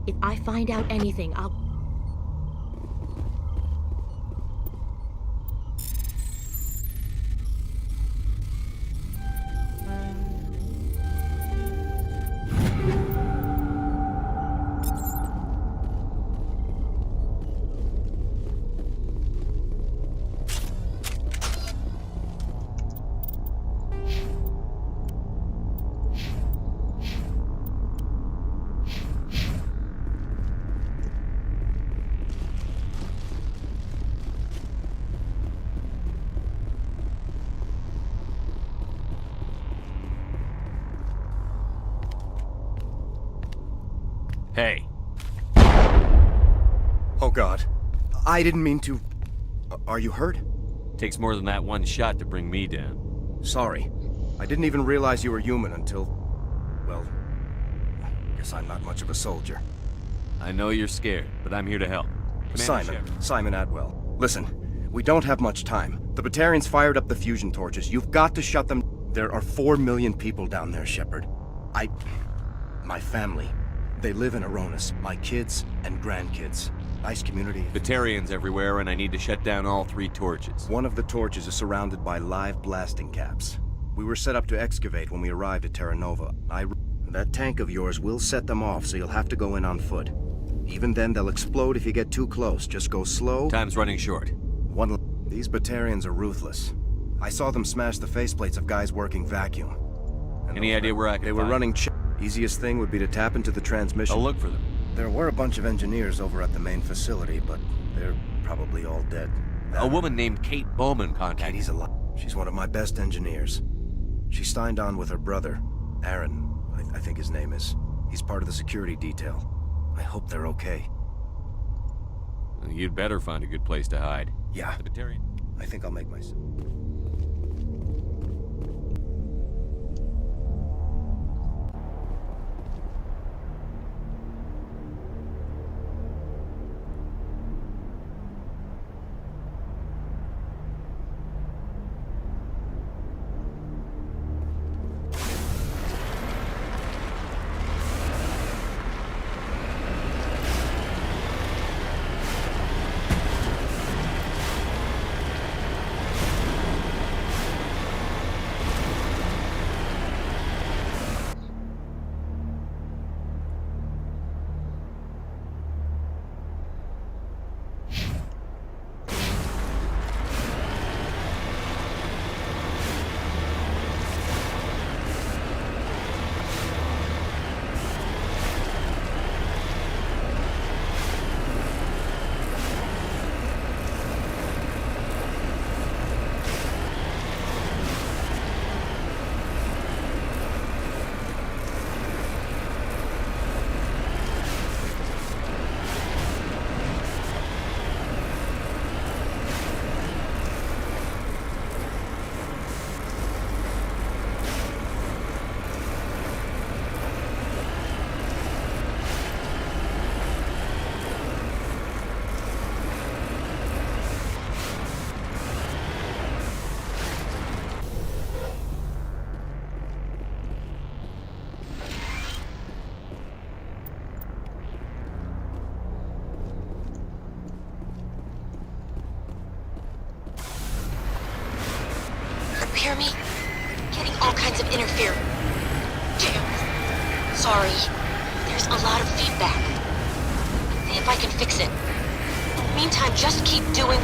If I find out anything, I'll... Hey. Oh God. I didn't mean to... Are you hurt? Takes more than that one shot to bring me down. Sorry. I didn't even realize you were human until... Well, guess I'm not much of a soldier. I know you're scared, but I'm here to help. Simon Atwell. Listen, we don't have much time. The Batarians fired up the fusion torches. You've got to shut them... There are 4 million people down there, Shepard. My family. They live in Aronis. My kids and grandkids. Nice community. Batarians everywhere, and I need to shut down all 3 torches. One of the torches is surrounded by live blasting caps. We were set up to excavate when we arrived at Terra Nova. That tank of yours will set them off, so you'll have to go in on foot. Even then, they'll explode if you get too close. Just go slow. Time's running short. These Batarians are ruthless. I saw them smash the faceplates of guys working vacuum. Any idea where I can They were running Easiest thing would be to tap into the transmission. I'll look for them. There were a bunch of engineers over at the main facility, but they're probably all dead. A woman named Kate Bowman contacted. Katie's alive. She's one of my best engineers. She signed on with her brother, Aaron, I think his name is. He's part of the security detail. I hope they're okay. You'd better find a good place to hide. Yeah. The Batarian. I think I'll make myself. Hear me? Getting all kinds of interference. Damn. Sorry. There's a lot of feedback. See if I can fix it. Meantime, just keep doing...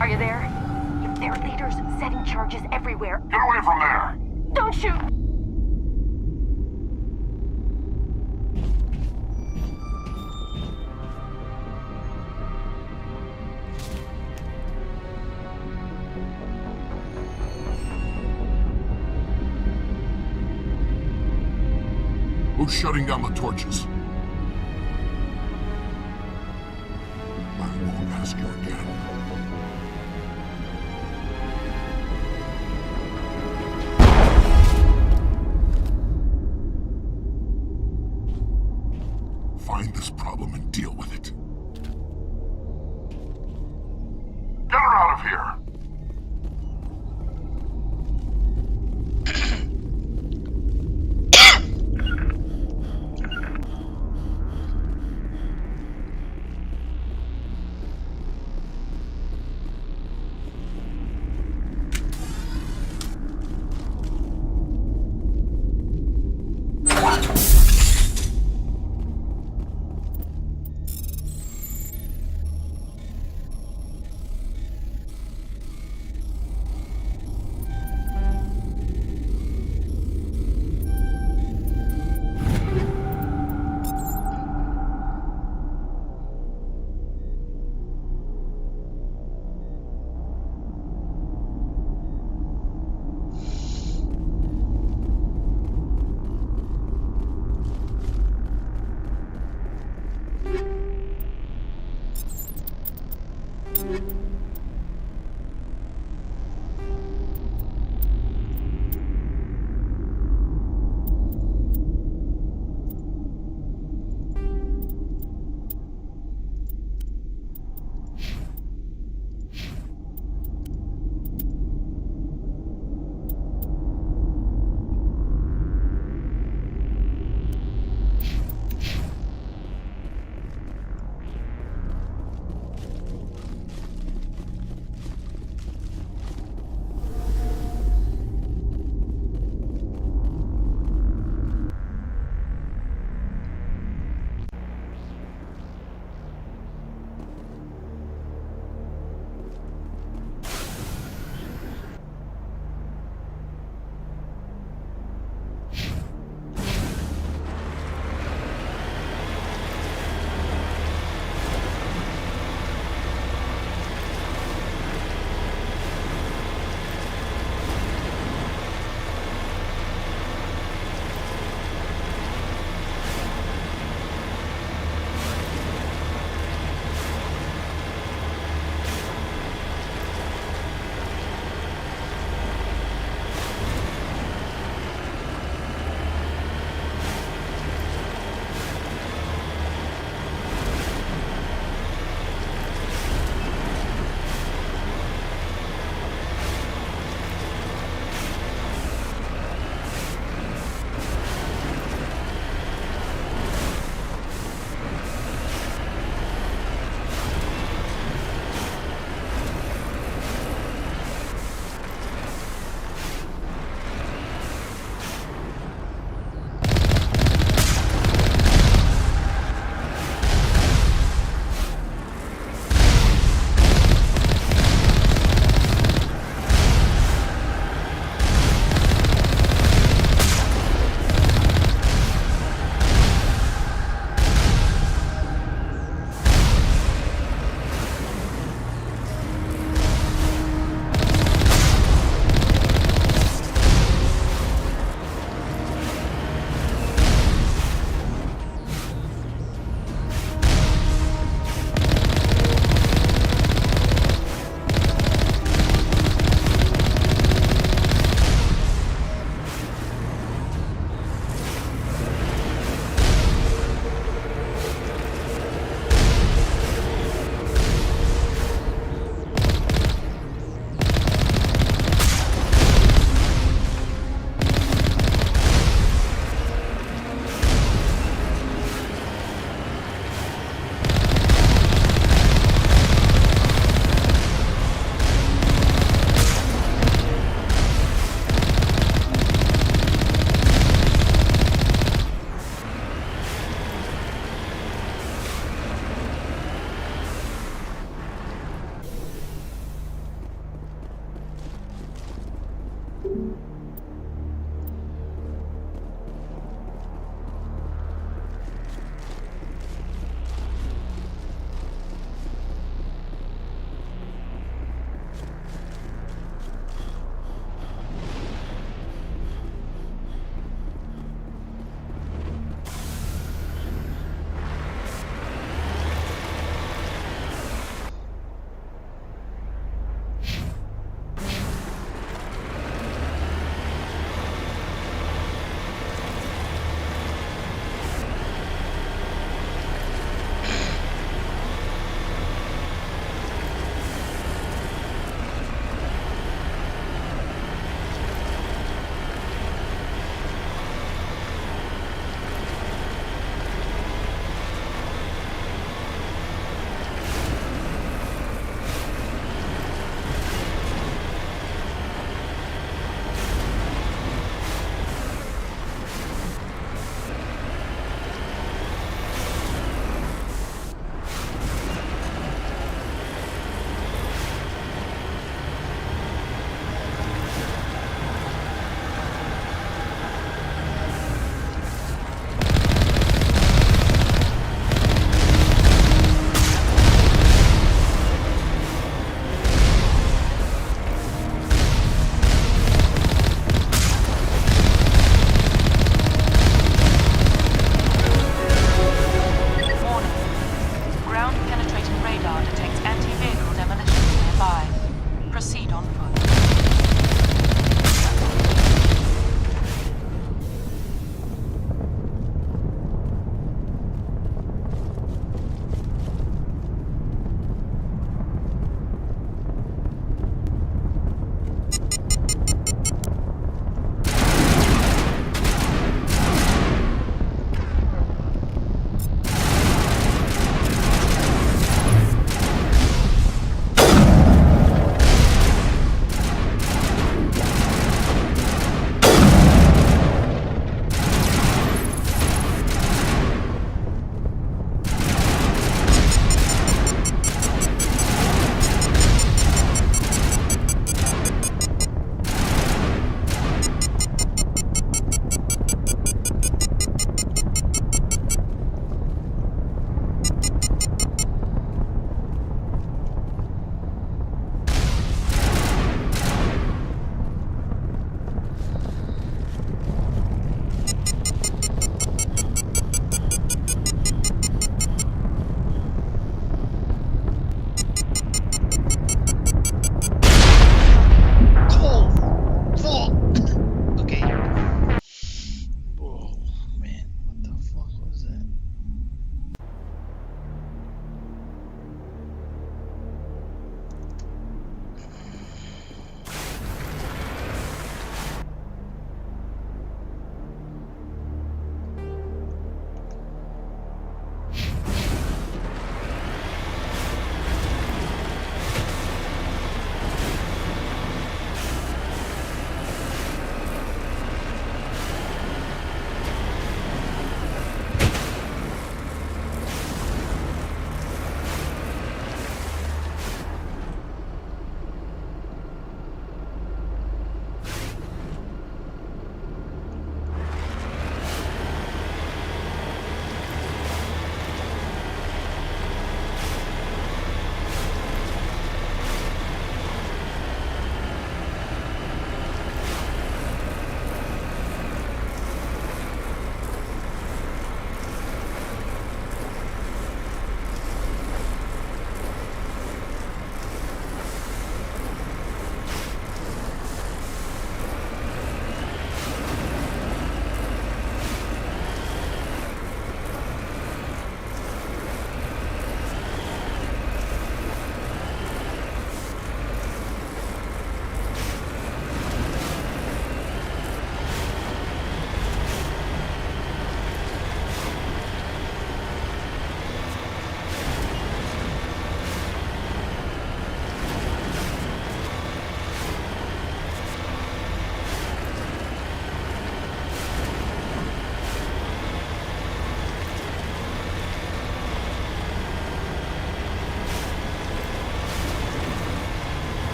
Are you there? There are leaders setting charges everywhere. Get away from there! Don't shoot! Who's shutting down the torches? I won't ask you again. Find this problem and deal with it. Get her out of here!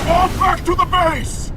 Fall back to the base!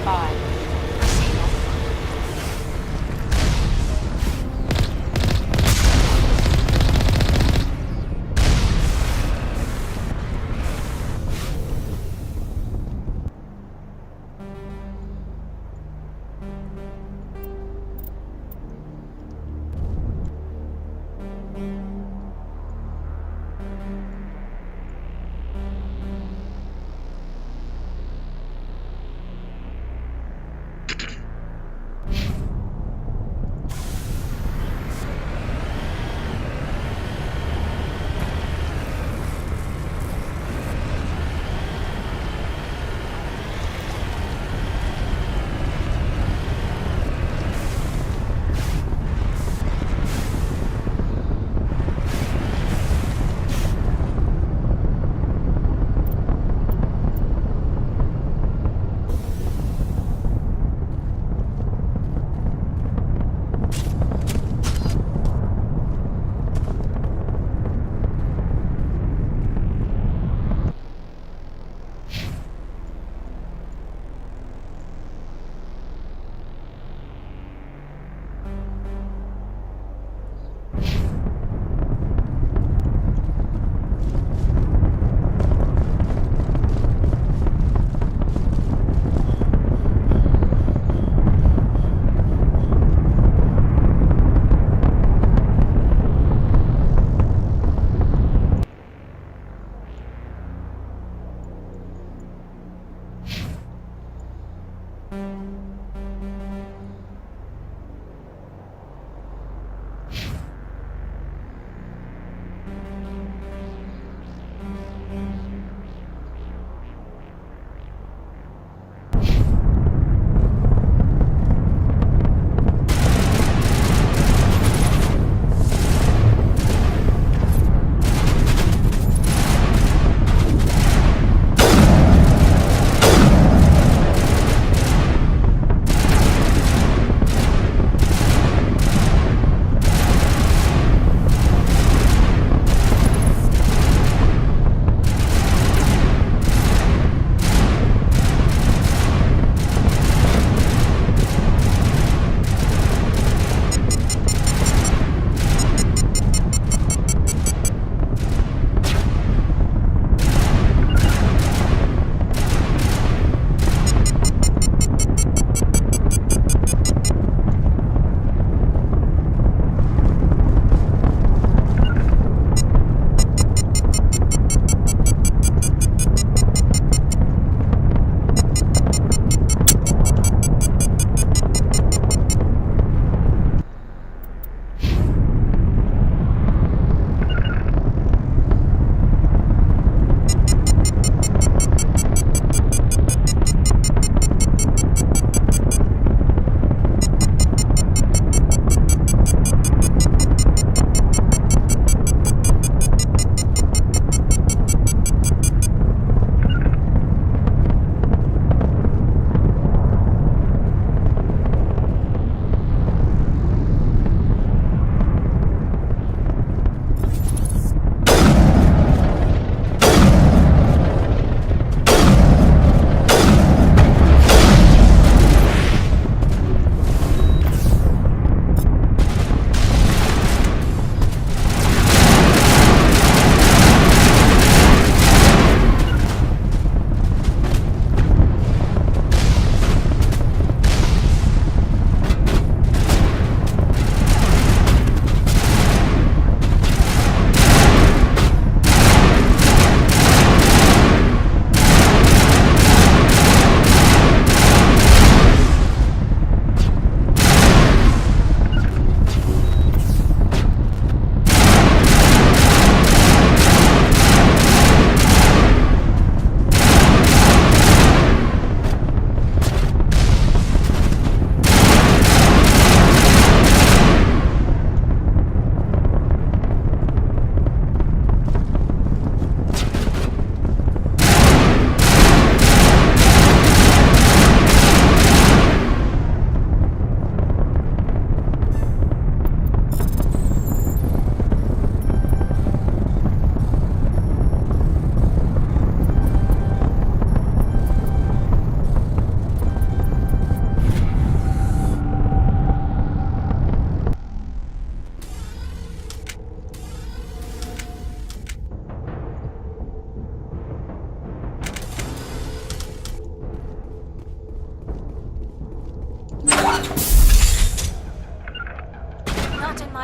5. Proceed.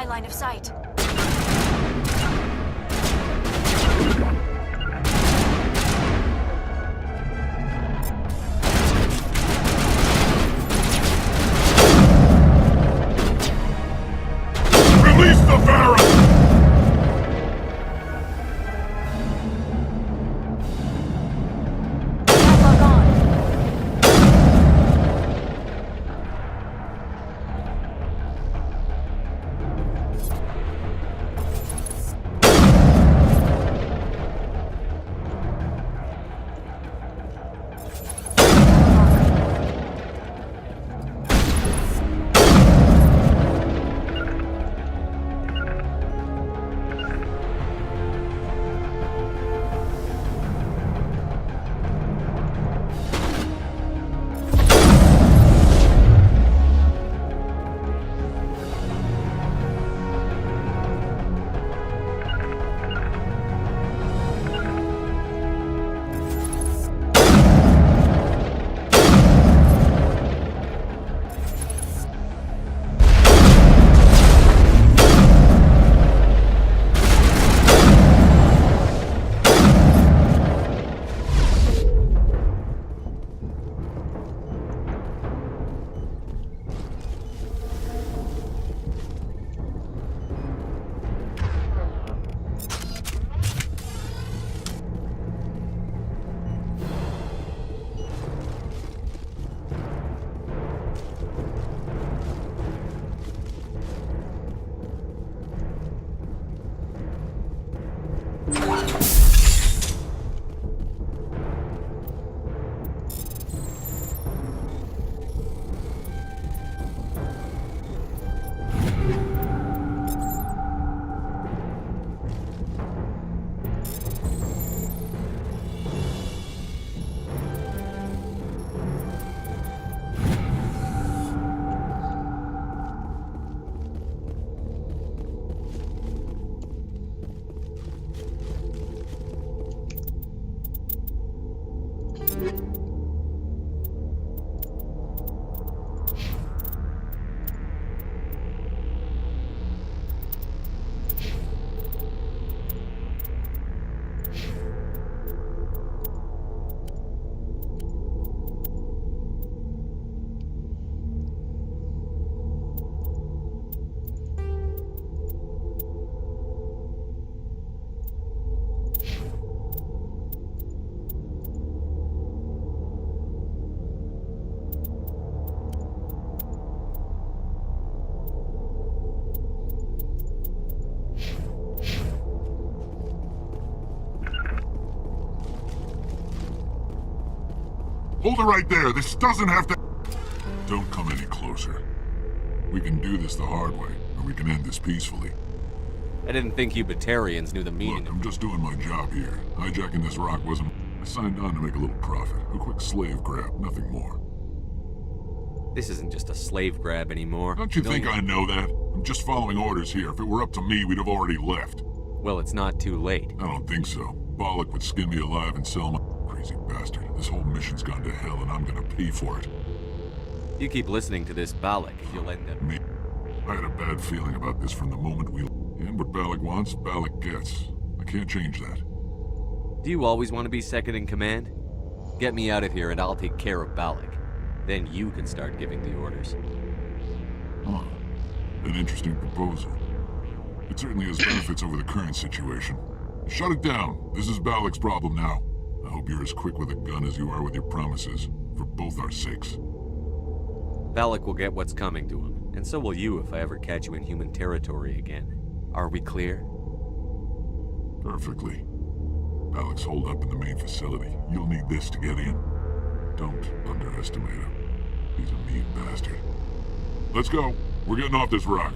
my line of sight. Release the Pharaoh! Hold it right there. This doesn't have to... Don't come any closer. We can do this the hard way, or we can end this peacefully. I didn't think you Batarians knew the meaning. Look, I'm just doing my job here. Hijacking this rock wasn't... I signed on to make a little profit. A quick slave grab, nothing more. This isn't just a slave grab anymore. Don't you think I know that? I'm just following orders here. If it were up to me, we'd have already left. Well, it's not too late. I don't think so. Bollock would skin me alive and sell my... Crazy bastard. This whole mission's gone to hell and I'm gonna pay for it. You keep listening to this Balak, you'll end up... Me? I had a bad feeling about this from the moment we... And what Balak wants, Balak gets. I can't change that. Do you always want to be second in command? Get me out of here and I'll take care of Balak. Then you can start giving the orders. Huh. An interesting proposal. It certainly has benefits over the current situation. Shut it down. This is Balak's problem now. I hope you're as quick with a gun as you are with your promises, for both our sakes. Balak will get what's coming to him, and so will you if I ever catch you in human territory again. Are we clear? Perfectly. Balak's holed up in the main facility. You'll need this to get in. Don't underestimate him. He's a mean bastard. Let's go. We're getting off this rock.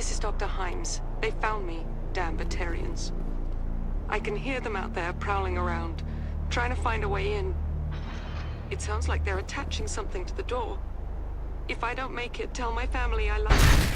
This is Dr. Himes. They found me, damn Batarians. I can hear them out there prowling around, trying to find a way in. It sounds like they're attaching something to the door. If I don't make it, tell my family I love them.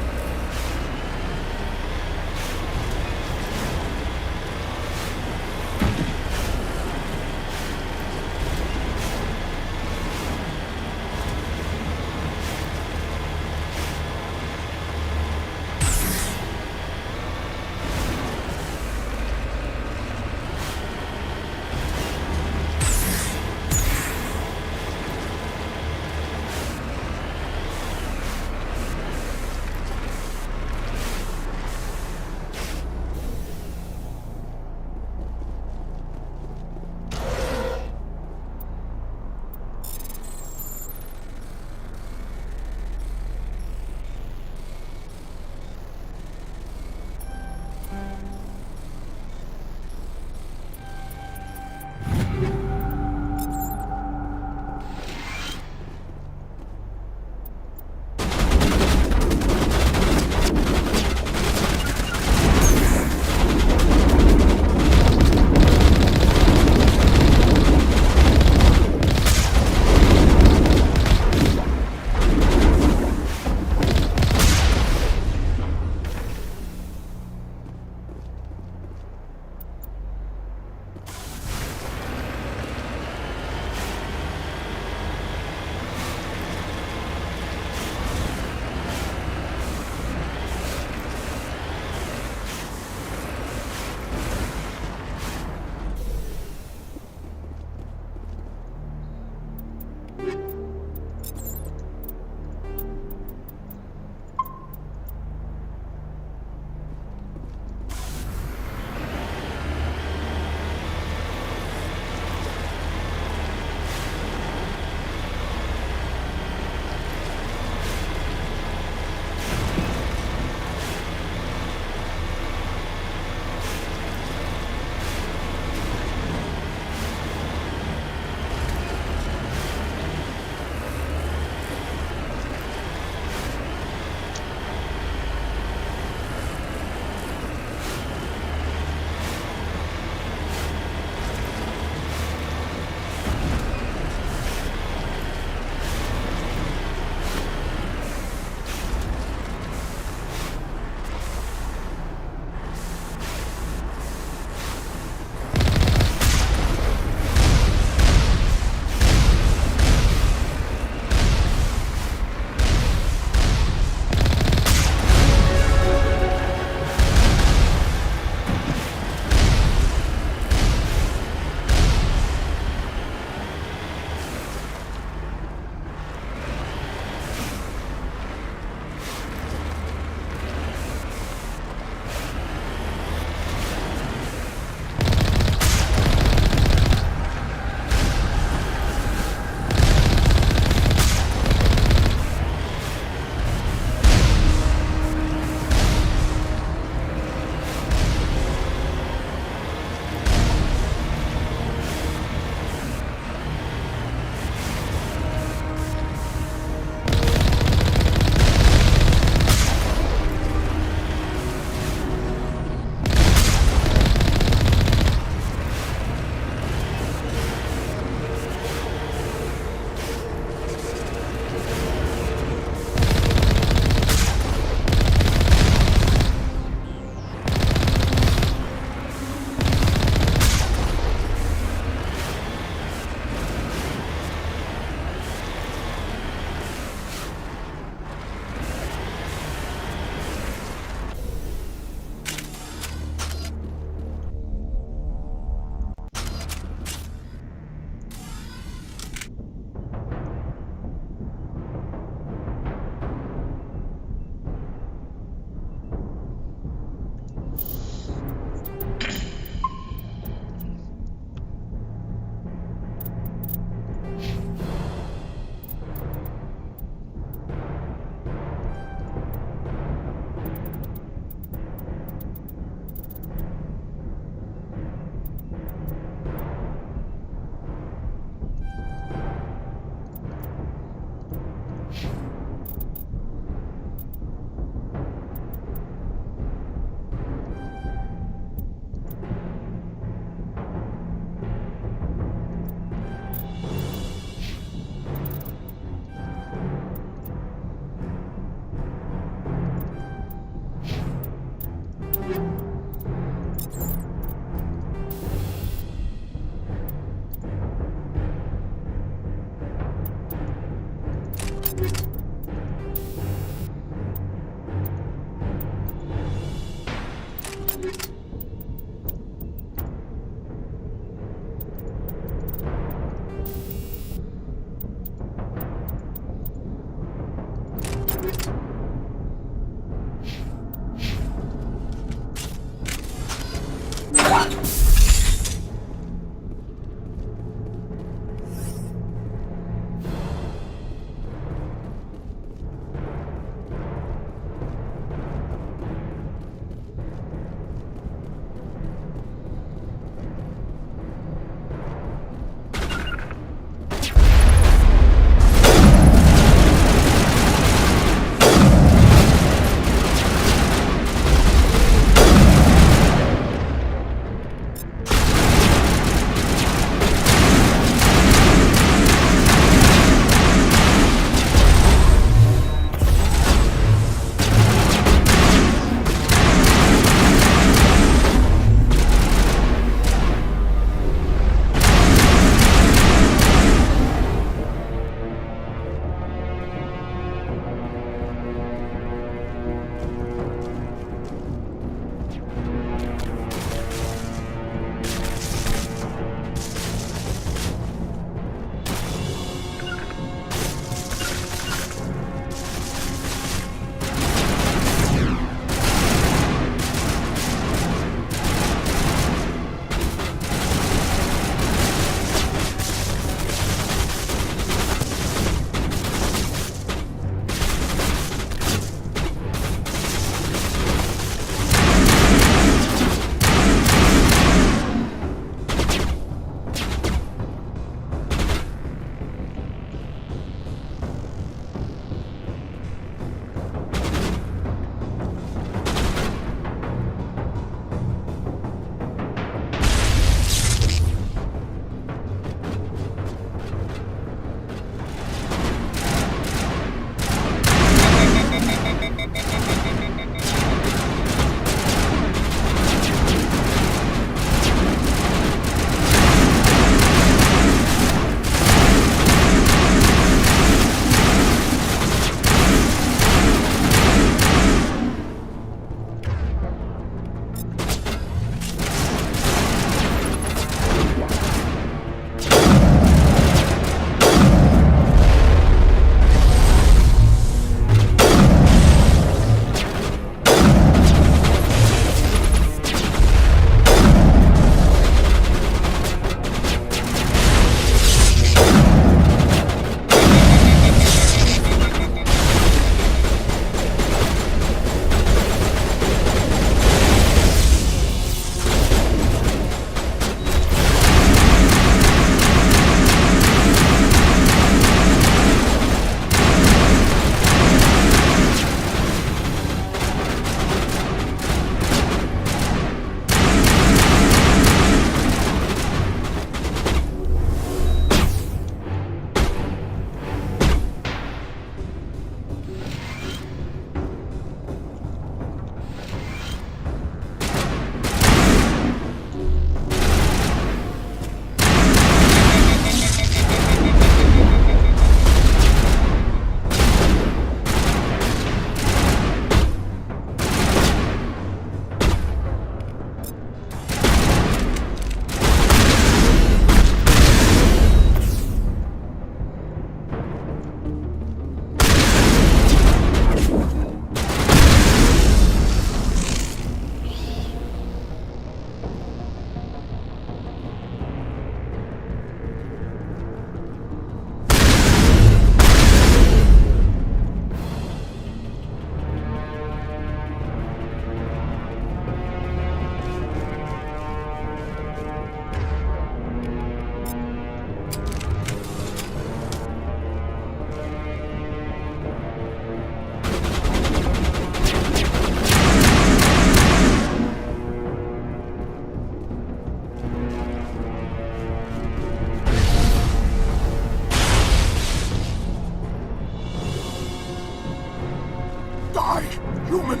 Human!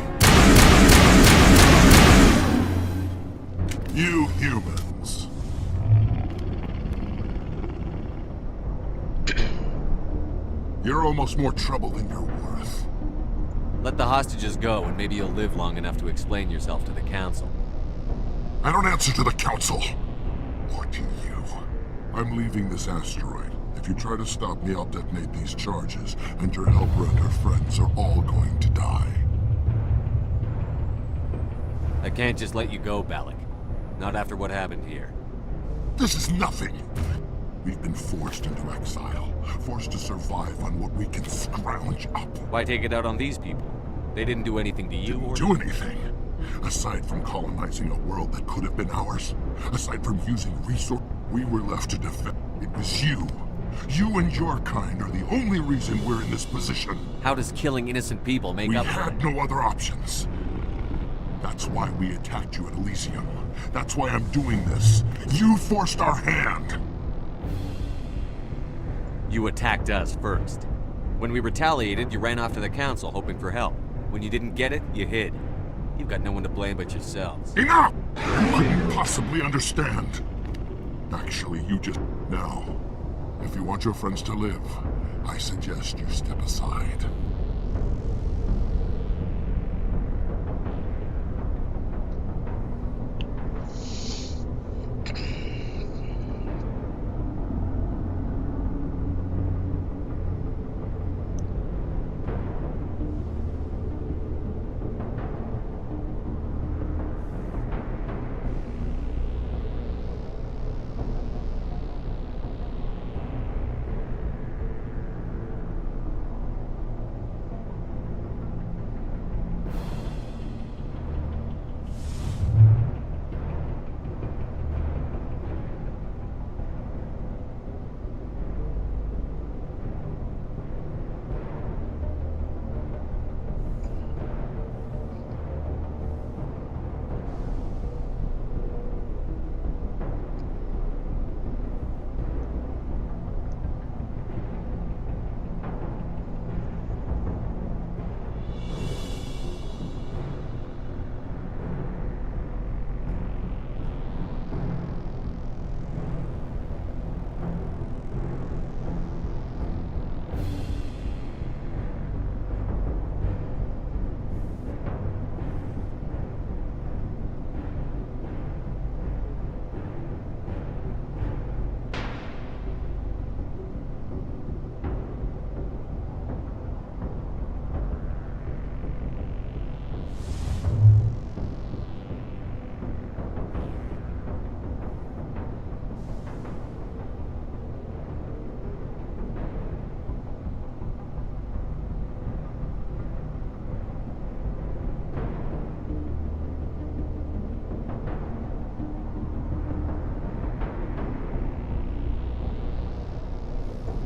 You humans. You're almost more trouble than you're worth. Let the hostages go, and maybe you'll live long enough to explain yourself to the Council. I don't answer to the Council. Or to you. I'm leaving this asteroid. If you try to stop me, I'll detonate these charges, and your helper and her friends are all going to die. I can't just let you go, Balak. Not after what happened here. This is nothing. We've been forced into exile, forced to survive on what we can scrounge up. Why take it out on these people? They didn't do anything to you, or... Do anything. Aside from colonizing a world that could have been ours, aside from using resources we were left to defend, it was you. You and your kind are the only reason we're in this position. How does killing innocent people make up for it? We had no other options. That's why we attacked you at Elysium. That's why I'm doing this. You forced our hand. You attacked us first. When we retaliated, you ran off to the Council hoping for help. When you didn't get it, you hid. You've got no one to blame but yourselves. Enough! You couldn't possibly understand. Actually, you just... Now, if you want your friends to live, I suggest you step aside.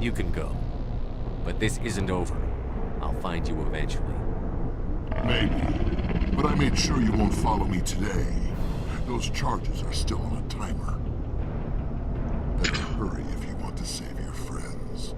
You can go. But this isn't over. I'll find you eventually. Maybe. But I made sure you won't follow me today. Those charges are still on a timer. Better hurry if you want to save your friends.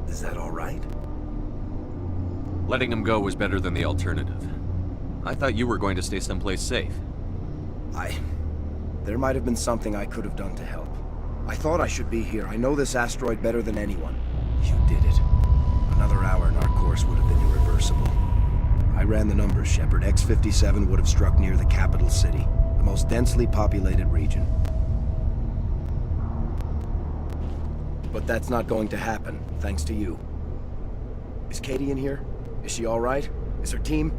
Is that all right? Letting him go was better than the alternative. I thought you were going to stay someplace safe. There might have been something I could have done to help. I thought I should be here. I know this asteroid better than anyone. You did it. Another hour and our course would have been irreversible. I ran the numbers, Shepard. X-57 would have struck near the capital city, the most densely populated region. But that's not going to happen, thanks to you. Is Katie in here? Is she all right? Is her team?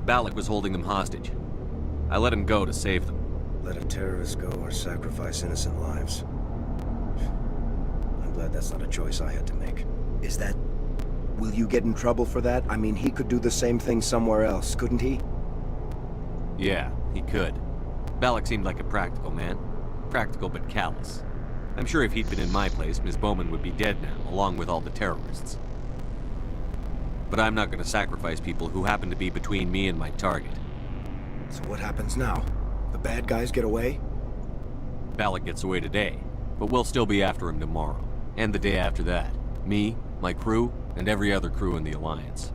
Balak was holding them hostage. I let him go to save them. Let a terrorist go or sacrifice innocent lives. I'm glad that's not a choice I had to make. Is that... Will you get in trouble for that? I mean, he could do the same thing somewhere else, couldn't he? Yeah, he could. Balak seemed like a practical man. Practical but callous. I'm sure if he'd been in my place, Ms. Bowman would be dead now, along with all the terrorists. But I'm not going to sacrifice people who happen to be between me and my target. So what happens now? The bad guys get away? Balak gets away today, but we'll still be after him tomorrow, and the day after that. Me, my crew, and every other crew in the Alliance.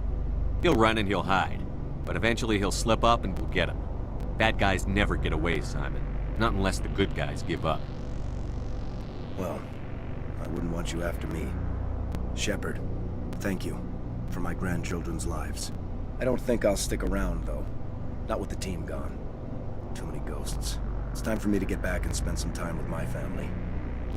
He'll run and he'll hide, but eventually he'll slip up and we'll get him. Bad guys never get away, Simon. Not unless the good guys give up. Well, I wouldn't want you after me. Shepard, thank you for my grandchildren's lives. I don't think I'll stick around, though. Not with the team gone. Too many ghosts. It's time for me to get back and spend some time with my family.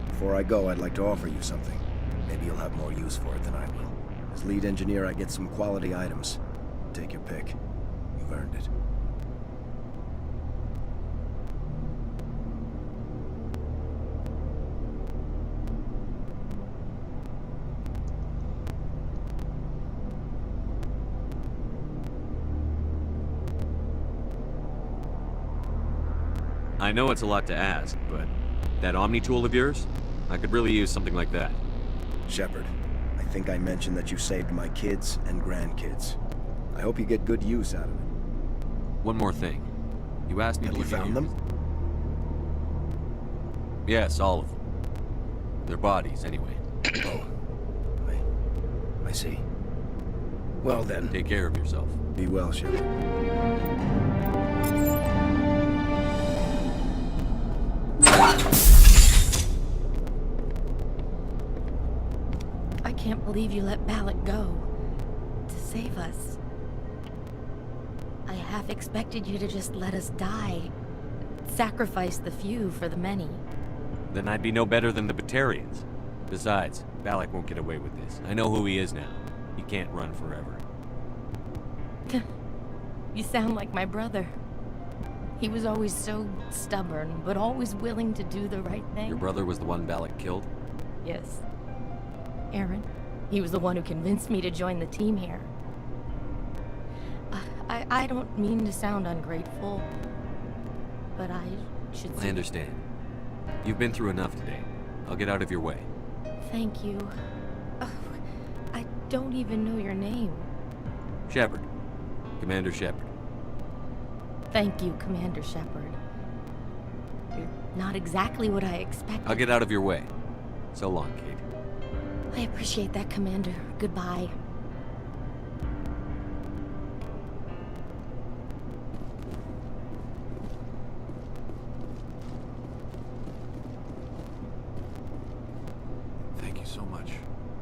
Before I go, I'd like to offer you something. Maybe you'll have more use for it than I will. As lead engineer, I get some quality items. Take your pick. You've earned it. I know it's a lot to ask, but that Omni tool of yours? I could really use something like that. Shepard, I think I mentioned that you saved my kids and grandkids. I hope you get good use out of it. One more thing. You asked me to look at found them? Yes, all of them. Their bodies, anyway. Oh. I see. Well then. Take care of yourself. Be well, Shepard. I can't believe you let Balak go. To save us. I half expected you to just let us die. Sacrifice the few for the many. Then I'd be no better than the Batarians. Besides, Balak won't get away with this. I know who he is now. He can't run forever. You sound like my brother. He was always so stubborn, but always willing to do the right thing. Your brother was the one Balak killed? Yes. Aaron. He was the one who convinced me to join the team here. I don't mean to sound ungrateful, but I should I understand. You've been through enough today. I'll get out of your way. Thank you. Oh, I don't even know your name. Shepard. Commander Shepard. Thank you, Commander Shepard. You're not exactly what I expected. I'll get out of your way. So long, Kate. I appreciate that, Commander. Goodbye. Thank you so much.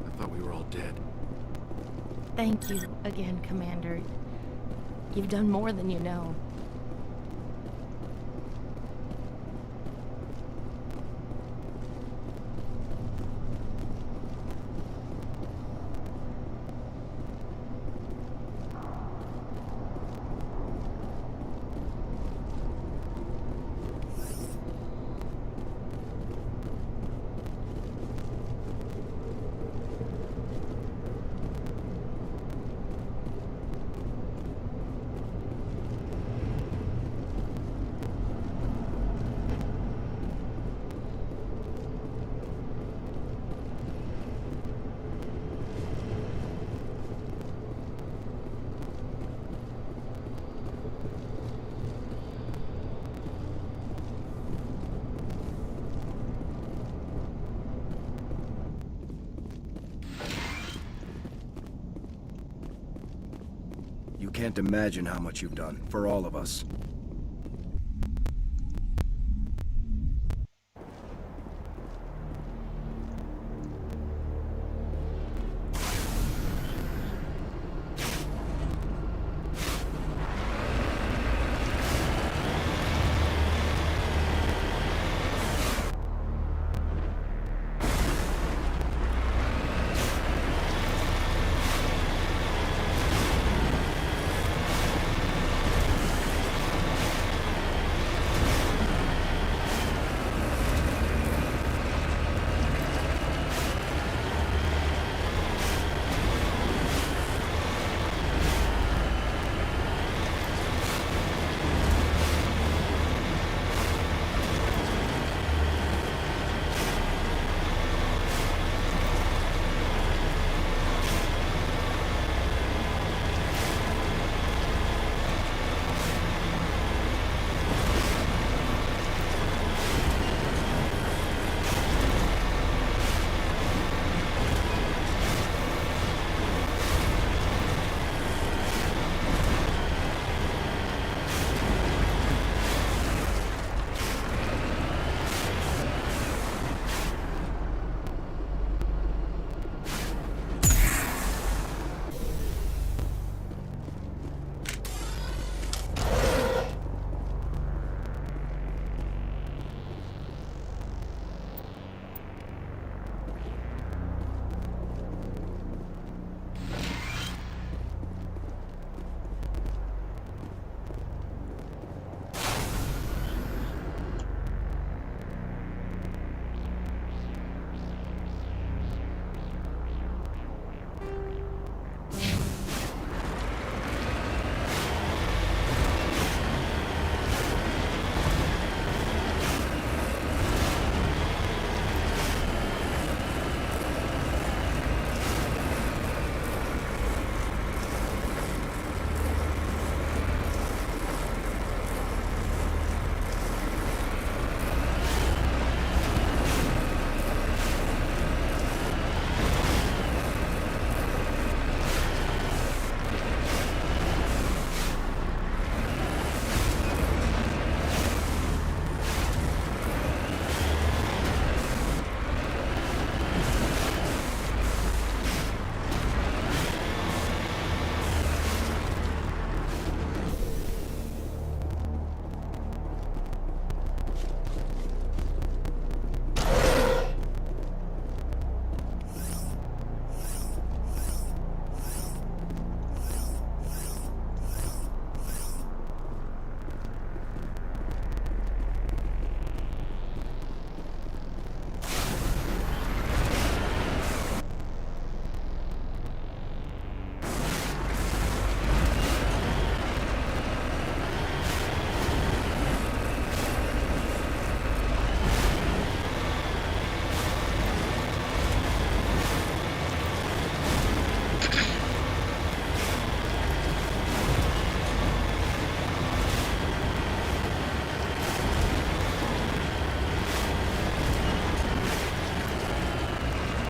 I thought we were all dead. Thank you again, Commander. You've done more than you know. can't imagine how much you've done, for all of us.